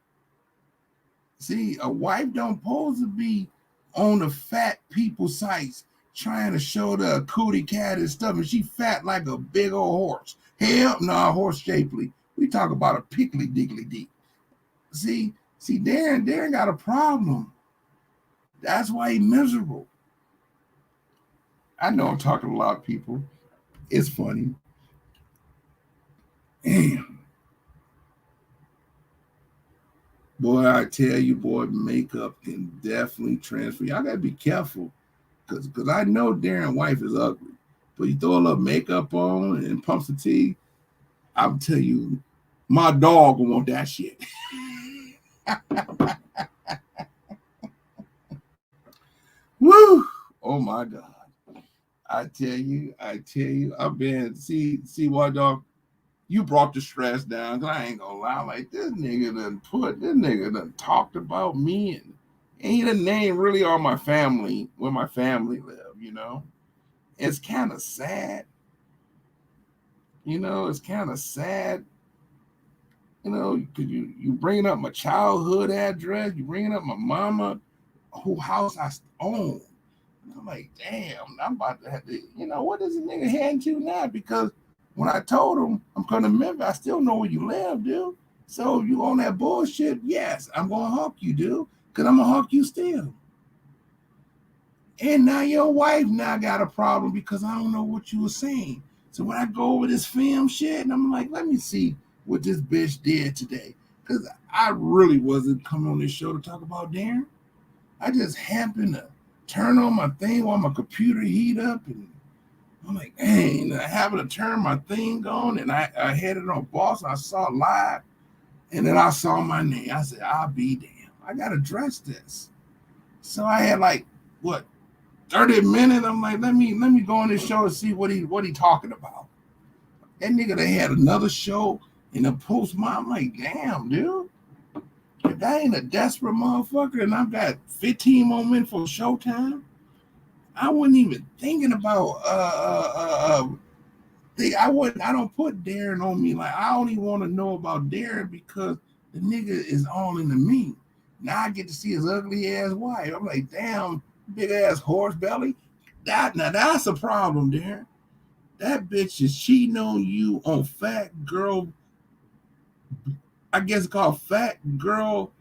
See, a wife don't supposed to be on the fat people sites trying to show the cootie cat and stuff, and she fat like a big old horse. Hell no, horse shapely. We talk about a pickly diggly deep. See, Daren got a problem. That's why he's miserable. I know I'm talking to a lot of people. It's funny. Damn. Boy, I tell you, boy, makeup can definitely transfer. Y'all gotta be careful. Because I know Daren's wife is ugly. But you throw a little makeup on and pumps the tea, I'll tell you, my dog will want that shit. Woo! Oh my God. I tell you, I've been, see what, dog? You brought the stress down, because I ain't gonna lie, like this nigga done talked about me, and he done named really all my family, where my family live, you know? It's kind of sad. You know, it's kind of sad. You know, because you bringing up my childhood address, you bringing up my mama, whose house I own. And I'm like, damn, I'm about to have to, you know, what does this nigga hand to now? Because when I told him I'm coming to Memphis, I still know where you live, dude. So you on that bullshit? Yes, I'm gonna hawk you, dude, because I'm gonna hawk you still. And now your wife now got a problem because I don't know what you were saying. So when I go over this film shit, and I'm like, let me see what this bitch did today. Because I really wasn't coming on this show to talk about Daren. I just happened to turn on my thing while my computer heat up, and I'm like, dang, I happened to turn my thing on, and I had it on boss. I saw live, and then I saw my name. I said, I'll be damned. I got to address this. So I had like, 30 minutes. I'm like, let me go on this show and see what he talking about. That nigga, they had another show in the post. I'm like, damn, dude. If that ain't a desperate motherfucker, and I've got 15 more minutes for showtime, I wasn't even thinking about I don't put Daren on me. Like, I only want to know about Daren because the nigga is all into me. Now I get to see his ugly ass wife. I'm like, damn, big ass horse belly. That's a problem, Daren. That bitch is cheating on you on fat girl. I guess it's called fat girl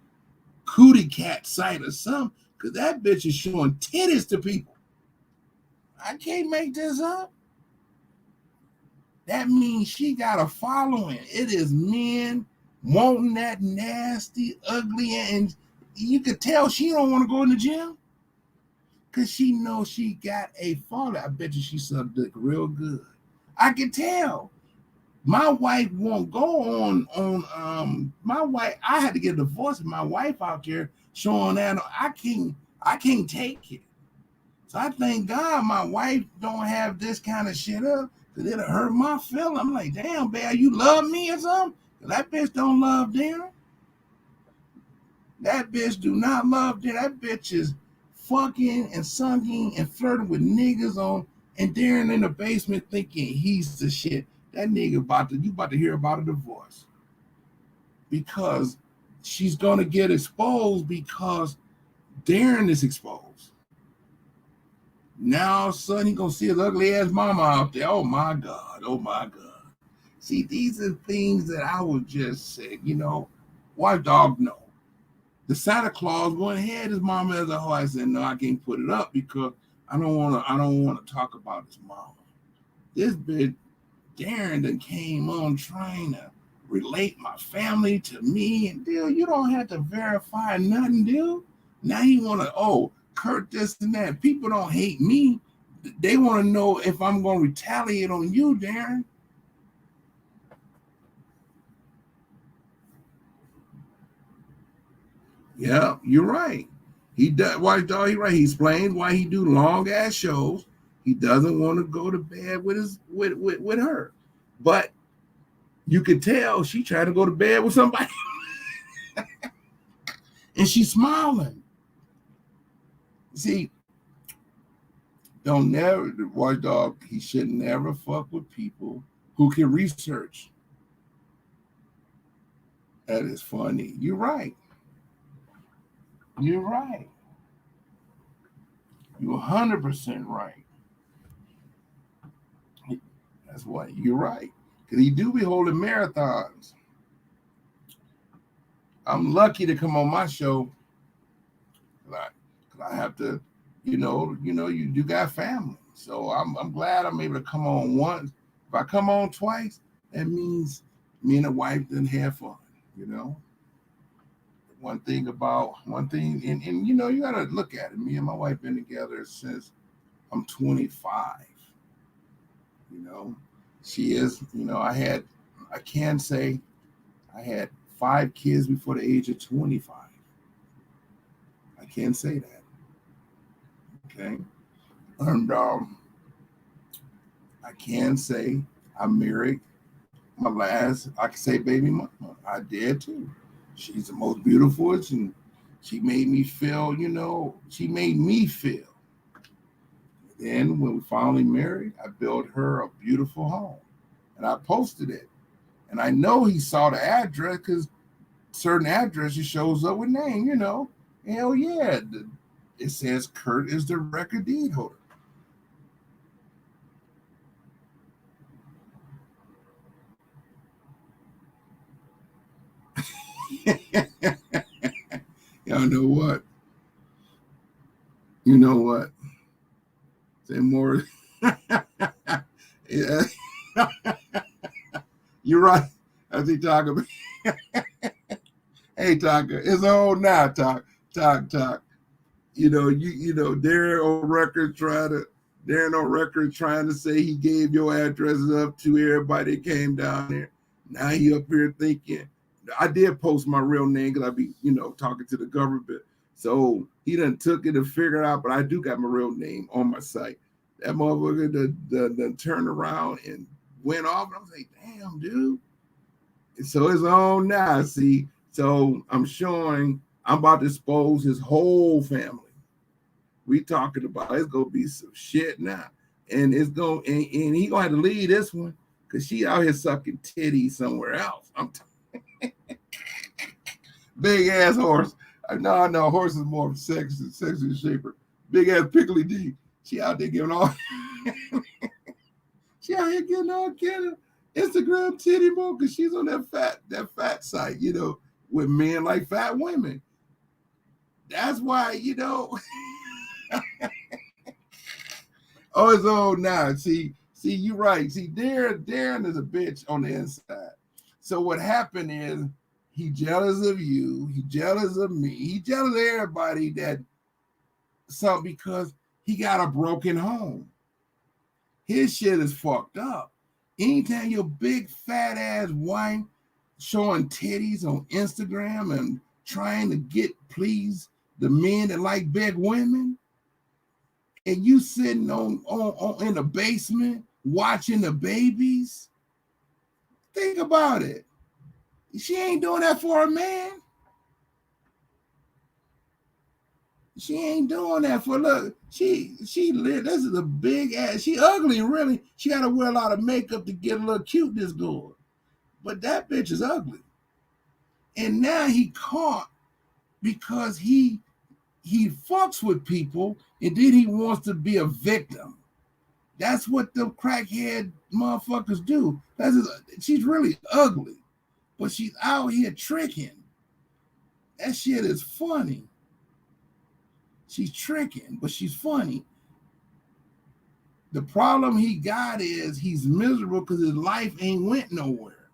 cootie cat site or something. Because that bitch is showing titties to people. I can't make this up. That means she got a following. It is men wanting that nasty, ugly, and you could tell she don't want to go in the gym because she knows she got a following. I bet you she sucked dick real good. I can tell. My wife won't go on my wife. I had to get a divorce with my wife out there showing that I can't take it. So I thank God my wife don't have this kind of shit up, because it'll hurt my feeling. I'm like, damn, babe, you love me or something? That bitch don't love Daren. That bitch do not love Daren. That bitch is fucking and sunking and flirting with niggas on, and Daren in the basement thinking he's the shit. That nigga you about to hear about a divorce. Because she's gonna get exposed because Daren is exposed. Now all of a sudden he gonna see his ugly ass mama out there. Oh my God. See, these are things that I would just say, you know, why dog no. The Santa Claus went ahead his mama as a hoe. I said, no, I can't put it up because I don't wanna talk about his mama. This bitch Daren that came on trying to relate my family to me, and dude, you don't have to verify nothing, dude. Now you wanna, Kirk this and that. People don't hate me. They want to know if I'm going to retaliate on you, Daren. Yeah, you're right. He does. Why, dog? He right. He explains why he do long ass shows. He doesn't want to go to bed with her. But you could tell she tried to go to bed with somebody. And she's smiling. See, don't never, watchdog, he should never fuck with people who can research. That is funny. You're right. You're right. You're 100% right. That's what you're right. Because he do be holding marathons. I'm lucky to come on my show. Cause I have to, you got family. So I'm glad I'm able to come on once. If I come on twice, that means me and the wife didn't have fun, One thing, and you gotta look at it. Me and my wife been together since I'm 25. She is, I can say I had 5 kids before the age of 25. I can say that. Okay. And I can say I married my last, I can say baby mama. I did too. She's the most beautiful, and she made me feel, she made me feel. Then when we finally married, I built her a beautiful home, and I posted it. And I know he saw the address because certain addresses shows up with name, Hell yeah. It says Kurt is the record deed holder. Y'all know what? You know what? Say more. Yeah. You're right. As he talk about. Hey, Taka, it's old now, Talk. Daren on record trying to say he gave your addresses up to everybody that came down there. Now he up here thinking. I did post my real name because I be, talking to the government. So he done took it and figured out, but I do got my real name on my site. That motherfucker done turned around and went off. And I was like, damn, dude. And so it's on now, see. So I'm about to expose his whole family. We talking about it's gonna be some shit now. And it's going and he gonna have to leave this one because she out here sucking titties somewhere else. I'm big ass horse. No, horse is more sexy shaper. Big ass pickly D. She out there giving all she out here getting all kind of Instagram titty more because she's on that fat site, with men like fat women. That's why, Oh, it's old now. See, you're right. See, Daren is a bitch on the inside. So what happened is he jealous of you, he jealous of me, he jealous of everybody because he got a broken home. His shit is fucked up. Anytime your big fat ass wife showing titties on Instagram and trying to please the men that like big women, and you sitting on in the basement watching the babies, think about it. She ain't doing that for a man. She ain't doing that for look. This is a big ass. She ugly, really. She got to wear a lot of makeup to get a little cuteness going. But that bitch is ugly. And now he caught because he fucks with people and then he wants to be a victim. That's what the crackhead motherfuckers do. She's really ugly, but she's out here tricking. That shit is funny. She's tricking, but she's funny. The problem he got is he's miserable because his life ain't went nowhere.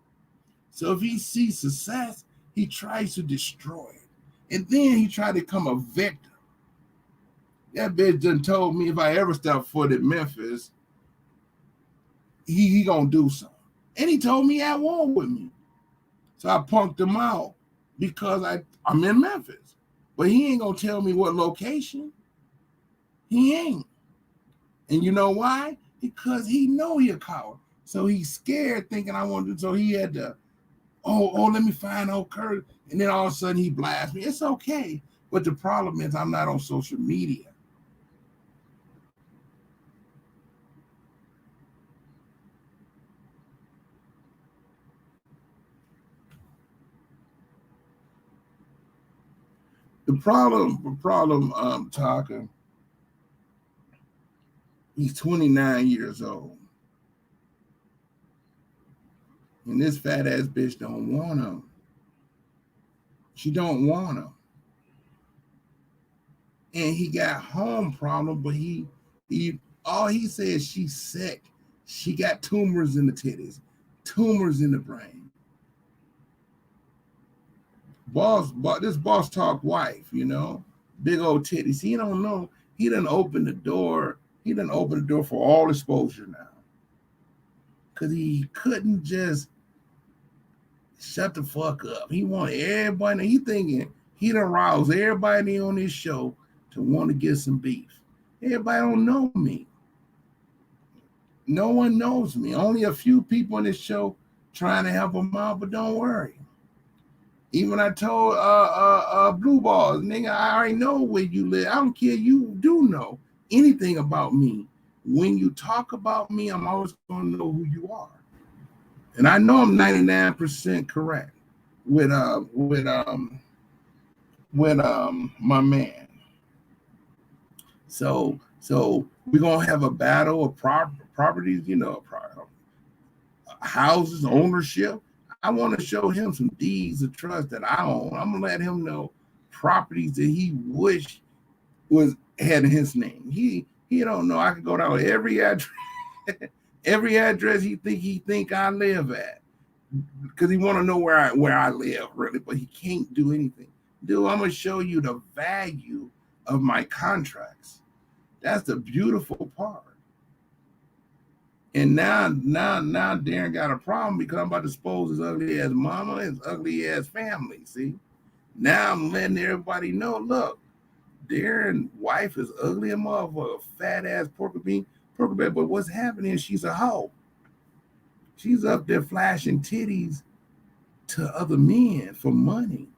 So if he sees success, he tries to destroy it. And then he tried to become a victim. That bitch done told me if I ever step foot in Memphis, he gonna do something. And he told me at war with me. So I punked him out because I'm in Memphis. But he ain't gonna tell me what location. He ain't. And you know why? Because he know he a coward. So he's scared, thinking I want to. So he had to, let me find old Kirk. And then all of a sudden he blasts me. It's okay. But the problem is I'm not on social media. The problem, Tucker, he's 29 years old. And this fat ass bitch don't want him. She don't want him. And he got home problem, but he all he says she's sick. She got tumors in the titties, tumors in the brain. This boss talk wife, big old titties. He don't know. He done opened the door. He done opened the door for all exposure now. Because he couldn't just shut the fuck up. He wanted everybody. He thinking he done roused everybody on this show to want to get some beef. Everybody don't know me. No one knows me. Only a few people on this show trying to help him out, but don't worry. Even I told Blue Balls, nigga, I already know where you live. I don't care. You do know anything about me. When you talk about me, I'm always going to know who you are. And I know I'm 99% correct with my man. So we're gonna have a battle of properties, houses, ownership. I want to show him some deeds of trust that I own. I'm gonna let him know properties that he wish had his name. He don't know. I could go down every address, every address he think I live at, because he want to know where I live, really, but he can't do anything. Dude, I'm gonna show you the value of my contracts. That's the beautiful part. And now Daren got a problem because I'm about to expose his ugly ass mama, his ugly ass family. See, now I'm letting everybody know. Look, Daren's wife is ugly as motherfucker, fat ass pork bean. But what's happening is she's a hoe. She's up there flashing titties to other men for money.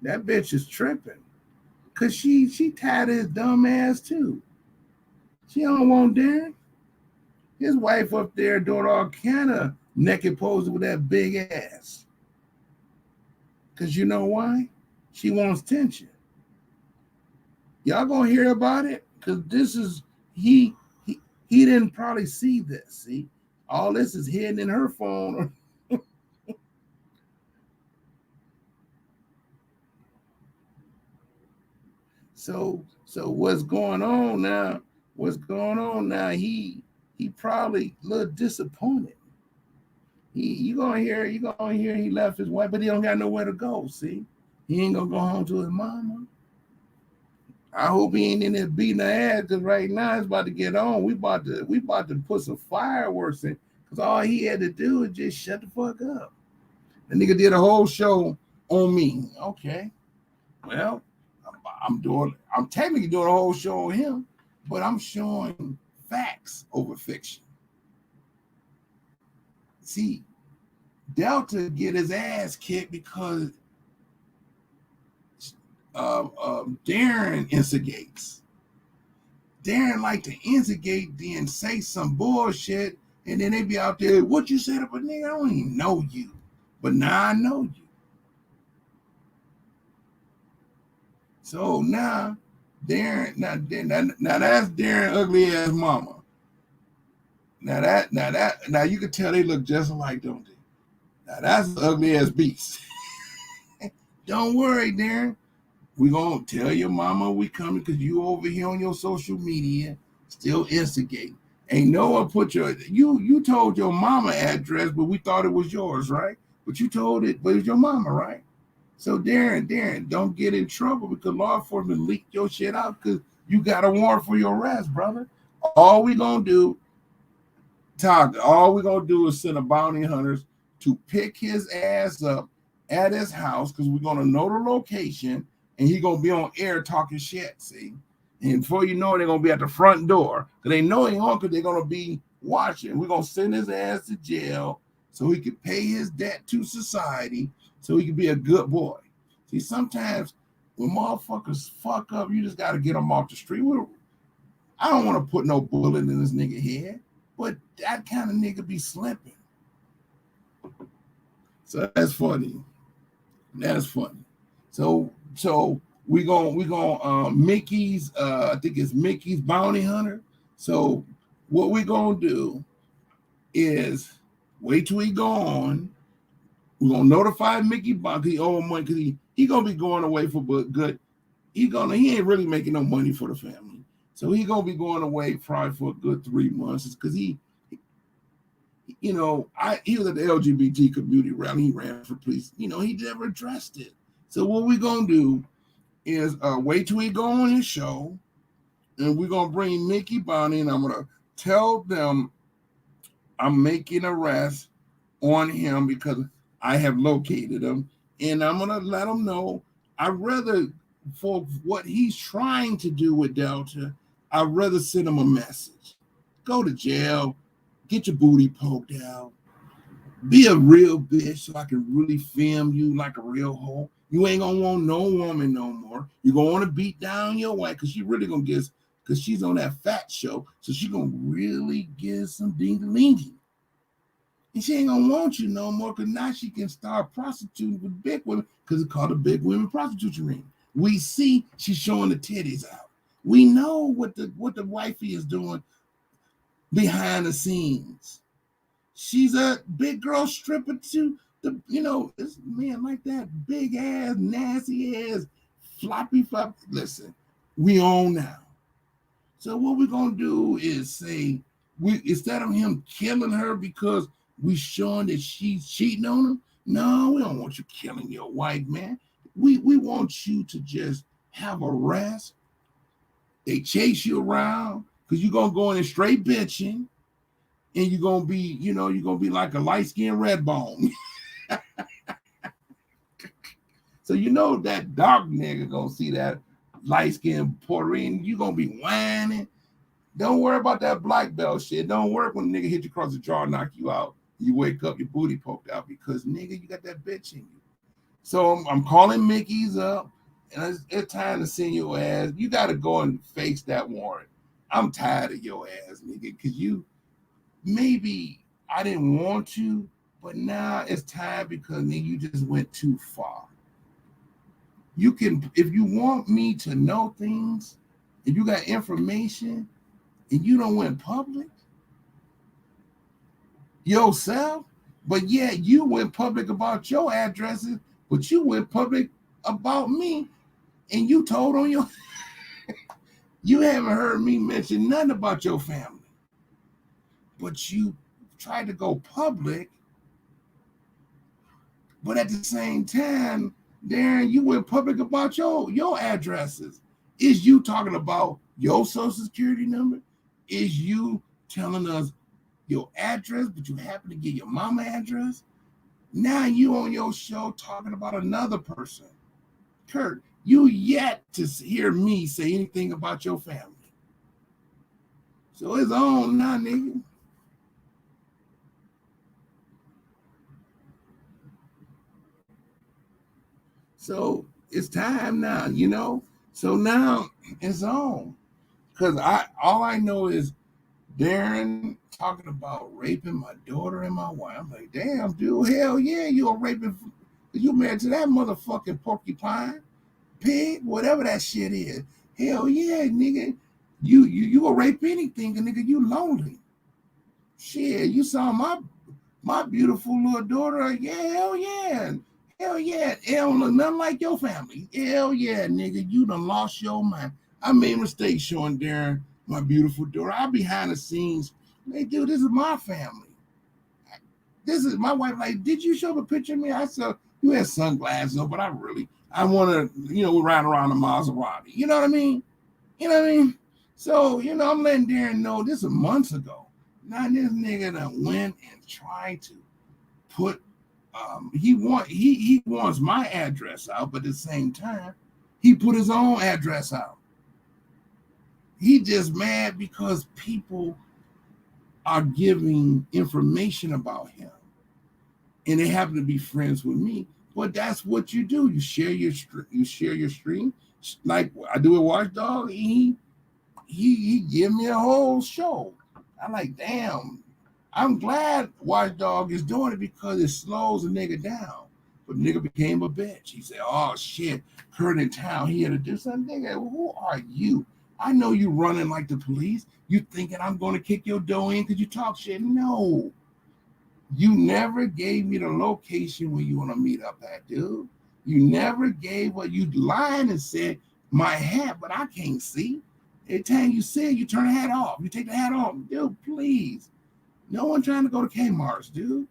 That bitch is tripping. Cause she tired of his dumb ass too. She don't want Daren. His wife up there doing all kind of naked poses with that big ass. Cause you know why? She wants tension. Y'all gonna hear about it? Cause this is he didn't probably see this. See, all this is hidden in her phone. So what's going on now? He probably a little disappointed. You gonna hear he left his wife, but he don't got nowhere to go. See, he ain't gonna go home to his mama. I hope he ain't in there beating her ass, because right now it's about to get on. We about to put some fireworks in, because all he had to do is just shut the fuck up. The nigga did a whole show on me. Okay, well, I'm technically doing a whole show on him, but I'm showing facts over fiction. See, Delta get his ass kicked because Daren instigates. Daren like to instigate, then say some bullshit, and then they be out there, what you said about nigga? I don't even know you, but now I know you. So now Daren, now that's Daren ugly ass mama. Now you can tell they look just alike, don't they? Now that's an ugly ass beast. Don't worry, Daren. We gonna tell your mama we coming because you over here on your social media still instigating. Ain't no one put you told your mama address, but we thought it was yours, right? But you told it, but it was your mama, right? So Daren, don't get in trouble because law enforcement leaked your shit out because you got a warrant for your arrest, brother. All we gonna do is send a bounty hunters to pick his ass up at his house because we're gonna know the location and he gonna be on air talking shit, see? And before you know it, they're gonna be at the front door. Because they know he on because they're gonna be watching. We're gonna send his ass to jail so he can pay his debt to society, so he can be a good boy. See, sometimes when motherfuckers fuck up, you just gotta get them off the street. I don't want to put no bullet in this nigga head, but that kind of nigga be slipping. So that's funny. That's funny. So we gonna Mickey's I think it's Mickey's Bounty Hunter. So what we gonna do is wait till he gone. We're gonna notify Mickey Bounty. He owe money because he gonna be going away for good. He ain't really making no money for the family. So he gonna be going away probably for a good 3 months because he was at the LGBT community rally. He ran for police. He never addressed it. So what we gonna do is wait till he go on his show, and we're gonna bring Mickey Bounty, and I'm gonna tell them I'm making arrest on him because I have located him, and I'm gonna let him know I'd rather, for what he's trying to do with Delta, I'd rather send him a message. Go to jail, get your booty poked out, be a real bitch so I can really film you like a real hoe. You ain't gonna want no woman no more. You're gonna want to beat down your wife because she really gonna get, because she's on that fat show, so she gonna really get some ding-a-lingy. And she ain't gonna want you no more because now she can start prostituting with big women because it's called a big women prostitution ring. We see she's showing the titties out. We know what the wifey is doing behind the scenes. She's a big girl stripper too. This man like that big ass, nasty ass, floppy flop. Listen, we own now. So what we're gonna do is say, instead of him killing her because we showing that she's cheating on him, no, we don't want you killing your wife, man. We want you to just have a rest. They chase you around because you're gonna go in and straight bitching, and you're gonna be, you're gonna be like a light-skinned red bone. So that dark nigga gonna see that light-skinned Puerto Rican, you gonna be whining. Don't worry about that black belt shit. Don't work when the nigga hit you across the jaw and knock you out. You wake up, your booty poked out because nigga, you got that bitch in you. So I'm calling Mickey's up, and it's time to send your ass. You gotta go and face that warrant. I'm tired of your ass, nigga, because maybe I didn't want to, but now it's time because nigga, you just went too far. You can, if you want me to know things, if you got information and you don't went public yourself, but yeah, you went public about your addresses, but you went public about me, and you told on your you haven't heard me mention nothing about your family, but you tried to go public. But at the same time, Daren, you went public about your addresses. Is you talking about your social security number? Is you telling us your address, but you happen to get your mama address? Now you on your show talking about another person. Kirk, you yet to hear me say anything about your family. So it's on now, nigga. So it's time now, So now it's on. Because all I know is Daren talking about raping my daughter and my wife. I'm like, damn, dude, hell yeah, you're raping. You married to that motherfucking porcupine, pig, whatever that shit is. Hell yeah, nigga. You will rape anything, nigga. You lonely. Shit, you saw my beautiful little daughter. Yeah, hell yeah. Hell yeah. It don't look nothing like your family. Hell yeah, nigga. You done lost your mind. I made mistakes showing Daren my beautiful daughter. I'm behind the scenes. Hey, dude, this is my family. This is my wife. Like, did you show a picture of me? I said, you had sunglasses on, but I want to, we ride around the Maserati. You know what I mean? So, I'm letting Daren know this is months ago. Now this nigga that went and tried to put, he wants my address out, but at the same time, he put his own address out. He just mad because people are giving information about him, and they happen to be friends with me. But that's what you do. You share your stream, like I do with Watchdog. He give me a whole show. I'm like, damn. I'm glad Watchdog is doing it because it slows a nigga down. But nigga became a bitch. He said, oh shit, Kurt in town, he had to do something. Nigga, who are you? I know you running like the police. You thinking I'm going to kick your dough in because you talk shit? No. You never gave me the location where you want to meet up at, dude. You never gave what you lying and said my hat, but I can't see. Every time you say it, you turn the hat off. You take the hat off. Dude, please. No one trying to go to Kmart's, dude.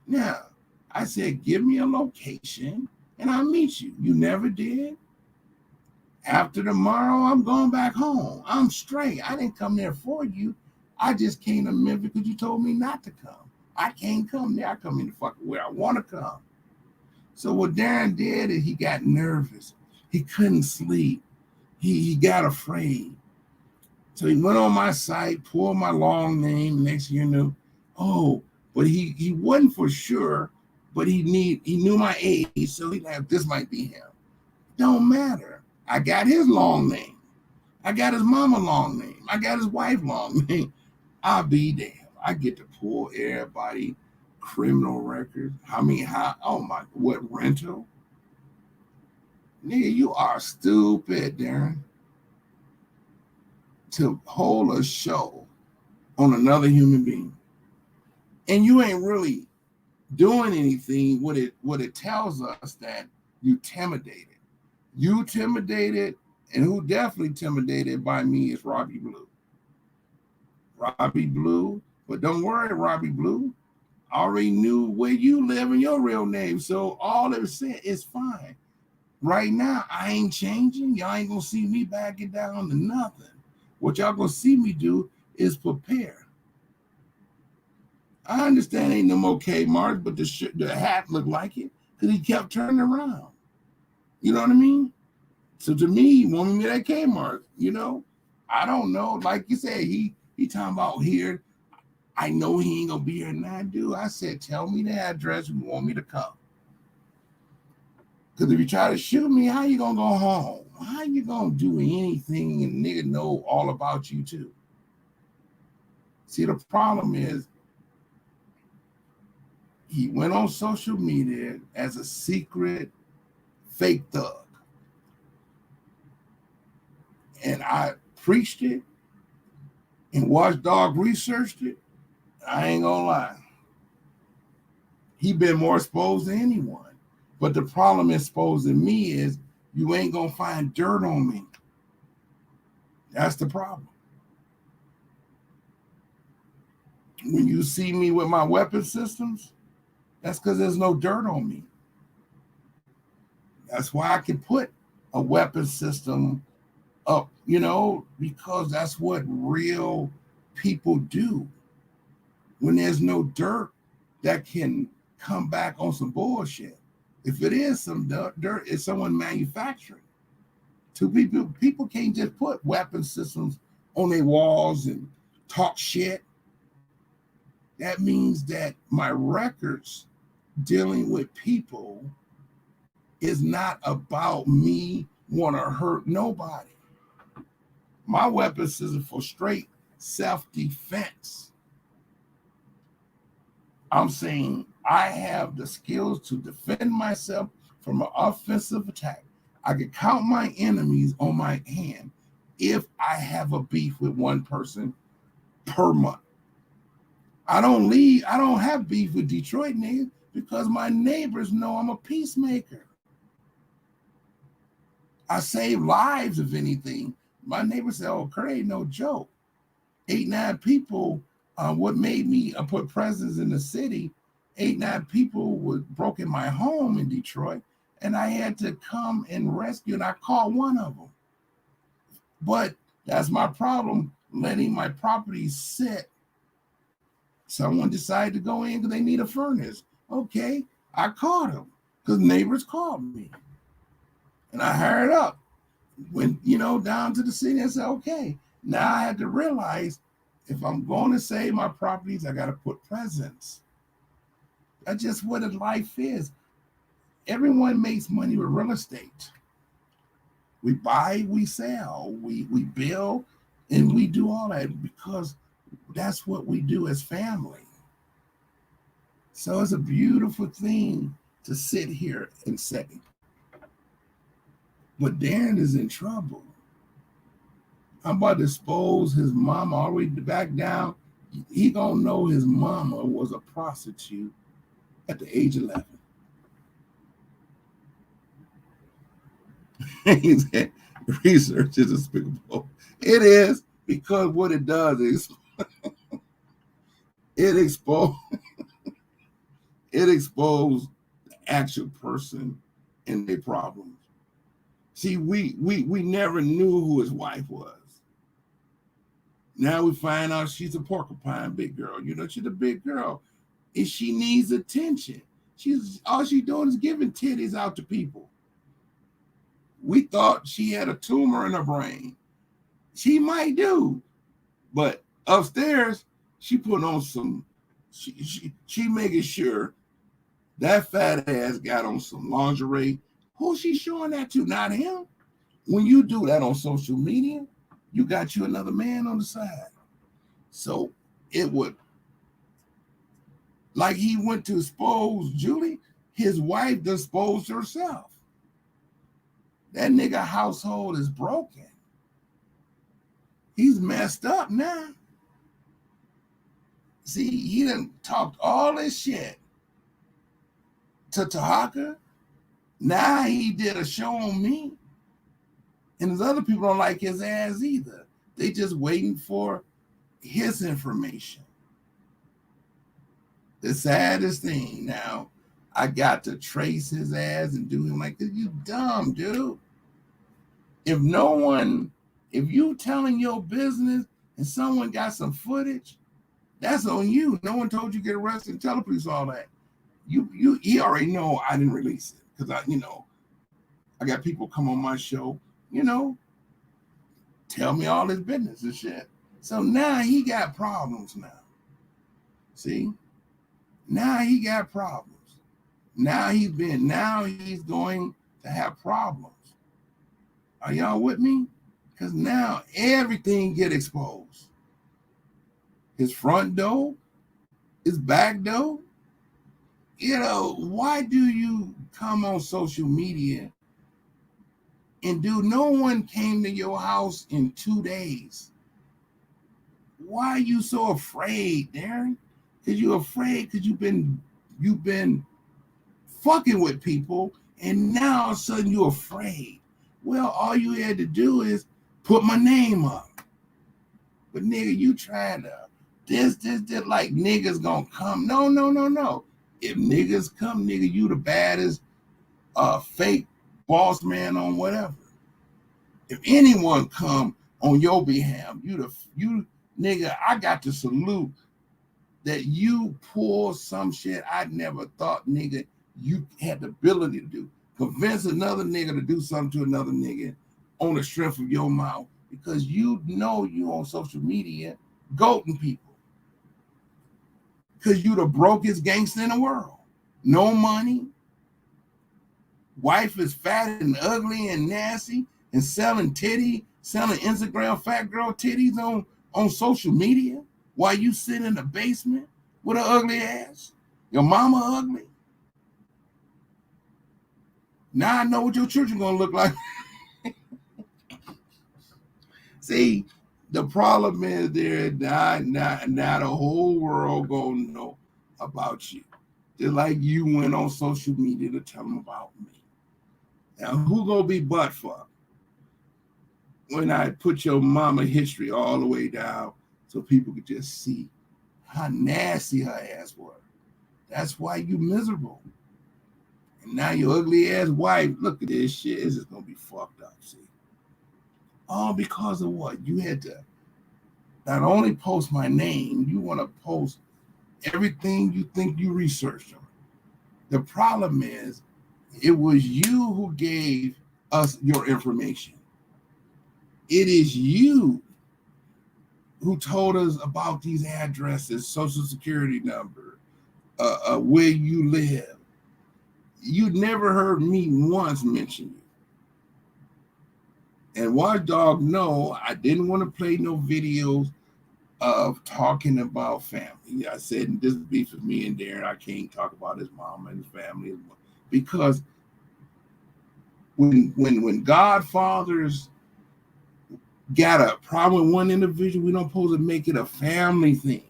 Now, I said, give me a location and I'll meet you. You never did. After tomorrow, I'm going back home. I'm straight. I didn't come there for you. I just came to Memphis because you told me not to come. I can't come there. I come in the fucking where I want to come. So what Daren did is he got nervous. He couldn't sleep. He got afraid. So he went on my site, pulled my long name. Next thing you knew, but he wasn't for sure, but he knew my age, so he like, this might be him. Don't matter. I got his long name. I got his mama long name. I got his wife long name. I'll be damned. I get to pull everybody criminal records. What rental? Nigga, you are stupid, Daren. To hold a show on another human being. And you ain't really doing anything. What it tells us that you intimidated. You intimidated, and who definitely intimidated by me is Robbie Blue. Robbie Blue, but don't worry, Robbie Blue. I already knew where you live and your real name, so all it said is fine. Right now, I ain't changing. Y'all ain't gonna see me backing down to nothing. What y'all gonna see me do is prepare. I understand ain't no more Kmart, but the hat looked like it because he kept turning around. You know what I mean? So to me, he wanted me that Kmart. You know, I don't know. Like you said, he talking about here. I know he ain't gonna be here, and I do. I said, tell me the address you want me to come. Because if you try to shoot me, how you gonna go home? How you gonna do anything and nigga know all about you too? See, the problem is he went on social media as a secret fake thug. And I preached it and Watchdog researched it. I ain't gonna lie. He been more exposed than anyone. But the problem exposing me is you ain't gonna find dirt on me. That's the problem. When you see me with my weapon systems, that's because there's no dirt on me. That's why I can put a weapon system up, because that's what real people do. When there's no dirt that can come back on some bullshit. If it is some dirt, it's someone manufacturing. People can't just put weapon systems on their walls and talk shit. That means that my records dealing with people is not about me want to hurt nobody. My weapon system for straight self-defense. I'm saying I have the skills to defend myself from an offensive attack. I can count my enemies on my hand if I have a beef with one person per month. I don't have beef with Detroit niggas because my neighbors know I'm a peacemaker. I save lives, if anything. My neighbors say, oh, Kurt ain't no joke. 8, 9 people, what made me put presence in the city, 8, 9 people broke in my home in Detroit, and I had to come and rescue, and I caught one of them. But that's my problem, letting my property sit. Someone decided to go in because they need a furnace. Okay, I caught them because neighbors called me. And I hired up. went, down to the city and said, okay, now I had to realize if I'm going to save my properties, I got to put presence. That's just what life is. Everyone makes money with real estate. We buy, we sell, we build, and we do all that because that's what we do as family. So it's a beautiful thing to sit here and say. But Daren is in trouble. I'm about to expose his mama all the way back down. He gonna know his mama was a prostitute at the age of 11. He said, research is despicable. It is, because what it does is it exposed the actual person and their problems. See, we never knew who his wife was. Now we find out she's a porcupine big girl. She's a big girl. And she needs attention. All she's doing is giving titties out to people. We thought she had a tumor in her brain. She might do. But upstairs, she put on some, she making sure that fat ass got on some lingerie. Who's she showing that to? Not him. When you do that on social media, you got you another man on the side. So it would, like he went to expose Julie, his wife disposed herself. That nigga household is broken. He's messed up now. See, he done talked all this shit to Tahaka. Now he did a show on me. And there's other people don't like his ass either. They just waiting for his information. The saddest thing now, I got to trace his ass and do him like this. You dumb, dude. If you telling your business and someone got some footage, that's on you. No one told you to get arrested and tell the police all that. He already know I didn't release it because I got people come on my show, tell me all his business and shit. So now he got problems now. See? Now he got problems. Now he's going to have problems. Are y'all with me? Because now everything get exposed. His front door, his back door. Why do you come on social media and no one came to your house in 2 days? Why are you so afraid, Daren? Because you're afraid because you've been fucking with people and now all of a sudden you're afraid. Well, all you had to do is put my name up. But nigga, you trying to this, like niggas gonna come. No. If niggas come, nigga, you the baddest fake boss man on whatever. If anyone come on your behalf, you nigga, I got to salute that you pull some shit I never thought, nigga, you had the ability to do. Convince another nigga to do something to another nigga on the strength of your mouth because you on social media goating people. Because you the brokest gangster in the world. No money. Wife is fat and ugly and nasty and selling Instagram fat girl titties on social media while you sit in the basement with an ugly ass. Your mama ugly. Now I know what your children gonna look like. See, the problem is there now the whole world gonna know about you. Just like you went on social media to tell them about me. Now who gonna be butt fucked when I put your mama history all the way down so people could just see how nasty her ass was? That's why you miserable. And now your ugly ass wife, look at this shit, it's just gonna be fucked up, see? All because of what? You had to not only post my name, you want to post everything you think you researched on. The problem is, it was you who gave us your information. It is you who told us about these addresses, social security number, where you live. You never heard me once mention you. And Watchdog, no, I didn't want to play no videos of talking about family. I said, this would be for me and Daren. I can't talk about his mom and his family, because when Godfathers got a problem with one individual, we don't supposed to make it a family thing.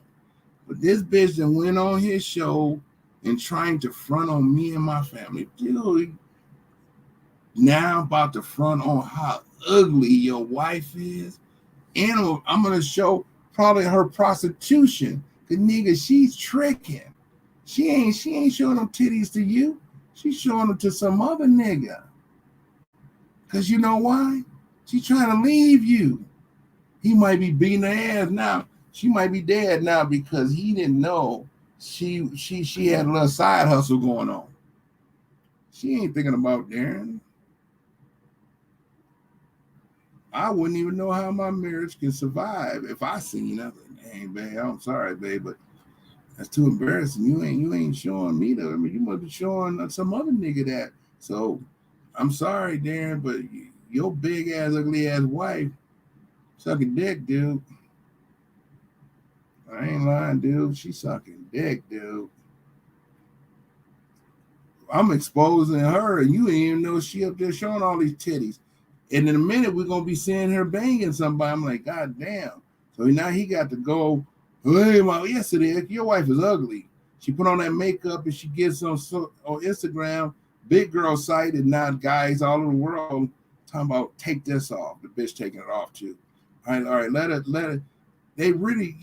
But this bitch that went on his show and trying to front on me and my family, dude, now about to front on how ugly your wife is. And I'm going to show probably her prostitution. Cause nigga, she's tricking. She ain't showing them titties to you. She's showing them to some other nigga. Cause you know why? She's trying to leave you. He might be beating her ass now. She might be dead now because he didn't know she had a little side hustle going on. She ain't thinking about Daren. I wouldn't even know how my marriage can survive if I seen nothing. Hey, babe, I'm sorry, babe, but that's too embarrassing. You ain't showing me that. I mean, you must be showing some other nigga that. So I'm sorry, Daren, but your big ass, ugly ass wife sucking dick, dude. I ain't lying, dude. She sucking dick, dude. I'm exposing her, and you ain't even know she up there showing all these titties. And in a minute, we're going to be seeing her banging somebody. I'm like, God damn. So now he got to go, hey, yes, it is. Your wife is ugly. She put on that makeup and she gets on Instagram, big girl site, and now guys all over the world talking about take this off. The bitch taking it off too. All right, let it. They really,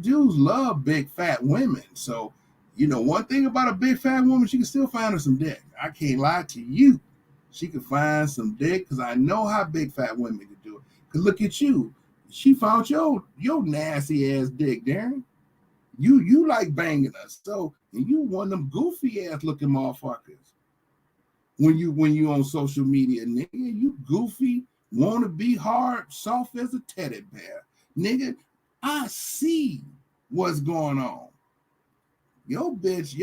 dudes love big fat women. So, one thing about a big fat woman, she can still find her some dick. I can't lie to you. She could find some dick because I know how big fat women can do it. Because look at you. She found your nasty ass dick, Daren. You like banging us. So, and you one of them goofy ass looking motherfuckers. When you on social media, nigga, you goofy, want to be hard, soft as a teddy bear. Nigga, I see what's going on. Your bitch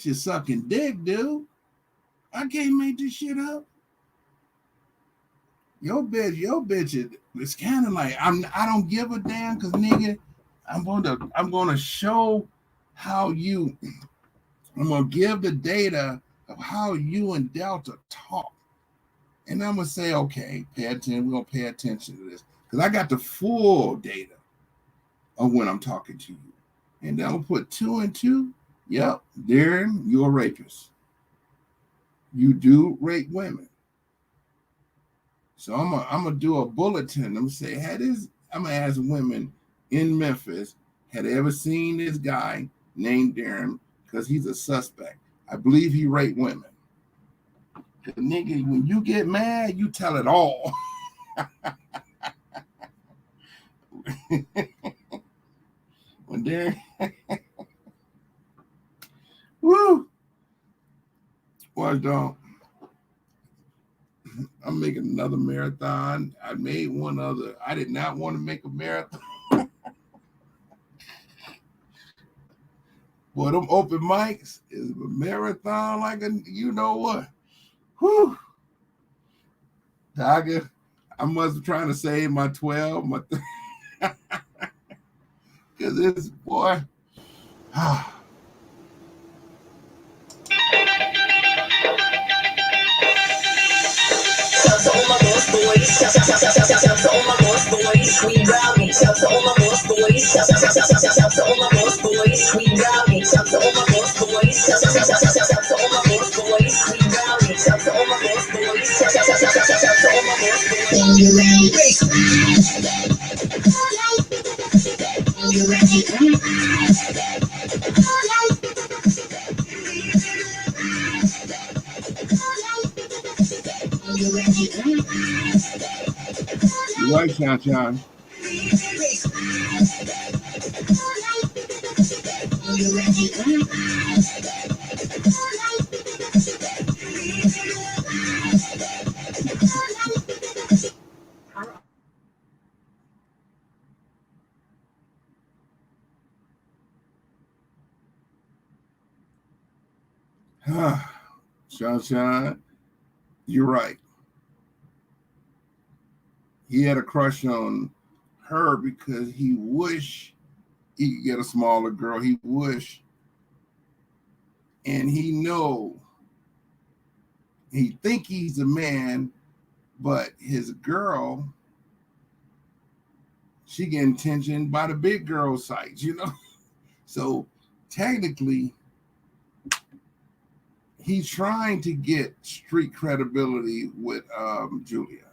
is sucking dick, dude. I can't make this shit up. Your bitch is kind of like I don't give a damn because nigga, I'm gonna show how you. I'm gonna give the data of how you and Delta talk, and I'm gonna say, okay, pay attention. We're gonna pay attention to this because I got the full data of when I'm talking to you, and then I'm gonna put 2 and 2. Yep, Daren, you're a rapist. You do rape women. So I'm gonna do a bulletin. I'm gonna say, I'm gonna ask women in Memphis, had they ever seen this guy named Daren? Because he's a suspect. I believe he raped women. The nigga, when you get mad, you tell it all. When Daren, woo. Watch dog. I'm making another marathon. I made one other. I did not want to make a marathon. Boy, them open mics is a marathon like a you know what. Whew. Tiger, I must be trying to save my 12. Because this boy. Shout to all my boss boys. Shout to all my boss boys. We rowdy. Shout to all my boss boys. Shout to all my boss boys. We rowdy. Shout to all my boss boys. Shout to all my boss boys. We rowdy. Shout to all my boss boys. Shout to all my boss boys. On your race. You ready? You right, Sean. Sunshine, you're right. He had a crush on her because he wished he could get a smaller girl. He wished, and he think he's a man, but his girl, she getting attention by the big girl sites, So technically, he's trying to get street credibility with Julia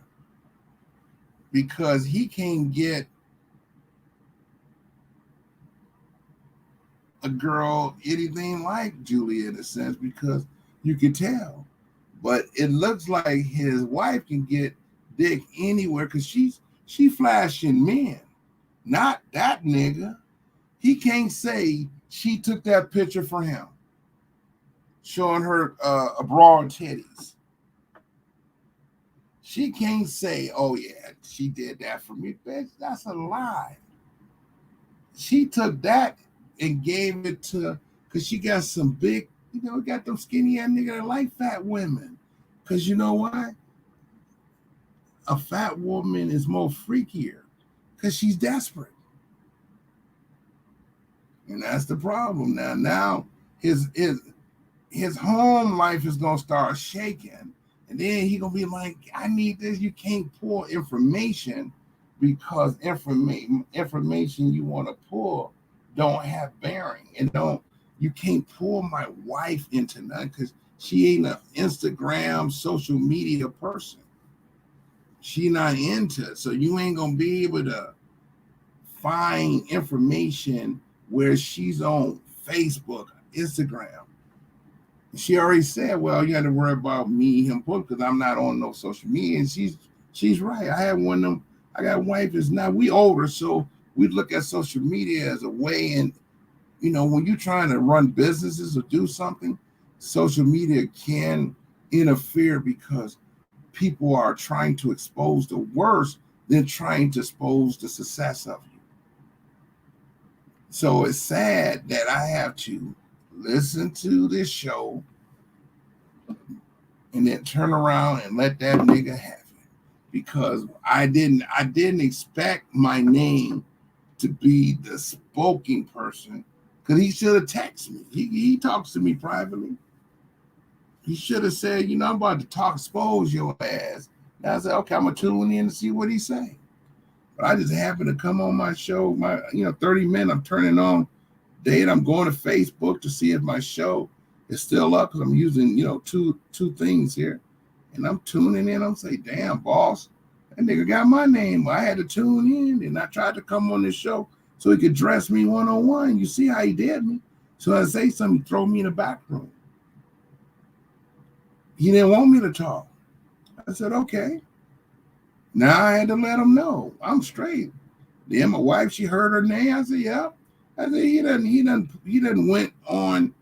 because he can't get a girl anything like Julia in a sense because you can tell. But it looks like his wife can get dick anywhere because she flashing men, not that nigga. He can't say she took that picture for him, showing her broad titties. She can't say, oh yeah, she did that for me. Bitch, that's a lie. She took that and gave it to, because she got some big, got them skinny ass niggas that like fat women. Because you know why? A fat woman is more freakier because she's desperate. And that's the problem. Now his home life is gonna start shaking. And then he gonna be like, I need this. You can't pull information because information you want to pull don't have bearing. And you can't pull my wife into nothing because she ain't an Instagram social media person. She not into it. So you ain't gonna be able to find information where she's on Facebook, Instagram. She already said, well, you got to worry about me, him, because I'm not on no social media. And she's right. I have one of them. I got a wife is now we older, so we look at social media as a way. And when you're trying to run businesses or do something, social media can interfere because people are trying to expose the worst than trying to expose the success of you. So it's sad that I have to listen to this show and then turn around and let that nigga have it because I didn't expect my name to be the spoken person because he should have texted me. He talks to me privately. He should have said, I'm about to expose your ass. And I said, okay, I'm gonna tune in to see what he say. But I just happened to come on my show, 30 minutes, I'm turning on date. I'm going to Facebook to see if my show is still up because I'm using, two things here. And I'm tuning in. I'm saying, damn, boss, that nigga got my name. I had to tune in and I tried to come on this show so he could dress me one-on-one. You see how he did me. So I say something, throw me in the back room. He didn't want me to talk. I said, okay. Now I had to let him know I'm straight. Then my wife, she heard her name. I said, yep. I said, he done went on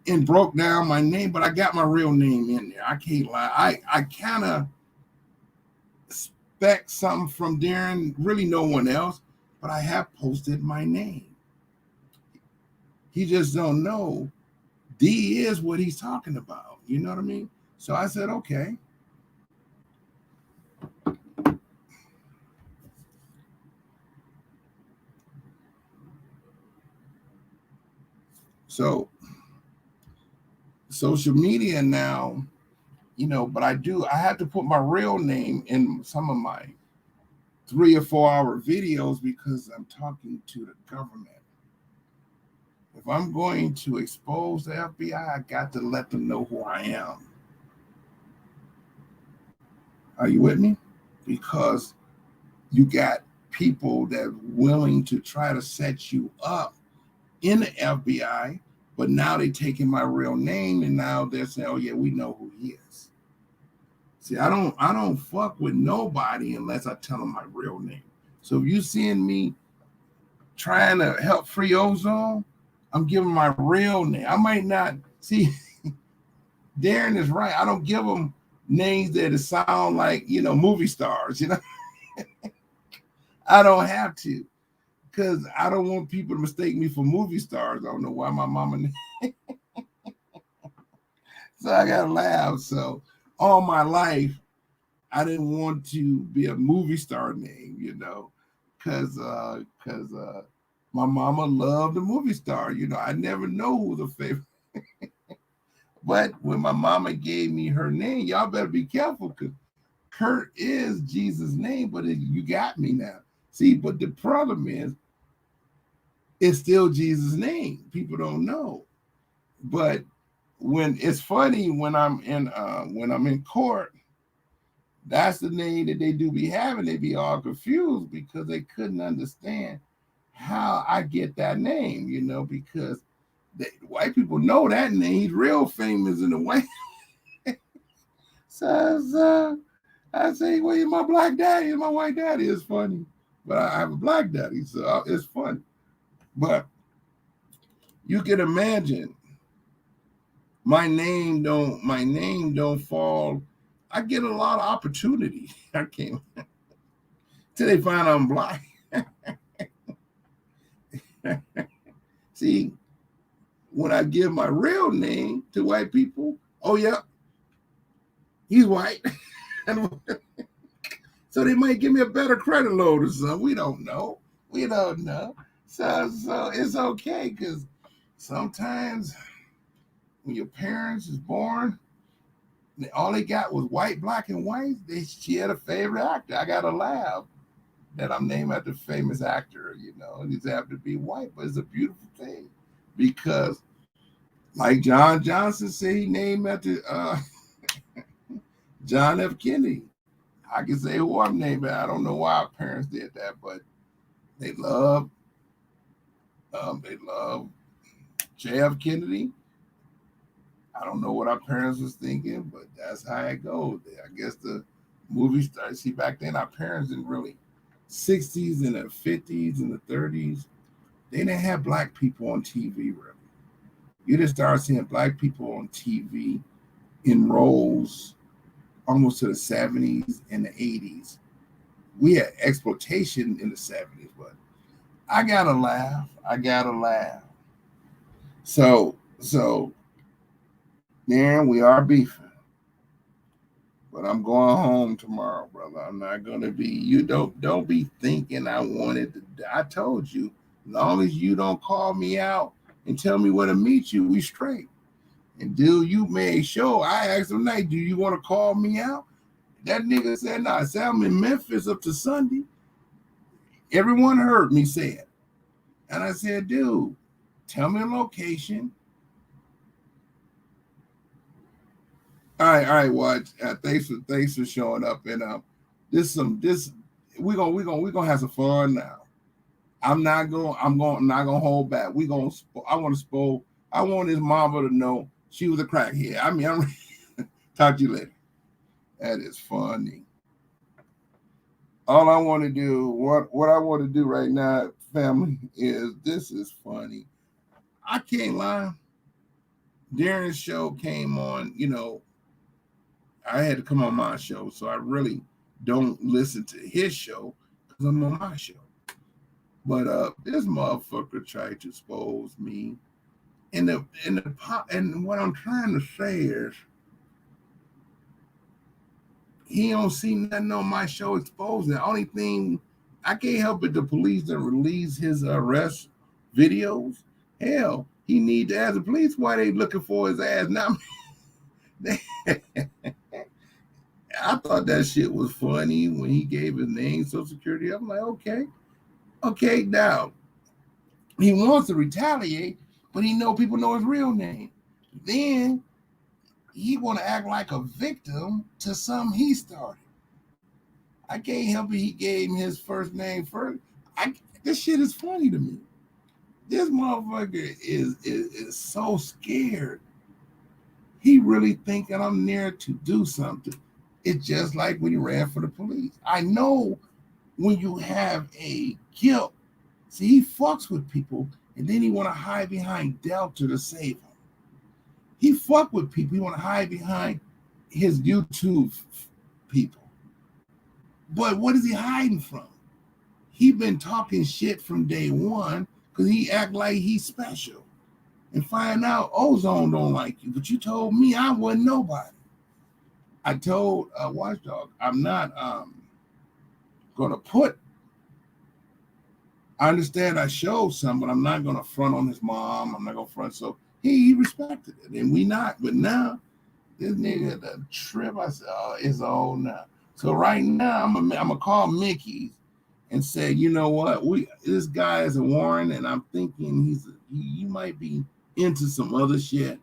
and broke down my name, but I got my real name in there. I can't lie. I kind of expect something from Daren, really no one else, but I have posted my name. He just don't know D is what he's talking about. You know what I mean? So I said, okay. So social media now, but I have to put my real name in some of my 3 or 4 hour videos because I'm talking to the government. If I'm going to expose the FBI, I got to let them know who I am. Are you with me? Because you got people that are willing to try to set you up in the FBI, but now they're taking my real name and now they're saying, oh yeah, we know who he is. See, I don't fuck with nobody unless I tell them my real name. So if you seeing me trying to help free ozone, I'm giving my real name. I might not see. Daren is right. I don't give them names that sound like movie stars. I don't have to, because I don't want people to mistake me for movie stars. I don't know why my mama. So I got to laugh. So all my life, I didn't want to be a movie star name, because my mama loved the movie star. I never know who the favorite. But when my mama gave me her name, y'all better be careful because Kirk is Jesus' name, but you got me now. See, but the problem is, it's still Jesus' name. People don't know. But when it's funny when I'm in court, that's the name that they do be having. They be all confused because they couldn't understand how I get that name, because the white people know that name. He's real famous in the white. So I say, well, you're my black daddy and my white daddy. It's funny. But I have a black daddy, so it's funny. But you can imagine my name don't fall. I get a lot of opportunity. I can't till they find I'm black. See, when I give my real name to white people, oh yeah, he's white. So they might give me a better credit load or something. We don't know. So it's okay, because sometimes when your parents is born, all they got was white, black, and white. She had a favorite actor. I got to laugh that I'm named after a famous actor, and he's have to be white, but it's a beautiful thing because, like John Johnson said, he named after John F. Kennedy. I can say who I'm named after. I don't know why our parents did that, but they love J.F. Kennedy. I don't know what our parents was thinking, but that's how it goes. I guess the movie stars. See, back then our parents didn't really, 60s and the 50s and the 30s, they didn't have black people on TV really. You just start seeing black people on TV in roles almost to the 70s and the 80s. We had exploitation in the 70s, but I gotta laugh. So Darren, we are beefing, but I'm going home tomorrow, brother. I'm not gonna be. You don't be thinking I wanted to. I told you, as long as you don't call me out and tell me where to meet you, we straight. And dude, you made sure. I asked him tonight, do you want to call me out? That nigga said, nah. I said, I'm in Memphis up to Sunday. Everyone heard me say it, and I said, dude, tell me a location. All right, watch. Thanks for showing up. And we're gonna have some fun now. I'm not gonna hold back. I want his mama to know she was a crackhead. I mean, I'm talk to you later. That is funny. All I want to do, what I want to do right now, family, this is funny. I can't lie. Daren's show came on, I had to come on my show, so I really don't listen to his show because I'm on my show. But this motherfucker tried to expose me, and what I'm trying to say is, he don't see nothing on my show exposing. The only thing I can't help it, the police that release his arrest videos. Hell, he need to ask the police why they looking for his ass now. I thought that shit was funny when he gave his name, Social Security. I'm like, okay, now he wants to retaliate, but people know his real name. Then he want to act like a victim to something he started. I can't help it. He gave him his first name first. This shit is funny to me. This motherfucker is so scared. He really thinking I'm there to do something. It's just like when he ran for the police. I know when you have a guilt, see, he fucks with people, and then he want to hide behind Delta to save him. He fuck with people. He want to hide behind his YouTube people. But what is he hiding from? He been talking shit from day one because he act like he's special. and find out Ozone don't like you, but you told me I wasn't nobody. I told Watchdog, I'm not gonna put. I understand I showed some, but I'm not gonna front on his mom. I'm not gonna front. So he respected it, and we not. But now this nigga the trip. I said, oh, it's on now. So right now I'm gonna call Mickey's and say, you know what, this guy is a warrant, and I'm thinking you might be into some other shit.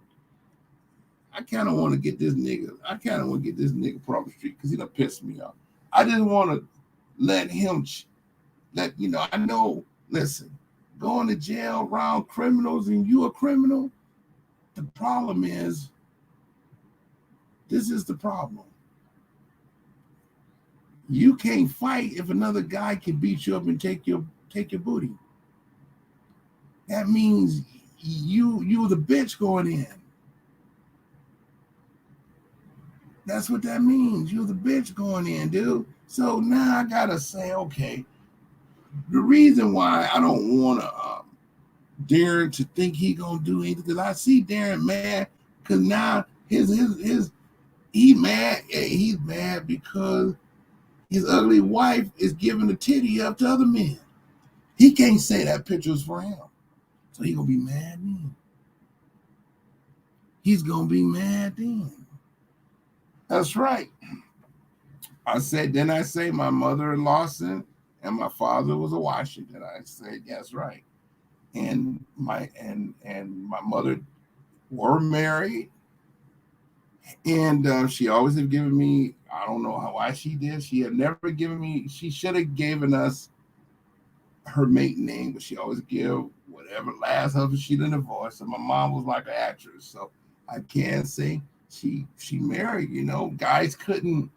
I kind of want to get this nigga. Proper Street because he done pissed me off. I just want to let him. I know. Listen, going to jail around criminals and you a criminal. The problem is. This is the problem. You can't fight if another guy can beat you up and take your booty. That means you the bitch going in. That's what that means. You're the bitch going in, dude. So now I gotta say, okay, the reason why I don't want Daren to think he gonna do anything, because I see Daren mad, because now he mad. He's mad because his ugly wife is giving the titty up to other men. He can't say that picture was for him, so he gonna be mad then. He's gonna be mad then. That's right. I say my mother in Lawson and my father was a Washington. I said, that's right. And my mother were married, and she always had given me, I don't know why she did. She had never given me, she should have given us her maiden name, but she always give whatever last husband she didn't divorce. And my mom was like an actress, so I can't say she married, guys couldn't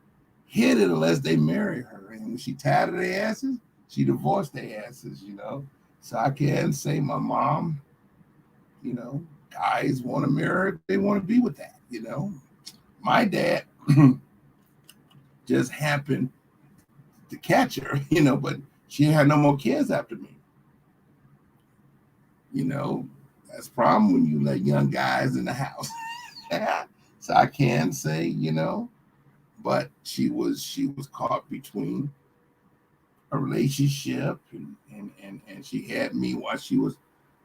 hit it unless they married her. And when she tied of their asses, she divorced their asses, So I can't say my mom, guys want to marry her, they want to be with that, My dad just happened to catch her, but she had no more kids after me. That's the problem when you let young guys in the house. So I can say, but she was caught between a relationship and she had me while she was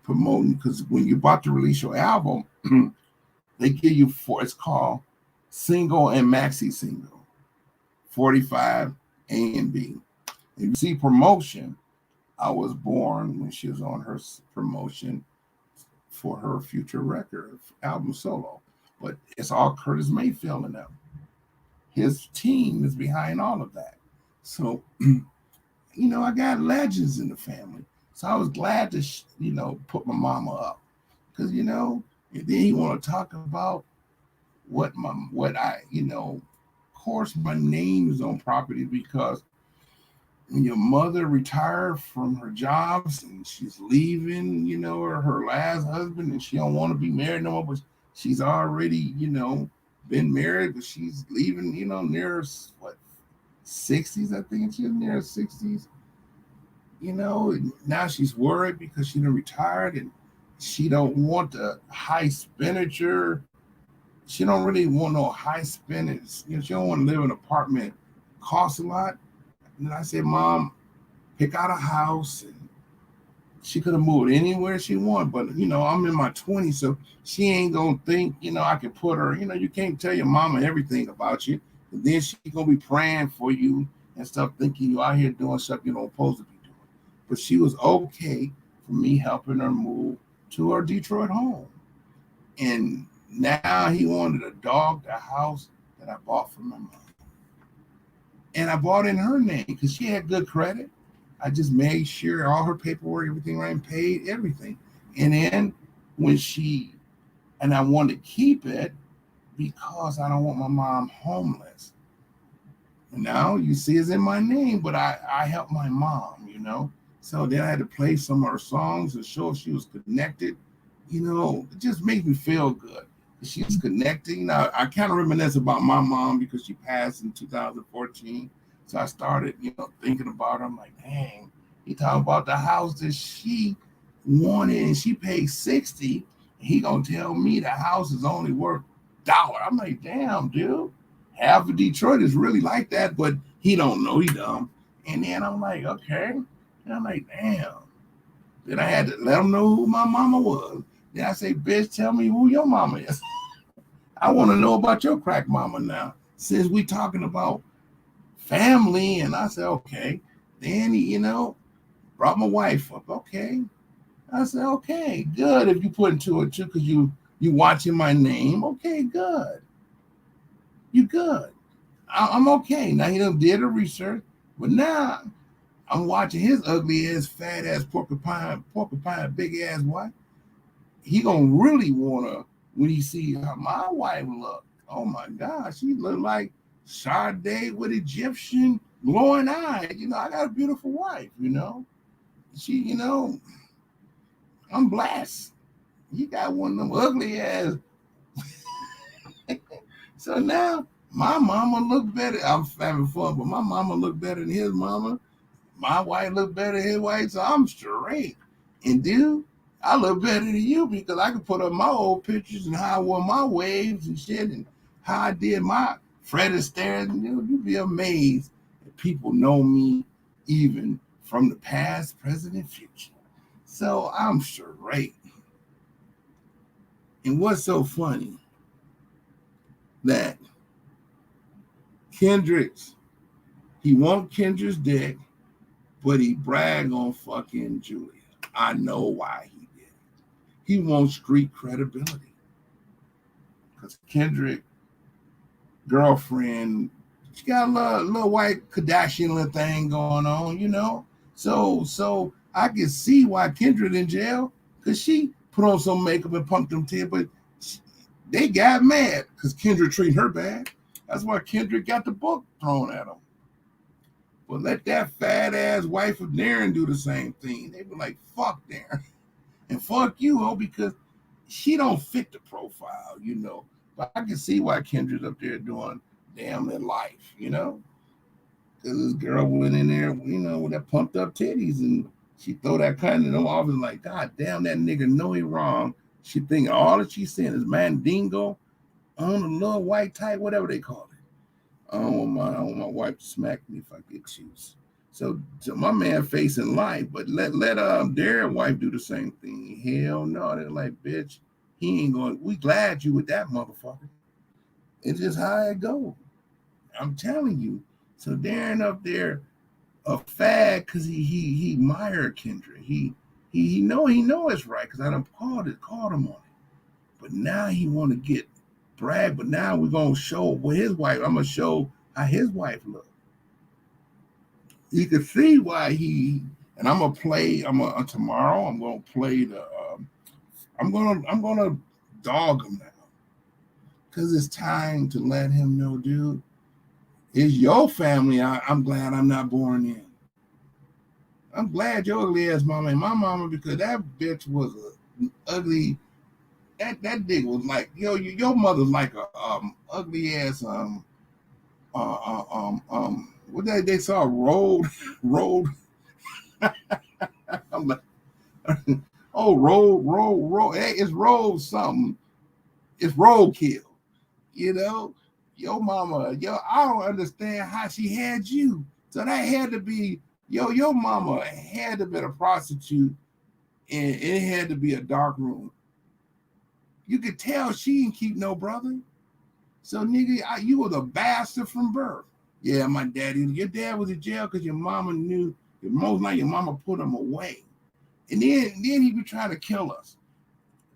promoting, because when you're about to release your album, they give you it's called single and maxi single, 45 A and B. If you see promotion, I was born when she was on her promotion for her future record album solo. But it's all Curtis Mayfield and them. His team is behind all of that. So, I got legends in the family. So I was glad to, put my mama up. Because, and then you want to talk about of course, my name is on property because when your mother retired from her jobs and she's leaving, her last husband, and she don't want to be married no more, but she's already, been married, but she's leaving, near 60s, I think she's near 60s. Now she's worried because she done retired and she don't want the high expenditure. She don't really want no high spending. She don't want to live in an apartment. Costs a lot. And I said, Mom, pick out a house. And she could have moved anywhere she wanted, but I'm in my 20s, so she ain't gonna think, I can put her, you can't tell your mama everything about you. And then she's gonna be praying for you and stuff, thinking you out here doing stuff you don't supposed to be doing. But she was okay for me helping her move to her Detroit home. And now he wanted a dog, the house that I bought for my mom. And I bought in her name because she had good credit. I just made sure all her paperwork, everything right, and paid everything. And then I wanted to keep it because I don't want my mom homeless. And now you see it's in my name, but I helped my mom, So then I had to play some of her songs to show she was connected. It just makes me feel good. She's connecting. I kind of reminisce about my mom because she passed in 2014. So I started, thinking about her. I'm like, dang, he talking about the house that she wanted and she paid $60,000 He gonna tell me the house is only worth $1. I'm like, damn, dude. Half of Detroit is really like that, but he don't know, he dumb. And then I'm like, okay. And I'm like, damn. Then I had to let him know who my mama was. Then I say, bitch, tell me who your mama is. I want to know about your crack mama now. Since we talking about family, and I said, okay. Then he, brought my wife up. Okay. I said, okay, good. If you put into it too, because you watching my name. Okay, good. You good. I'm okay. Now he done did the research, but now I'm watching his ugly ass, fat ass porcupine, big ass wife. He gonna really wanna when he see how my wife look. Oh my God, she look like Sade with Egyptian glowing eyes. I got a beautiful wife. She, I'm blessed. You got one of them ugly ass. So now my mama look better. I'm having fun, but my mama look better than his mama. My wife look better than his wife, so I'm straight. And dude, I look better than you because I can put up my old pictures and how I wore my waves and shit and how I did my Fred Astaire. You'd be amazed that people know me even from the past, present, and future. So I'm straight. And what's so funny? That Kendrick's, he want Kendrick's dick, but he brag on fucking Julia. I know why he did it. He wants street credibility. Because Kendrick, girlfriend, she got a little white Kardashian little thing going on, So I can see why Kendrick in jail, because she put on some makeup and pumped them tears, but they got mad because Kendrick treated her bad. That's why Kendrick got the book thrown at him. But let that fat ass wife of Daren do the same thing. They were like, fuck Daren. And fuck you, because she don't fit the profile, But I can see why Kendrick's up there doing damn their life, Because this girl went in there, with that pumped up titties and she throw that kind of them off and like, God damn, that nigga know he wrong. She think all that she's saying is mandingo on a little white tight, whatever they call it. I don't want my wife to smack me if I get choose. So my man facing life, but let Daren wife do the same thing. Hell no, they're like, bitch, he ain't going. We glad you with that motherfucker. It's just how it go. I'm telling you. So Daren up there, a fag, because he admired Kendrick. He know it's right because I done called him on it. But now he want to get brag. But now we're gonna show what his wife. I'm gonna show how his wife look. You can see why he. And I'm gonna play. Tomorrow. I'm gonna play the. I'm gonna dog him now because it's time to let him know, dude. It's your family. I'm glad I'm not born in. I'm glad your ugly ass mama ain't my mama because that bitch was an ugly. That dick was like your mother's like a ugly ass what they saw road. I'm like, oh road. Hey, it's road something. It's roadkill. Your mama. I don't understand how she had you. So that had to be your mama had to be a prostitute, and it had to be a dark room. You could tell she didn't keep no brother. So nigga, you was a bastard from birth. Yeah, your dad was in jail because your mama knew. Most likely your mama put him away. And then he be trying to kill us.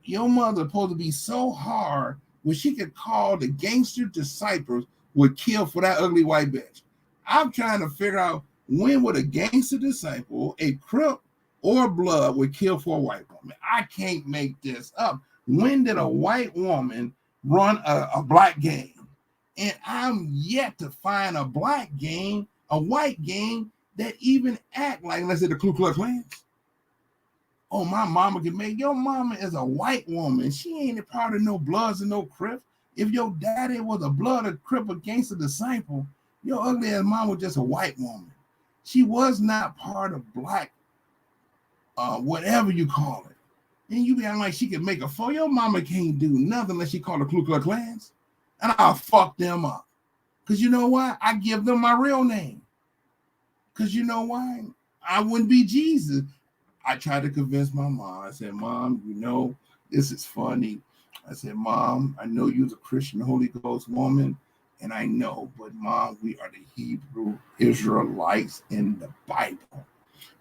Your mother supposed to be so hard when she could call the gangster disciples would kill for that ugly white bitch. I'm trying to figure out when would a gangster disciple, a Crip, or Blood would kill for a white woman. I can't make this up. When did a white woman run a black gang? And I'm yet to find a black gang, a white gang that even act like, let's say, the Ku Klux Klan. Oh, my mama can make. Your mama is a white woman. She ain't a part of no Bloods and no Crips. If your daddy was a Blood or Crip or gangster disciple, your ugly ass mom was just a white woman. She was not part of black, whatever you call it. And you be acting like she can make a phone. Your mama can't do nothing unless she call the Ku Klux Klans. And I'll fuck them up. Because you know why? I give them my real name. Because you know why? I wouldn't be Jesus. I tried to convince my mom. I said, Mom, you know, this is funny. I said, Mom, I know you're a Christian Holy Ghost woman. And I know, but Mom, we are the Hebrew Israelites in the Bible.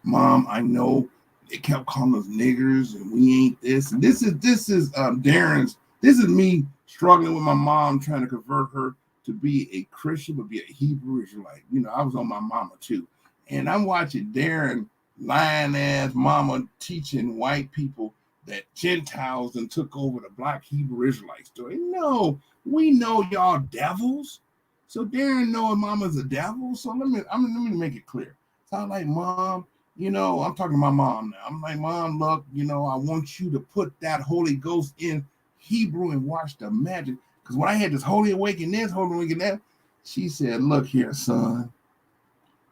Mom, I know they kept calling us niggers and we ain't this. And this is Daren's. This is me struggling with my mom, trying to convert her to be a Christian, but be a Hebrew Israelite. You know, I was on my mama too. And I'm watching Daren lying ass mama teaching white people that Gentiles and took over the black Hebrew Israelite story. No, we know y'all devils. So Daren knowing mama's a devil. So let me make it clear. So I'm like, Mom, you know, I'm talking to my mom now. I'm like, Mom, look, you know, I want you to put that Holy Ghost in Hebrew and watch the magic. Because when I had this Holy Awakening, this Holy Awakening, that, she said, look here, son,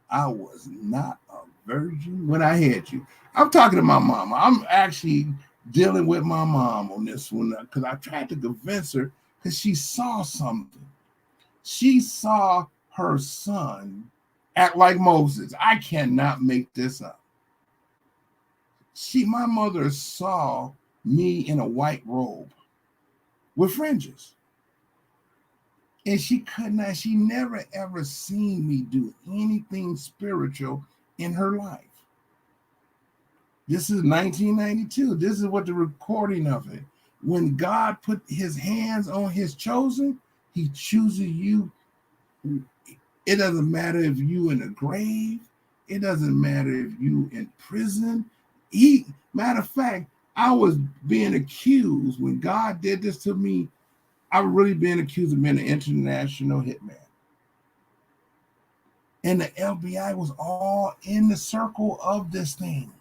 I was not a virgin when I had you. I'm talking to my mama. I'm actually dealing with my mom on this one because I tried to convince her because she saw something. She saw her son act like Moses. I cannot make this up. My mother saw me in a white robe with fringes. And she never ever seen me do anything spiritual in her life. This is 1992. This is what the recording of it. When God put his hands on his chosen, he chooses you. It doesn't matter if you in a grave. It doesn't matter if you in prison. Matter of fact, I was being accused when God did this to me. I was really being accused of being an international hitman. And the FBI was all in the circle of this thing.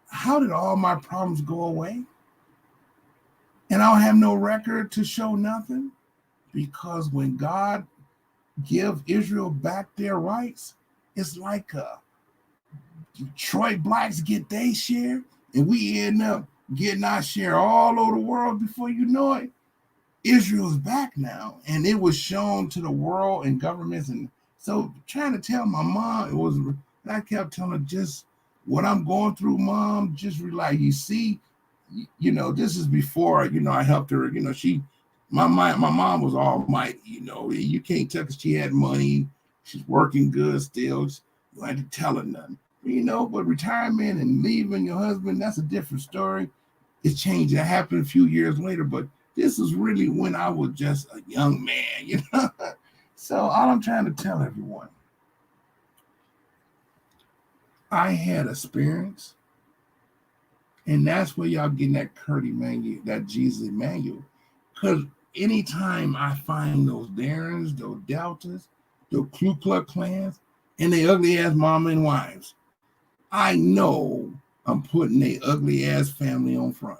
How did all my problems go away? And I don't have no record to show nothing? Because when God give Israel back their rights, it's like Detroit blacks get their share, and we end up getting our share all over the world. Before you know it, Israel's back now, and it was shown to the world and governments. And so trying to tell my mom, I kept telling her, just what I'm going through, Mom, just relax. You see, you know, this is before, you know, I helped her, you know, my mom was almighty, you know, you can't tell because she had money, she's working good still, you had to tell her nothing, you know, but retirement and leaving your husband, that's a different story. It changed. That happened a few years later, but this is really when I was just a young man, you know. So all I'm trying to tell everyone, I had experience, and that's where y'all getting that Kirk Immanuel, that Jesus Immanuel. Because anytime I find those Darens, those Deltas, those Ku Klux Klans, and they ugly ass mama and wives, I know I'm putting a ugly ass family on front.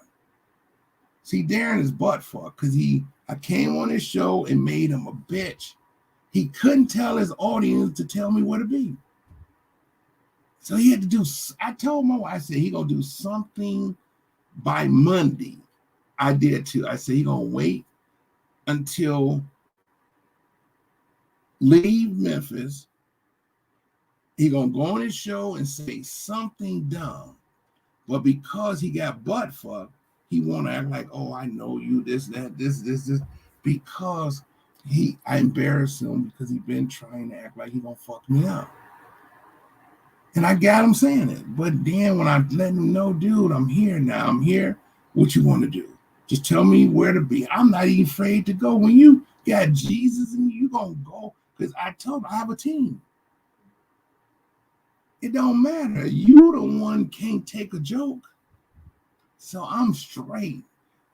See, Daren is butt fuck because I came on his show and made him a bitch. He couldn't tell his audience to tell me where to be. So he had to do, I told my wife, I said, he gonna do something by Monday. I did too. I said, he gonna wait until leave Memphis. He gonna go on his show and say something dumb. But because he got butt fucked, he want to act like, oh, I know you, this, that, this, because I embarrassed him because he been trying to act like he gonna fuck me up. And I got him saying it. But then when I let him know, dude, I'm here now. I'm here. What you want to do? Just tell me where to be. I'm not even afraid to go. When you got Jesus in you, gonna go. Because I told him I have a team. It don't matter. You the one can't take a joke. So I'm straight.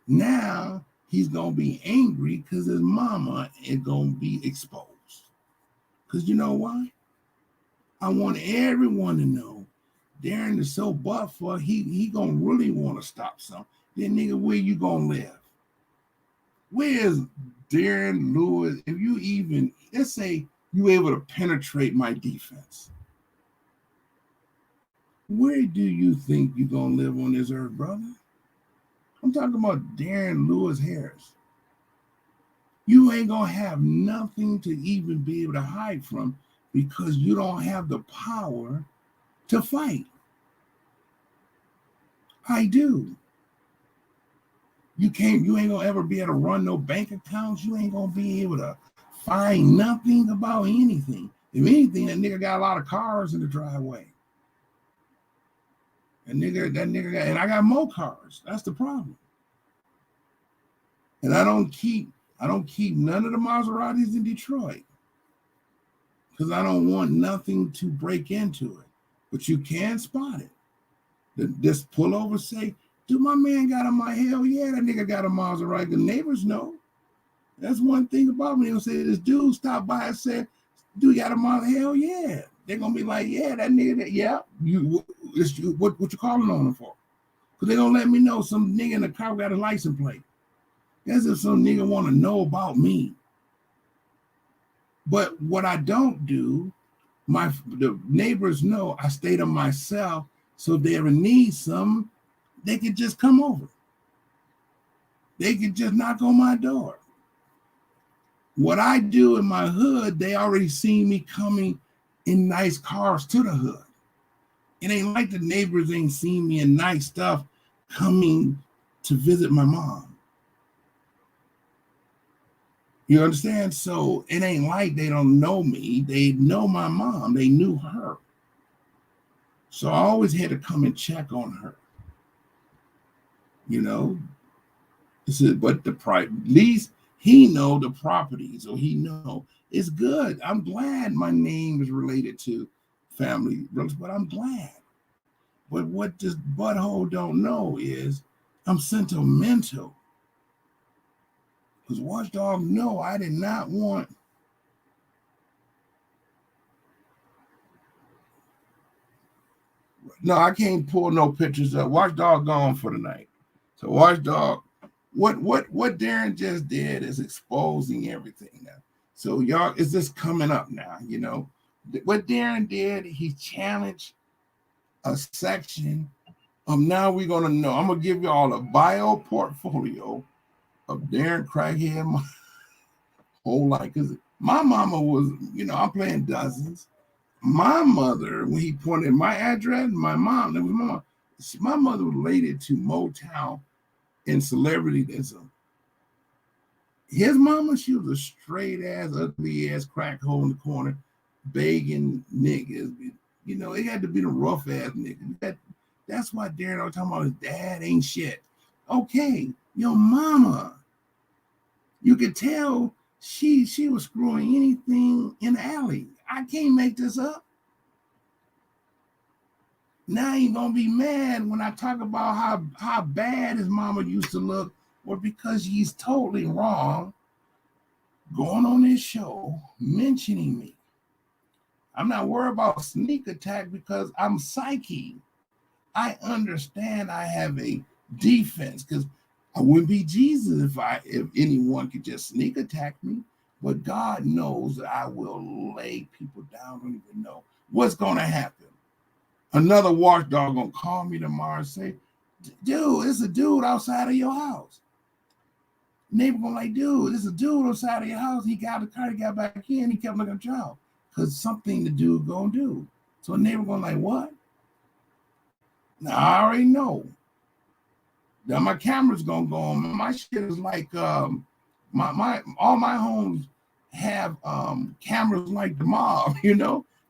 Now he's gonna be angry because his mama is gonna be exposed. Because you know why? I want everyone to know Daren is so butt for he gonna really want to stop something. Then nigga, where you gonna live? Where's Daren Lewis? If you even, let's say you able to penetrate my defense, where do you think you're gonna live on this earth, brother? I'm talking about Daren Lewis Harris. You ain't gonna have nothing to even be able to hide from because you don't have the power to fight. I do. You ain't gonna ever be able to run no bank accounts. You ain't gonna be able to find nothing about anything. If anything, that nigga got a lot of cars in the driveway. That nigga got, and I got more cars. That's the problem. And I don't keep none of the Maseratis in Detroit because I don't want nothing to break into it. But you can spot it. Just pull over, say, "Do my man got a my hell yeah, that nigga got a Maserati." The neighbors know. That's one thing about me. They'll say, "This dude stopped by and said, dude got a Maserati." Hell yeah. They're gonna be like, "Yeah, that nigga, yeah." What you calling on him for? Because they're gonna let me know some nigga in the car got a license plate. As if some nigga want to know about me. But what I don't do, the neighbors know I stay to myself, so if they ever need something, they could just come over. They could just knock on my door. What I do in my hood, they already see me coming in nice cars to the hood. It ain't like the neighbors ain't seen me in nice stuff coming to visit my mom. You understand? So it ain't like they don't know me. They know my mom. They knew her. So I always had to come and check on her. You know? But at least he know the property. So he know it's good. I'm glad my name is related to family, but I'm glad. But what this butthole don't know is I'm sentimental. Because Watchdog, no, I did not want. No, I can't pull no pictures up. Watchdog gone for the night. So Watchdog, what Daren just did is exposing everything now. So y'all, is this coming up now? You know what Daren did? He challenged a section of now we're gonna know. I'm gonna give y'all a bio portfolio of Daren Crackhead my whole life. Because my mama was, I'm playing dozens. My mother, when he pointed my address, my mom, that was my mother related to Motown and celebrityism. His mama, she was a straight ass, ugly ass crack hole in the corner, begging niggas. It had to be the rough ass nigga. That's why Daren was talking about his dad ain't shit. Okay, your mama. You could tell she was screwing anything in the alley. I can't make this up. Now he gonna be mad when I talk about how bad his mama used to look, or because he's totally wrong going on this show mentioning me. I'm not worried about sneak attack because I'm psyche. I understand I have a defense because I wouldn't be Jesus if anyone could just sneak attack me. But God knows that I will lay people down. Don't even know what's going to happen. Another watchdog gonna call me tomorrow and say, "Dude, it's a dude outside of your house." Neighbor gonna like, "Dude, it's a dude outside of your house. He got the car, he got back in, he kept looking at y'all because something the dude gonna do." So neighbor gonna like, "What?" Now I already know. Now my camera's gonna go on. My shit is like my all my homes have cameras like the mob.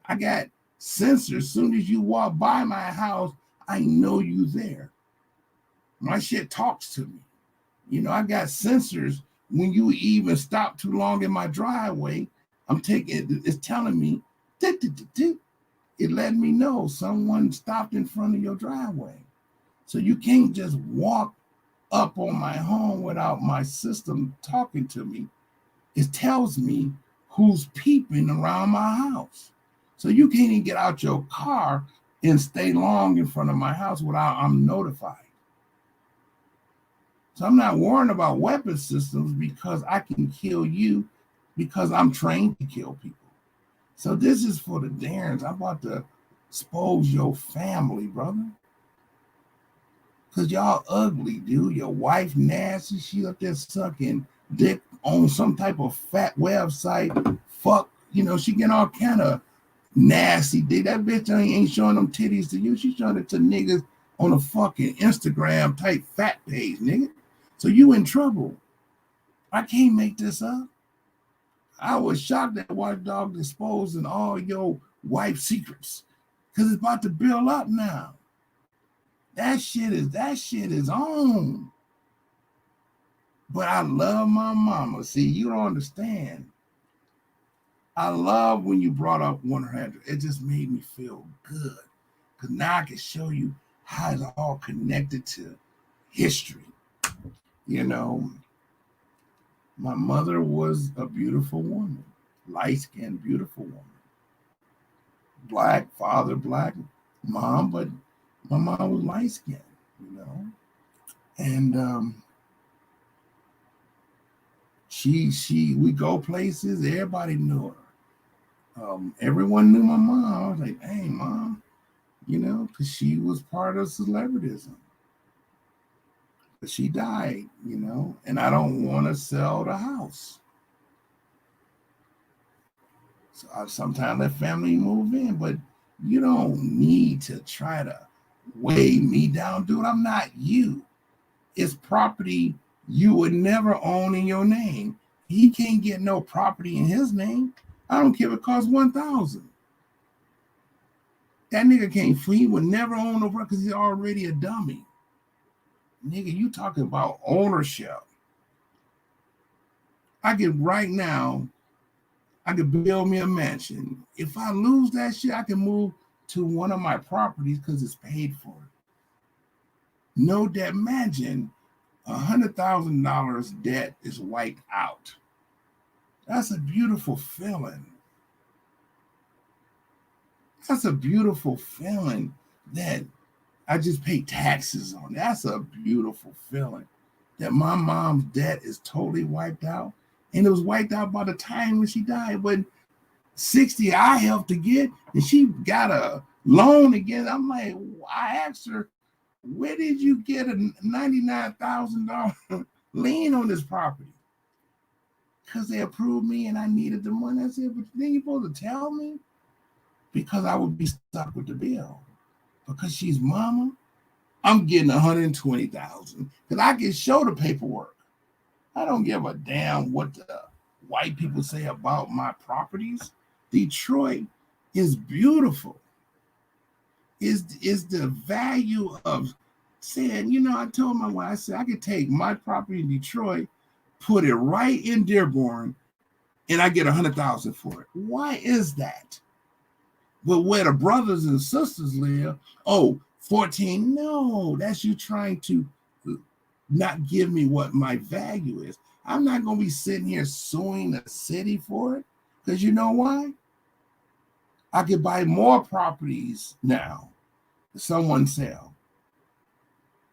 I got sensors. As soon as you walk by my house, I know you there. My shit talks to me. I got sensors. When you even stop too long in my driveway, it's telling me, it let me know someone stopped in front of your driveway. So you can't just walk up on my home without my system talking to me. It tells me who's peeping around my house. So you can't even get out your car and stay long in front of my house without I'm notified. So I'm not worrying about weapon systems because I can kill you because I'm trained to kill people. So this is for the Darens. I'm about to expose your family, brother. Cause y'all ugly, dude. Your wife nasty. She up there sucking dick on some type of fat website. Fuck, she getting all kind of nasty dick. That bitch ain't showing them titties to you. She's showing it to niggas on a fucking Instagram type fat page, nigga. So you in trouble. I can't make this up. I was shocked that Watchdog exposing all your wife secrets. Cause it's about to build up now. That shit is on. But I love my mama. See, you don't understand. I love when you brought up 100. It just made me feel good. Because now I can show you how it's all connected to history. My mother was a beautiful woman. Light-skinned, beautiful woman. Black, father, black, mom, but my mom was light-skinned, And we go places, everybody knew her. Everyone knew my mom. I was like, hey, mom, because she was part of celebritism. But she died, and I don't want to sell the house. So I sometimes let family move in, but you don't need to try to weigh me down, dude. I'm not you. It's property you would never own in your name. He can't get no property in his name. I don't care if it costs $1,000. That nigga can't free. He would never own no property because he's already a dummy. Nigga, you talking about ownership. I could build me a mansion. If I lose that shit, I can move to one of my properties because it's paid for. No debt. Imagine $100,000 debt is wiped out. That's a beautiful feeling. That's a beautiful feeling that I just pay taxes on. That's a beautiful feeling that my mom's debt is totally wiped out. And it was wiped out by the time when she died. But 60 I helped to get, and she got a loan again. I'm like, I asked her, where did you get a $99,000 lien on this property? Because they approved me and I needed the money. I said, but then you're supposed to tell me? Because I would be stuck with the bill. Because she's mama, I'm getting $120,000 because I can show the paperwork. I don't give a damn what the white people say about my properties. Detroit is beautiful. Is the value of saying, I told my wife, I said, I could take my property in Detroit, put it right in Dearborn, and I get $100,000 for it. Why is that? But where the brothers and sisters live, 14, no, that's you trying to not give me what my value is. I'm not going to be sitting here suing the city for it because you know why? I could buy more properties now. Someone sell.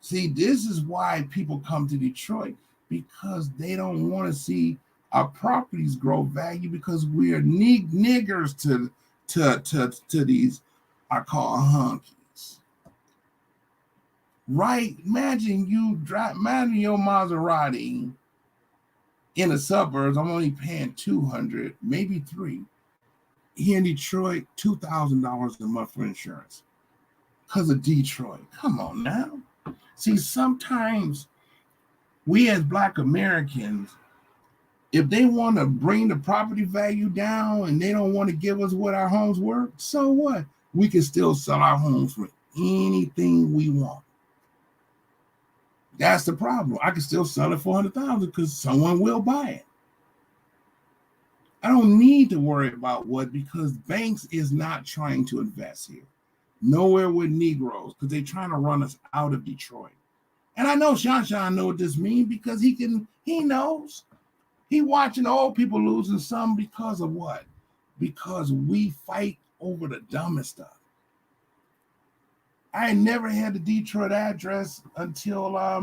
See, this is why people come to Detroit, because they don't want to see our properties grow value because we are niggers to these, I call honkies. Right? Imagine your Maserati in the suburbs. I'm only paying $200, maybe $300. Here in Detroit, $2,000 a month for insurance. Because of Detroit. Come on now. See, sometimes we as Black Americans, if they want to bring the property value down and they don't want to give us what our homes worth, so what? We can still sell our homes for anything we want. That's the problem. I can still sell it for $100,000 because someone will buy it. I don't need to worry about what, because banks is not trying to invest here. Nowhere with Negroes, because they're trying to run us out of Detroit. And I know Sean know what this means because he knows. He watching old people losing some because of what? Because we fight over the dumbest stuff. I never had the Detroit address until I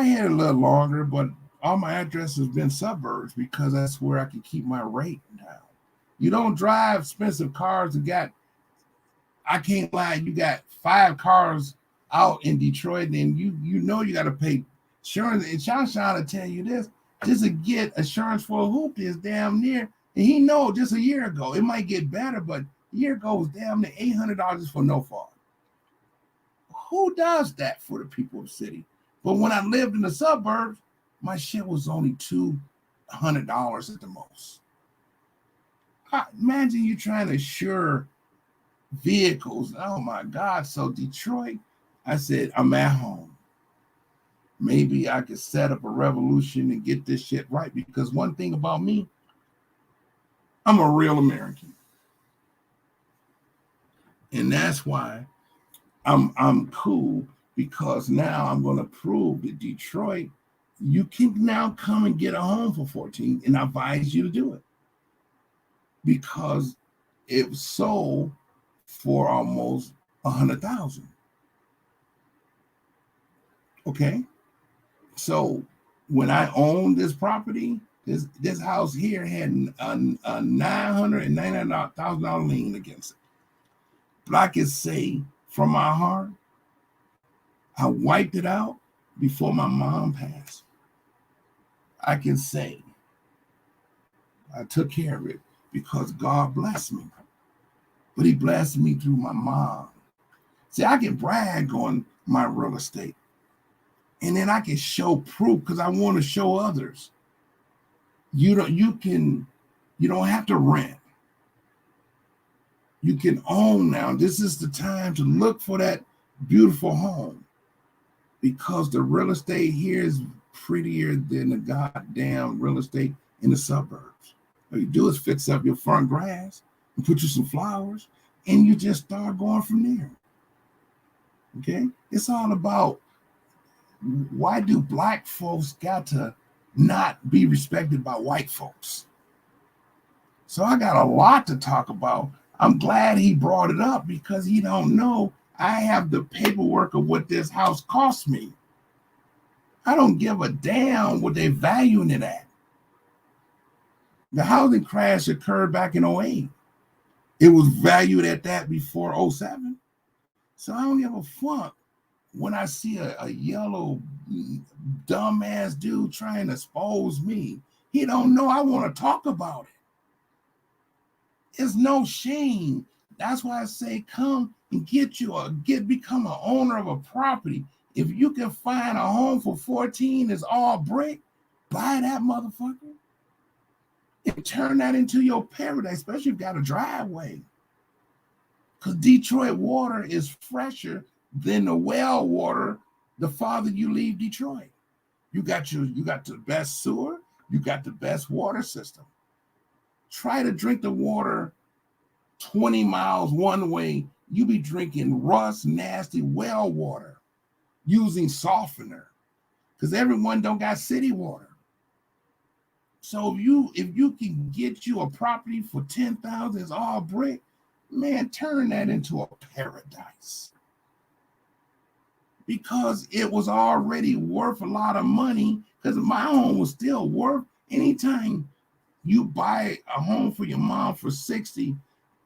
had it a little longer, but all my addresses have been suburbs because that's where I can keep my rate down. You don't drive expensive cars and got I can't lie. You got 5 cars out in Detroit, and you know you got to pay insurance. And Sean to tell you this, just to get insurance for a hoop is damn near. And he know just a year ago it might get better, but a year ago was damn near $800 for no fault. Who does that for the people of the city? But when I lived in the suburbs, my shit was only $200 at the most. Imagine you trying to insure vehicles. Oh my God. So Detroit, I said, I'm at home. Maybe I could set up a revolution and get this shit right. Because one thing about me, I'm a real American. And that's why I'm cool, because now I'm going to prove that Detroit, you can now come and get a home for 14, and I advise you to do it. Because it sold for almost 100,000. Okay, so when I owned this property, this house here had a $999,000 lien against it. But I can say from my heart, I wiped it out before my mom passed. I can say I took care of it because God blessed me. But he blessed me through my mom. See, I can brag on my real estate. And then I can show proof because I want to show others. You don't have to rent. You can own now. This is the time to look for that beautiful home, because the real estate here is prettier than the goddamn real estate in the suburbs. All you do is fix up your front grass and put you some flowers, and you just start going from there. Okay? It's all about, why do black folks got to not be respected by white folks? So I got a lot to talk about. I'm glad he brought it up, because he don't know I have the paperwork of what this house cost me. I don't give a damn what they valuing it at. The housing crash occurred back in 2008. It was valued at that before 2007. So I don't give a fuck when I see a yellow dumbass dude trying to expose me. He don't know I want to talk about it. It's no shame. That's why I say come and become an owner of a property. If you can find a home for 14 that's all brick, buy that motherfucker and turn that into your paradise, especially if you got a driveway. Because Detroit water is fresher than the well water the farther you leave Detroit. You got the best sewer, you got the best water system. Try to drink the water 20 miles one way, you be drinking rust, nasty well water using softener, because everyone don't got city water. So if you can get you a property for 10,000, it's all brick, man, turn that into a paradise. Because it was already worth a lot of money, because my home was still worth, anytime you buy a home for your mom for 60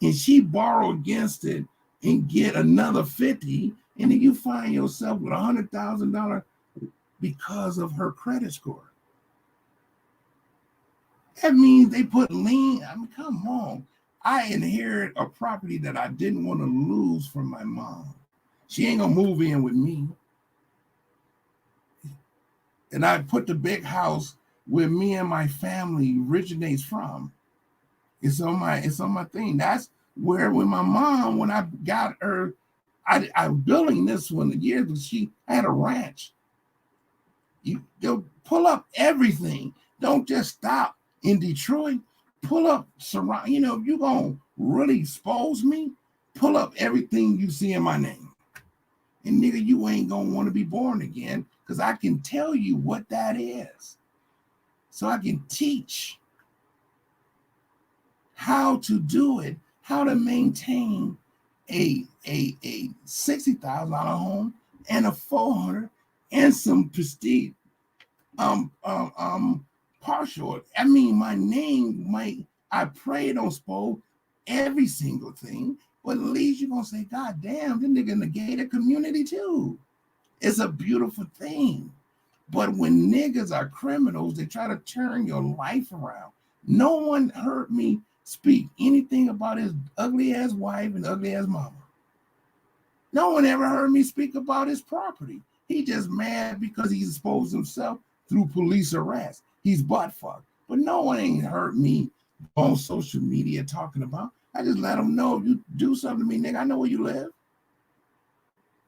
and she borrow against it and get another 50, and then you find yourself with $100,000 because of her credit score. That means they put lien. I mean, come on. I inherited a property that I didn't want to lose from my mom. She ain't gonna move in with me. And I put the big house where me and my family originates from. It's on my thing. That's where when my mom, when I got her, I was building this one years ago. I had a ranch. They'll pull up everything. Don't just stop in Detroit. Pull up surround. If you're gonna really expose me, pull up everything you see in my name. And nigga, you ain't gonna want to be born again, because I can tell you what that is. So I can teach how to do it, how to maintain a $60,000 home and a $400 and some prestige partial. I mean, my name I prayed on Spo every single thing, But at least you're gonna say, God damn, this nigga in the gated community too. It's a beautiful thing. But when niggas are criminals, they try to turn your life around. No one heard me speak anything about his ugly ass wife and ugly ass mama. No one ever heard me speak about his property. He just mad because he exposed himself through police arrest. He's butt fucked. But no one ain't heard me on social media talking about. I just let him know, if you do something to me, nigga, I know where you live.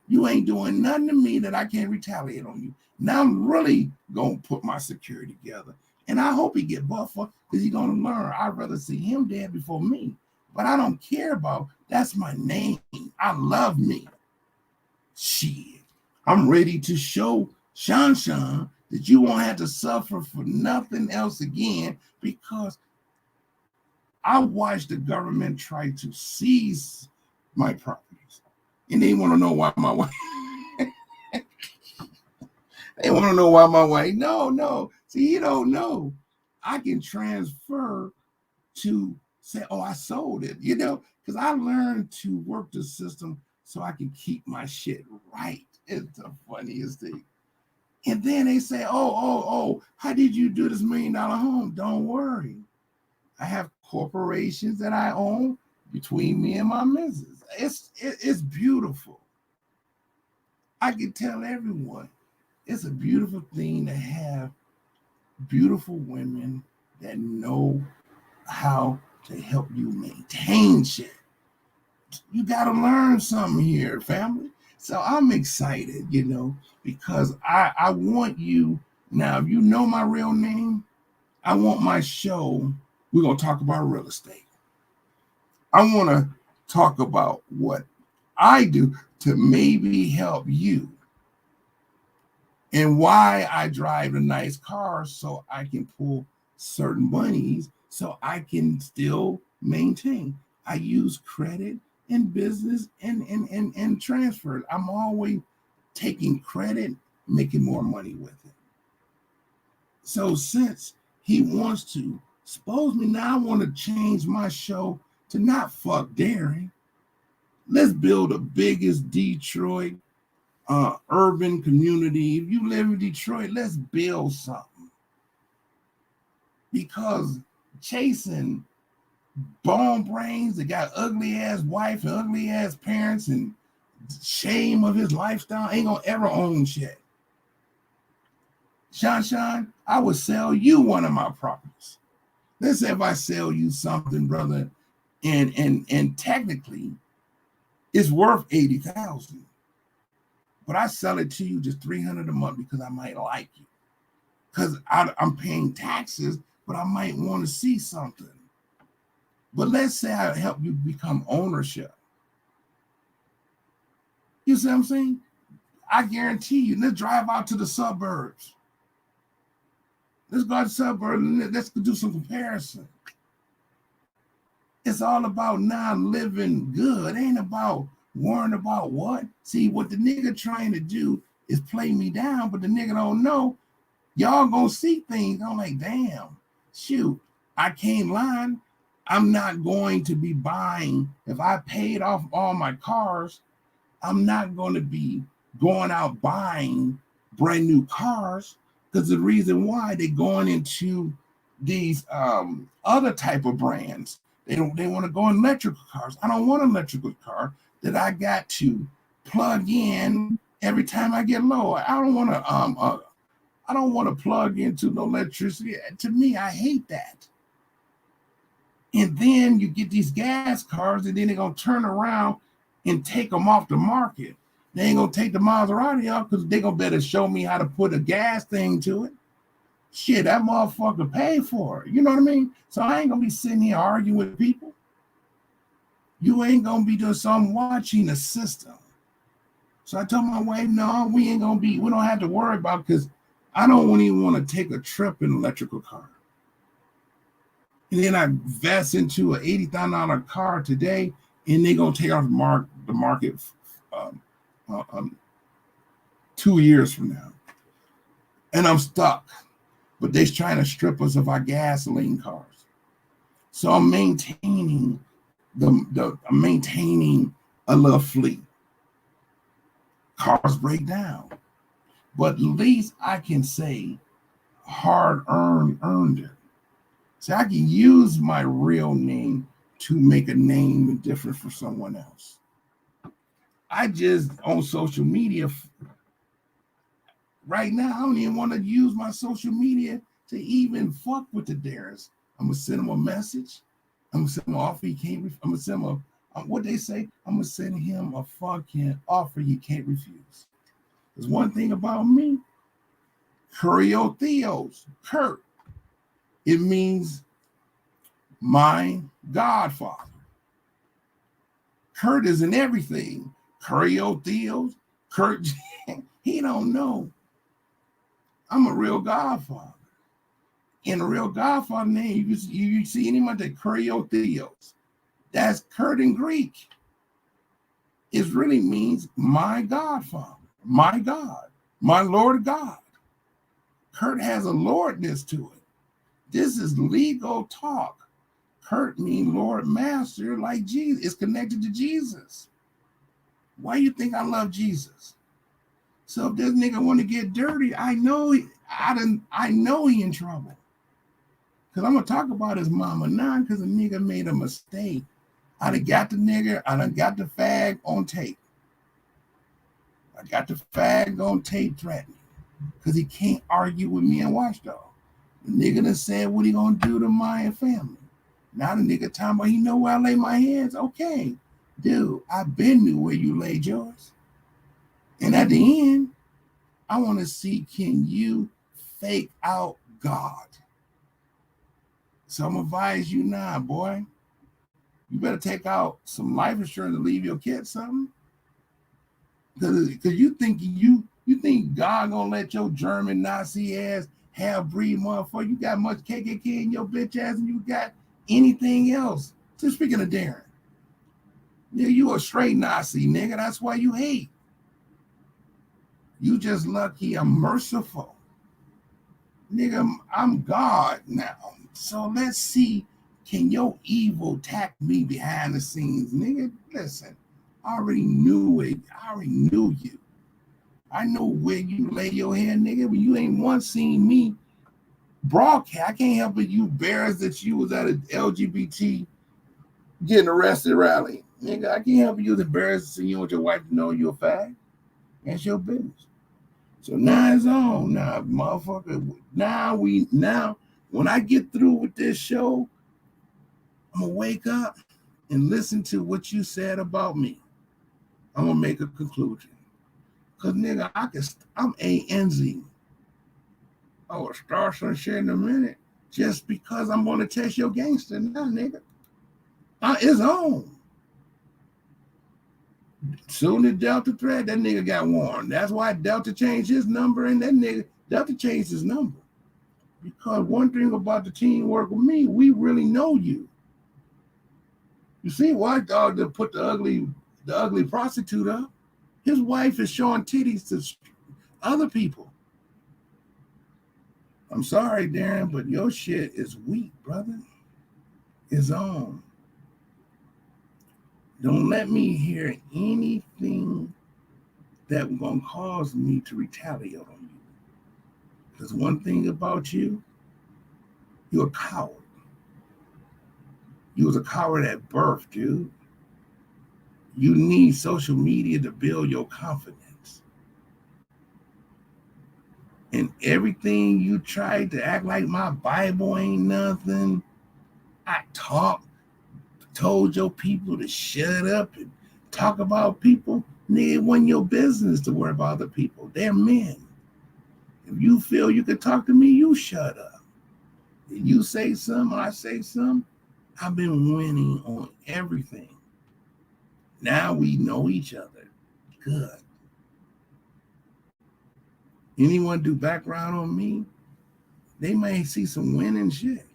You ain't doing nothing to me that I can't retaliate on you. Now I'm really gonna put my security together. And I hope he get butt fucked because he's gonna learn. I'd rather see him dead before me. But I don't care about, that's my name. I love me. Shit. I'm ready to show Shan that you won't have to suffer for nothing else again, because I watched the government try to seize my properties. And they want to know why my wife. They want to know why my wife. No. See, you don't know. I can transfer to say, oh, I sold it, because I learned to work the system so I can keep my shit right. It's the funniest thing. And then they say, oh, how did you do this $1 million home? Don't worry. I have corporations that I own between me and my missus. It's beautiful. I can tell everyone, it's a beautiful thing to have beautiful women that know how to help you maintain shit. You got to learn something here, family. So I'm excited, because I want you, now, if you know my real name, I want my show, we're going to talk about real estate. I want to talk about what I do to maybe help you, and why I drive a nice car so I can pull certain monies so I can still maintain. I use credit in business and transfer. I'm always taking credit, making more money with it. So since he wants to expose me, now I want to change my show to not fuck Daren. Let's build the biggest Detroit urban community. If you live in Detroit, let's build something. Because chasing bone brains that got ugly ass wife and ugly ass parents and shame of his lifestyle ain't gonna ever own shit. Shan, I would sell you one of my properties. Let's say if I sell you something, brother, and technically it's worth $80,000, but I sell it to you just $300 a month because I might like you, because I'm paying taxes, but I might want to see something. But let's say I help you become ownership. You see what I'm saying? I guarantee you, let's drive out to the suburbs. Let's go to the suburbs and let's do some comparison. It's all about now living good. It ain't about worrying about what. See, what the nigga trying to do is play me down, but the nigga don't know. Y'all gonna see things. I'm like, damn, shoot, I can't lie. I'm not going to be buying, if I paid off all my cars, I'm not going to be going out buying brand new cars, because the reason why they're going into these other type of brands. They want to go in electrical cars. I don't want an electrical car that I got to plug in every time I get low. I don't want to plug into no electricity. To me, I hate that. And then you get these gas cars, and then they're going to turn around and take them off the market. They ain't going to take the Maserati off because they're going to better show me how to put a gas thing to it. Shit, that motherfucker paid for it. You know what I mean? So I ain't going to be sitting here arguing with people. You ain't going to be doing something, watching the system. So I told my wife, no, we don't have to worry about, because I don't even want to take a trip in an electrical car. And then I invest into an $80,000 car today, and they're going to take off the market 2 years from now. And I'm stuck. But they're trying to strip us of our gasoline cars. So I'm maintaining the maintaining a little fleet. Cars break down. But at least I can say hard earned it. So I can use my real name to make a name different for someone else. I just on social media right now, I don't even want to use my social media to even fuck with the Darens. I'm gonna send them a message. I'm gonna send him an offer he can't. I'm gonna send him what they say. I'm gonna send him a fucking offer you can't refuse. There's one thing about me, Theos, Kirk. It means my Godfather. Kurt is in everything. Theos, Kurt. He don't know. I'm a real Godfather. In a real Godfather name, you see anyone that Theos. That's Kurt in Greek. It really means my Godfather, my God, my Lord God. Kurt has a Lordness to it. This is legal talk. Kurt means Lord Master, like Jesus. It's connected to Jesus. Why you think I love Jesus? So if this nigga want to get dirty, I know he in trouble. Because I'm going to talk about his mama now because the nigga made a mistake. I done got the nigga, I done got the fag on tape. I got the fag on tape threatening because he can't argue with me and Watchdog. The nigga done said what he gonna do to my family. Now the nigga talking about he know where I lay my hands. Okay, dude, I been knew where you laid yours. And at the end, I want to see, can you fake out God? So I'm advise you now, boy. You better take out some life insurance to leave your kids something. Because you think God gonna let your German Nazi ass half-breed motherfucker, you got much KKK in your bitch ass and you got anything else. So speaking of Daren, nigga, you a straight Nazi, nigga. That's why you hate. You just lucky I'm merciful. Nigga, I'm God now. So let's see, can your evil attack me behind the scenes? Nigga, listen, I already knew it. I already knew you. I know where you lay your head, nigga, but you ain't once seen me broadcast. I can't help it, you embarrassed that you was at an LGBT getting arrested rally. Nigga, I can't help it, you was embarrassed to see you with your wife to know you're a fag. That's your business. So now it's on. Now, motherfucker, now, when I get through with this show, I'm going to wake up and listen to what you said about me. I'm going to make a conclusion. Because, nigga, I'm A-N-Z. I will start some shit in a minute just because I'm going to test your gangster now, nigga. It's on. Soon as Delta threat, that nigga got warned. That's why Delta changed his number, and that nigga, Delta changed his number. Because one thing about the team work with me, we really know you. You see, White Dog that put the ugly prostitute up, his wife is showing titties to other people. I'm sorry, Daren, but your shit is weak, brother. It's on. Don't let me hear anything that will gonna cause me to retaliate on you. Because one thing about you, you're a coward. You was a coward at birth, dude. You need social media to build your confidence. And everything you tried to act like my Bible ain't nothing. I told your people to shut up and talk about people. Nigga, it wasn't your business to worry about other people. They're men. If you feel you can talk to me, you shut up. If you say something, I say something. I've been winning on everything. Now we know each other. Good. Anyone do background on me, they may see some winning shit.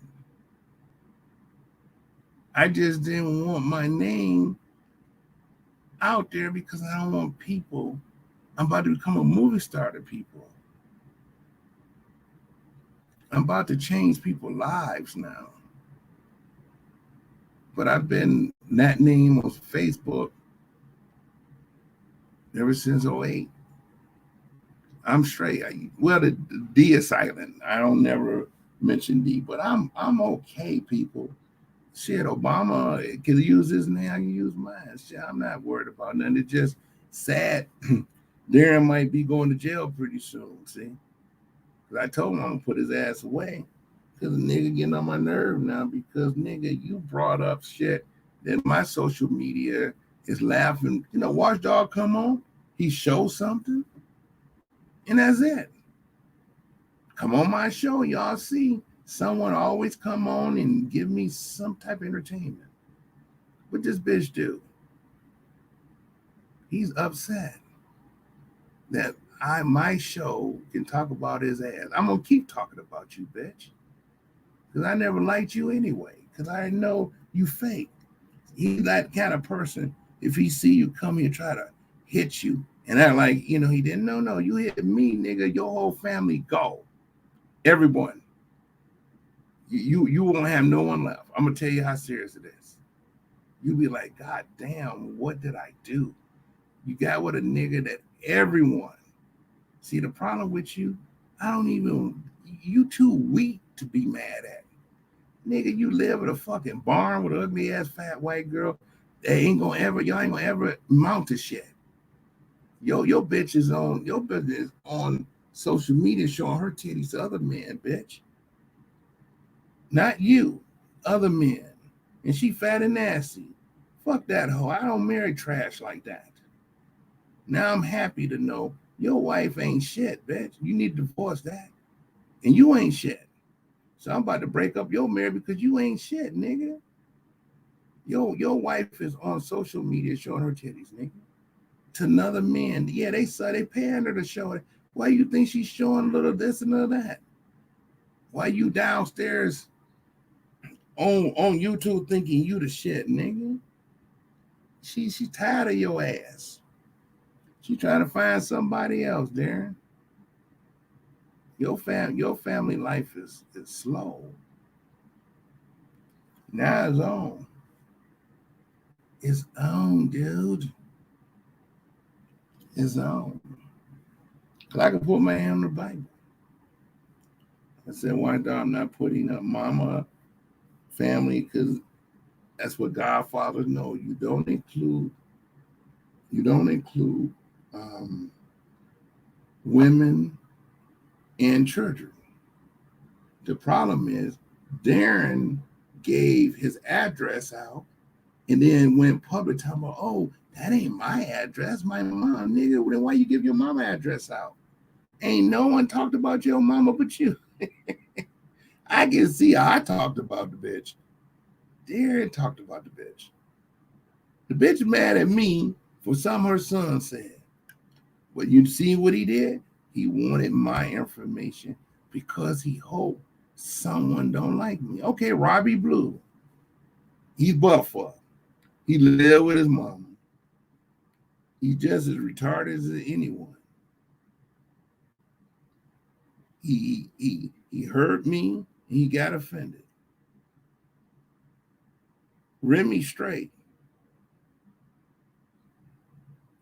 I just didn't want my name out there because I don't want people. I'm about to become a movie star to people. I'm about to change people's lives now. but I've been that name on Facebook ever since '08. I'm straight. Well, the D is silent. I don't never mention D, but I'm okay, people. Shit, Obama can use his name, I can use mine. Shit, I'm not worried about nothing. It's just sad. Daren might be going to jail pretty soon, see? Because I told him I'm going to put his ass away. Because the nigga getting on my nerve now because, nigga, you brought up shit that my social media is laughing. You know, Watchdog come on, he shows something, and that's it. Come on my show, y'all see. Someone always come on and give me some type of entertainment. What this bitch do? He's upset that my show can talk about his ass. I'm gonna keep talking about you, bitch. Because I never liked you anyway. Because I know you fake. He's that kind of person. If he see you come here try to hit you and act like, you know, he didn't. No, you hit me, nigga. Your whole family go. Everyone. You won't have no one left. I'm gonna tell you how serious it is. You be like, God damn, what did I do? You got with a nigga that everyone. See, the problem with you, you too weak to be mad at. Nigga, you live in a fucking barn with an ugly ass fat white girl. Y'all ain't gonna ever mount to shit. Your bitch is on social media showing her titties to other men, bitch. Not you, other men. And she fat and nasty. Fuck that hoe. I don't marry trash like that. Now I'm happy to know your wife ain't shit, bitch. You need to divorce that. And you ain't shit. So I'm about to break up your marriage because you ain't shit, nigga. Your wife is on social media showing her titties, nigga. To another man. Yeah, they paying her to show it. Why you think she's showing a little this and little that? Why you downstairs on YouTube thinking you the shit, nigga? She tired of your ass. She trying to find somebody else, Daren. Your family life is slow. Now it's on. It's on, dude. It's on. Cause I can put my hand on the Bible. I said, why I'm not putting up mama, family, because that's what Godfathers know. You don't include women and children. The problem is Daren gave his address out and then went public talking about, oh, that ain't my address, my mom, nigga. Then why you give your mama address out? Ain't no one talked about your mama but you. I can see how I talked about the bitch. Daren talked about the bitch. The bitch mad at me for something her son said. But you see what he did? He wanted my information because he hoped someone don't like me. Okay, Robbie Blue. He's buffer. He lived with his mama. He's just as retarded as anyone. He heard me and he got offended. Remy straight.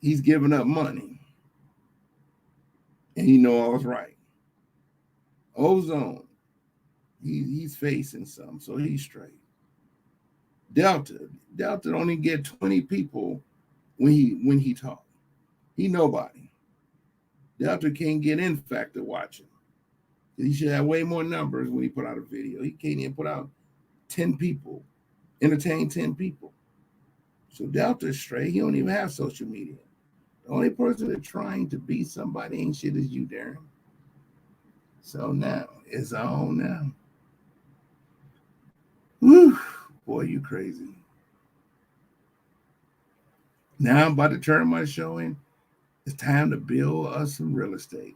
He's giving up money. And he know I was right. Ozone. He's facing some, so he's straight. Delta only get 20 people when he talk. He nobody. Delta can't get in factor watching. He should have way more numbers when he put out a video. He can't even put out 10 people, entertain 10 people. So Delta's straight. He don't even have social media. The only person that's trying to be somebody ain't shit is you, Daren. So now it's on now. Woo, boy, you crazy. Now I'm about to turn my show in. It's time to build us some real estate.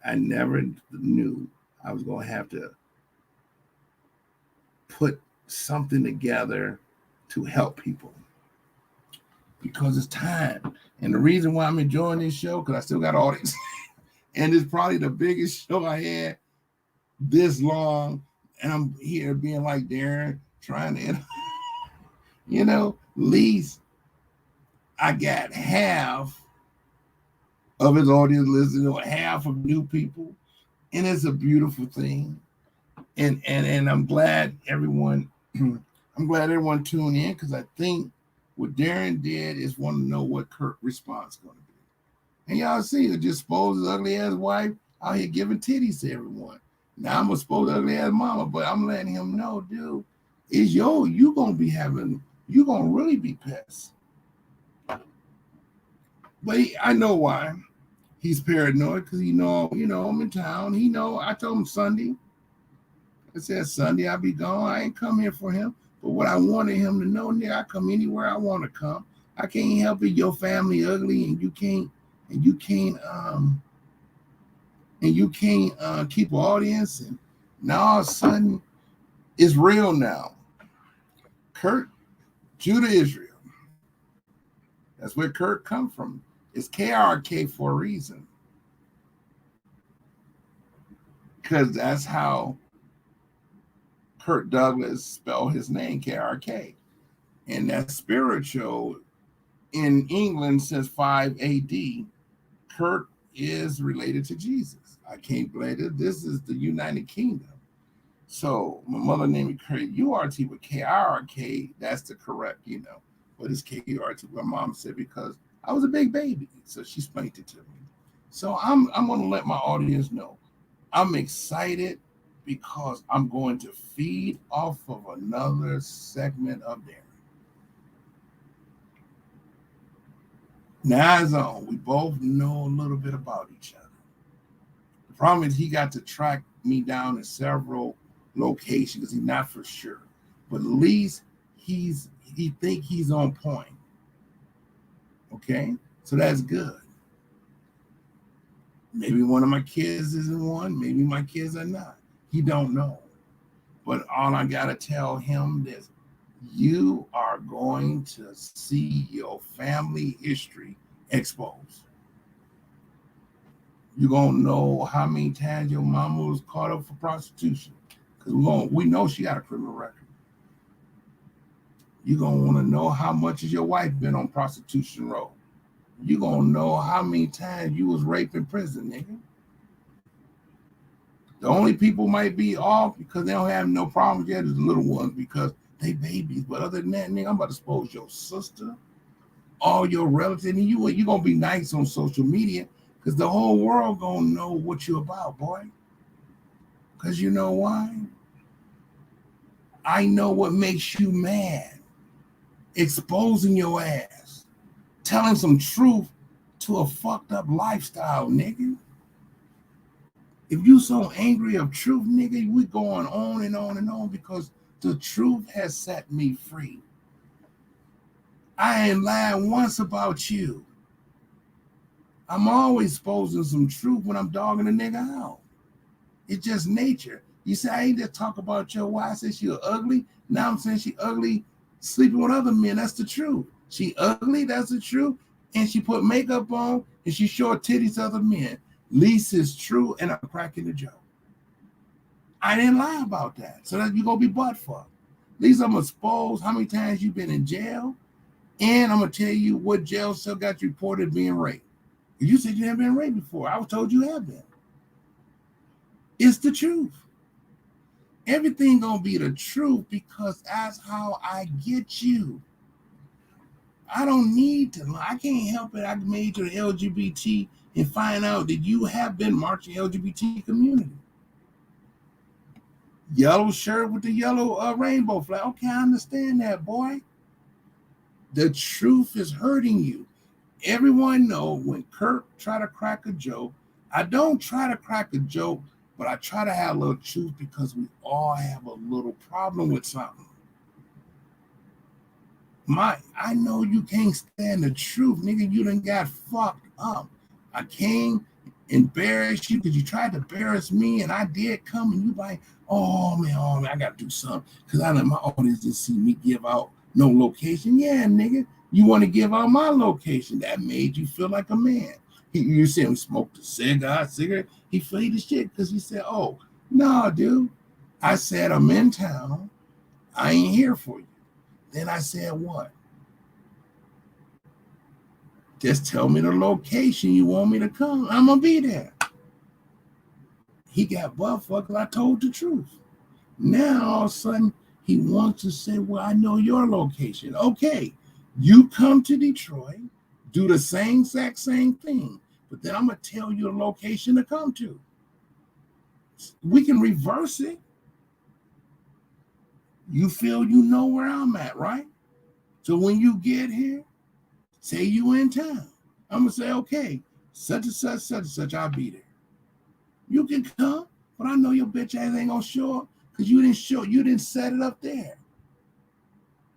I never knew I was going to have to put something together to help people because it's time. And the reason why I'm enjoying this show, because I still got audience, and it's probably the biggest show I had this long, and I'm here being like Daren, trying to You know, at least I got half of his audience listening, or half of new people, and it's a beautiful thing. And I'm glad everyone tuned in, because I think what Daren did is want to know what Kirk response going to be. And y'all see, it just exposed his ugly ass wife out here giving titties to everyone. Now I'm gonna expose ugly ass mama, but I'm letting him know, dude, it's you gonna really be pissed. But I know why. He's paranoid because I'm in town. I told him Sunday. I said Sunday I'll be gone. I ain't come here for him. But what I wanted him to know, nigga, I come anywhere I want to come. I can't help it. Your family ugly, and you can't keep audience. And now all of a sudden, it's real now. Kirk, Judah, Israel. That's where Kirk come from. It's KRK for a reason. Because that's how Kirk Douglas spelled his name, KRK. And that's spiritual in England since 5 AD. Kirk is related to Jesus. I can't believe it. This is the United Kingdom. So my mother named me Kirk URT with KRK. That's the correct, but it's KURT. My mom said because I was a big baby, so she explained it to me. So I'm going to let my audience know I'm excited because I'm going to feed off of another segment of Daren. Now it's on. We both know a little bit about each other. The problem is he got to track me down in several locations because he's not for sure. But at least he think he's on point. Okay? So that's good. Maybe one of my kids isn't one. Maybe my kids are not. He don't know. But all I got to tell him is you are going to see your family history exposed. You're going to know how many times your mama was caught up for prostitution. Because we know she got a criminal record. You're going to want to know how much has your wife been on prostitution road. You're going to know how many times you was raped in prison, nigga. The only people might be off because they don't have no problems yet is the little ones because they babies. But other than that, nigga, I'm about to expose your sister, all your relatives, and you're going to be nice on social media because the whole world going to know what you're about, boy. Because you know why? I know what makes you mad. Exposing your ass. Telling some truth to a fucked up lifestyle, nigga. If you so angry of truth, nigga, we going on and on and on because the truth has set me free. I ain't lied once about you. I'm always exposing some truth when I'm dogging a nigga out. It's just nature. You say, I ain't just talk about your wife. I said she ugly. Now I'm saying she ugly sleeping with other men. That's the truth. She ugly. That's the truth. And she put makeup on and she showed titties to other men. Least is true, and I'm cracking the joke. I didn't lie about that. So that you're going to be butt fucked. At least I'm exposed how many times you've been in jail. And I'm going to tell you what jail cell got you reported being raped. You said you haven't been raped before. I was told you have been. It's the truth. Everything going to be the truth because that's how I get you. I don't need to lie. I can't help it. I made you the LGBT and find out that you have been marching LGBT community. Yellow shirt with the yellow rainbow flag. Okay, I understand that, boy. The truth is hurting you. Everyone knows when Kirk try to crack a joke, I don't try to crack a joke, but I try to have a little truth because we all have a little problem with something. I know you can't stand the truth, nigga. You done got fucked up. I came, embarrassed you because you tried to embarrass me, and I did come, and you like, oh man, I gotta do something because I know my audience didn't see me give out no location. Yeah, nigga, you want to give out my location? That made you feel like a man. You see him smoke the cigarette. He flayed his shit because he said, oh no, dude. I said I'm in town. I ain't here for you. Then I said, what? Just tell me the location you want me to come. I'm going to be there. He got butt-fucked because I told the truth. Now, all of a sudden, he wants to say, well, I know your location. Okay, you come to Detroit, do the same exact same thing, but then I'm going to tell you a location to come to. We can reverse it. You feel you know where I'm at, right? So when you get here, say you in town. I'm going to say, okay, such and such, I'll be there. You can come, but I know your bitch ass ain't going to show up because you didn't set it up there.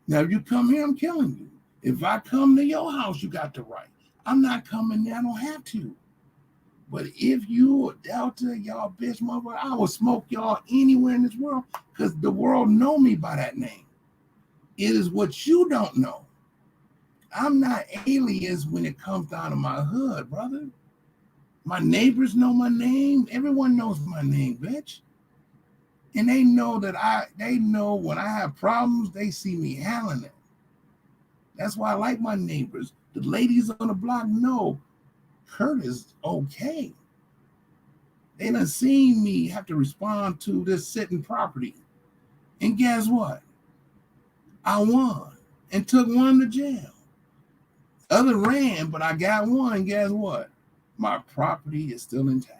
Now, if you come here, I'm killing you. If I come to your house, you got the right. I'm not coming there. I don't have to. But if you or Delta, y'all bitch motherfucker, I will smoke y'all anywhere in this world because the world know me by that name. It is what you don't know. I'm not alias when it comes down to my hood, brother. My neighbors know my name. Everyone knows my name, bitch. And they know they know when I have problems, they see me handling it. That's why I like my neighbors. The ladies on the block know Kirk is okay. They done seen me have to respond to this sitting property. And guess what? I won and took one to jail. Other ran, but I got one. And guess what? My property is still intact.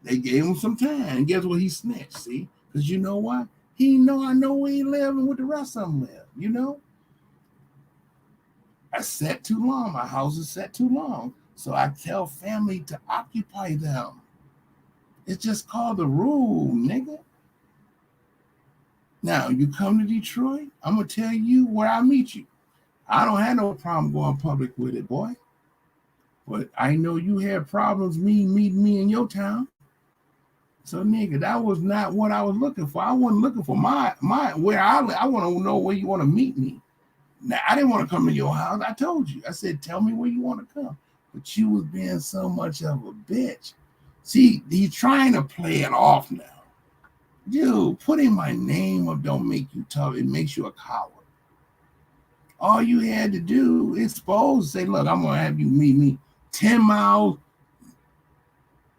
They gave him some time. And guess what? He snitched, see? Because you know what? I know where he live and where the rest of them live, you know? I set too long. My house is set too long. So I tell family to occupy them. It's just called the rule, nigga. Now, you come to Detroit, I'm going to tell you where I meet you. I don't have no problem going public with it, boy. But I know you had problems meeting me in your town. So, nigga, that was not what I was looking for. I wasn't looking for my where I live. I want to know where you want to meet me. Now, I didn't want to come to your house. I told you. I said, tell me where you want to come. But you was being so much of a bitch. See, he's trying to play it off now. Dude, putting my name up don't make you tough. It makes you a coward. All you had to do is expose, say, look, I'm going to have you meet me 10 miles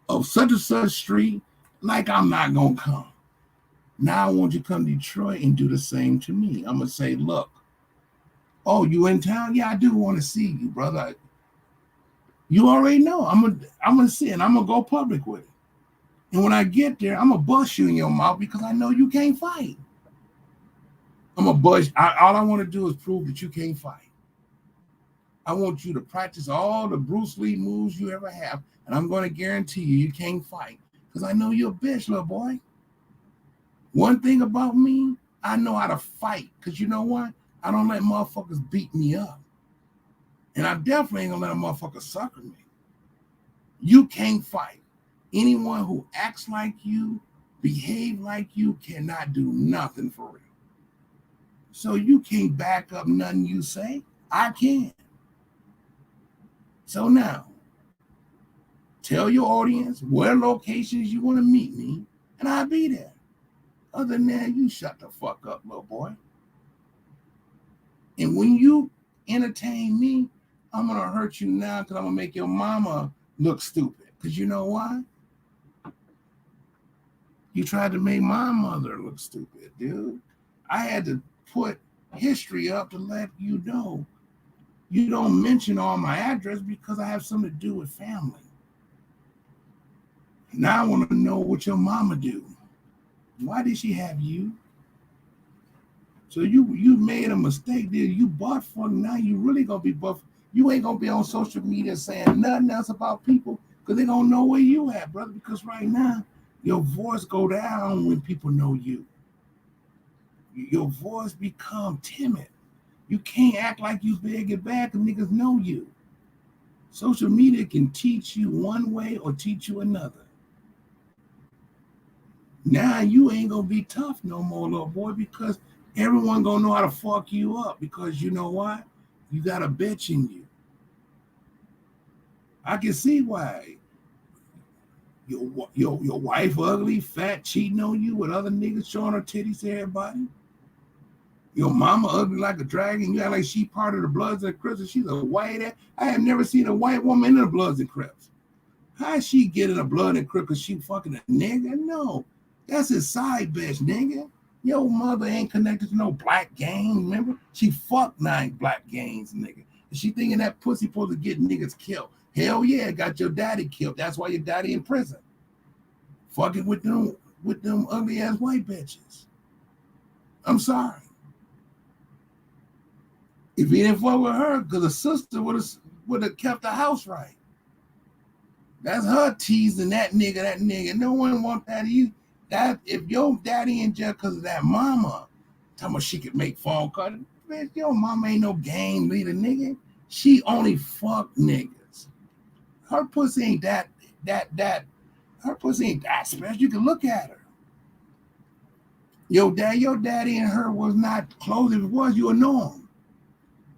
of such and such street, like I'm not going to come. Now I want you to come to Detroit and do the same to me. I'm going to say, look, oh, you in town? Yeah, I do want to see you, brother. You already know. I'm gonna see it, and I'm going to go public with it. And when I get there, I'm going to bust you in your mouth because I know you can't fight. I'm going to bust. All I want to do is prove that you can't fight. I want you to practice all the Bruce Lee moves you ever have, and I'm going to guarantee you can't fight because I know you're a bitch, little boy. One thing about me, I know how to fight because you know what? I don't let motherfuckers beat me up. And I definitely ain't gonna let a motherfucker sucker me. You can't fight. Anyone who acts like you, behave like you, cannot do nothing for real. So you can't back up nothing you say. I can. So now, tell your audience where locations you want to meet me, and I'll be there. Other than that, you shut the fuck up, little boy. And when you entertain me, I'm going to hurt you now because I'm going to make your mama look stupid. Because you know why? You tried to make my mother look stupid, dude. I had to put history up to let you know you don't mention all my address because I have something to do with family. Now I want to know what your mama do. Why did she have you? So you made a mistake, dude. You butt fuck. Now you really gonna be butt. You ain't gonna be on social media saying nothing else about people because they don't know where you at, brother. Because right now your voice go down when people know you. Your voice become timid. You can't act like you big and bad because niggas know you. Social media can teach you one way or teach you another. Now you ain't gonna be tough no more, little boy, because everyone gonna know how to fuck you up because you know what? You got a bitch in you. I can see why. Your wife ugly, fat, cheating on you with other niggas showing her titties to everybody. Your mama ugly like a dragon. You act like she part of the Bloods and Crips. She's a white ass. I have never seen a white woman in the Bloods and Crips. How is she getting a Blood and Crip because she fucking a nigga? No. That's his side bitch, nigga. Your mother ain't connected to no black gang, remember? She fucked 9 black gangs, nigga. And she thinking that pussy supposed to get niggas killed. Hell yeah, got your daddy killed. That's why your daddy in prison. Fucking with them ugly ass white bitches. I'm sorry. If he didn't fuck with her, because the sister would have kept the house right. That's her teasing that nigga. No one want that of you. That if your daddy in jail because of that mama, talking about she could make phone calls. Bitch, your mama ain't no gang leader, nigga. She only fuck niggas. Her pussy ain't that. Her pussy ain't that special. You can look at her. Your daddy and her was not close. If it was, you would know him.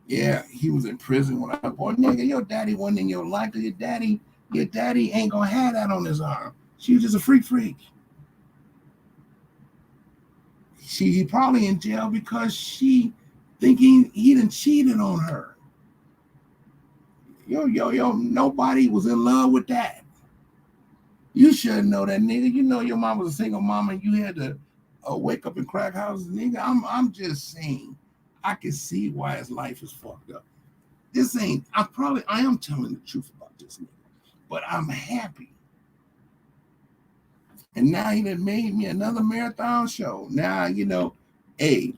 Yeah, he was in prison when I was born. Nigga, your daddy wasn't in your life. Your daddy ain't gonna have that on his arm. She was just a freak. He probably in jail because she thinking he done cheated on her. Yo, nobody was in love with that. You should know that, nigga. You know your mom was a single mom and you had to wake up in crack houses, nigga. I'm just saying, I can see why his life is fucked up. I am telling the truth about this nigga, but I'm happy. And now he done made me another marathon show. Now, hey,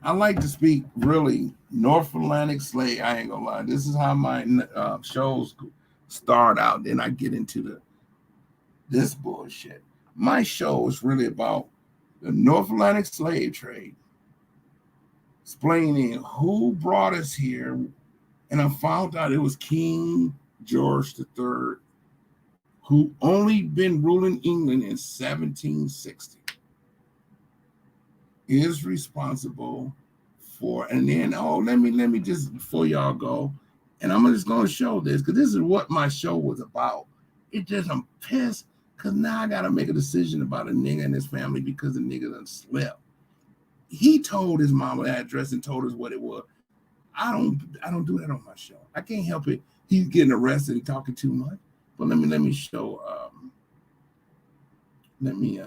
I like to speak really North Atlantic slave. I ain't gonna lie. This is how my shows start out. Then I get into this bullshit. My show is really about the North Atlantic slave trade, explaining who brought us here. And I found out it was King George III, who only been ruling England in 1760, is responsible for, and then, let me just, before y'all go, and I'm just going to show this, because this is what my show was about. I'm pissed, because now I got to make a decision about a nigga and his family because the nigga done slept. He told his mama address and told us what it was. I don't do that on my show. I can't help it. He's getting arrested and talking too much. But let me show. Let me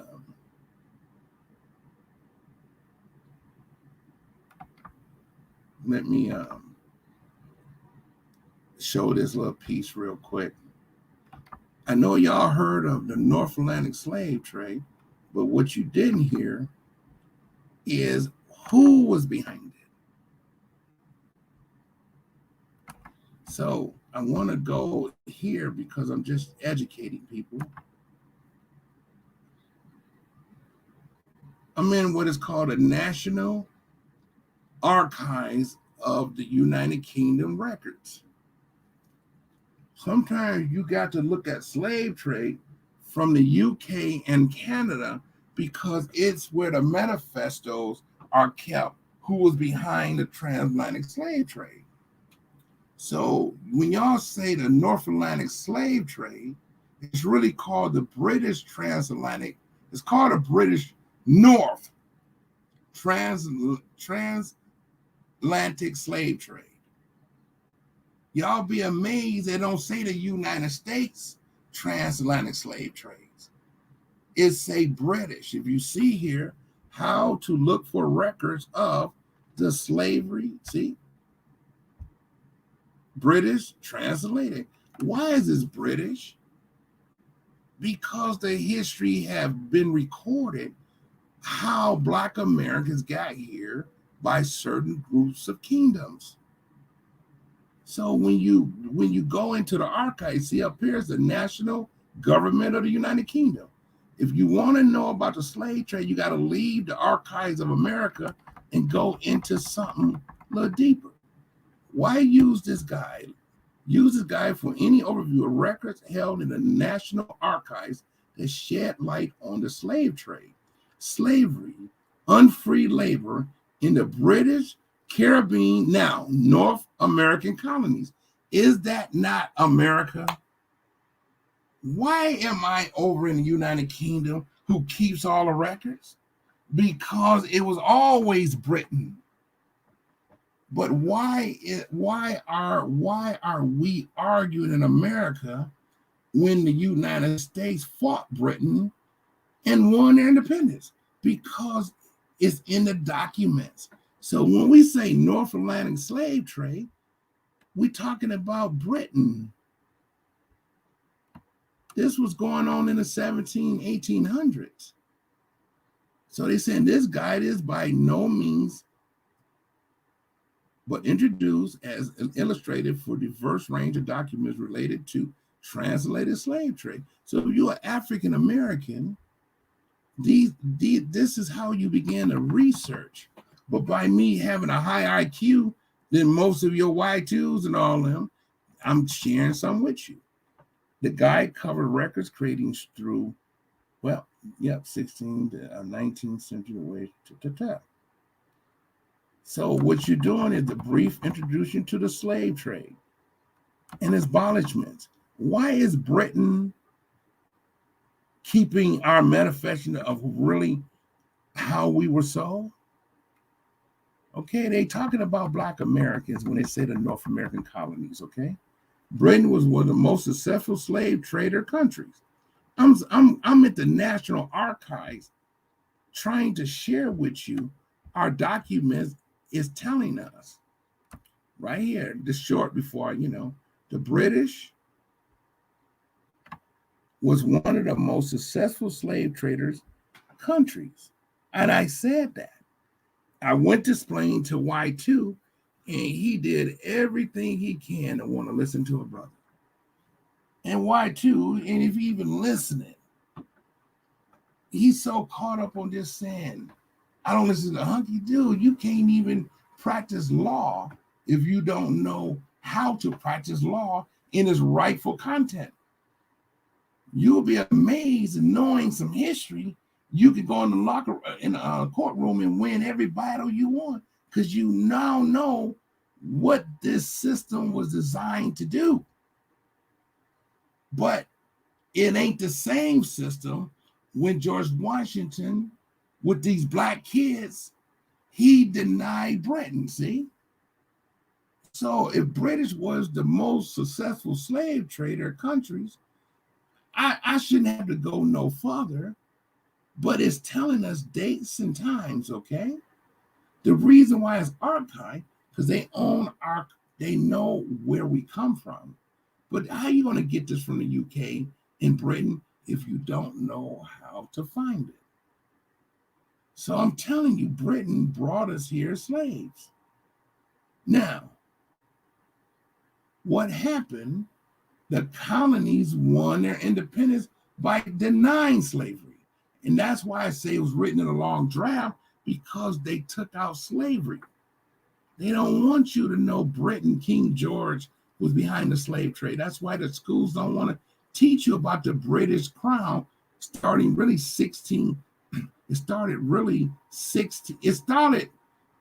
show this little piece real quick. I know y'all heard of the North Atlantic slave trade, but what you didn't hear is who was behind it. So I want to go here because I'm just educating people. I'm in what is called a National Archives of the United Kingdom records. Sometimes you got to look at slave trade from the UK and Canada because it's where the manifestos are kept, who was behind the transatlantic slave trade. So when y'all say the North Atlantic slave trade, it's really called the British Transatlantic. It's called a British North Transatlantic slave trade. Y'all be amazed they don't say the United States transatlantic slave trades. It say British. If you see here, how to look for records of the slavery, see? British transatlantic. Why is this British? Because the history have been recorded how Black Americans got here by certain groups of kingdoms. So when you go into the archives, see up here is the national government of the United Kingdom. If you want to know about the slave trade, you got to leave the archives of America and go into something a little deeper. Why use this guide? Use this guide for any overview of records held in the National Archives that shed light on the slave trade, slavery, unfree labor in the British, Caribbean, now North American colonies. Is that not America? Why am I over in the United Kingdom who keeps all the records? because it was always Britain. But why are we arguing in America when the United States fought Britain and won their independence? Because it's in the documents. So when we say North Atlantic slave trade, we're talking about Britain. This was going on in the 1800s. So they're saying this guide is by no means but introduced as illustrated for diverse range of documents related to translated slave trade. So if you're African American, this is how you begin to research. But by me having a high IQ than most of your Y2s and all them, I'm sharing some with you. The guide covered records creating through, 16th to 19th century way to. So what you're doing is the brief introduction to the slave trade and its abolishments. Why is Britain keeping our manifestation of really how we were sold? Okay, they talking about Black Americans when they say the North American colonies, okay? Britain was one of the most successful slave trader countries. I'm at the National Archives trying to share with you our documents is telling us right here, this short before, the British was one of the most successful slave traders countries. And I said that. I went to explain to Y2, and he did everything he can to want to listen to a brother. And Y2, and if you even listening, he's so caught up on just saying, I don't listen to hunky dude. You can't even practice law if you don't know how to practice law in its rightful content. You'll be amazed in knowing some history. You could go in the courtroom and win every battle you want because you now know what this system was designed to do. But it ain't the same system when George Washington, with these Black kids, he denied Britain, see? So if British was the most successful slave trader countries, I shouldn't have to go no further, but it's telling us dates and times, okay? The reason why it's archived, because they know where we come from. But how are you going to get this from the UK and Britain if you don't know how to find it? So I'm telling you, Britain brought us here slaves. Now, what happened? The colonies won their independence by denying slavery. And that's why I say it was written in a long draft, because they took out slavery. They don't want you to know Britain, King George was behind the slave trade. That's why the schools don't want to teach you about the British crown starting really 16. It started really 16. It started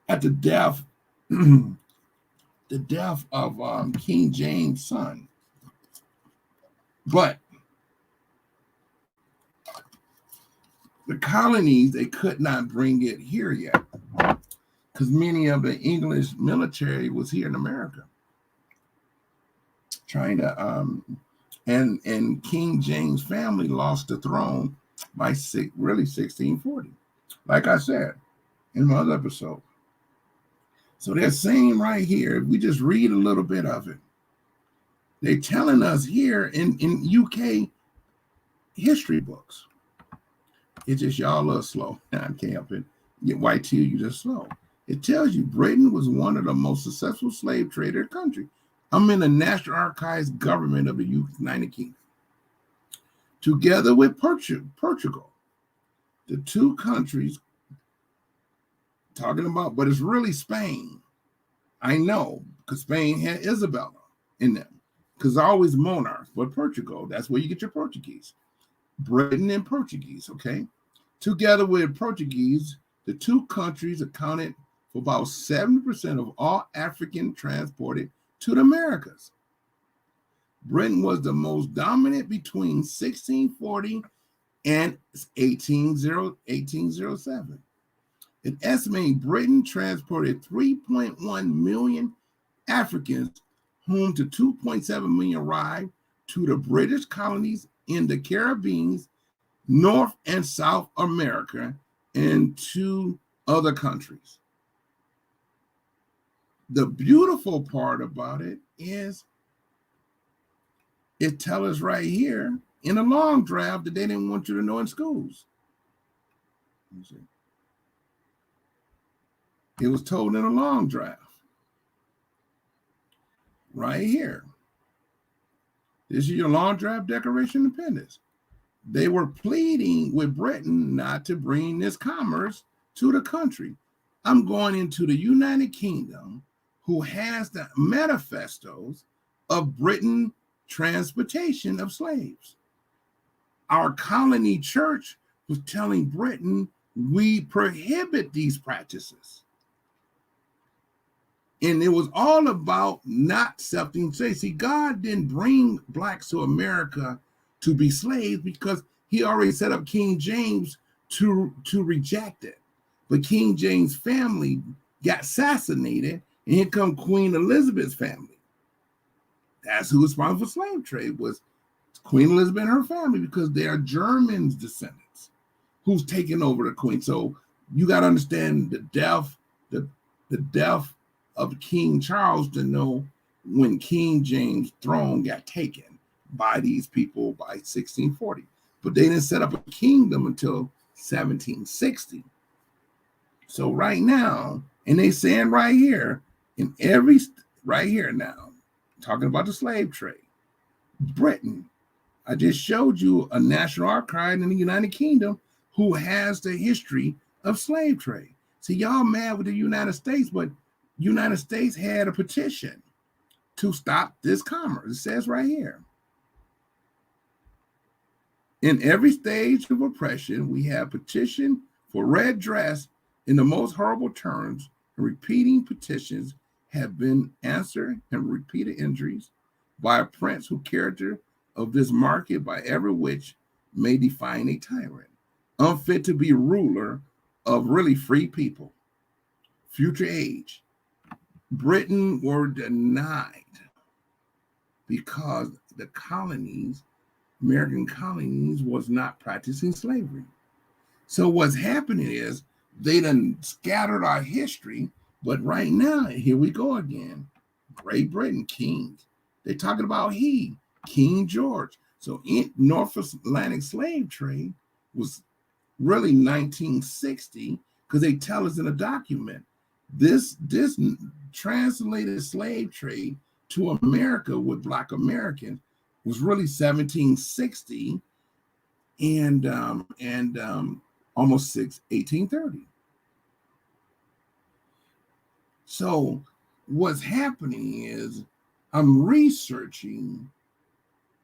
at the death of King James' son. But the colonies, they could not bring it here yet because many of the English military was here in America trying to and King James' family lost the throne by 1640, like I said in my other episode. So they're saying right here, if we just read a little bit of it, they're telling us here in UK history books. It's just y'all a little slow. I can't help it. Get YT, you just slow. It tells you Britain was one of the most successful slave trader countries. I'm in the National Archives government of the United Kingdom. Together with Portugal, the two countries talking about, but it's really Spain. I know, because Spain had Isabella in them, because always monarchs, but Portugal, that's where you get your Portuguese. Britain and Portuguese, okay? Together with Portuguese, the two countries accounted for about 70% of all African transported to the Americas. Britain was the most dominant between 1640 and 1807. It estimates Britain transported 3.1 million Africans, whom to 2.7 million arrived to the British colonies in the Caribbean, North and South America, and to other countries. The beautiful part about it is it tells us right here in a long draft that they didn't want you to know in schools. It was told in a long draft. Right here. This is your long draft Declaration of Independence. They were pleading with Britain not to bring this commerce to the country. I'm going into the United Kingdom, who has the manifestos of Britain transportation of slaves. Our colony church was telling Britain, we prohibit these practices. And it was all about not accepting slaves. See, God didn't bring blacks to America to be slaves because he already set up King James to reject it. But King James' family got assassinated, and here come Queen Elizabeth's family. That's who was responsible for slave trade, was Queen Elizabeth and her family, because they are Germans' descendants who's taken over the queen. So you got to understand the death of King Charles to know when King James' throne got taken by these people by 1640. But they didn't set up a kingdom until 1760. So right now, and they saying right here, right here now, talking about the slave trade, Britain, I just showed you a national archive in the United Kingdom who has the history of slave trade. See, y'all mad with the United States, but United States had a petition to stop this commerce. It says right here. In every stage of oppression, we have petitioned for redress in the most horrible terms, and repeating petitions have been answered and repeated injuries by a prince who character of this market by every which may define a tyrant, unfit to be ruler of really free people. Future age. Britain were denied because the colonies, American colonies, was not practicing slavery. So what's happening is they done scattered our history, but right now, here we go again. Great Britain, kings. They're talking about King George. So in North Atlantic slave trade was really 1960, because they tell us in a document, this translated slave trade to America with Black Americans was really 1760 and almost 1830. So what's happening is I'm researching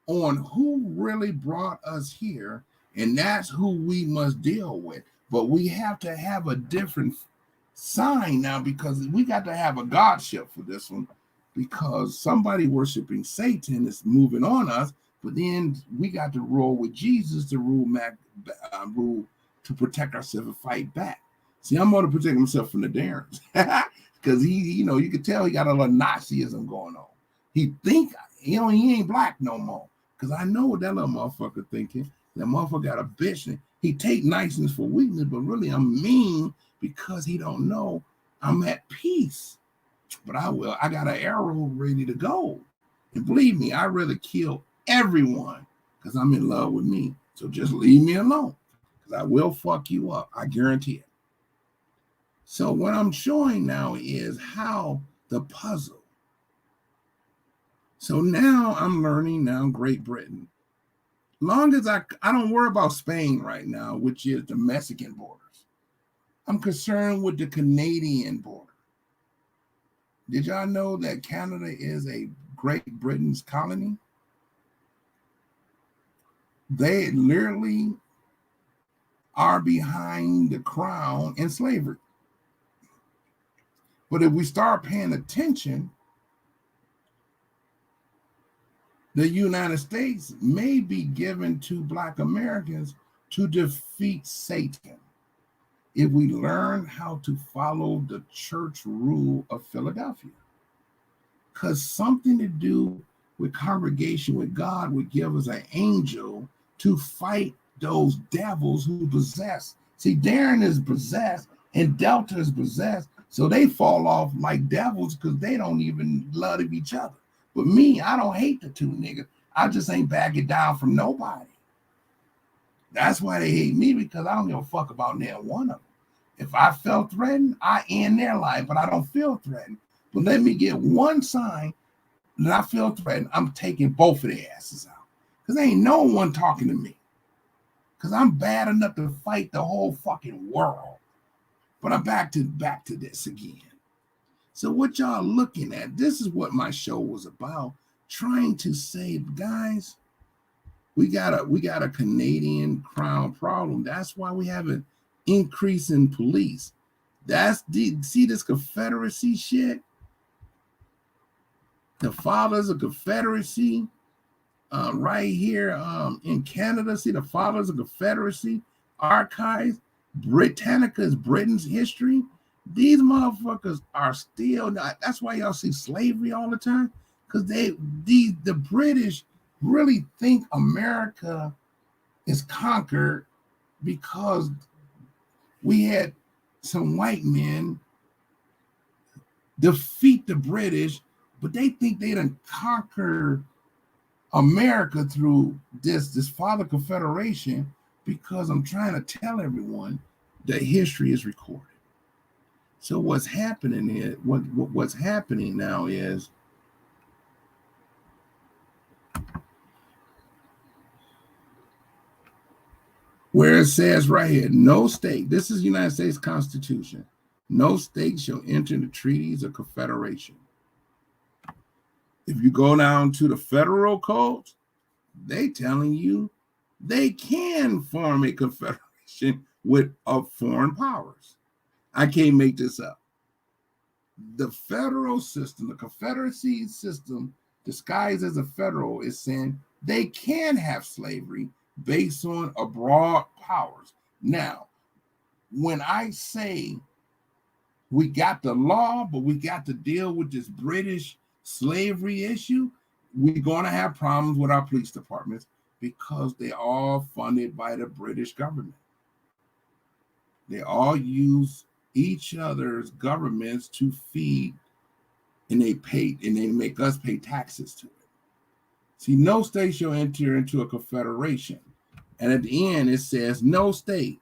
on who really brought us here, and that's who we must deal with. But we have to have a different sign now, because we got to have a godship for this one, because somebody worshiping Satan is moving on us, but then we got to roll with Jesus to rule to protect ourselves and fight back. See, I'm going to protect myself from the Darens, because he you can tell he got a lot of Nazism going on. He think he ain't black no more, because I know what that little motherfucker thinking. That motherfucker got a bitch, and he take niceness for weakness, but really I'm mean because he don't know I'm at peace. But I got an arrow ready to go. And believe me, I'd rather kill everyone because I'm in love with me. So just leave me alone, because I will fuck you up. I guarantee it. So what I'm showing now is how the puzzle. So now I'm learning Great Britain. Long as I don't worry about Spain right now, which is the Mexican borders. I'm concerned with the Canadian border. Did y'all know that Canada is a Great Britain's colony? They literally are behind the crown in slavery. But if we start paying attention, the United States may be given to Black Americans to defeat Satan. if we learn how to follow the church rule of Philadelphia. Because something to do with congregation with God would give us an angel to fight those devils who possess. See, Daren is possessed and Delta is possessed, so they fall off like devils because they don't even love each other. But me, I don't hate the two niggas. I just ain't backing down from nobody. That's why they hate me, because I don't give a fuck about neither one of them. If I felt threatened, I end their life, but I don't feel threatened. But let me get one sign that I feel threatened, I'm taking both of their asses out. Because ain't no one talking to me. Because I'm bad enough to fight the whole fucking world. But I'm back to this again. So what y'all looking at, this is what my show was about. Trying to say, guys, we got a Canadian crown problem. That's why we have an increase in police. See this Confederacy shit? The Fathers of Confederacy, right here in Canada. See the Fathers of Confederacy archives. Britannica is Britain's history. These motherfuckers are still not. That's why y'all see slavery all the time, because the British really think America is conquered because we had some white men defeat the British, but they think they done conquer America through this Father Confederation, because I'm trying to tell everyone that history is recorded. So what's happening is what's happening now is where it says right here, no state, this is United States Constitution, no state shall enter into treaties of confederation. If you go down to the federal codes, they telling you they can form a confederation with foreign powers. I can't make this up. The federal system, the Confederacy system, disguised as a federal, is saying they can have slavery based on abroad powers. Now, when I say we got the law, but we got to deal with this British slavery issue, we're going to have problems with our police departments because they're all funded by the British government. They all use each other's governments to feed, and they make us pay taxes to it. See, no state shall enter into a confederation. And at the end, it says no state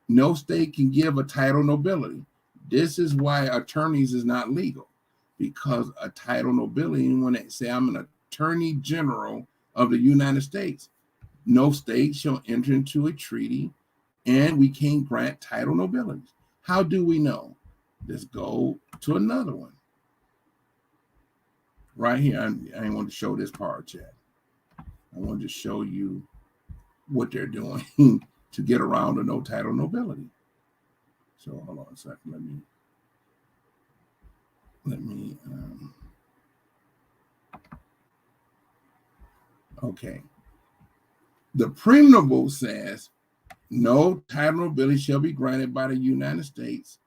can give a title nobility. This is why attorneys is not legal, because a title nobility, when they say I'm an attorney general of the United States, no state shall enter into a treaty, and we can't grant title nobilities. How do we know? Let's go to another one. Right here, I didn't want to show this part yet. I wanted to show you what they're doing to get around the no title nobility. So hold on a second. Okay. The preamble says, no title nobility shall be granted by the United States,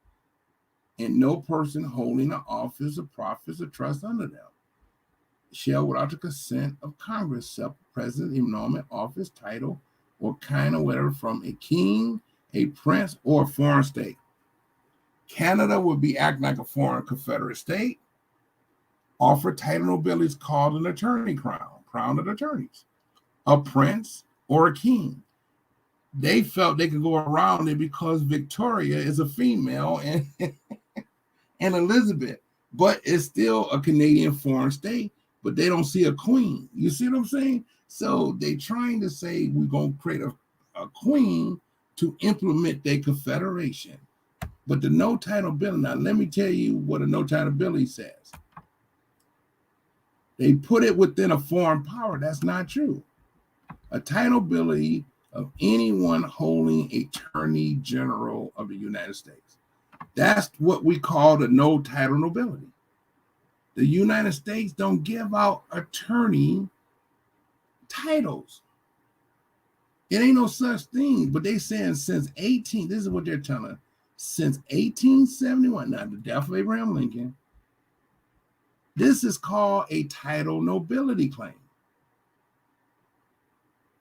and no person holding an office of profits or trust under them shall, without the consent of Congress, accept president, emoluments, office, title, or kind of whatever from a king, a prince, or a foreign state. Canada would be acting like a foreign Confederate state. Offer title nobilities called an attorney crown of attorneys, a prince, or a king. They felt they could go around it because Victoria is a female and and Elizabeth, but it's still a Canadian foreign state, but they don't see a queen. You see what I'm saying? So they trying to say we're going to create a queen to implement their confederation. But the no title bill, now let me tell you what a no title bill says. They put it within a foreign power. That's not true. A title ability of anyone holding attorney general of the United States. That's what we call the no title nobility. The United States don't give out attorney titles. It ain't no such thing. But they saying since 18, this is what they're telling us. Since 1871, now the death of Abraham Lincoln, this is called a title nobility claim.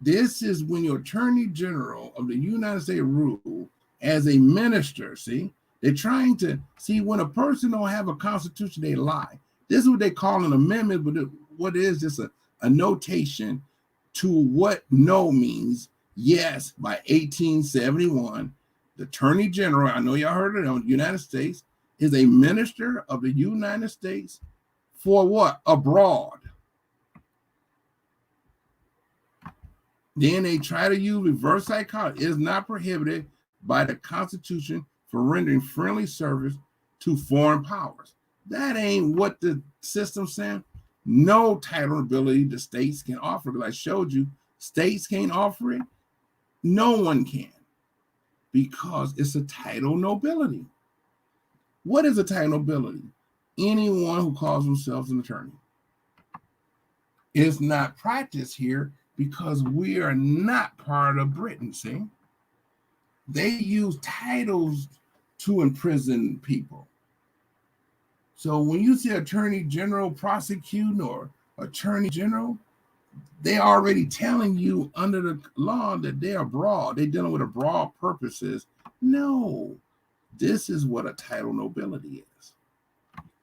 This is when your Attorney General of the United States rule as a minister. See, they're trying to see when a person don't have a constitution, they lie. This is what they call an amendment, but what is this? A notation to what no means. Yes, by 1871, the Attorney General, I know y'all heard it on the United States, is a minister of the United States for what? Abroad. Then they try to use reverse psychology. It is not prohibited by the Constitution for rendering friendly service to foreign powers. That ain't what the system's saying. No title ability the states can offer. But I showed you, states can't offer it. No one can, because it's a title nobility. What is a title nobility? Anyone who calls themselves an attorney. It's not practiced here because we are not part of Britain, see? They use titles to imprison people. So when you see Attorney General prosecuting or Attorney General, they're already telling you under the law that they're abroad. They're dealing with abroad purposes. No, this is what a title nobility is.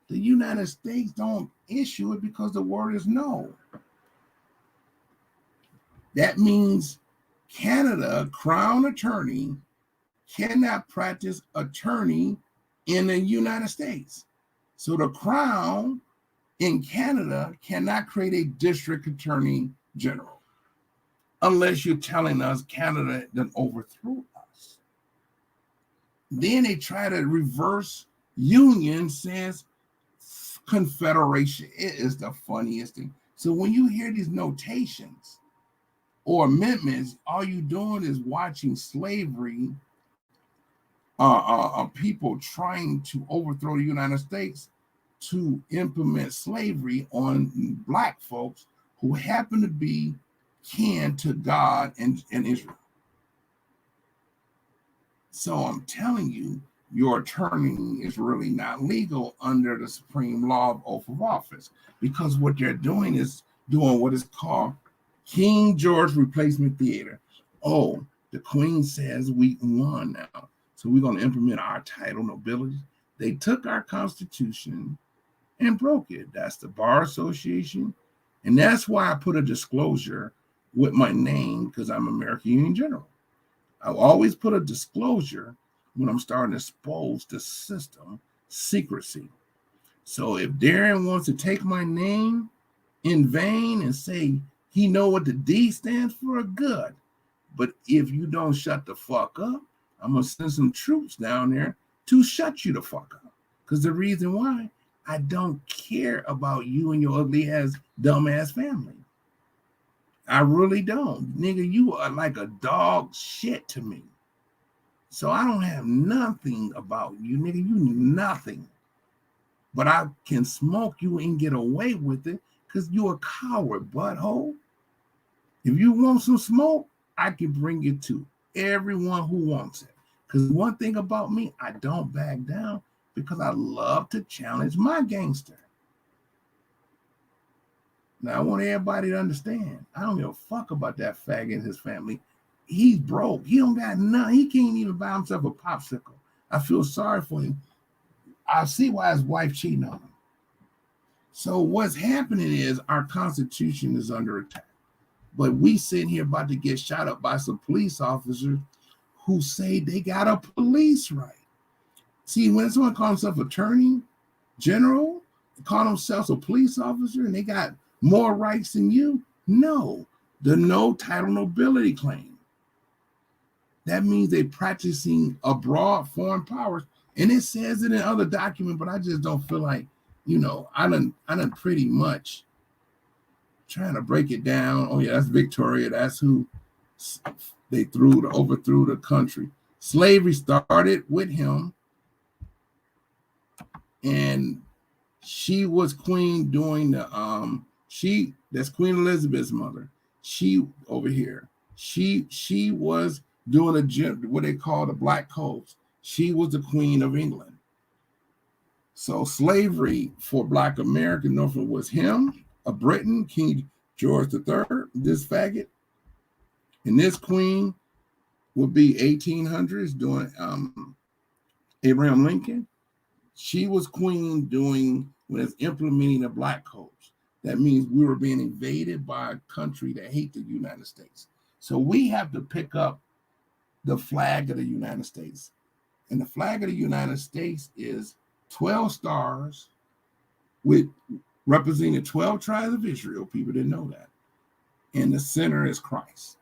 The United States don't issue it because the word is no. That means Canada, crown attorney, cannot practice attorney in the United States. So the crown in Canada cannot create a district attorney general unless you're telling us Canada then overthrew us. Then they try to reverse union, says confederation. It is the funniest thing. So when you hear these notations or amendments, all you doing is watching slavery, people trying to overthrow the United States to implement slavery on black folks who happen to be kin to God and Israel. So I'm telling you, your attorney is really not legal under the supreme law of oath of office, because what they're doing is doing what is called King George replacement theater. Oh, the Queen says we won now, so we're going to implement our title nobility. They took our Constitution and broke it. That's the Bar Association. And that's why I put a disclosure with my name, because I'm American Union General. I always put a disclosure when I'm starting to expose the system, secrecy. So if Daren wants to take my name in vain and say he know what the D stands for, good. But if you don't shut the fuck up, I'm going to send some troops down there to shut you the fuck up. Because the reason why, I don't care about you and your ugly ass, dumb ass family. I really don't. Nigga, you are like a dog shit to me. So I don't have nothing about you, nigga. You nothing. But I can smoke you and get away with it because you're a coward, butthole. If you want some smoke, I can bring it to everyone who wants it. Because one thing about me, I don't back down because I love to challenge my gangster. Now, I want everybody to understand, I don't give a fuck about that faggot and his family. He's broke. He don't got nothing. He can't even buy himself a popsicle. I feel sorry for him. I see why his wife cheating on him. So what's happening is our Constitution is under attack. But we sitting here about to get shot up by some police officers who say they got a police right. See, when someone calls himself attorney general, call themselves a police officer, and they got more rights than you, no. The no title nobility claim. That means they're practicing abroad foreign powers. And it says it in other documents, but I just don't feel like, I done pretty much trying to break it down. Oh yeah, that's Victoria. That's who they overthrew the country. Slavery started with him, and she was queen during the that's Queen Elizabeth's mother. She over here. She was doing what they call the Black Codes. She was the Queen of England. So slavery for Black American Norfolk was him, a Briton, King George III, this faggot, and this queen would be 1800s doing Abraham Lincoln. She was queen doing when it's implementing the Black Codes. That means we were being invaded by a country that hate the United States. So we have to pick up the flag of the United States. And the flag of the United States is 12 stars with representing 12 tribes of Israel. People didn't know that. And the center is Christ.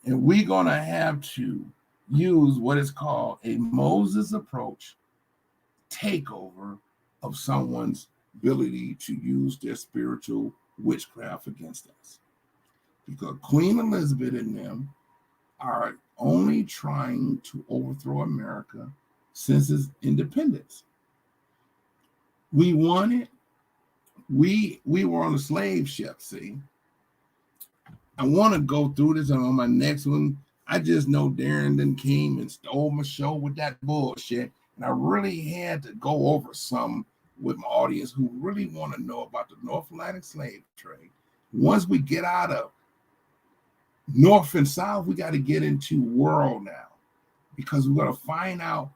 And we're going to have to use what is called a Moses approach takeover of someone's ability to use their spiritual witchcraft against us. Because Queen Elizabeth and them are only trying to overthrow America since its independence. We won it. We were on a slave ship, see. I want to go through this on my next one. I just know Daren then came and stole my show with that bullshit. And I really had to go over some with my audience who really want to know about the North Atlantic slave trade. Once we get out of North and South, we got to get into world now, because we're going to find out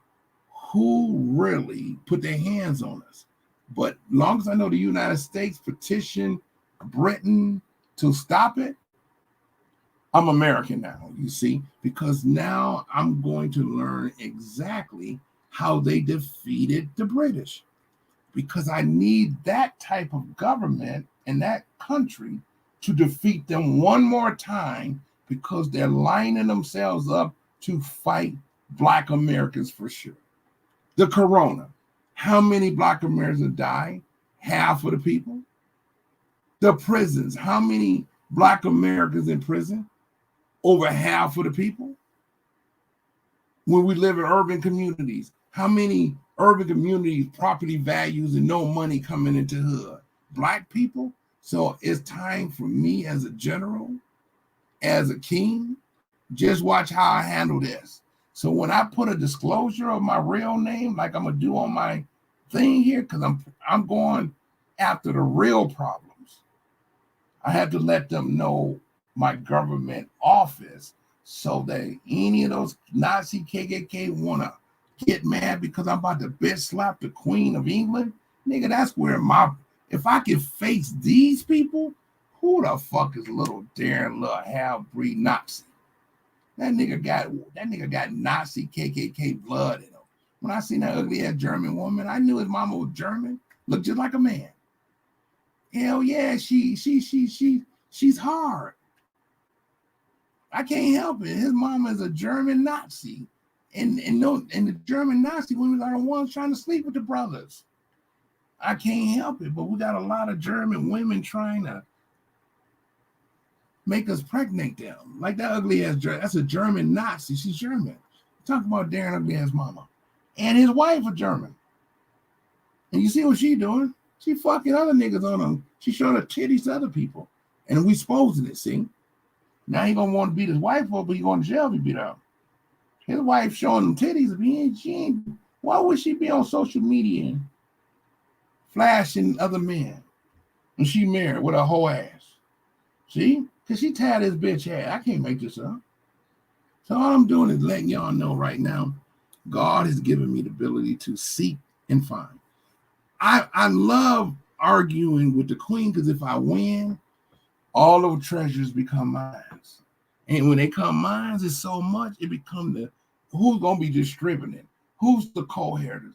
who really put their hands on us. But long as I know the United States petitioned Britain to stop it, I'm American now, you see, because now I'm going to learn exactly how they defeated the British, because I need that type of government in that country to defeat them one more time, because they're lining themselves up to fight Black Americans for sure. The corona, how many Black Americans died? Half of the people. The prisons, how many Black Americans in prison? Over half of the people. When we live in urban communities, how many urban communities, property values and no money coming into hood? Black people. So it's time for me as a general, as a king, just watch how I handle this. So when I put a disclosure of my real name, like I'm gonna do on my thing here, because I'm going after the real problems, I have to let them know my government office, so that any of those Nazi KKK want to get mad because I'm about to bitch slap the Queen of England. Nigga, that's where if I can face these people, who the fuck is little Daren Lewis half-breed Nazi? That nigga got Nazi KKK blood in him. When I seen that ugly ass German woman, I knew his mama was German, looked just like a man. Hell yeah, she's hard. I can't help it. His mama is a German Nazi. And the German Nazi women are the ones trying to sleep with the brothers. I can't help it, but we got a lot of German women trying to make us pregnant them. Like that ugly ass, that's a German Nazi. She's German. Talk about Daren ugly ass mama. And his wife a German. And you see what she doing? She fucking other niggas on them. She showing her titties to other people. And we exposing it, see? Now he gonna want to beat his wife up, but he going to jail if he beat her. His wife showing him titties. Why would she be on social media and flashing other men when she married with a whole ass? See? Because she tied his bitch ass. I can't make this up. So all I'm doing is letting y'all know right now, God has given me the ability to seek and find. I love arguing with the queen, because if I win, all of the treasures become mine. And when they come mine, it's so much, it becomes who's going to be distributing? Who's the co-heirs?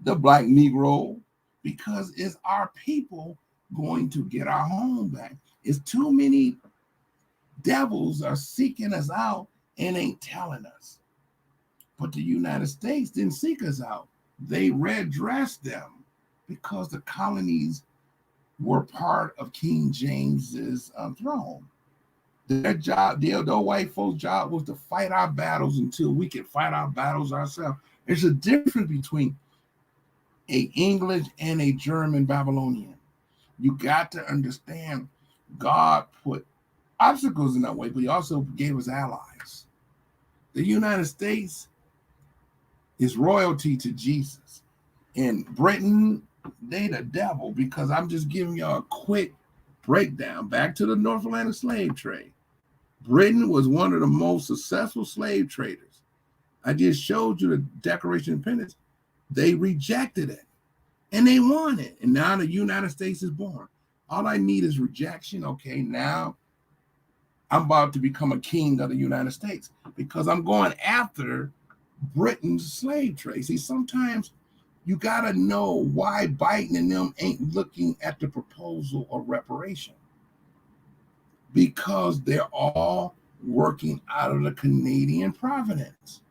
The Black Negro, because it's our people going to get our home back. It's too many devils are seeking us out and ain't telling us. But the United States didn't seek us out. They red dressed them because the colonies were part of King James's throne. Their job, the white folks' job was to fight our battles until we could fight our battles ourselves. There's a difference between an English and a German Babylonian. You got to understand, God put obstacles in that way, but he also gave us allies. The United States is royalty to Jesus. And Britain, they the devil, because I'm just giving y'all a quick breakdown. Back to the North Atlantic slave trade. Britain was one of the most successful slave traders. I just showed you the Declaration of Independence. They rejected it, and they won it. And now the United States is born. All I need is rejection. Okay, now I'm about to become a king of the United States because I'm going after Britain's slave trade. See, sometimes you got to know why Biden and them ain't looking at the proposal of reparation. Because they're all working out of the Canadian providence.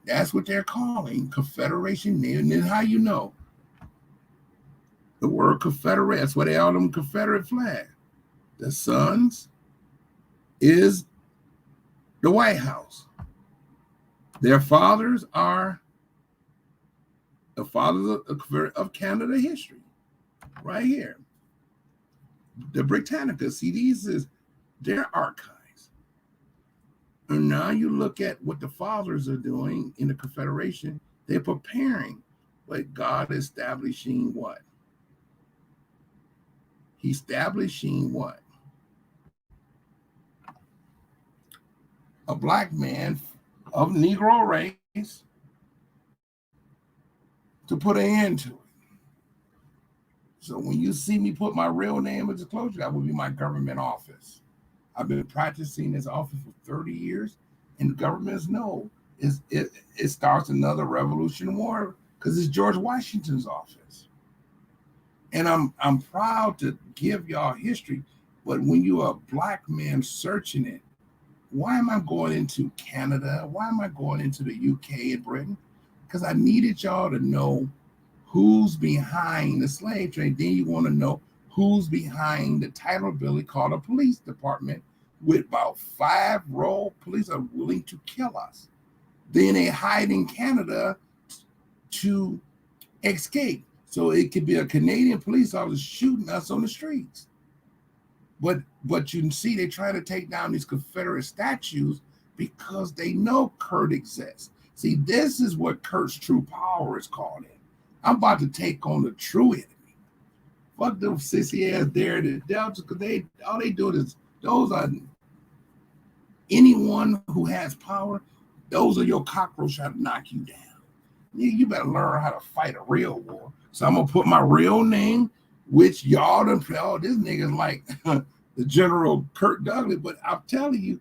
That's what they're calling Confederation. And then how you know? The word Confederate, that's why they call them Confederate flag. The sons is the White House. Their fathers are the fathers of Canada history, right here. The Britannica, see, these is their archives. And now you look at what the fathers are doing in the Confederation, they're preparing, but God establishing what? He's establishing what? A black man of Negro race to put an end to it. So when you see me put my real name as disclosure, that will be my government office. I've been practicing this office for 30 years, and governments know it starts another Revolutionary War because it's George Washington's office. And I'm proud to give y'all history, but when you're a black man searching it, why am I going into Canada? Why am I going into the UK and Britain? Because I needed y'all to know who's behind the slave trade. Then you want to know who's behind the title bill called a police department with about 5 row police are willing to kill us. Then they hide in Canada to escape. So it could be a Canadian police officer shooting us on the streets. But you can see they try to take down these Confederate statues because they know Kirk exists. See, this is what Kirk's true power is called in. I'm about to take on the true enemy. Fuck them sissy ass there, the Deltas, because all they do is those are anyone who has power, those are your cockroach trying to knock you down. You better learn how to fight a real war. So I'm gonna put my real name, which y'all done play. Oh, this nigga's like the General Kirk Douglas, but I'm telling you,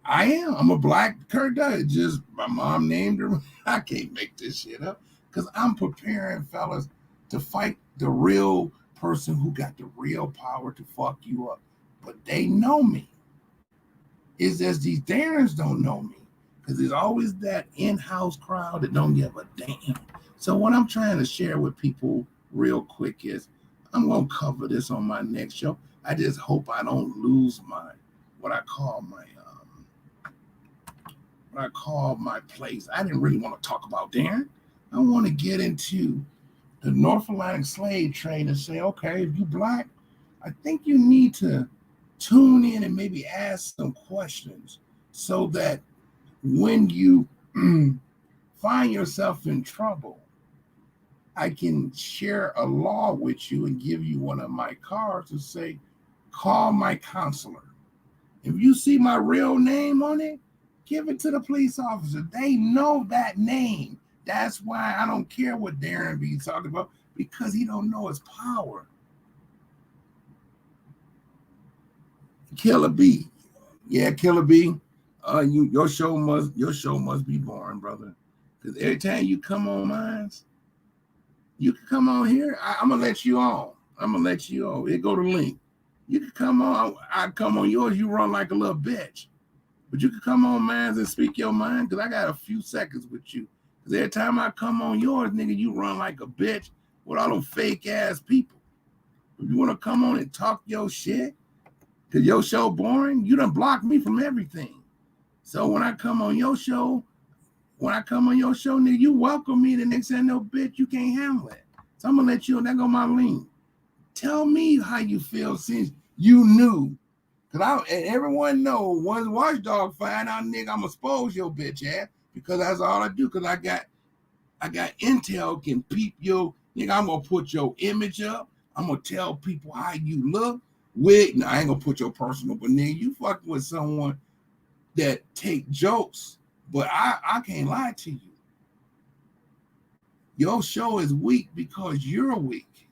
I'm a black Kirk Douglas. Just my mom named her. I can't make this shit up. Because I'm preparing, fellas, to fight the real person who got the real power to fuck you up. But they know me. It's just these Darens don't know me. Because there's always that in-house crowd that don't give a damn. So what I'm trying to share with people real quick is I'm going to cover this on my next show. I just hope I don't lose what I call my place. I didn't really want to talk about Daren. I want to get into the North Atlantic slave trade and say, okay, if you black, I think you need to tune in and maybe ask some questions so that when you find yourself in trouble, I can share a law with you and give you one of my cards and say, call my counselor. If you see my real name on it, give it to the police officer. They know that name. That's why I don't care what Daren be talking about, because he don't know his power. Killer B. Yeah, Killer B. Your show must be boring, brother. Because every time you come on mine, you can come on here. I'm gonna let you on. It go to link. You can come on. I come on yours. You run like a little bitch. But you can come on mine and speak your mind, because I got a few seconds with you. Because every time I come on yours, nigga, you run like a bitch with all them fake ass people. If you want to come on and talk your shit, because your show boring, you done block me from everything. So when I come on your show, nigga, you welcome me. The next thing no bitch, you can't handle it. So I'm gonna let you, and there go my link. Tell me how you feel since you knew Cause and everyone know once Watchdog find out, nigga, I'm gonna expose your bitch ass because that's all I do. Cause I got intel can peep your nigga. I'm gonna put your image up. I'm gonna tell people how you look. No, I ain't gonna put your personal, but nigga, you fucking with someone that take jokes, but I can't lie to you. Your show is weak because you're weak.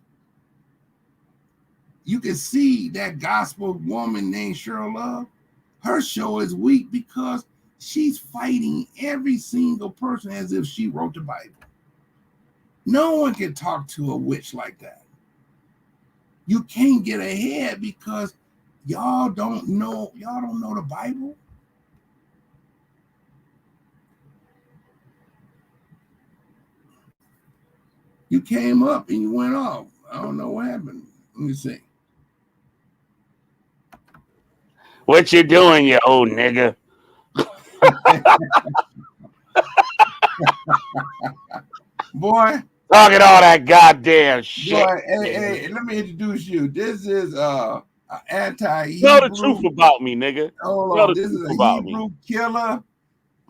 You can see that gospel woman named Cheryl Love. Her show is weak because she's fighting every single person as if she wrote the Bible. No one can talk to a witch like that. You can't get ahead because y'all don't know the Bible. You came up and you went off. I don't know what happened. Let me see. What you doing, you old nigga? Boy. Talking all that goddamn shit. Boy, hey, let me introduce you. This is anti-Hebrew. Tell the truth about me, nigga. Hold on. This is a Hebrew killer.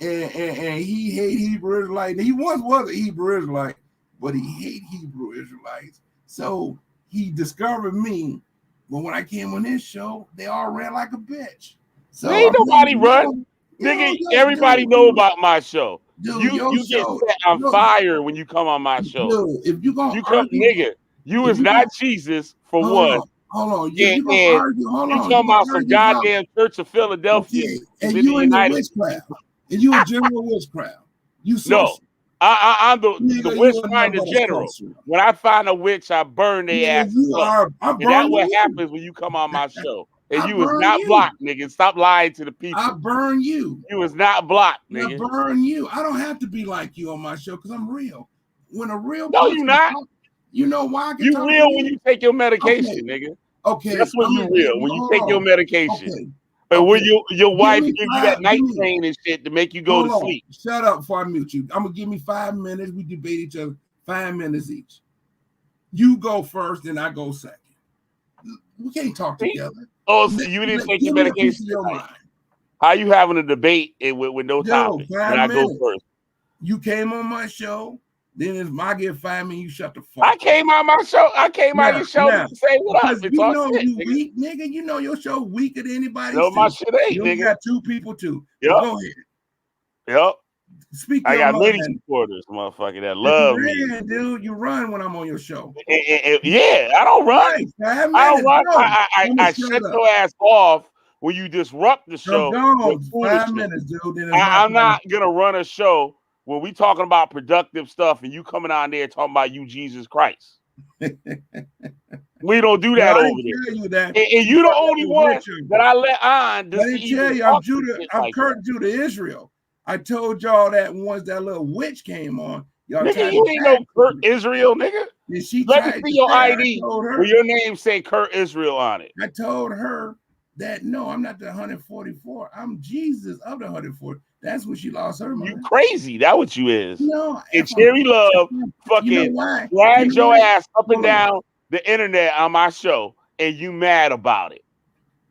And he hate Hebrew Israelites. He once was a Hebrew Israelite, but he hate Hebrew Israelites. So he discovered me. But when I came on this show, they all ran like a bitch. So ain't nobody run. Nigga, everybody know about my show. Dude, you get set on fire when you come on my show. Dude, if you gonna argue, nigga, you is not Jesus for one. Hold on. You talking about some goddamn Church of Philadelphia. Okay. And you in the witchcraft. And you a general witchcraft. You no. I'm the witch finder general. When I find a witch, I burn their ass. And that's what happens when you come on my show. And you is not blocked, nigga. Stop lying to the people. I burn you. You is not blocked, nigga. I burn you. I don't have to be like you on my show because I'm real. When a real no, you not. You know why? You real when you take your medication, nigga. Okay. That's when you real. When you take your medication. Okay. But when your wife give you that night train and shit to make you go to sleep. Shut up before I mute you. I'm gonna give me 5 minutes. We debate each other 5 minutes each. You go first, then I go second. We can't talk together. Oh, so you didn't take your medication. How you having a debate with no topic? When I go first. You came on my show. Then if I get 5 minutes, you shut the fuck. I came on my show. I came on your show to say what up. You know you weak, nigga. You know your show weaker than anybody. No, my shit ain't, nigga. You got 2 people too. Yep. Go ahead. Yep. Speak. I got many supporters, motherfucker, that love me. Dude, you run when I'm on your show. Yeah, I don't run. I don't run. I shut your ass off when you disrupt the show. 5 minutes, dude. I'm not gonna run a show when we talking about productive stuff and you coming on there talking about you Jesus Christ. We don't do that over there. And you the only one that I let on. Let me tell you, I'm Judah. I'm Kirk, Judah, Israel. I told y'all that once that little witch came on. Y'all nigga, you ain't no Kirk Israel, nigga. Let me see your ID where your name say Kirk Israel on it. I told her that no, I'm not the 144. I'm Jesus of the 144. That's when she lost her mind. You crazy. That what you is. No. And Cherry Love fucking dragged your ass up and down the internet on my show, and you mad about it.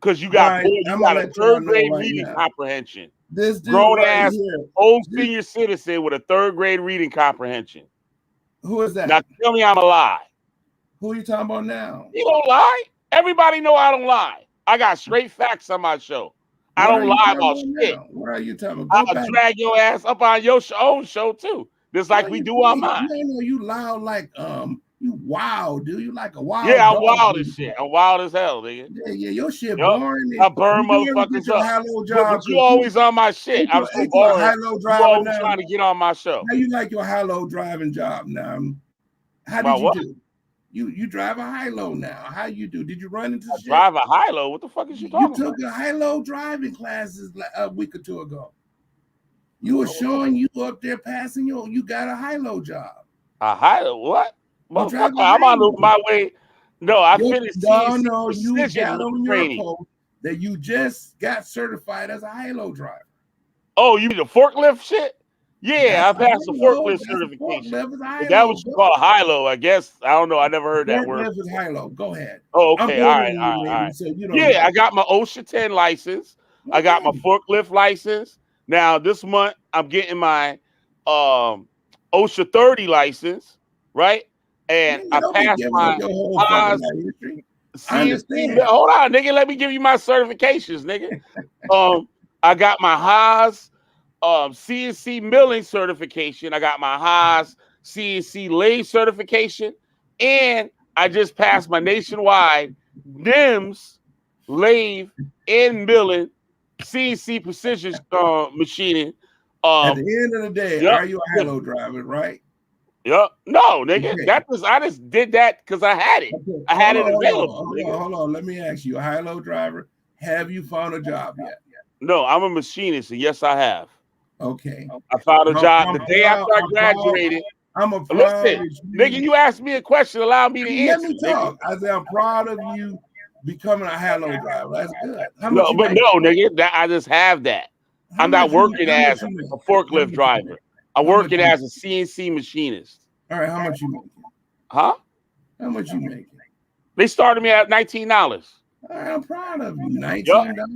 Because you got a third grade reading comprehension. This grown ass old senior citizen with a third grade reading comprehension. Who is that? Now tell me I'm a lie. Who are you talking about now? You don't lie. Everybody know I don't lie. I got straight facts on my show. I don't lie about shit. What are you talking about? I'll drag your ass up on your own show too. Just like we do on mine. You loud like you wild, dude. You like a wild. Yeah, I'm wild as shit. I'm wild as hell, nigga. Yeah, your shit boring. I burn motherfuckers up. But you always on my shit. I'm so boring. You always trying to get on my show. How you like your high-low driving job now? How did you do? You drive a high-low now. How you do? Did you run into shit? Drive a high-low? What the fuck is you talking about? You took a high-low driving classes a week or two ago. You were showing you up there passing you got a high-low job. A high-low? What? I'm on my way. No, I finished. No, you got on your post that you just got certified as a high-low driver. Oh, you mean the forklift shit? Yeah, I passed the forklift certification. That was called high-low, I guess. I don't know. I never heard that word. Forklift is high-low. Go ahead. Oh, okay. All right. So you don't yeah, I got my OSHA 10 license. Okay. I got my forklift license. Now this month I'm getting my OSHA 30 license, right? And I passed my I understand. Hold on, nigga. Let me give you my certifications, nigga. I got my Haas CNC milling certification. I got my Haas CNC lathe certification, and I just passed my nationwide NIMS lathe and milling CNC precision machining. At the end of the day, are you a high-low driver, right? Yep. No, nigga. Okay. I just did that because I had it. Okay. I had it available. Hold on. Let me ask you, a high-low driver, have you found a job yet? No, I'm a machinist, and yes, I have. Okay. I found a job the day after I graduated. Listen, nigga, you asked me a question. Allow me to answer. Let me talk. I said, I'm proud of you becoming a high-low driver. That's good. Nigga, I just have that. I'm not working as a forklift driver. I'm working as a CNC machinist. All right, how much you making? Huh? How much you making? They started me at $19. All right, I'm proud of you. $19.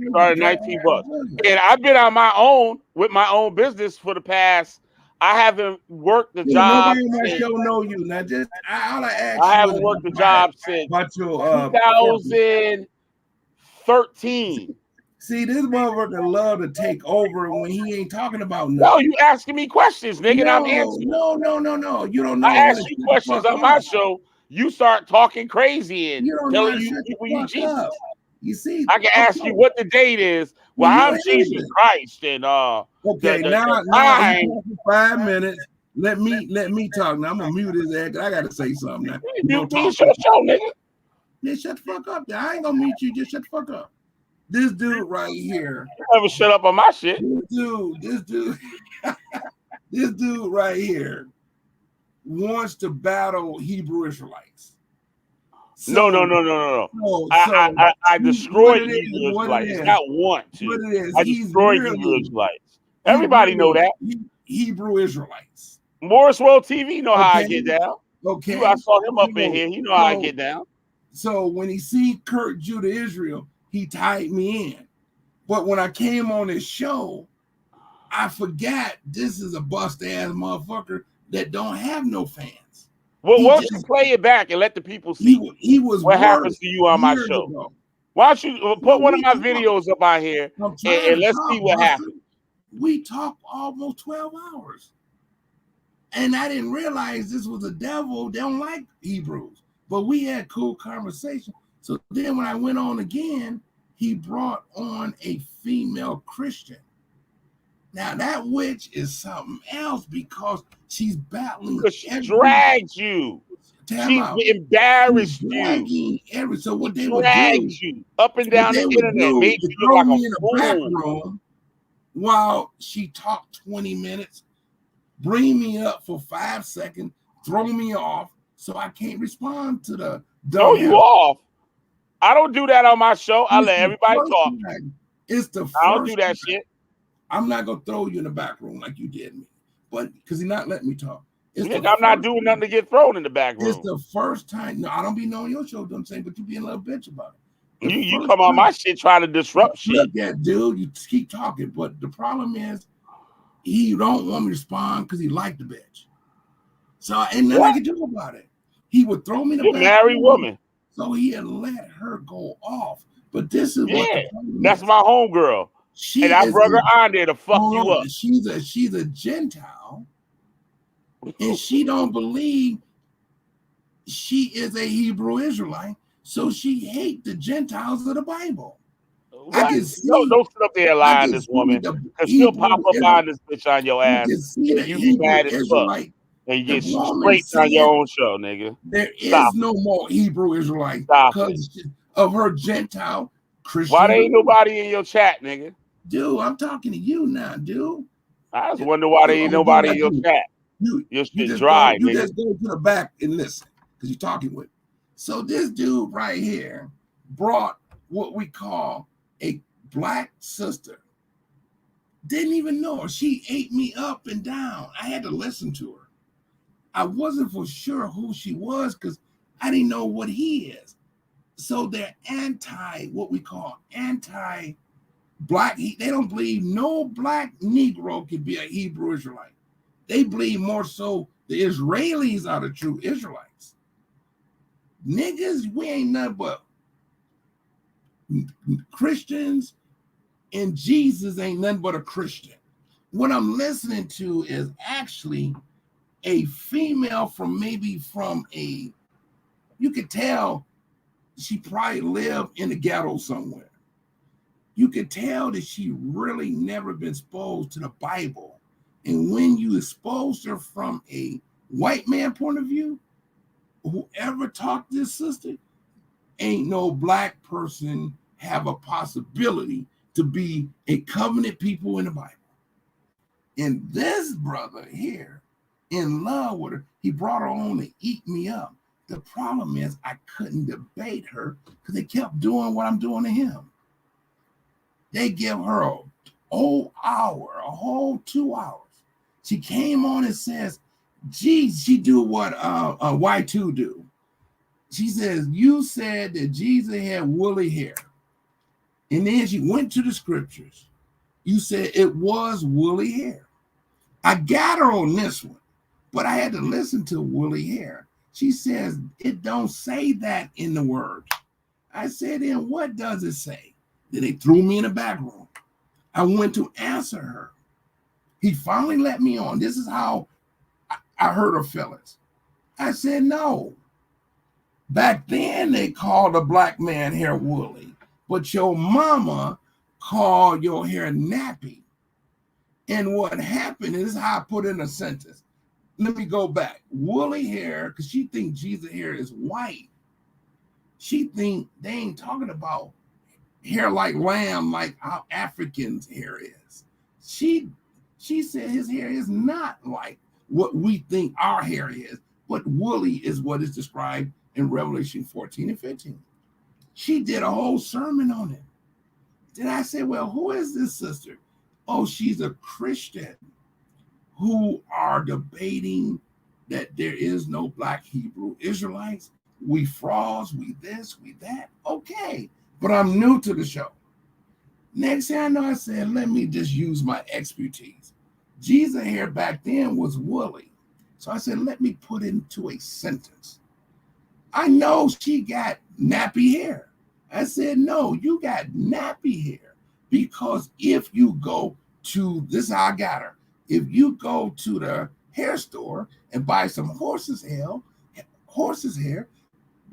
Started $19. And I've been on my own with my own business for the past. I haven't worked the job. Nobody in my show know you. Now, just I haven't worked the job since 2013. See, this motherfucker love to take over when he ain't talking about nothing. No, you asking me questions, nigga. No, I'm answering. No. You don't know. I ask you questions on my show. You start talking crazy and telling you Jesus. You see, I can ask you what the date is. Well, I'm Jesus Christ, and okay, now 5 minutes. Let me talk. Now I'm gonna mute his ass. I gotta say something now. You shut your show, nigga. Yeah, shut the fuck up. I ain't gonna mute you. Just shut the fuck up. This dude right here. You never shut up on my shit. This dude right here wants to battle Hebrew Israelites. So, no. I destroyed Hebrew Israelites. It's not want to. I destroyed Hebrew Israelites. Everybody know that. Hebrew Israelites. Morris World TV know how I get down. Okay. I saw him up in here. He know how I get down. So when he see Kirk, Judah, Israel, he tied me in. But when I came on his show, I forgot this is a bust ass motherfucker that don't have no fans. Well, why don't you play it back and let the people see he was what happens to you on my show? Ago. Why don't you put one of my videos up on here and let's see what happens. We talked almost 12 hours. And I didn't realize this was a devil. They don't like Hebrews. But we had cool conversation. So then when I went on again, he brought on a female Christian. Now that witch is something else because she's battling. Because she dragged you. She embarrassed you. So what they would do you up and down the internet, made you look like a fool. While she talked 20 minutes, bring me up for 5 seconds, throw me off, so I can't respond to the. Throw you off. I don't do that on my show. I let everybody talk. It's the first I don't do that shit. I'm not gonna throw you in the back room like you did me, but because he's not letting me talk. I'm not doing nothing to get thrown in the back room. It's the first time. No, I don't be knowing your show. Don't say, but you being a little bitch about it. You come on my shit trying to disrupt shit. Look at dude, you keep talking, but the problem is he don't want me to respond because he liked the bitch. So ain't nothing I can do about it. He would throw me in the back married room, woman. So he had let her go off. But this is what that's my homegirl. And I brought her on there to fuck you up. She's a Gentile, and she don't believe she is a Hebrew Israelite, so she hate the Gentiles of the Bible. I can see, don't sit up there and lie on this woman, because she'll pop up on this bitch on your ass, and you be mad as fuck, and you get straight on your own show, nigga. There is no more Hebrew Israelite because of her Gentile Christian. Why there ain't nobody in your chat, nigga? Dude, I'm talking to you now, dude. I just wonder why there ain't nobody in your chat. Your shit dry, nigga. You just go to the back and listen, because you're talking with me. So this dude right here brought what we call a black sister Didn't even know her. She ate me up and down. I had to listen to her. I wasn't for sure who she was because I didn't know what he is. So they're what we call anti-black. They don't believe no black Negro can be a Hebrew Israelite. They believe more so the Israelis are the true Israelites. Niggas, we ain't nothing but Christians, and Jesus ain't nothing but a Christian. What I'm listening to is actually a female from you could tell she probably lived in the ghetto somewhere. You could tell that she really never been exposed to the Bible. And when you exposed her from a white man point of view, whoever taught this sister, ain't no black person have a possibility to be a covenant people in the Bible. And this brother here, in love with her, he brought her on to eat me up. The problem is I couldn't debate her because they kept doing what I'm doing to him. They give her a whole hour, a whole 2 hours. She came on and says, geez, she do what Y2 do. She says, you said that Jesus had woolly hair. And then she went to the scriptures. You said it was woolly hair. I got her on this one, but I had to listen to woolly hair. She says, it don't say that in the words. I said, then what does it say? Then they threw me in the back room. I went to answer her. He finally let me on. This is how I heard her feelings. I said, no. Back then, they called a black man hair woolly, but your mama called your hair nappy. And what happened is how I put in a sentence. Let me go back. Woolly hair, because she thinks Jesus' hair is white. She think they ain't talking about hair like lamb, like how Africans' hair is. She said his hair is not like what we think our hair is, but woolly is what is described in Revelation 14 and 15. She did a whole sermon on it. Then I said, well, who is this sister? Oh, she's a Christian who are debating that there is no black Hebrew Israelites. We frauds, we this, we that. Okay, but I'm new to the show. Next thing I know, I said, let me just use my expertise. Jesus' hair back then was woolly. So I said, let me put it into a sentence. I know she got nappy hair. I said, no, you got nappy hair because if you go to, this is how I got her. If you go to the hair store and buy some horse's hair,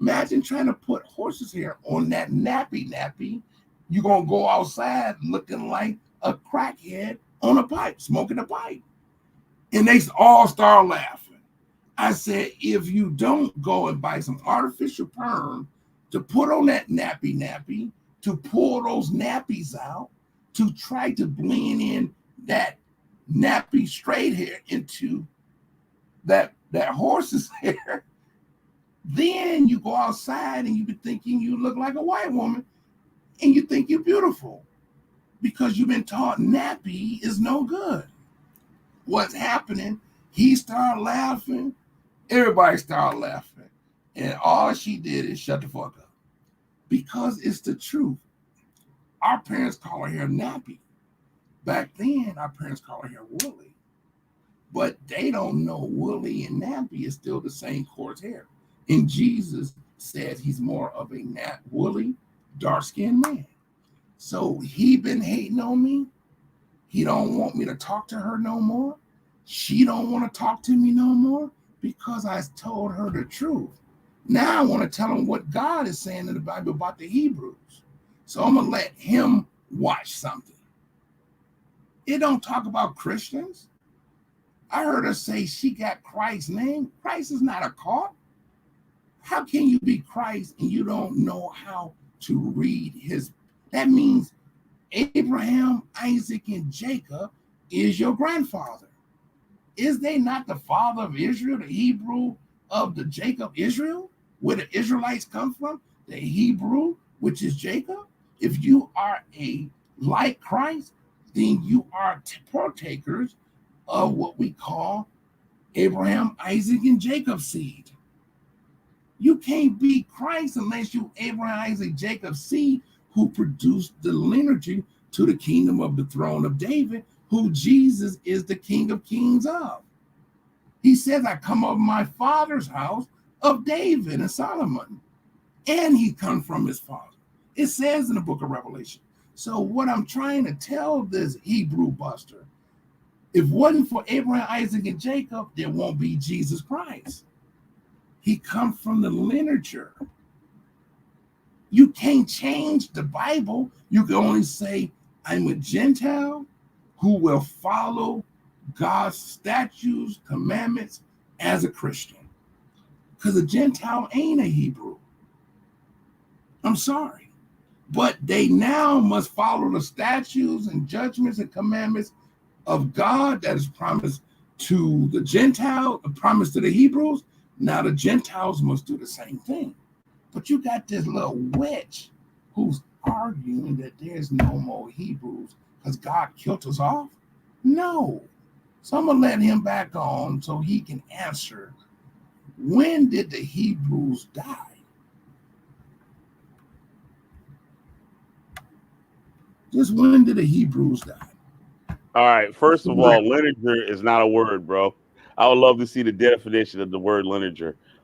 imagine trying to put horse's hair on that nappy. You're going to go outside looking like a crackhead on a pipe, smoking a pipe. And they all start laughing. I said, if you don't go and buy some artificial perm to put on that nappy, to pull those nappies out, to try to blend in that nappy straight hair into that horse's hair, then you go outside and you be thinking you look like a white woman and you think you're beautiful because you've been taught nappy is no good. What's happening? He started laughing. Everybody started laughing. And all she did is shut the fuck up. Because it's the truth. Our parents call her hair nappy. Back then, our parents call her hair woolly. But they don't know woolly and nappy is still the same coarse hair. And Jesus said he's more of a woolly, dark-skinned man. So he been hating on me. He don't want me to talk to her no more. She don't want to talk to me no more because I told her the truth. Now I want to tell him what God is saying in the Bible about the Hebrews. So I'm going to let him watch something. It don't talk about Christians. I heard her say she got Christ's name. Christ is not a cult. How can you be Christ and you don't know how to read his? That means Abraham, Isaac, and Jacob is your grandfather. Is they not the father of Israel, the Hebrew of the Jacob Israel, where the Israelites come from? The Hebrew, which is Jacob. If you are like Christ, then you are partakers of what we call Abraham, Isaac, and Jacob's seed. You can't be Christ unless you Abraham, Isaac, Jacob's seed, who produced the lineage to the kingdom of the throne of David, who Jesus is the King of Kings of. He says, I come of my father's house of David and Solomon. And he come from his father. It says in the book of Revelation. So what I'm trying to tell this Hebrew buster, if it wasn't for Abraham, Isaac, and Jacob, there won't be Jesus Christ. He comes from the lineage. You can't change the Bible. You can only say, I'm a Gentile who will follow God's statutes, commandments as a Christian. Because a Gentile ain't a Hebrew. I'm sorry. But they now must follow the statutes and judgments and commandments of God that is promised to the Gentile, promised to the Hebrews. Now the Gentiles must do the same thing. But you got this little witch who's arguing that there's no more Hebrews because God killed us off. No. So I'm going to let him back on so he can answer, when did the Hebrews die? Just when did the Hebrews die? All right. First of all, lineage is not a word, bro. I would love to see the definition of the word lineage.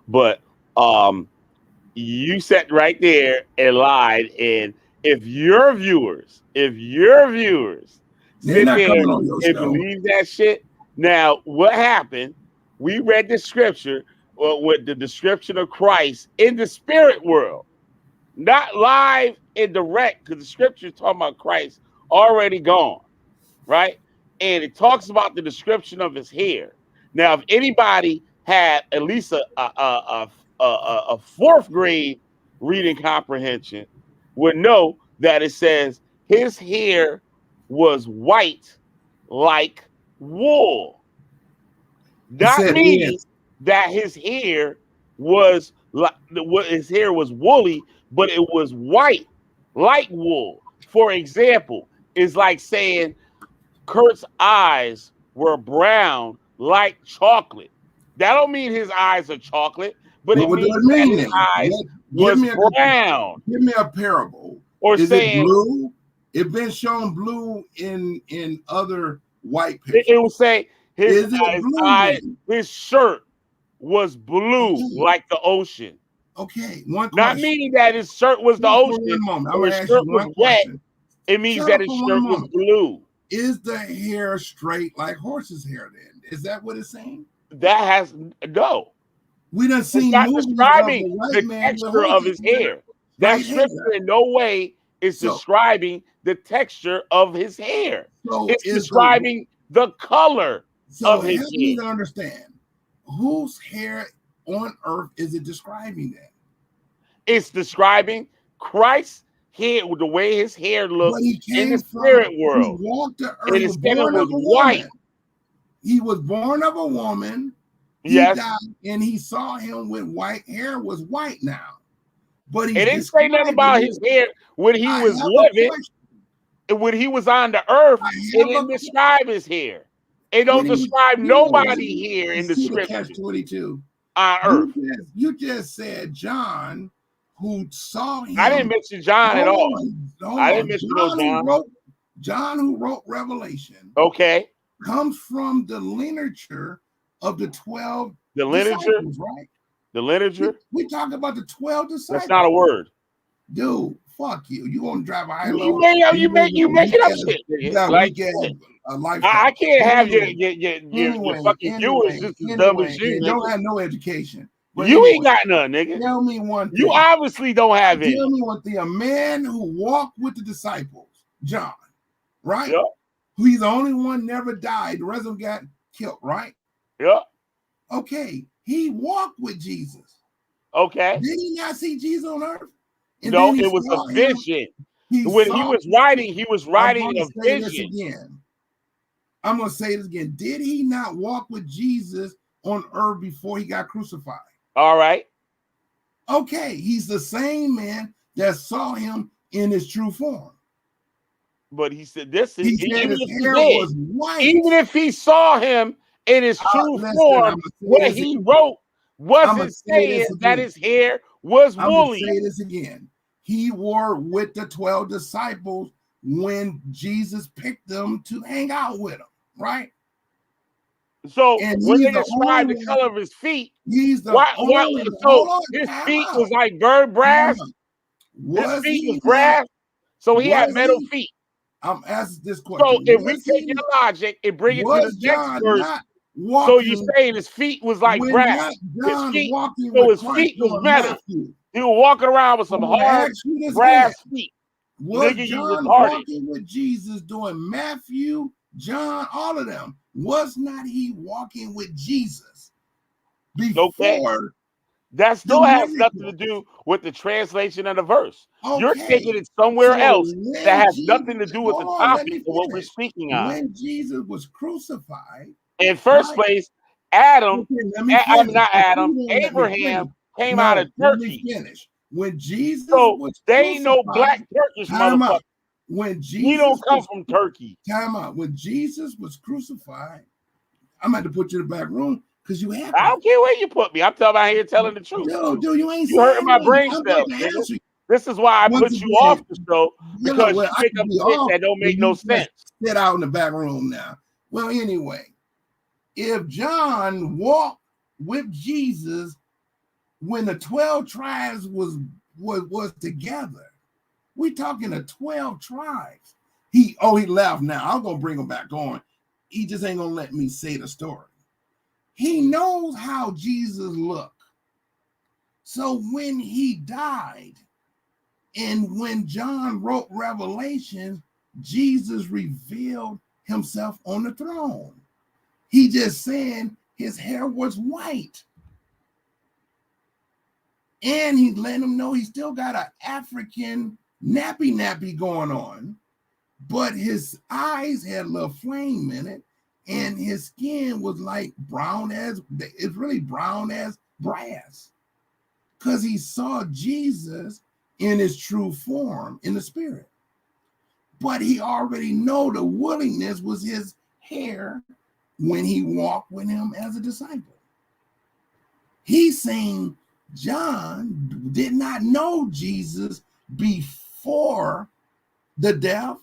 But you sat right there and lied. And if your viewers sit there and believe that shit, now what happened? We read the scripture with the description of Christ in the spirit world, not live and direct, because the scripture is talking about Christ already gone, right? And it talks about the description of his hair. Now, if anybody had at least a fourth grade reading comprehension, would know that it says his hair was white like wool. Not meaning that his hair was like his hair was woolly, but it was white like wool. For example, it's like saying Kirk's eyes were brown like chocolate. That don't mean his eyes are chocolate, but it means that his eyes was brown. Give me a parable. Or is saying it blue? It's been shown blue in other white pictures. It will say his shirt was blue like the ocean. Okay, one question. Not meaning that his shirt was the ocean, or his shirt was wet. It means that his shirt was blue. Is the hair straight like horse's hair then? Is that what it's saying? That has no. We done seen movies describing the texture of his hair. That scripture in no way is describing the texture of his hair. It's describing the color of his hair. So help me to understand. Whose hair on earth is it describing that? It's describing Christ's hair, the way his hair looked in the spirit world. He walked the earth, and his hair was white. He was born of a woman. He died, and he saw him with white hair, was white now. But he didn't say nothing about his hair when he was living. And when he was on the earth, it didn't describe his hair. It don't describe nobody here in the scripture. Catch-22 on earth. You just said John, who saw him. I didn't mention John at all. I didn't mention John. John, who wrote Revelation, comes from the lineage of the 12 disciples, right? The lineage? We talk about the 12 disciples. That's not a word. Dude, fuck you. You want to drive a high low? You make it up shit. Like, I can't have your fucking viewers just as dumb as you. You don't have no education. But you ain't got none, nigga. Tell me one thing. You obviously don't have it. Tell me one thing. A man who walked with the disciples, John, right? Yep. He's the only one never died. The rest of them got killed, right? Yep. Okay. He walked with Jesus. Okay. Did he not see Jesus on earth? And no, it was a vision. When he was writing a vision. I'm going to say this again. Did he not walk with Jesus on earth before he got crucified? All right. Okay. He's the same man that saw him in his true form. But he said this is He said even his if hair he did, was white. even if he saw him in his true form, what he wrote wasn't saying that his hair was woolly. I'm gonna say this again. He wore with the 12 disciples when Jesus picked them to hang out with him, right? So And when they describe the color of his feet, he's the only so his feet was like bird brass. His feet was brass, so he had metal feet. I'm asking this question. So if we take your logic and bring it to the next verse, so you're saying his feet was like brass. His feet, so his feet was metal. He was walking around with some hard brass feet. Was John walking with Jesus doing Matthew, John, all of them? Was not he walking with Jesus before? Okay. That still has nothing to do with the translation of the verse. Okay. You're taking it somewhere else that has nothing to do with the topic of what we're speaking on. When Jesus was crucified, in first place, Abraham came out of Turkey. When Jesus was they ain't no black Turkish motherfucker. When Jesus he don't come from Turkey. Time out. When Jesus was crucified, I'm going to put you in the back room because you have. I don't care where you put me. I'm telling out here telling the truth. Dude, you ain't. You hurting my brain cells. This is why I put you off the show because you pick up shit that don't make no sense. Sit out in the back room now. Well, anyway, if John walked with Jesus when the 12 tribes was together, we talking the 12 tribes. He left now. I'm gonna bring him back on. He just ain't gonna let me say the story. He knows how Jesus looked. So when he died, and when John wrote Revelation, Jesus revealed himself on the throne. He just said his hair was white. And he let him know he still got an African nappy going on, but his eyes had a little flame in it, and his skin was like it's really brown as brass, because he saw Jesus in his true form in the spirit. But he already know the willingness was his hair when he walked with him as a disciple. He's saying John did not know Jesus before the death,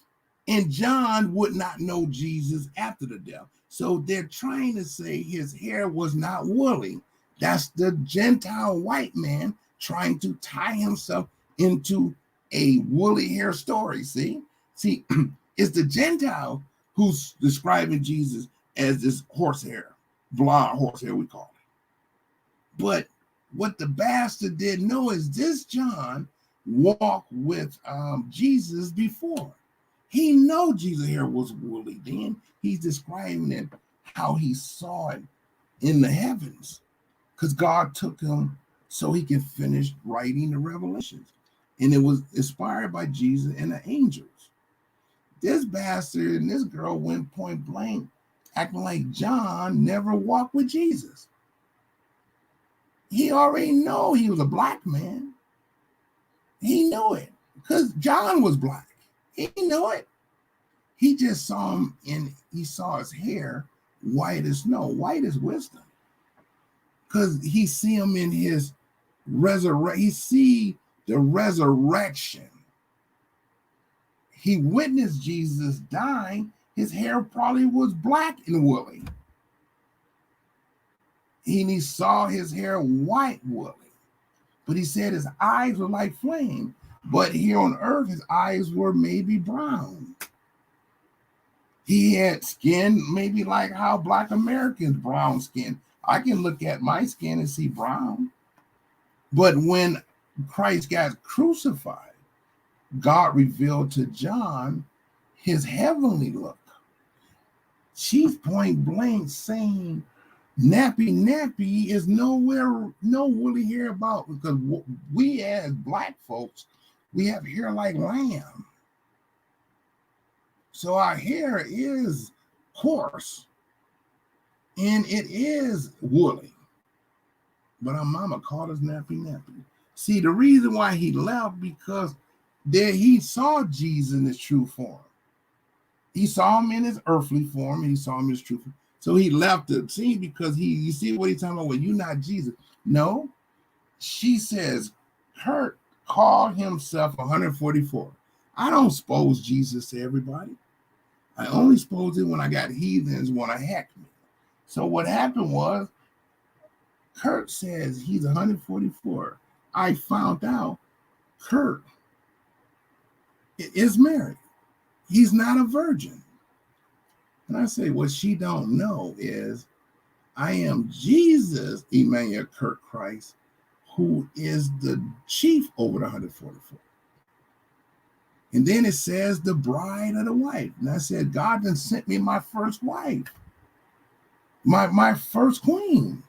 and John would not know Jesus after the death. So they're trying to say his hair was not woolly. That's the Gentile white man trying to tie himself into a woolly hair story. See, it's the Gentile who's describing Jesus as this horsehair, blonde horsehair, we call it. But what the bastard didn't know is this John walked with Jesus before. He know Jesus' hair was woolly then. He's describing it how he saw it in the heavens, because God took him so he could finish writing the Revelations. And it was inspired by Jesus and the angels. This bastard and this girl went point blank acting like John never walked with Jesus. He already know he was a black man. He knew it because John was black. He knew it. He just saw him and he saw his hair white as snow, white as wisdom. Because he see him in his resurrection. He see the resurrection. He witnessed Jesus dying. His hair probably was black and woolly. And he saw his hair white woolly. But he said his eyes were like flame. But here on earth, his eyes were maybe brown. He had skin maybe like how Black Americans brown skin. I can look at my skin and see brown. But when Christ got crucified, God revealed to John his heavenly look. She's point blank saying nappy is nowhere, no woolly hair about, because we as black folks, we have hair like lamb. So our hair is coarse and it is woolly. But our mama called us nappy. See, the reason why he left, because there he saw Jesus in his true form. He saw him in his earthly form, and he saw him in his true form. So he left the scene because you see what he's talking about? Well, you're not Jesus. No, she says, Kirk called himself 144. I don't expose Jesus to everybody. I only expose it when I got heathens want to hack me. So what happened was, Kirk says he's 144. I found out Kirk is married. He's not a virgin. And I say, what she don't know is I am Jesus, Immanuel Kirk Christ, who is the chief over the 144. And then it says the bride of the wife. And I said, God done sent me my first wife, my first queen.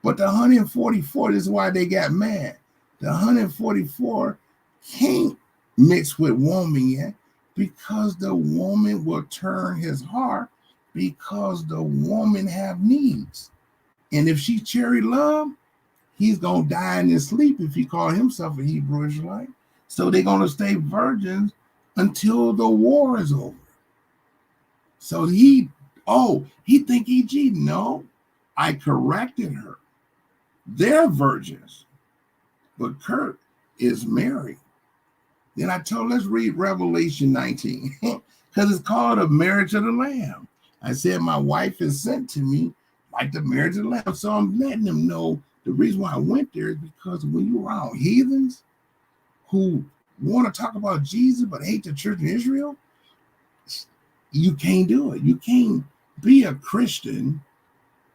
But the 144, this is why they got mad. The 144 can't mix with woman yet, because the woman will turn his heart, because the woman have needs. And if she cherry love, he's going to die in his sleep if he call himself a Hebrew Israelite. So they're going to stay virgins until the war is over. So he think he cheated. No, I corrected her. They're virgins, but Kirk is married. Then I told, let's read Revelation 19, because it's called a marriage of the Lamb. I said, my wife is sent to me like the marriage of the Lamb. So I'm letting them know the reason why I went there is because when you're around heathens who want to talk about Jesus but hate the church in Israel, you can't do it. You can't be a Christian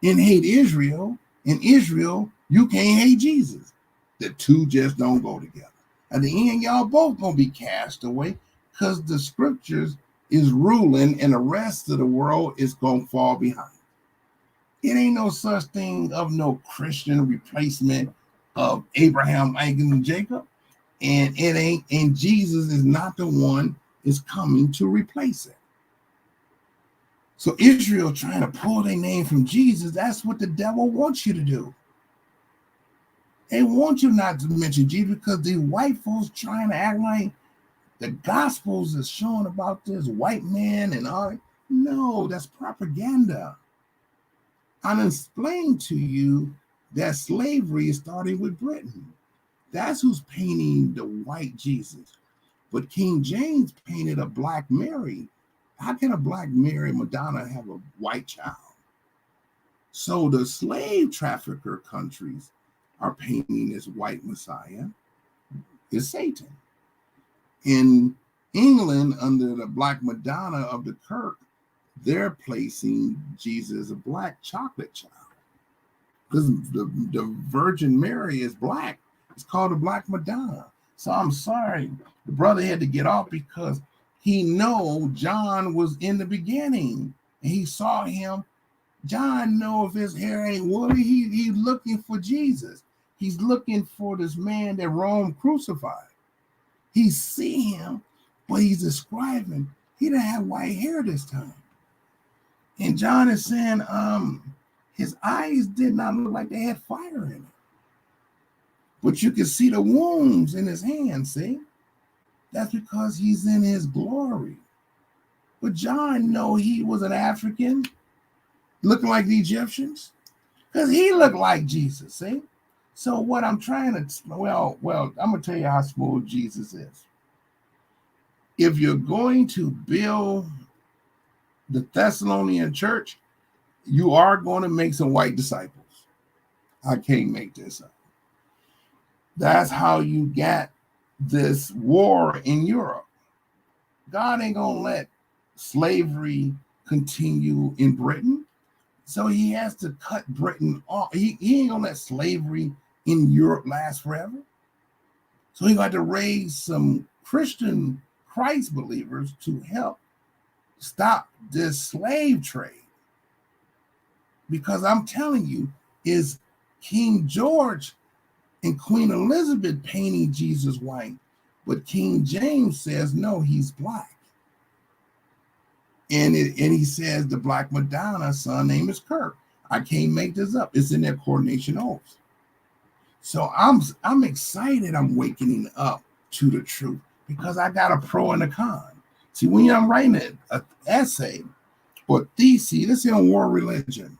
and hate Israel. In Israel, you can't hate Jesus. The two just don't go together. At the end, y'all both gonna be cast away because the scriptures is ruling and the rest of the world is gonna fall behind. It ain't no such thing of no Christian replacement of Abraham, Isaac, and Jacob. And Jesus is not the one is coming to replace it. So Israel trying to pull their name from Jesus, that's what the devil wants you to do. They want you not to mention Jesus because these white folks trying to act like the Gospels is showing about this white man and all. No, that's propaganda. I'm explaining to you that slavery is starting with Britain. That's who's painting the white Jesus. But King James painted a black Mary. How can a black Mary Madonna have a white child? So the slave trafficker countries are painting this white Messiah is Satan. In England, under the black Madonna of the Kirk, they're placing Jesus as a black chocolate child. Because the Virgin Mary is black. It's called a black Madonna. So I'm sorry, the brother had to get off because he know John was in the beginning and he saw him. John know if his hair ain't woolly, he's looking for Jesus. He's looking for this man that Rome crucified. He see him, but he's describing he didn't have white hair this time. And John is saying his eyes did not look like they had fire in it. But you can see the wounds in his hands, see? That's because he's in his glory. But John know he was an African looking like the Egyptians because he looked like Jesus, see? So what I'm trying to, well, I'm going to tell you how smooth Jesus is. If you're going to build the Thessalonian church, you are going to make some white disciples. I can't make this up. That's how you get this war in Europe. God ain't going to let slavery continue in Britain. So he has to cut Britain off. He ain't going to let slavery in Europe last forever. So he got to raise some Christian Christ believers to help stop this slave trade. Because I'm telling you, is King George and Queen Elizabeth painting Jesus white, but King James says, no, he's black. And he says the black Madonna's son name is Kirk. I can't make this up. It's in their coronation oaths. So I'm excited I'm waking up to the truth because I got a pro and a con. See, when I'm writing an essay or thesis, let's say on war religion,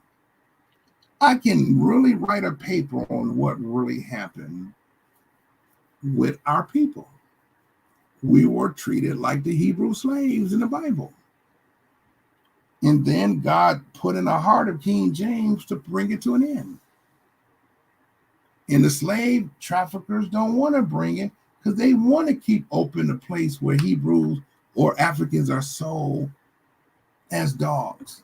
I can really write a paper on what really happened with our people. We were treated like the Hebrew slaves in the Bible. And then God put in the heart of King James to bring it to an end. And the slave traffickers don't want to bring it because they want to keep open a place where Hebrews or Africans are sold as dogs.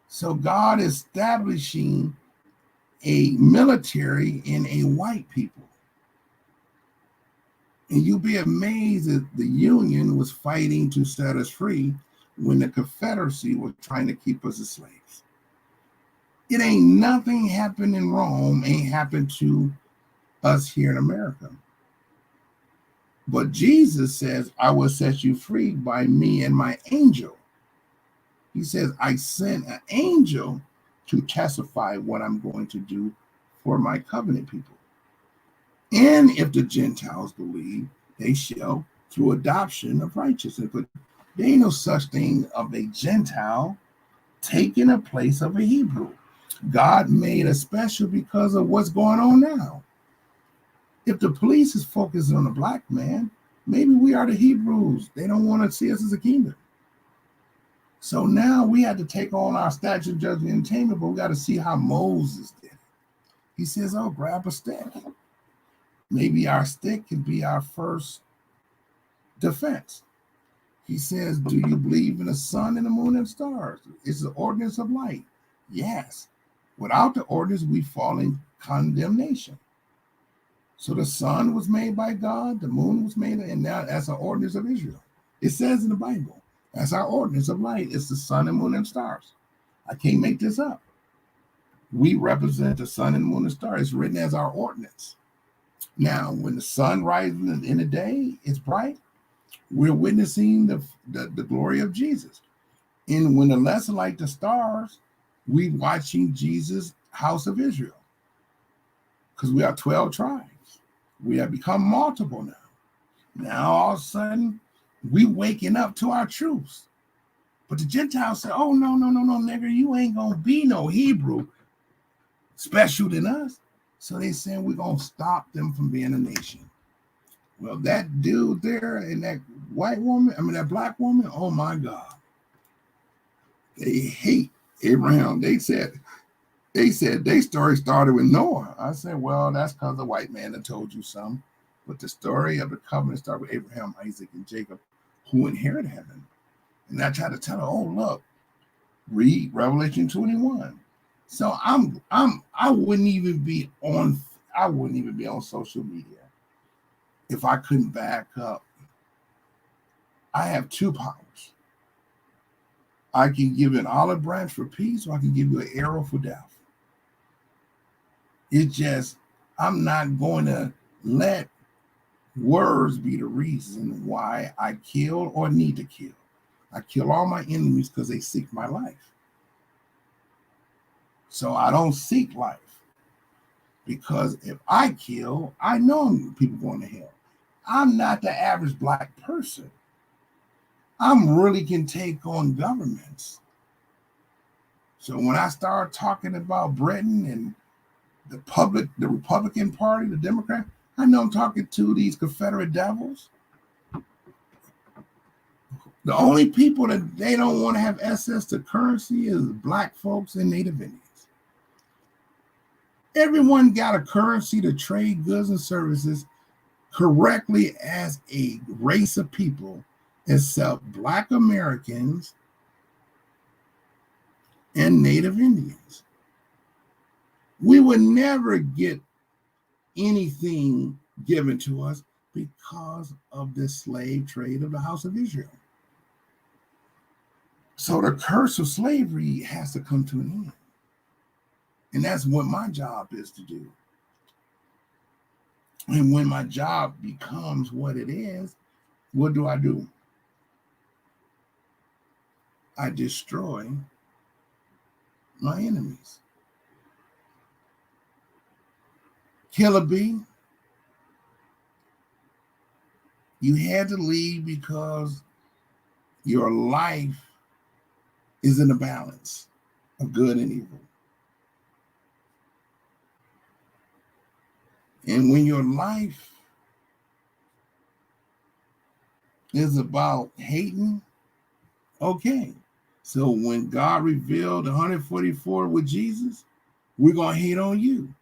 So God is establishing a military in a white people. And you'll be amazed that the Union was fighting to set us free when the Confederacy was trying to keep us as slaves. It ain't nothing happened in Rome, ain't happened to us here in America. But Jesus says, I will set you free by me and my angel. He says, I sent an angel to testify what I'm going to do for my covenant people. And if the Gentiles believe, they shall through adoption of righteousness. But there ain't no such thing of a Gentile taking a place of a Hebrew. God made us special because of what's going on now. If the police is focused on a black man, maybe we are the Hebrews. They don't want to see us as a kingdom. So now we had to take on our statute, judgment, and taming, but we got to see how Moses did. He says, oh, grab a stick. Maybe our stick can be our first defense. He says, do you believe in the sun and the moon and stars? It's the ordinance of light. Yes. Without the ordinance, we fall in condemnation. So the sun was made by God, the moon was made, and now that's the ordinance of Israel. It says in the Bible, that's our ordinance of light. It's the sun and moon and stars. I can't make this up. We represent the sun and moon and stars. It's written as our ordinance. Now, when the sun rises in the day, it's bright. We're witnessing the glory of Jesus. And when the lesser like the stars, we watching Jesus' house of Israel. Because we are 12 tribes. We have become multiple now. Now, all of a sudden, we waking up to our truths. But the Gentiles say, oh, no, nigga, you ain't going to be no Hebrew special than us. So they saying we're going to stop them from being a nation. Well, that dude there and that that black woman, oh, my God. They hate Abraham. They said their story started with Noah. I said, well, that's because the white man that told you something. But the story of the covenant started with Abraham, Isaac, and Jacob, who inherited heaven. And I tried to tell her, oh, look, read Revelation 21. So I wouldn't even be on social media if I couldn't back up. I have two powers. I can give you an olive branch for peace, or I can give you an arrow for death. It's just, I'm not going to let words be the reason why I kill or need to kill. I kill all my enemies because they seek my life. So I don't seek life. Because if I kill, I know people going to hell. I'm not the average black person. I'm really can take on governments. So when I start talking about Britain and the Republican Party, the Democrat, I know I'm talking to these Confederate devils. The only people that they don't want to have access to currency is black folks and Native Indians. Everyone got a currency to trade goods and services correctly as a race of people, except Black Americans and Native Indians. We would never get anything given to us because of this slave trade of the house of Israel. So the curse of slavery has to come to an end. And that's what my job is to do. And when my job becomes what it is, what do? I destroy my enemies. Kill a bee, You had to leave because your life is in a balance of good and evil. And when your life is about hating, okay. So when God revealed 144 with Jesus, we're going to hate on you.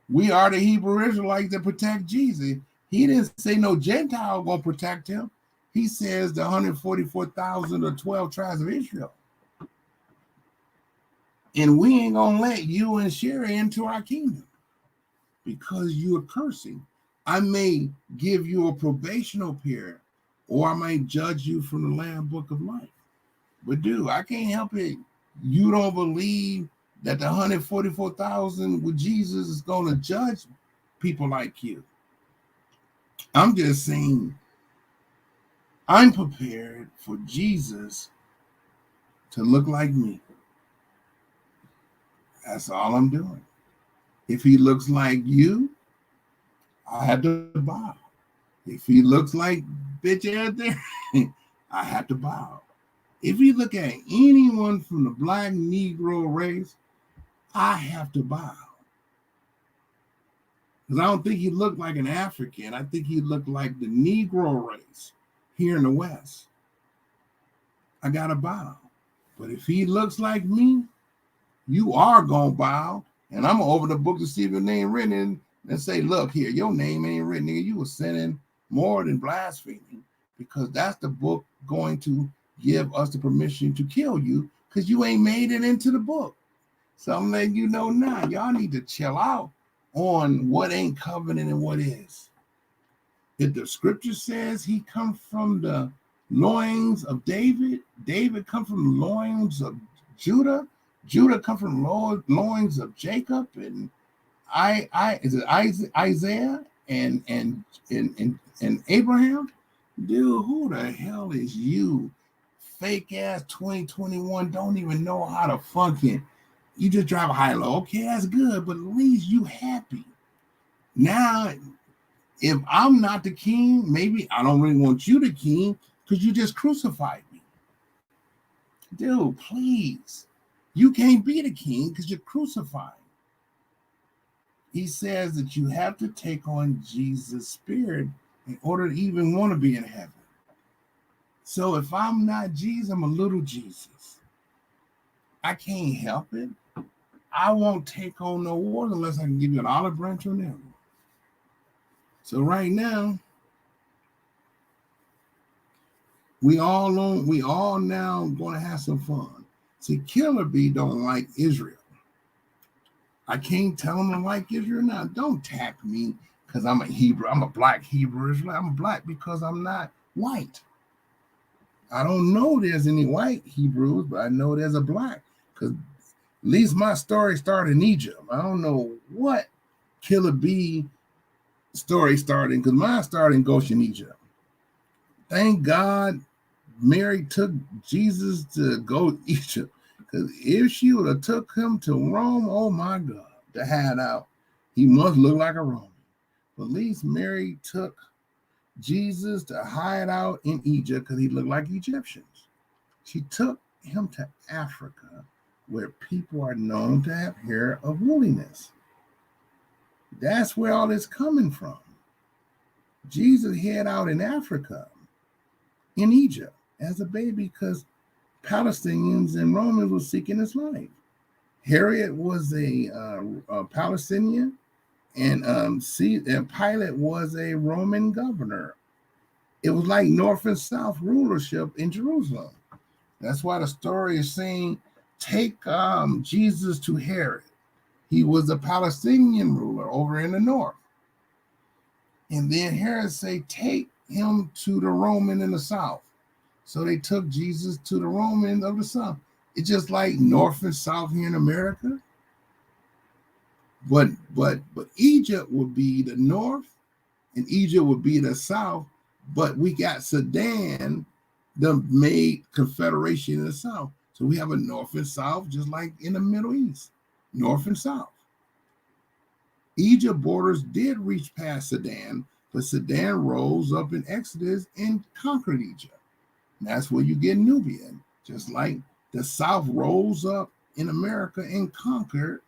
We are the Hebrew Israelites that protect Jesus. He didn't say no Gentile going to protect him. He says the 144,000 or 12 tribes of Israel. And we ain't going to let you and Sherry into our kingdom because you are cursing. I may give you a probational period, or I might judge you from the Lamb Book of Life. But dude, I can't help it. You don't believe that the 144,000 with Jesus is going to judge people like you. I'm just saying, I'm prepared for Jesus to look like me. That's all I'm doing. If he looks like you, I have to bow. If he looks like bitch out there, I have to bow. If you look at anyone from the black Negro race, I have to bow. Because I don't think he looked like an African. I think he looked like the Negro race here in the West. I got to bow. But if he looks like me, you are going to bow. And I'm going to open the book to see if your name written in and say, look here, your name ain't written. Nigga, you were sinning more than blaspheming, because that's the book going to give us the permission to kill you because you ain't made it into the book. So I'm letting you know now, y'all need to chill out on what ain't covenant and what is. If the scripture says he come from the loins of David, David come from the loins of Judah, Judah come from loins of Jacob, and is it Isaiah and Abraham? Dude, who the hell is you? Fake ass 2021, don't even know how to function. You just drive a high low. Okay, that's good, but at least you happy. Now, if I'm not the king, maybe I don't really want you the king because you just crucified me. Dude, please. You can't be the king because you're crucified. He says that you have to take on Jesus' spirit in order to even want to be in heaven. So if I'm not Jesus, I'm a little Jesus. I can't help it. I won't take on no water unless I can give you an olive branch or an arrow. So right now, we all now going to have some fun. See, Killer Bee don't like Israel. I can't tell him I like Israel now. Don't attack me because I'm a Hebrew. I'm a black Hebrew Israelite. I'm black because I'm not white. I don't know there's any white Hebrews, but I know there's a black, because at least my story started in Egypt. I don't know what Killer Bee story started, because mine started in Goshen, Egypt. Thank God Mary took Jesus to go to Egypt, because if she would have took him to Rome, oh my God, to hide out, he must look like a Roman. But at least Mary took Jesus to hide out in Egypt because he looked like Egyptians. She took him to Africa, where people are known to have hair of woolliness. That's where all this coming from. Jesus hid out in Africa, in Egypt, as a baby because Palestinians and Romans were seeking his life. Herod was a Palestinian, and Pilate was a Roman governor. It was like North and South rulership in Jerusalem. That's why the story is saying, take Jesus to Herod. He was a Palestinian ruler over in the north. And then Herod say, take him to the Roman in the south. So they took Jesus to the Romans of the south. It's just like North and South here in America. But Egypt would be the north and Egypt would be the south. But we got Sudan, the made confederation in the south. So we have a north and south, just like in the Middle East, north and south. Egypt borders did reach past Sudan, But Sudan rose up in Exodus and conquered Egypt. And that's where you get Nubia. Just like the South rose up in America and conquered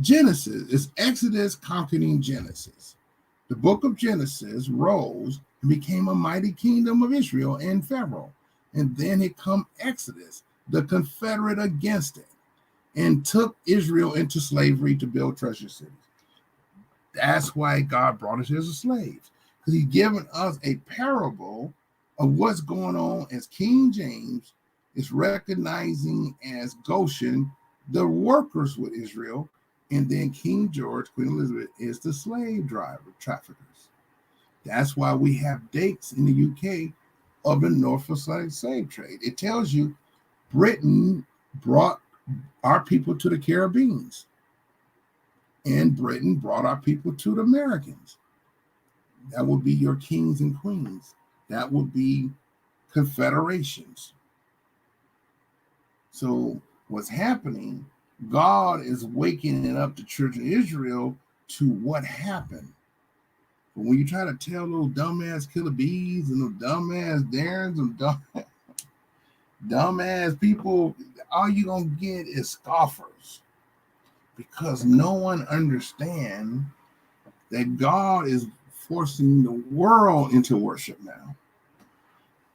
Genesis. It's Exodus conquering Genesis. The book of Genesis rose and became a mighty kingdom of Israel and Pharaoh. And then it come Exodus, the Confederate against it, and took Israel into slavery to build treasure cities. That's why God brought us here as slaves, because he's given us a parable of what's going on as King James is recognizing as Goshen the workers with Israel, and then King George, Queen Elizabeth, is the slave traffickers. That's why we have dates in the UK of the Norfolk slave trade. It tells you Britain brought our people to the Caribbean, and Britain brought our people to the Americans. That would be your kings and queens. That would be confederations. So what's happening, God is waking up the children of Israel to what happened. But when you try to tell those dumbass killer bees and those dumbass Darens and dumbass people, all you're going to get is scoffers. Because no one understands that God is forcing the world into worship now.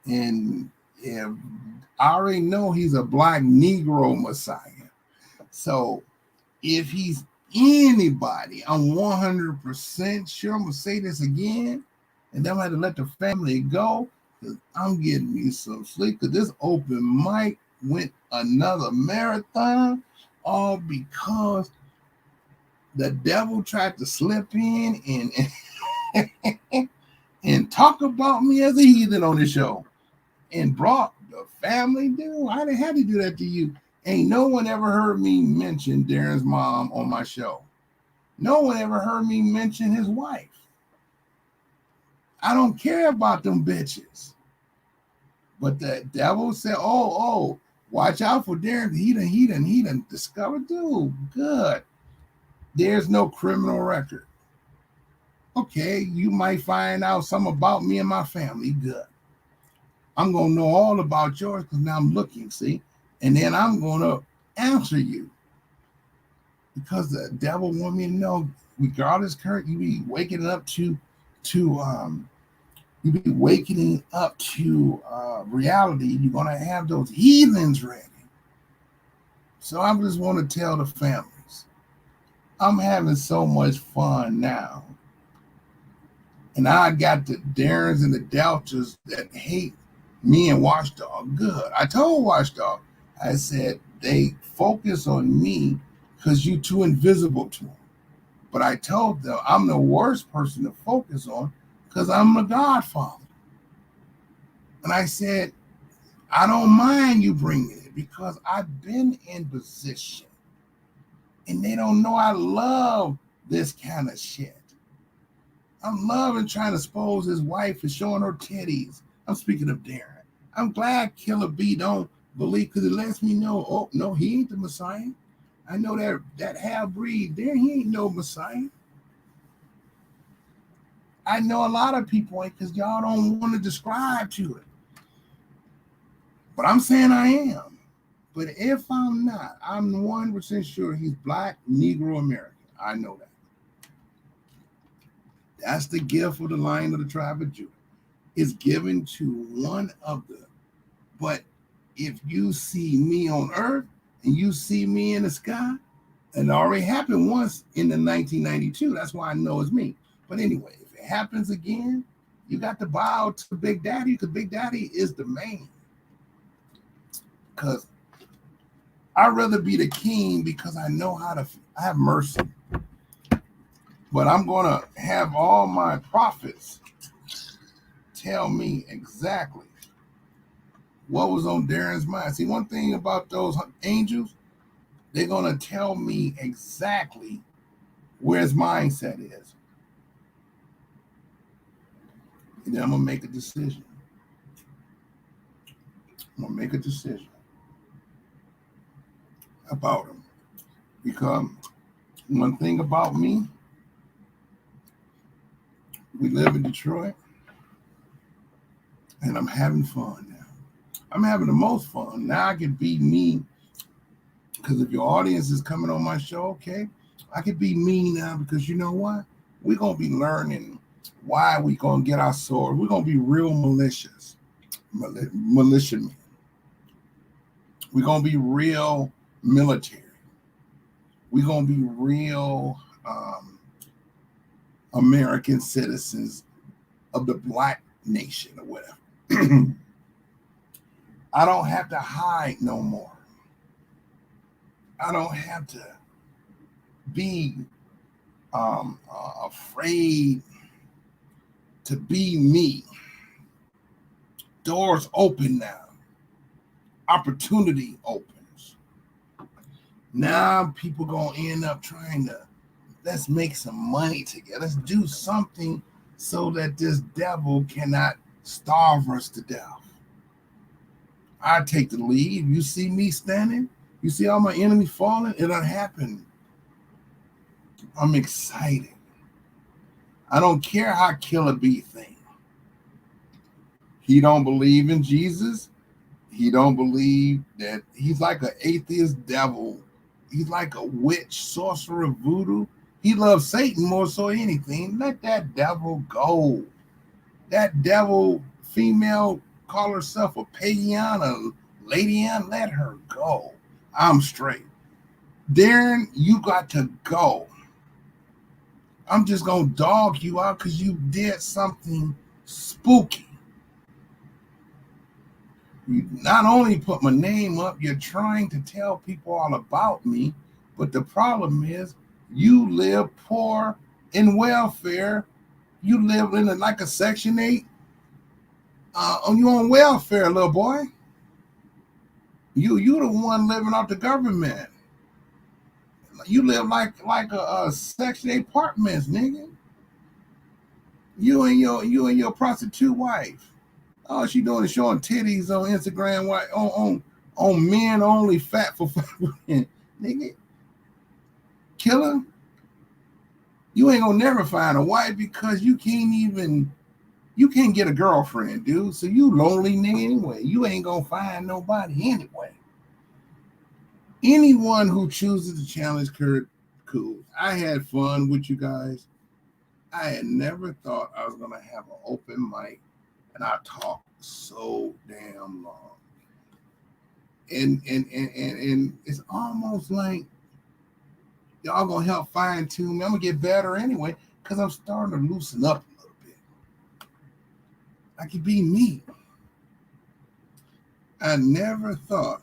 And I already know he's a black Negro Messiah. So if he's anybody, I'm 100% sure, I'm going to say this again, and then I'm going to let the family go, because I'm getting me some sleep, because this open mic went another marathon, all because the devil tried to slip in and talk about me as a heathen on the show and brought the family. Dude, I didn't have to do that to you. Ain't no one ever heard me mention Daren's mom on my show. No one ever heard me mention his wife. I don't care about them bitches. But the devil said, oh, watch out for Daren. He done discovered, dude, good. There's no criminal record. Okay, you might find out something about me and my family, good. I'm going to know all about yours because now I'm looking, see? And then I'm going to answer you. Because the devil want me to know, regardless, Kirk, you be waking up to reality. You're going to have those heathens ready. So I just want to tell the families, I'm having so much fun now. And I got the Darens and the Deltas that hate me and Watchdog. Good. I told Watchdog, I said, they focus on me because you're too invisible to them. But I told them I'm the worst person to focus on because I'm the Godfather. And I said, I don't mind you bringing it because I've been in position. And they don't know I love this kind of shit. I'm loving trying to expose his wife and showing her titties. I'm speaking of Daren. I'm glad Killer B don't believe, because it lets me know, oh, no, he ain't the Messiah. I know that half-breed there, he ain't no Messiah. I know a lot of people ain't, because y'all don't want to describe to it. But I'm saying I am. But if I'm not, I'm 100% sure he's black, Negro American. I know that. That's the gift of the Lion of the tribe of Judah. It's given to one of them. But if you see me on earth and you see me in the sky, and it already happened once in the 1992, that's why I know it's me. But anyway, if it happens again, you got to bow to Big Daddy, because Big Daddy is the man. Because I'd rather be the king because I know how to have mercy. But I'm going to have all my prophets tell me exactly what was on Daren's mind. See, one thing about those angels, they're going to tell me exactly where his mindset is. And then I'm going to make a decision. I'm going to make a decision about him. Because one thing about me, We live in Detroit, and I'm having fun now. I'm having the most fun. Now I can be me, because if your audience is coming on my show, okay, I can be me now, because you know what? We're going to be learning why we're going to get our sword. We're going to be real militiamen. We're going to be real military. We're going to be real American citizens of the Black nation or whatever. I don't have to hide no more. I don't have to be afraid to be me. Doors open now. Opportunity opens. Now people gonna end up trying to, let's make some money together. Let's do something so that this devil cannot starve us to death. I take the lead. You see me standing? You see all my enemies falling? It done happened. I'm excited. I don't care how Killer B think. He don't believe in Jesus. He don't believe that he's like an atheist devil. He's like a witch, sorcerer, voodoo. He loves Satan more so than anything. Let that devil go. That devil female call herself a pagan, a lady, and let her go. I'm straight. Daren, you got to go. I'm just going to dog you out because you did something spooky. You not only put my name up, you're trying to tell people all about me, but the problem is you live poor in welfare. You live in like a Section 8. You on welfare, little boy. You the one living off the government. You live like a Section 8 apartments, nigga. You and your prostitute wife. All she doing is showing titties on Instagram, on men only, fat for fun. Nigga. Killer. You ain't gonna never find a wife because you can't get a girlfriend, dude. So you lonely nigga anyway. You ain't gonna find nobody anyway. Anyone who chooses to challenge Kirk, cool. I had fun with you guys. I had never thought I was gonna have an open mic, and I talked so damn long. And it's almost like y'all gonna help fine tune me. I'm gonna get better anyway, because I'm starting to loosen up a little bit. I could be me. I never thought.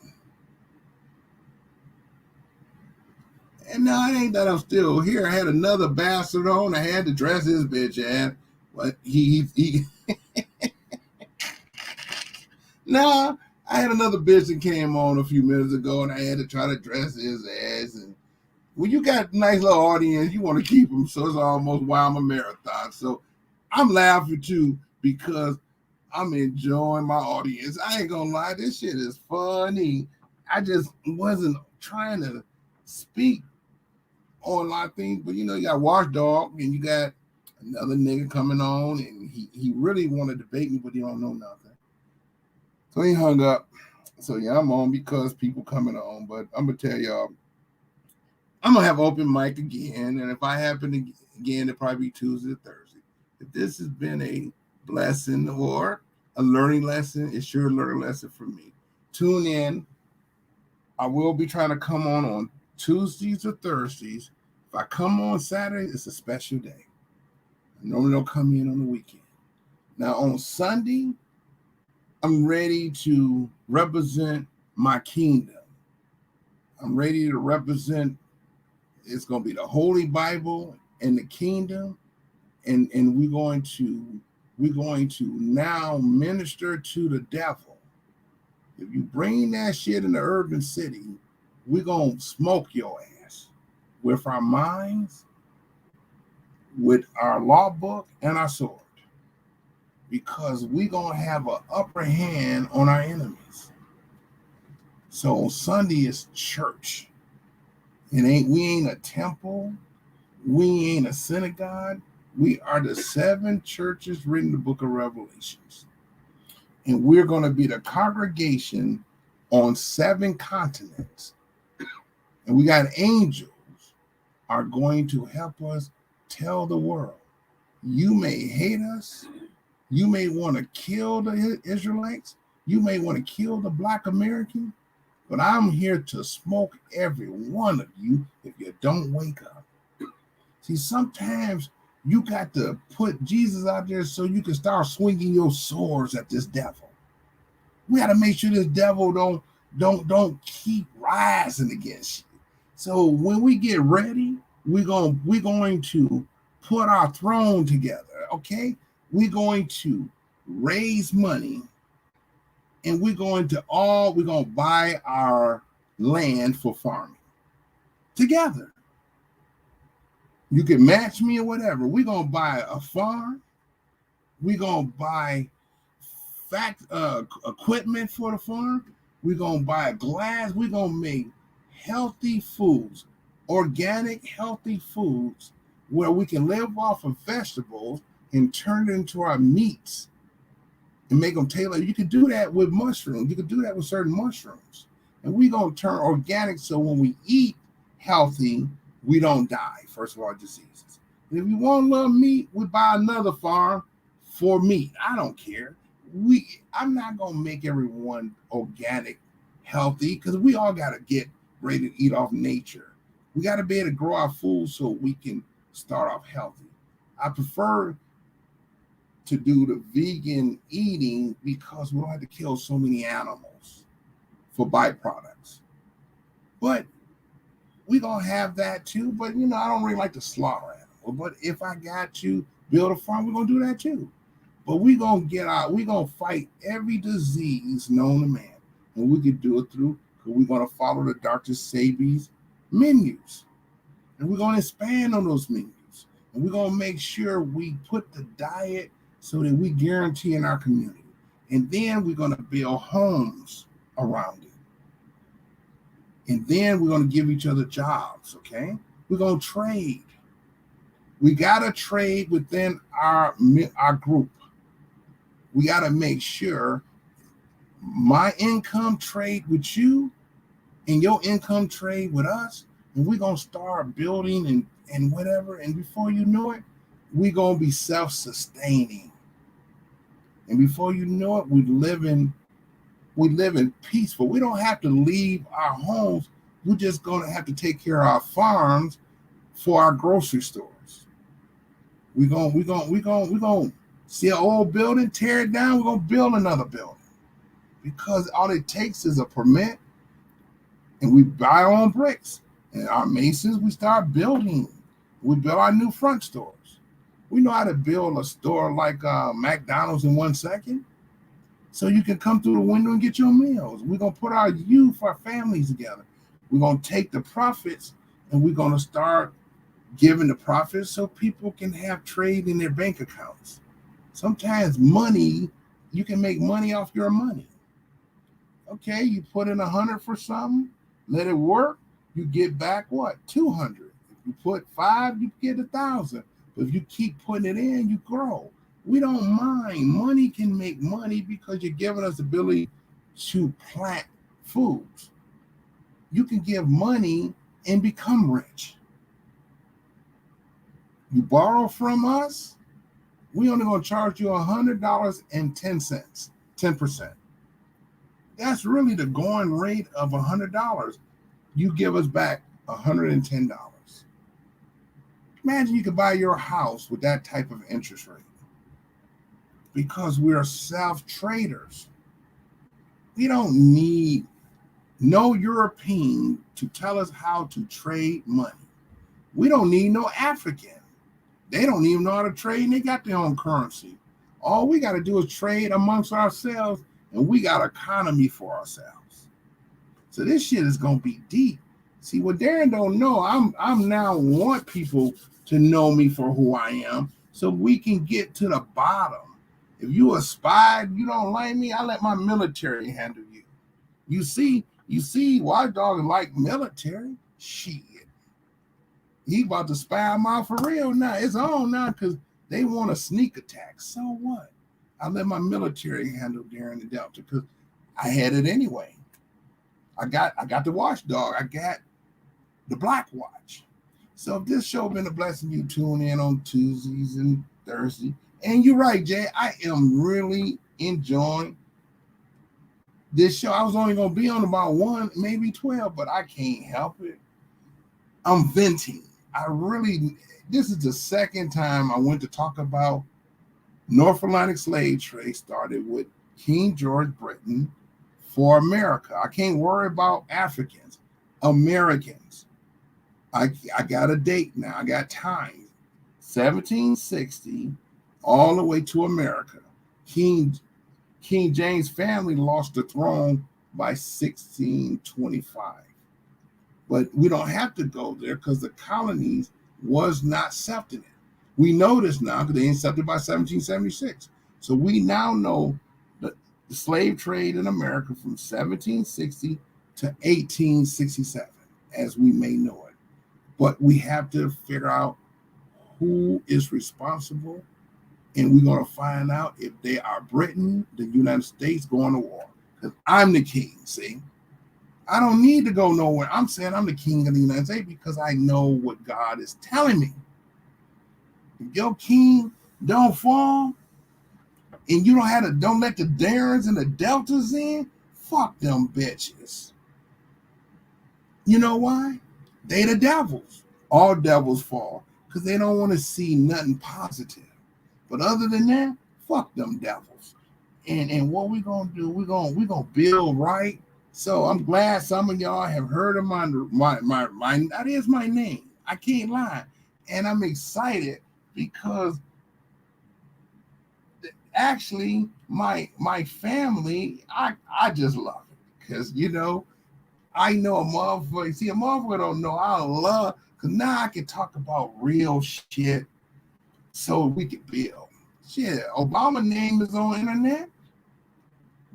And now it ain't that I'm still here. I had another bastard on. I had to dress his bitch ass. But he Nah, I had another bitch that came on a few minutes ago, and I had to try to dress his ass. And when you got a nice little audience, you want to keep them. So it's almost why I'm a marathon. So I'm laughing too because I'm enjoying my audience. I ain't gonna lie, this shit is funny. I just wasn't trying to speak on a lot of things, but you know, you got Watchdog and you got another nigga coming on, and he really wanted to debate me, but he don't know nothing. So he hung up. So yeah, I'm on because people coming on, but I'm gonna tell y'all, I'm gonna have open mic again, and if I happen to again, it'll probably be Tuesday or Thursday. If this has been a blessing or a learning lesson, it's sure a learning lesson for me. Tune in. I will be trying to come on Tuesdays or Thursdays. If I come on Saturday, it's a special day. I normally don't come in on the weekend. Now on Sunday, I'm ready to represent my kingdom. I'm ready to represent, it's going to be the Holy Bible and the kingdom. And we're going to now minister to the devil. If you bring that shit in the urban city, we're going to smoke your ass with our minds, with our law book, and our sword. Because we're going to have an upper hand on our enemies. So Sunday is church. We ain't a temple. We ain't a synagogue. We are the 7 churches written in the book of Revelations. And we're going to be the congregation on 7 continents. And we got angels are going to help us tell the world. You may hate us. You may want to kill the Israelites. You may want to kill the Black American. But I'm here to smoke every one of you if you don't wake up. See, sometimes you got to put Jesus out there so you can start swinging your swords at this devil. We got to make sure this devil don't keep rising against you. So when we get ready, we're going to put our throne together, okay? We're going to raise money, and we're going to buy our land for farming together. You can match me or whatever. We're going to buy a farm. We're going to buy equipment for the farm. We're going to buy glass. We're going to make healthy foods, organic, healthy foods, where we can live off of vegetables and turn it into our meats and make them tailored. You can do that with mushrooms. You can do that with certain mushrooms. And we're going to turn organic so when we eat healthy, we don't die, first of all, diseases. And if you want a little meat, we buy another farm for meat. I don't care. I'm not going to make everyone organic healthy because we all got to get ready to eat off nature. We got to be able to grow our food so we can start off healthy. I prefer to do the vegan eating because we don't have to kill so many animals for byproducts. But we're going to have that too. But, I don't really like to slaughter animals. But if I got to build a farm, we're going to do that too. But we're going to fight every disease known to man. And we can do it through, because we're going to follow the Dr. Sebi's menus. And we're going to expand on those menus. And we're going to make sure we put the diet so that we guarantee in our community. And then we're going to build homes around it. And then we're going to give each other jobs, okay? We're going to trade. We got to trade within our group. We got to make sure my income trade with you and your income trade with us. And we're going to start building and whatever. And before you know it, we're going to be self-sustaining. And before you know it, we live in peaceful. We don't have to leave our homes. We're just going to have to take care of our farms for our grocery stores. We're going to see an old building, tear it down. We're going to build another building because all it takes is a permit, and we buy our own bricks. And our masons, we start building. We build our new front stores. We know how to build a store like McDonald's in 1 second. So you can come through the window and get your meals. We're going to put our youth, our families together. We're going to take the profits and we're going to start giving the profits so people can have trade in their bank accounts. Sometimes money, you can make money off your money. Okay, you put in 100 for something, let it work, you get back what? 200. If you put 5, you get 1,000. But if you keep putting it in, you grow. We don't mind. Money can make money because you're giving us the ability to plant foods. You can give money and become rich. You borrow from us, we only going to charge you $100.10, 10%. That's really the going rate of $100. You give us back $110. Imagine you could buy your house with that type of interest rate. Because we're self-traders. We don't need no European to tell us how to trade money. We don't need no African. They don't even know how to trade, and they got their own currency. All we got to do is trade amongst ourselves, and we got economy for ourselves. So this shit is going to be deep. See, what Daren don't know, I'm now want people to know me for who I am so we can get to the bottom. If you a spy, you don't like me, I let my military handle you. You see, Watchdog like military? Shit. He about to spy him out for real now. It's on now because they want a sneak attack. So what? I let my military handle Daren the Delta because I had it anyway. I got the watchdog. I got the Black Watch. So if this show been a blessing, you tune in on Tuesdays and Thursdays. And you're right, Jay. I am really enjoying this show. I was only going to be on about 1, maybe 12, but I can't help it. I'm venting. This is the second time I went to talk about North Atlantic slave trade started with King George Britain for America. I can't worry about Africans, Americans. I got a date now. I got time. 1760 all the way to America. King James' family lost the throne by 1625. But we don't have to go there because the colonies was not accepting it. We know this now because they accepted by 1776. So we now know that the slave trade in America from 1760 to 1867, as we may know it. But we have to figure out who is responsible, and we're going to find out if they are Britain, the United States, going to war. Because I'm the king, see? I don't need to go nowhere. I'm saying I'm the king of the United States because I know what God is telling me. If your king don't fall, and you don't let the Darens and the Deltas in, fuck them bitches. You know why? They the devils. All devils fall because they don't want to see nothing positive. But other than that, fuck them devils. And what we gonna do? We gonna build right. So I'm glad some of y'all have heard of my that is my name. I can't lie. And I'm excited because actually my family, I just love it. Because I know a motherfucker. See, a motherfucker don't know I love, because now I can talk about real shit so we can build. Shit, Obama's name is on the internet.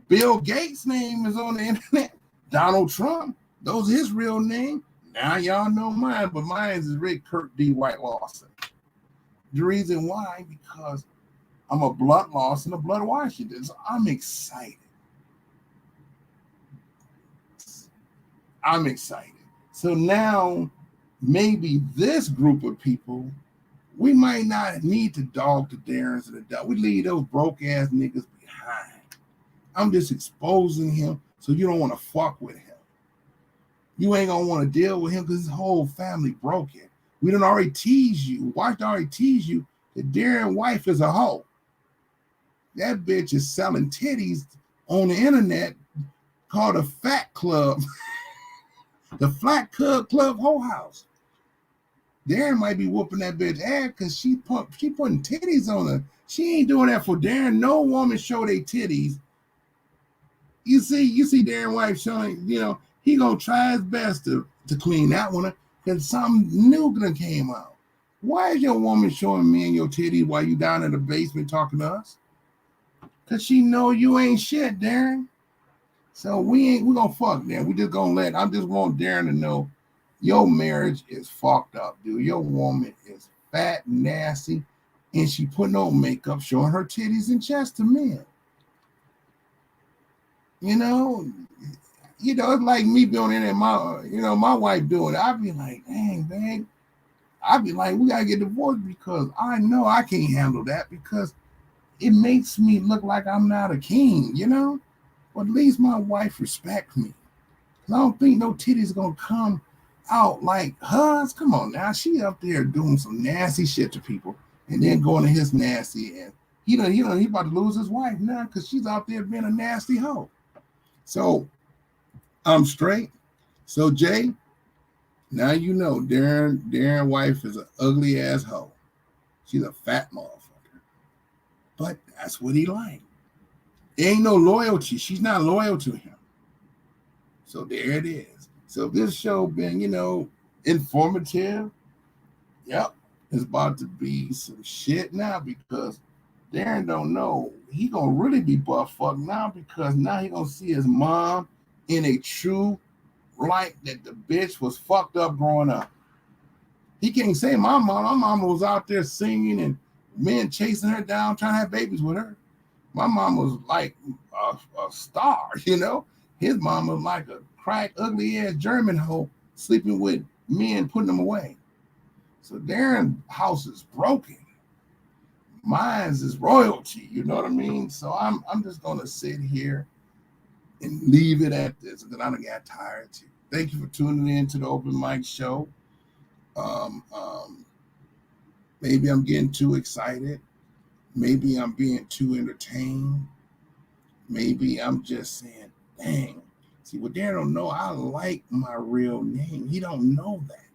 Bill Gates' name is on the internet. Donald Trump, those his real name. Now y'all know mine, but mine is Rick Kirk D. White Lawson. The reason why, because I'm a blood Lawson, a blood Washington. So I'm excited. So now maybe this group of people, we might not need to dog the Darens and the Deltas. We leave those broke ass niggas behind. I'm just exposing him so you don't want to fuck with him. You ain't gonna want to deal with him because his whole family broken. We done already tease you. Watch already tease you. The Daren wife is a hoe. That bitch is selling titties on the internet called a Fat Club. The Flat Club Whole House. Daren might be whooping that bitch ass because she putting titties on her. She ain't doing that for Daren. No woman show their titties. You see Daren wife showing, he gonna try his best to clean that one up because something new gonna came out. Why is your woman showing me and your titties while you down in the basement talking to us? Because she know you ain't shit, Daren. So we gonna fuck Daren. We just gonna I just want Daren to know your marriage is fucked up, dude. Your woman is fat, nasty, and she putting on makeup, showing her titties and chest to men. It's like me being in there, my wife doing it. I'd be like, dang, babe. I'd be like, we gotta get divorced because I know I can't handle that because it makes me look like I'm not a king, But at least my wife respects me. I don't think no titties gonna come out like hers. Come on now, she up there doing some nasty shit to people and then going to his nasty and he about to lose his wife now because she's out there being a nasty hoe. So I'm straight. So Jay, now you know Daren wife is an ugly ass hoe. She's a fat motherfucker. But that's what he like. There ain't no loyalty. She's not loyal to him. So there it is. So this show been, informative. Yep. It's about to be some shit now because Daren don't know. He gonna really be butt fucked now because now he gonna see his mom in a true light that the bitch was fucked up growing up. He can't say my mom. My mama was out there singing and men chasing her down, trying to have babies with her. My mom was like a star, you know. His mom was like a crack, ugly ass German hoe sleeping with men, putting them away. So Daren's house is broken. Mine's is royalty, you know what I mean? So I'm just gonna sit here and leave it at this because I done got tired too. Thank you for tuning in to the Open Mic Show. Maybe I'm getting too excited. Maybe I'm being too entertained. Maybe I'm just saying, dang. See, what Daren don't know, I like my real name. He don't know that.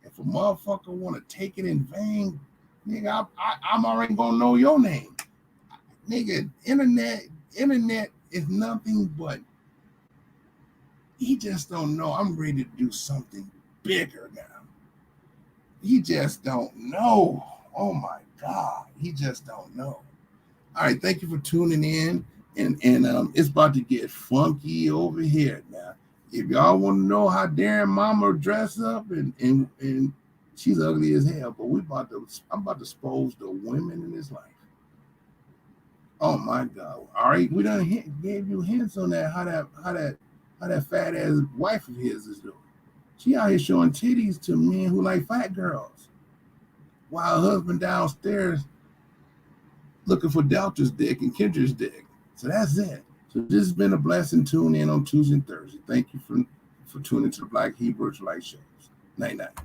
If a motherfucker want to take it in vain, nigga, I'm already gonna know your name. Nigga, internet is nothing but, he just don't know. I'm ready to do something bigger now. He just don't know. Oh my God, he just don't know. All right, thank you for tuning in. And it's about to get funky over here now. If y'all want to know how Daren mama dress up, and she's ugly as hell, but I'm about to expose the women in his life. Oh my God! All right, we done gave you hints on that. How that fat ass wife of his is doing. She out here showing titties to men who like fat girls, while her husband downstairs looking for Delta's dick and Kendra's dick. So that's it. So this has been a blessing. Tune in on Tuesday and Thursday. Thank you for tuning to the Black Hebrew Israelite shows. Night night.